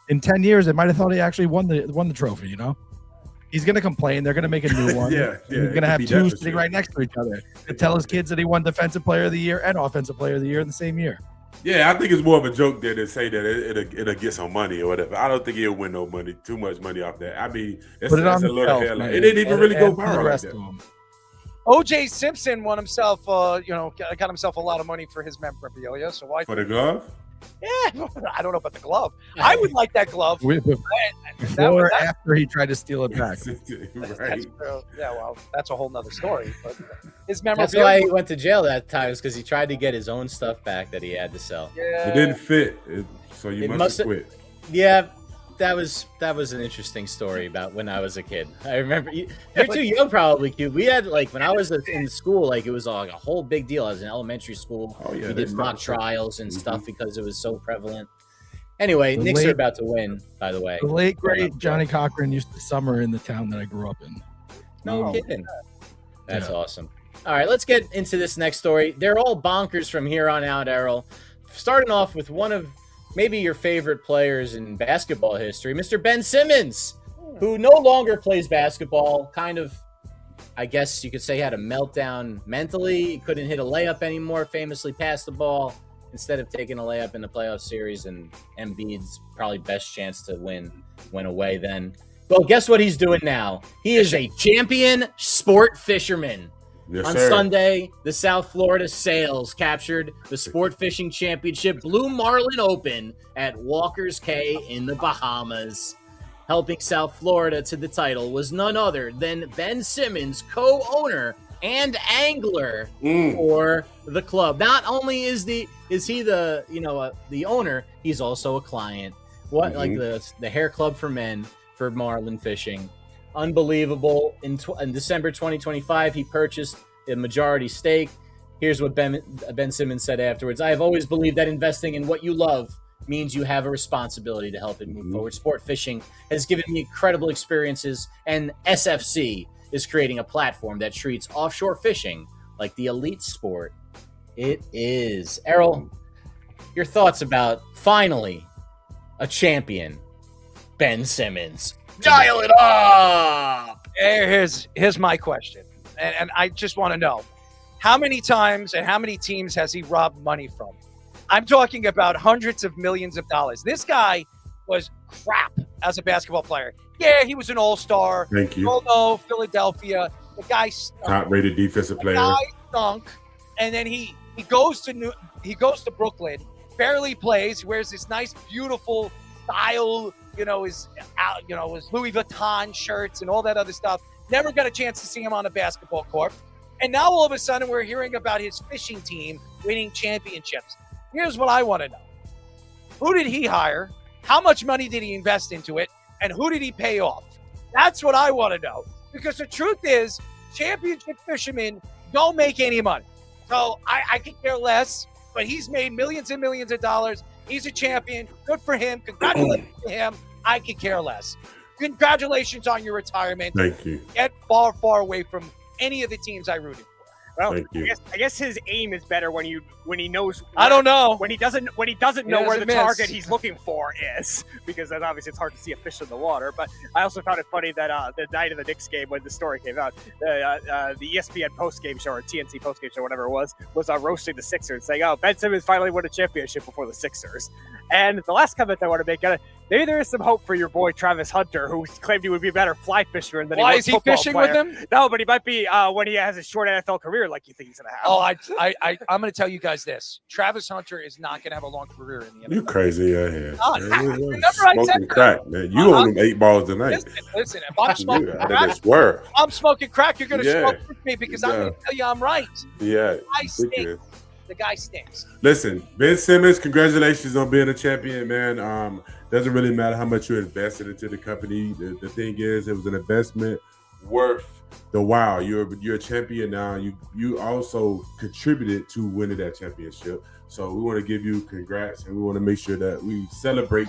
In 10 years, they might have thought he actually won the trophy. He's going to complain. They're going to make a new one. yeah. He's going to have two sitting right next to each other and tell his kids that he won Defensive Player of the Year and Offensive Player of the Year in the same year. Yeah, I think it's more of a joke than to say that it'll get some money or whatever. I don't think he'll win no money, too much money off that. I mean, that's a little headline. It didn't even really go viral like that. O.J. Simpson won himself, got himself a lot of money for his memorabilia. So why for the glove? Yeah, I don't know about the glove. I would like that glove. Before after he tried to steal it back. Right. That's a whole nother story. But his memorabilia. That's why he went to jail that time, is because he tried to get his own stuff back that he had to sell. Yeah. It didn't fit, so you must have quit. Yeah. That was an interesting story about when I was a kid. I remember you're too young, probably, Q. We had when I was in school, it was like a whole big deal. I was in elementary school. Oh, yeah, we did mock trials and stuff because it was so prevalent. Anyway, Knicks are about to win, by the way. The late great Johnny Cochran used to summer in the town that I grew up in. No kidding. That's awesome. All right, let's get into this next story. They're all bonkers from here on out, Errol. Starting off with one of maybe your favorite players in basketball history, Mr. Ben Simmons, who no longer plays basketball. Kind of, I guess you could say, had a meltdown mentally. He couldn't hit a layup anymore, famously passed the ball instead of taking a layup in the playoff series, and Embiid's probably best chance to win went away then. Well, guess what he's doing now? He is a champion sport fisherman. Yes, On sir. Sunday, the South Florida Sails captured the Sport Fishing Championship Blue Marlin Open at Walker's Cay in the Bahamas. Helping South Florida to the title was none other than Ben Simmons, co-owner and angler for the club. Not only is he the owner, he's also a client. Like the hair club for men for marlin fishing. Unbelievable. In December 2025, he purchased a majority stake. Here's what Ben Simmons said afterwards. I have always believed that investing in what you love means you have a responsibility to help it move forward. Sport fishing has given me incredible experiences, and SFC is creating a platform that treats offshore fishing like the elite sport it is. Errol, your thoughts about finally a champion, Ben Simmons. Dial it up! Here's my question, and I just want to know, how many times and how many teams has he robbed money from? I'm talking about hundreds of millions of dollars. This guy was crap as a basketball player. Yeah, he was an all-star. Thank you. No, Philadelphia. The guy stunk. Top-rated defensive player. The guy stunk, and then he goes to Brooklyn, barely plays, wears this nice, beautiful style, his Louis Vuitton shirts and all that other stuff. Never got a chance to see him on a basketball court. And now all of a sudden we're hearing about his fishing team winning championships. Here's what I want to know. Who did he hire? How much money did he invest into it? And who did he pay off? That's what I want to know. Because the truth is, championship fishermen don't make any money. So I could care less, but he's made millions and millions of dollars. He's a champion. Good for him. Congratulations to him. I could care less. Congratulations on your retirement. Thank you. Get far, far away from any of the teams I rooted for. Well, Thank you. I guess his aim is better when he knows. I don't know. When he doesn't know where the doesn't miss. target he's looking for is, because then obviously it's hard to see a fish in the water. But I also found it funny that the night of the Knicks game, when the story came out, the ESPN postgame show or TNT postgame show, whatever it was roasting the Sixers, saying, "Oh, Ben Simmons finally won a championship before the Sixers." And the last comment I want to make, maybe there is some hope for your boy Travis Hunter, who claimed he would be a better fly fisherman than Why he was is he football fishing player. with him? No, but he might be when he has a short NFL career like you think he's going to have. Oh, I'm going to tell you guys this. Travis Hunter is not going to have a long career in the NFL. You crazy, yeah. Remember I said Smoking crack, man. You own them 8 balls tonight. Listen, if I'm smoking I crack, swear. I'm smoking crack, you're going to Yeah. smoke with me because I'm going to tell you I'm right. Yeah. The guy stinks. Listen, Ben Simmons, congratulations on being a champion, man. Doesn't really matter how much you invested into the company. The thing is, it was an investment worth the while. You're a champion now. You also contributed to winning that championship. So we want to give you congrats, and we want to make sure that we celebrate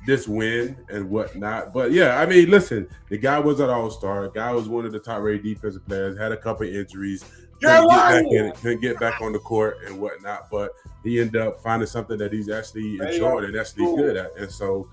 this win and whatnot. But yeah, I mean, listen, the guy was an all-star. The guy was one of the top-rated defensive players, had a couple injuries, couldn't get back on the court and whatnot, but he ended up finding something that he's actually enjoyed and actually good at. And so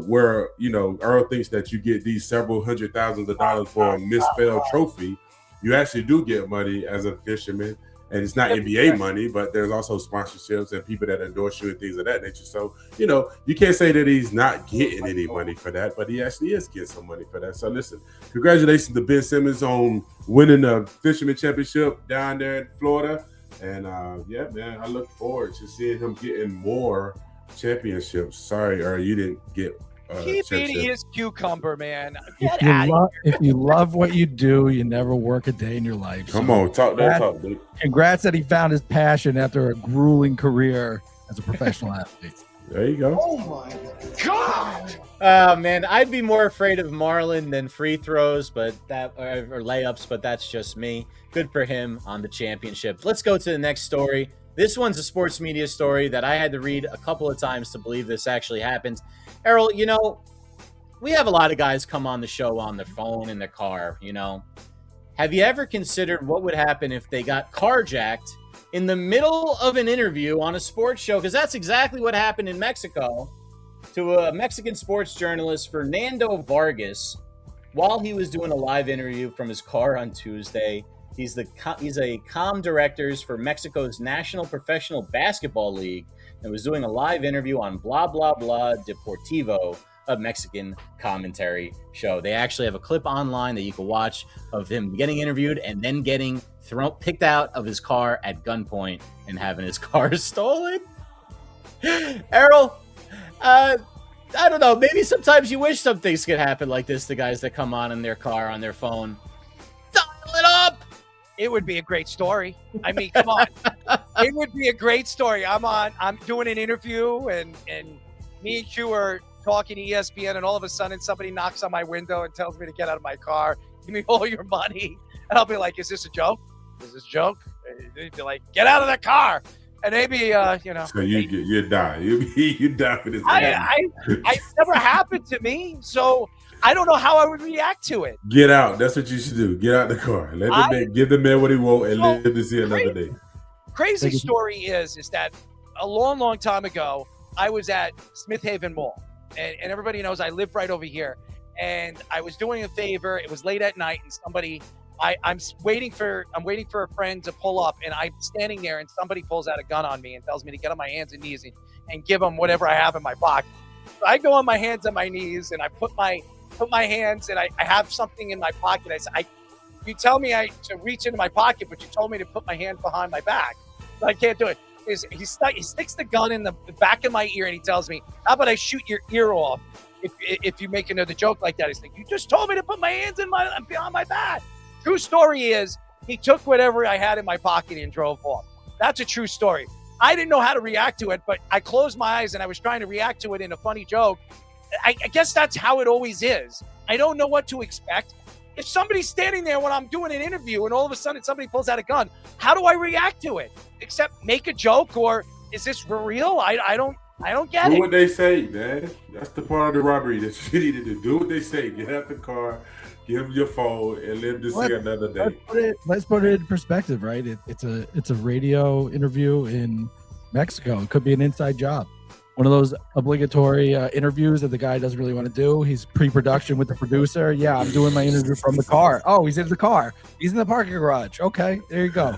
where, Earl thinks that you get these several $100,000s for a misspelled trophy, you actually do get money as a fisherman. And it's not NBA money, but there's also sponsorships and people that endorse you and things of that nature. So, you can't say that he's not getting any money for that, but he actually is getting some money for that. So listen, congratulations to Ben Simmons on winning the Fisherman Championship down there in Florida. And yeah, man, I look forward to seeing him getting more championships. Sorry, Earl, you didn't get Keep eating his cucumber, man. If you love what you do, you never work a day in your life. Come on, talk that talk, dude. Congrats that he found his passion after a grueling career as a professional athlete. There you go. Oh my God! Oh man, I'd be more afraid of Marlin than free throws, but or layups, but that's just me. Good for him on the championship. Let's go to the next story. This one's a sports media story that I had to read a couple of times to believe this actually happened. Errol, we have a lot of guys come on the show on their phone in their car, you know. Have you ever considered what would happen if they got carjacked in the middle of an interview on a sports show? Because that's exactly what happened in Mexico to a Mexican sports journalist, Fernando Vargas, while he was doing a live interview from his car on Tuesday. He's a comm directors for Mexico's National Professional Basketball League and was doing a live interview on Blah Blah Blah Deportivo, a Mexican commentary show. They actually have a clip online that you can watch of him getting interviewed and then getting picked out of his car at gunpoint and having his car stolen. Errol, I don't know. Maybe sometimes you wish some things could happen like this to guys that come on in their car on their phone. Dial it up. It would be a great story. I mean, come on. It would be a great story. I'm doing an interview and me and Q are talking to ESPN and all of a sudden somebody knocks on my window and tells me to get out of my car, give me all your money. And I'll be like, is this a joke? Is this a joke? And they'd be like, get out of the car. And maybe, So you die. You die for this. It's never happened to me. So I don't know how I would react to it. Get out. That's what you should do. Get out the car. Give the man what he wants and live to see another day. Crazy story is that a long, long time ago, I was at Smith Haven Mall. And everybody knows I live right over here. And I was doing a favor. It was late at night, and I'm waiting for a friend to pull up, and I'm standing there, and somebody pulls out a gun on me and tells me to get on my hands and knees and give them whatever I have in my pocket. So I go on my hands and my knees, and I put my hands, and I have something in my pocket. I said, you tell me to reach into my pocket, but you told me to put my hands behind my back. So I can't do it. He sticks the gun in the back of my ear, and he tells me, how about I shoot your ear off if you make another joke like that? He's like, you just told me to put my hands behind my back. True story is he took whatever I had in my pocket and drove off. That's a true story. I didn't know how to react to it, but I closed my eyes and I was trying to react to it in a funny joke. I guess that's how it always is. I don't know what to expect. If somebody's standing there when I'm doing an interview and all of a sudden somebody pulls out a gun, how do I react to it? Except make a joke, or is this for real? I don't get it. Do what they say, man. That's the part of the robbery that you need to do. Do what they say. Get out the car, give them your phone, and live to see another day. Let's put it in perspective, right? It's a radio interview in Mexico. It could be an inside job. One of those obligatory interviews that the guy doesn't really want to do. He's pre-production with the producer. Yeah, I'm doing my interview from the car. Oh, he's in the car. He's in the parking garage. Okay, there you go.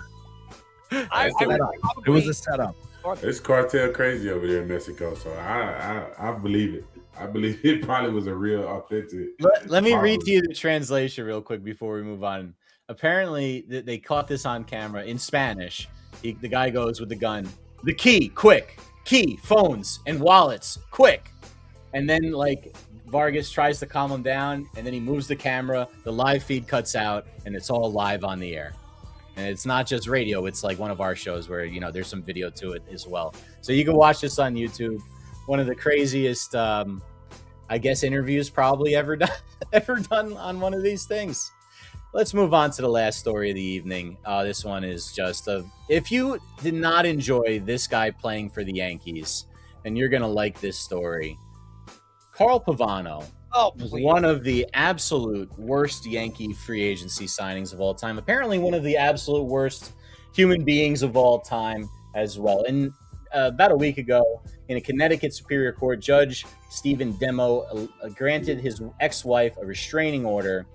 It was a setup. It's cartel crazy over there in Mexico, so I believe it. I believe it probably was a real authentic. Let me read to you the translation real quick before we move on. Apparently, they caught this on camera in Spanish. The guy goes with the gun. The key, quick. Key, phones, and wallets, quick. And then, Vargas tries to calm him down, and then he moves the camera. The live feed cuts out, and it's all live on the air. And it's not just radio. It's like one of our shows where, there's some video to it as well. So you can watch this on YouTube. One of the craziest, interviews probably ever done on one of these things. Let's move on to the last story of the evening. This one is just if you did not enjoy this guy playing for the Yankees, then you're going to like this story. Carl Pavano was one of the absolute worst Yankee free agency signings of all time. Apparently one of the absolute worst human beings of all time as well. And about a week ago, in a Connecticut Superior Court, Judge Stephen Demo granted his ex-wife a restraining order.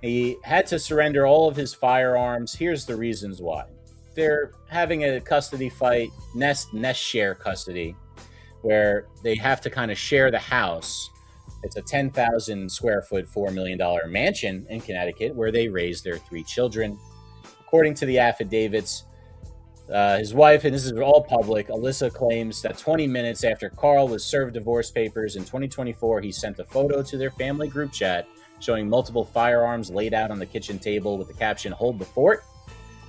He had to surrender all of his firearms. Here's the reasons why. They're having a custody fight, nest share custody, where they have to kind of share the house. It's a 10,000 square foot, $4 million mansion in Connecticut where they raise their 3 children. According to the affidavits, his wife, and this is all public, Alyssa claims that 20 minutes after Carl was served divorce papers in 2024, he sent a photo to their family group chat showing multiple firearms laid out on the kitchen table with the caption, "Hold the fort."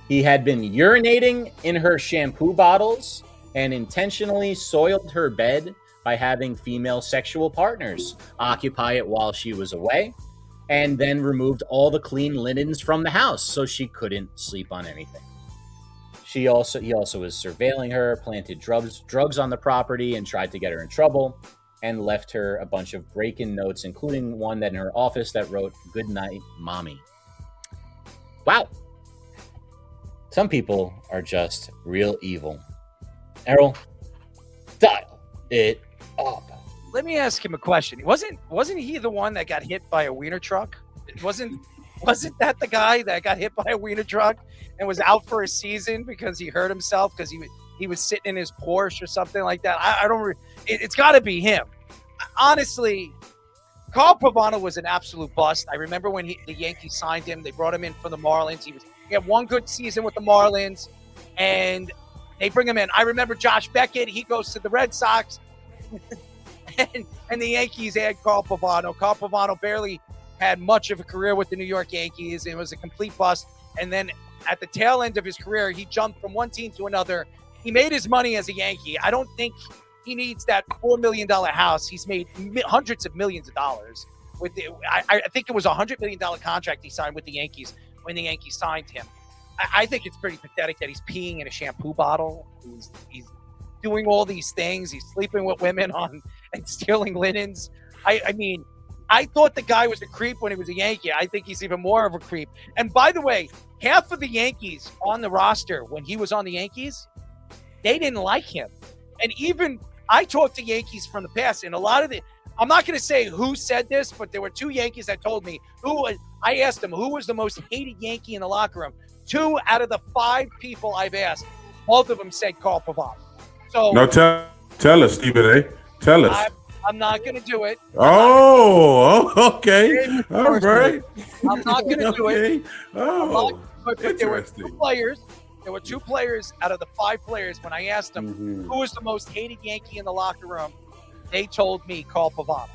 He had been urinating in her shampoo bottles and intentionally soiled her bed by having female sexual partners occupy it while she was away, and then removed all the clean linens from the house so she couldn't sleep on anything. He also was surveilling her, planted drugs on the property, and tried to get her in trouble. and left her a bunch of break-in notes, including one that in her office that wrote, "Good night, mommy." Wow. Some people are just real evil. Errol, dial it up. Let me ask him a question. Wasn't he the one that got hit by a wiener truck? Wasn't that the guy that got hit by a wiener truck and was out for a season because he hurt himself because he was sitting in his Porsche or something like that? I don't. It's got to be him. Honestly, Carl Pavano was an absolute bust. I remember when the Yankees signed him. They brought him in from the Marlins. He had one good season with the Marlins, and they bring him in. I remember Josh Beckett. He goes to the Red Sox. And the Yankees had Carl Pavano. Carl Pavano barely had much of a career with the New York Yankees. It was a complete bust. And then at the tail end of his career, he jumped from one team to another. He made his money as a Yankee. I don't think he needs that $4 million house. He's made hundreds of millions of dollars. I think it was a $100 million contract he signed with the Yankees when the Yankees signed him. I think it's pretty pathetic that he's peeing in a shampoo bottle. He's doing all these things. He's sleeping with women and stealing linens. I mean, I thought the guy was a creep when he was a Yankee. I think he's even more of a creep. And by the way, half of the Yankees on the roster when he was on the Yankees, they didn't like him. And even I talked to Yankees from the past, and a lot of I'm not going to say who said this, but there were two Yankees that told me I asked them who was the most hated Yankee in the locker room. 2 out of the 5 people I've asked, both of them said Carl Pavano. So No, tell us, Stephen A. Tell us. I'm not going to do it. Oh, okay. All right. I'm not going to do it. Oh, but there were 2 players. There were 2 players out of the 5 players. When I asked them who was the most hated Yankee in the locker room, they told me Carl Pavano.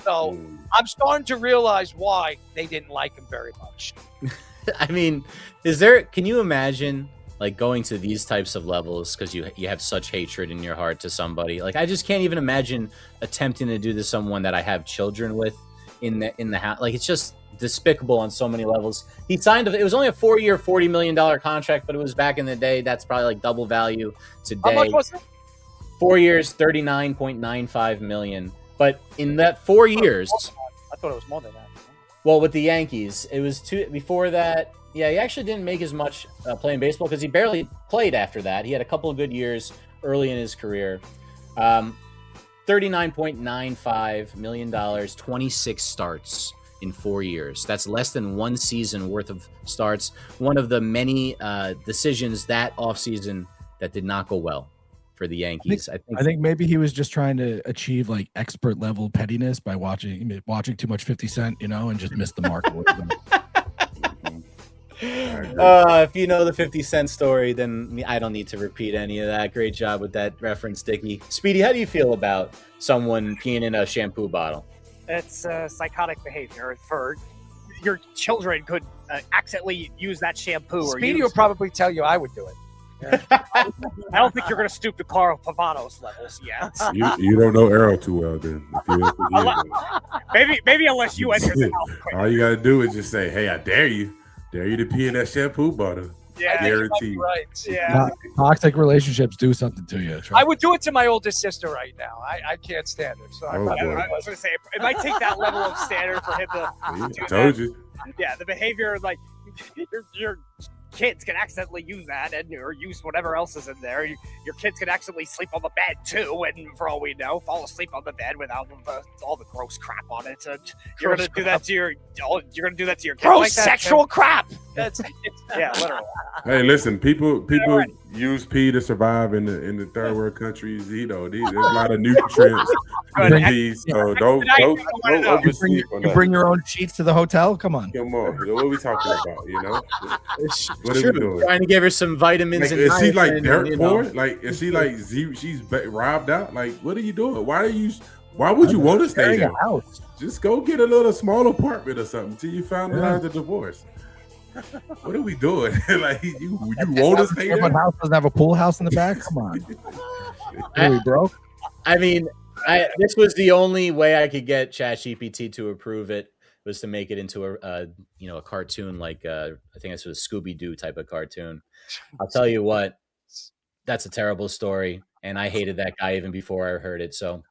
So I'm starting to realize why they didn't like him very much. I mean, can you imagine like going to these types of levels because you have such hatred in your heart to somebody? Like, I just can't even imagine attempting to do this to someone that I have children with in the house. Like, it's just despicable on so many levels. He signed it was only a 4-year, $40 million contract, but it was back in the day. That's probably like double value today. How much was it? 4 years, $39.95 million. But in that 4 years, I thought it was more than that. well, with the Yankees, it was 2 before that. Yeah, he actually didn't make as much playing baseball because he barely played after that. He had a couple of good years early in his career. $39.95 million, 26 starts in 4 years. That's less than 1 season worth of starts. One of the many decisions that offseason that did not go well for the Yankees. I think maybe he was just trying to achieve like expert level pettiness by watching too much 50 Cent, and just missed the mark a little bit. If you know the 50 Cent story, then I don't need to repeat any of that. Great job with that reference, Dickie. Speedy, how do you feel about someone peeing in a shampoo bottle? It's psychotic behavior. For your children could accidentally use that shampoo. Speedy will probably tell you I would do it. I don't think you're going to stoop to Carl Pavano's levels yet. You don't know Errol too well, then. Maybe unless you enter the house. All you got to do is just say, "Hey, I dare you to pee in that shampoo bottle." Yeah, guaranteed. Right. Yeah. Toxic relationships do something to you. I would do it to my oldest sister right now. I can't stand her. So I was going to say, it might take that level of standard for him to do told that. you. Yeah, the behavior, like, your kids can accidentally use that or use whatever else is in there. Your kids can accidentally sleep on the bed, too, and for all we know, fall asleep on the bed without all the gross crap on it. And you're going to do that to your kids. Gross like that, sexual crap. Yeah, literally. Hey, listen, people use pee to survive in the third world countries. There's a lot of nutrients in pee, so don't oversleep on that. You bring your own sheets to the hotel? Come on. Come on. What are we talking about, What are we doing? Trying to give her some vitamins and is she like niacin dirt and, poor? Like, is she like she's robbed out? Like, what are you doing? Why would you want to stay there? Just go get a little small apartment or something till you finalize the divorce. What are we doing? Like, you want to stay there? Everyone house doesn't have a pool house in the back. Come on. Are we broke? I mean, this was the only way I could get ChatGPT to approve it, was to make it into a cartoon, like I think this was a Scooby-Doo type of cartoon. I'll tell you what, that's a terrible story, and I hated that guy even before I heard it. So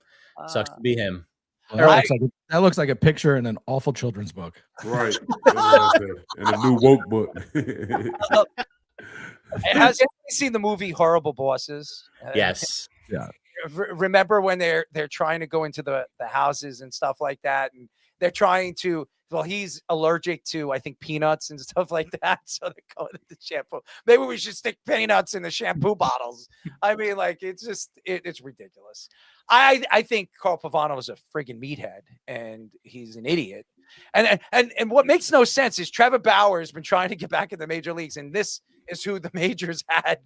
Sucks to be him. Well, that looks like a picture in an awful children's book. Right. And a new woke book. Has anybody seen the movie Horrible Bosses? Yes. Yeah. Remember when they're trying to go into the houses and stuff like that, and they're trying to. Well, he's allergic to, I think, peanuts and stuff like that. So they're going to the shampoo. Maybe we should stick peanuts in the shampoo bottles. I mean, like, it's just, it's ridiculous. I think Carl Pavano is a friggin' meathead, and he's an idiot. And what makes no sense is Trevor Bauer has been trying to get back in the major leagues, and this is who the majors had.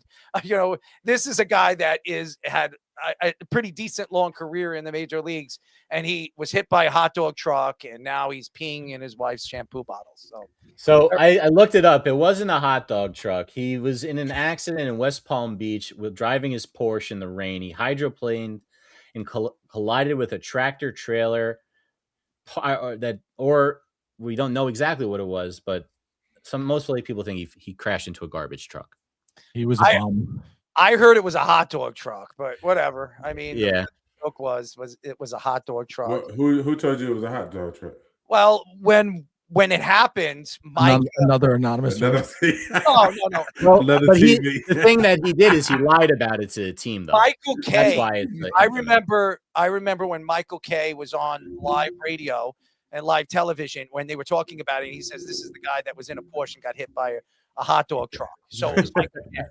This is a guy that had a pretty decent long career in the major leagues, and he was hit by a hot dog truck, and now he's peeing in his wife's shampoo bottles. So I looked it up. It wasn't a hot dog truck. He was in an accident in West Palm Beach with driving his Porsche in the rain. He hydroplaned and collided with a tractor trailer, or we don't know exactly what it was, but most people think he crashed into a garbage truck. He was a bum. I heard it was a hot dog truck, but whatever. I mean, yeah, the joke was a hot dog truck. Who told you it was a hot dog truck? Well, when it happened, Mike, another anonymous. no. Well, but the thing that he did is he lied about it to the team, though. Michael Kay. That's why I remember when Michael Kay was on live radio and live television when they were talking about it. He says this is the guy that was in a Porsche and got hit by a hot dog truck. So it was Michael Kay.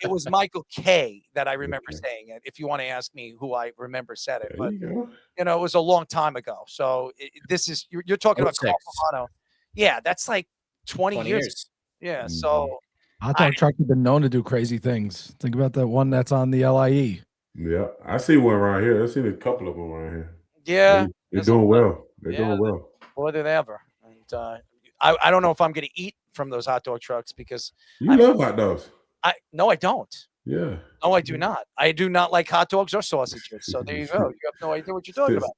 It was Michael Kay that I remember saying it. If you want to ask me who I remember said it, but it was a long time ago. So this is you're talking about Carl Pavano. Yeah, that's like 20 years. Yeah. So hot dog truck have been known to do crazy things. Think about that one that's on the LIE. Yeah, I see one around here. I've seen a couple of them around here. Yeah, they're doing well. They're doing well. More than ever. And I don't know if I'm going to eat from those hot dog trucks because you love hot dogs. No, I don't. Yeah. No, I do not. I do not like hot dogs or sausages. So there you go. You have no idea what you're talking about.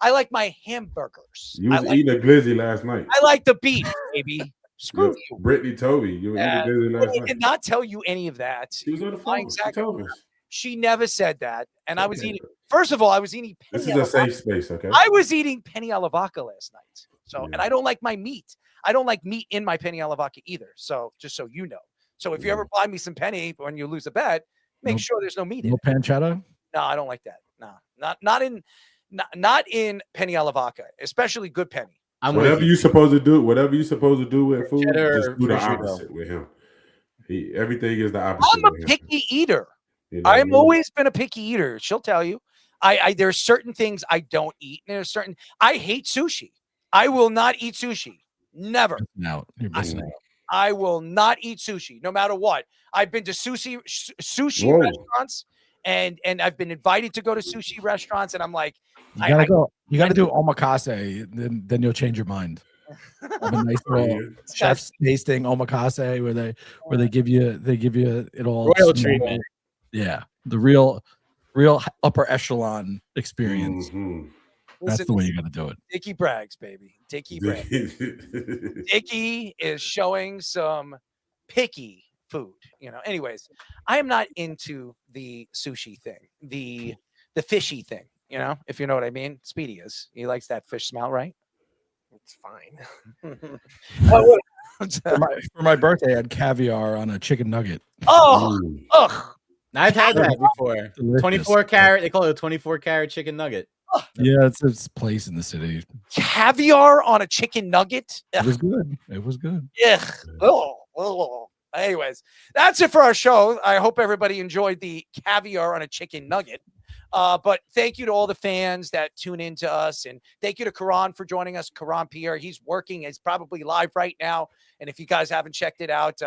I like my hamburgers. You was eating a glizzy last night. I like the beef, baby. Screw you. Brittany Toby. You were eating a glizzy last night. I did not tell you any of that. She was on the phone. She told us. She never said that. And I was eating. First of all, I was eating. This is a safe space, okay? I was eating penny alla vodka last night. So, and I don't like my meat. I don't like meat in my penny alla vodka either. So, just so you know. So, if you ever buy me some penny when you lose a bet, make sure there's no meat in it. No pancetta? No, I don't like that. No, not in penny alla vodka, especially good penny. Whatever you're supposed to do with food, just do the opposite with him. Everything is the opposite. I'm a picky eater. I've always been a picky eater. She'll tell you. There are certain things I don't eat. And there's certain I hate sushi. I will not eat sushi. Never. No, you're missing out. I will not eat sushi, no matter what. I've been to sushi restaurants, and I've been invited to go to sushi restaurants, and I'm like, you gotta go. You gotta do omakase, then you'll change your mind. Have a nice little chef's tasting omakase where they give you it all royal treatment. Yeah, the real upper echelon experience. Mm-hmm. That's the way you got to do it. Dickie brags, baby. Dickie brags. Dickie is showing some picky food. Anyways, I am not into the sushi thing, the fishy thing. If you know what I mean. Speedy is. He likes that fish smell, right? It's fine. For my birthday, I had caviar on a chicken nugget. Oh, ugh. I've had that before. 24 carat. They call it a 24 carat chicken nugget. Yeah, it's a place in the city. Caviar on a chicken nugget. It was good. It was good. Ugh. Oh. Anyways, that's it for our show. I hope everybody enjoyed the caviar on a chicken nugget. But thank you to all the fans that tune in to us, and thank you to Karan for joining us. Karan Pierre, he's working. He's probably live right now. And if you guys haven't checked it out,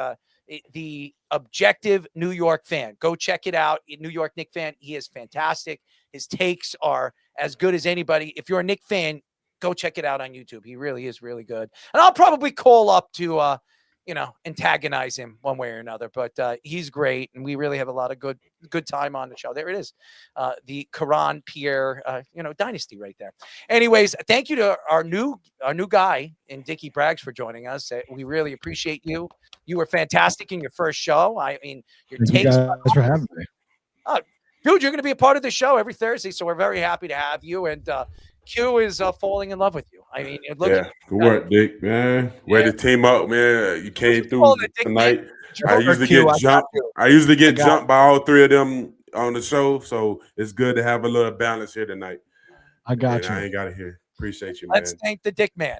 the Objective New York Fan, go check it out. New York Knicks fan, he is fantastic. His takes are as good as anybody. If you're a Knicks fan, go check it out on YouTube. He really is really good. And I'll probably call up to antagonize him one way or another, but he's great, and we really have a lot of good time on the show. There it is, the Karan Pierre dynasty right there. Anyways, thank you to our new guy in Dickie Braggs for joining us. We really appreciate you. You were fantastic in your first show. I mean, your takes. Thanks for having me. Dude, you're going to be a part of the show every Thursday, so we're very happy to have you. And Q is falling in love with you. I mean, look at Good work, Dick, man. Way to team up, man. You came through tonight. I usually get jumped. I usually get jumped by all three of them on the show, so it's good to have a little balance here tonight. I got you. I ain't got it here. Appreciate you, man. Let's thank the Dick Man.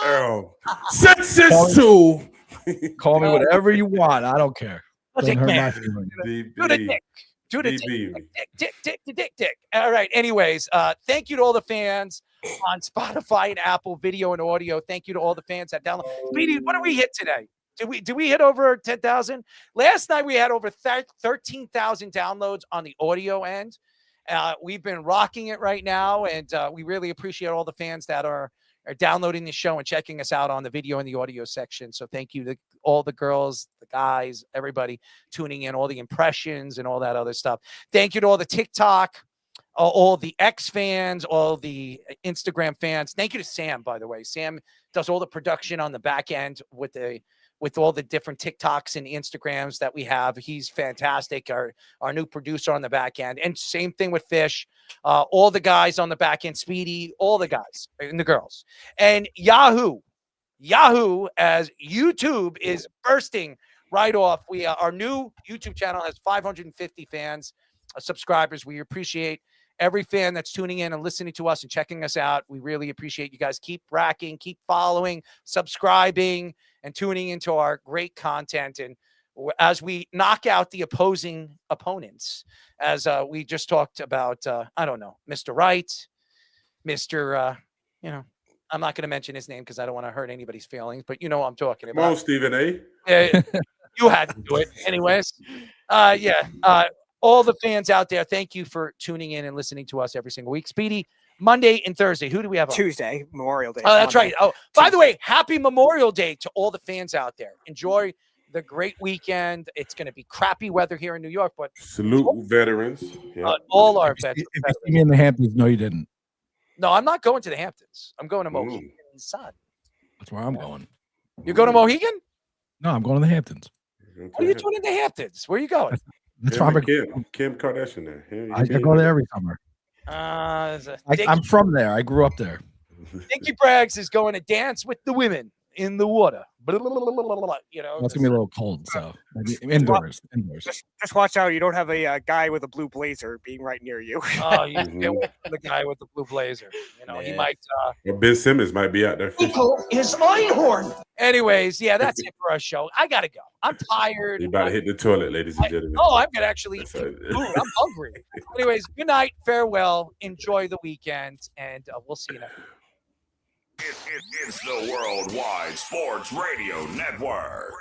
Earl. 662. Call me whatever you want. I don't care. Doesn't hurt my feelings. Do the Dick. Do the Dick. All right. Anyways, thank you to all the fans on Spotify and Apple video and audio. Thank you to all the fans that download. Speedy, what did we hit today? Did we hit over 10,000? Last night we had over 13,000 downloads on the audio end. We've been rocking it right now, and we really appreciate all the fans that are downloading the show and checking us out on the video and the audio section. So thank you to all the girls, the guys, everybody tuning in, all the impressions and all that other stuff. Thank you to all the TikTok, all the X fans, all the Instagram fans. Thank you to Sam, by the way. Sam does all the production on the back end with all the different TikToks and Instagrams that we have. He's fantastic, our new producer on the back end. And same thing with Fish, all the guys on the back end, Speedy, all the guys and the girls. And Yahoo, as YouTube is bursting right off. Our new YouTube channel has 550 fans, subscribers. We appreciate every fan that's tuning in and listening to us and checking us out. We really appreciate you guys. Keep racking, keep following, subscribing, and tuning into our great content. And as we knock out the opposing opponents, as we just talked about, I don't know, Mr. Wright, Mr. I'm not going to mention his name because I don't want to hurt anybody's feelings, but you know what I'm talking about. Come on, Stephen A. You had to do it. Anyways, all the fans out there, thank you for tuning in and listening to us every single week. Speedy, Monday and Thursday. Who do we have on? Tuesday, Memorial Day. Oh, that's right. Oh, by the way, happy Memorial Day to all the fans out there. Enjoy the great weekend. It's going to be crappy weather here in New York, but salute veterans. Yeah. All our veterans. If you see me in the Hamptons, no, you didn't. No, I'm not going to the Hamptons. I'm going to Mohegan Sun. That's where I'm going. You're going to Mohegan? No, I'm going to the Hamptons. What are you doing in the Hamptons? Where are you going? That's why Kim Kardashian there. I go there every summer. I'm from there. I grew up there. Dickie Braggs is going to dance with the women in the water. You know, it's gonna be a little cold, so maybe indoors. Just watch out. You don't have a guy with a blue blazer being right near you. Oh, you get away from the guy with the blue blazer. You know, he might. Well, Ben Simmons might be out there. Is Einhorn. Anyways, yeah, that's it for our show. I gotta go. I'm tired. You about to hit the toilet, ladies and gentlemen. I'm gonna actually eat food. I'm hungry. Anyways, good night, farewell, enjoy the weekend, and we'll see you next week. It's the Worldwide Sports Radio Network.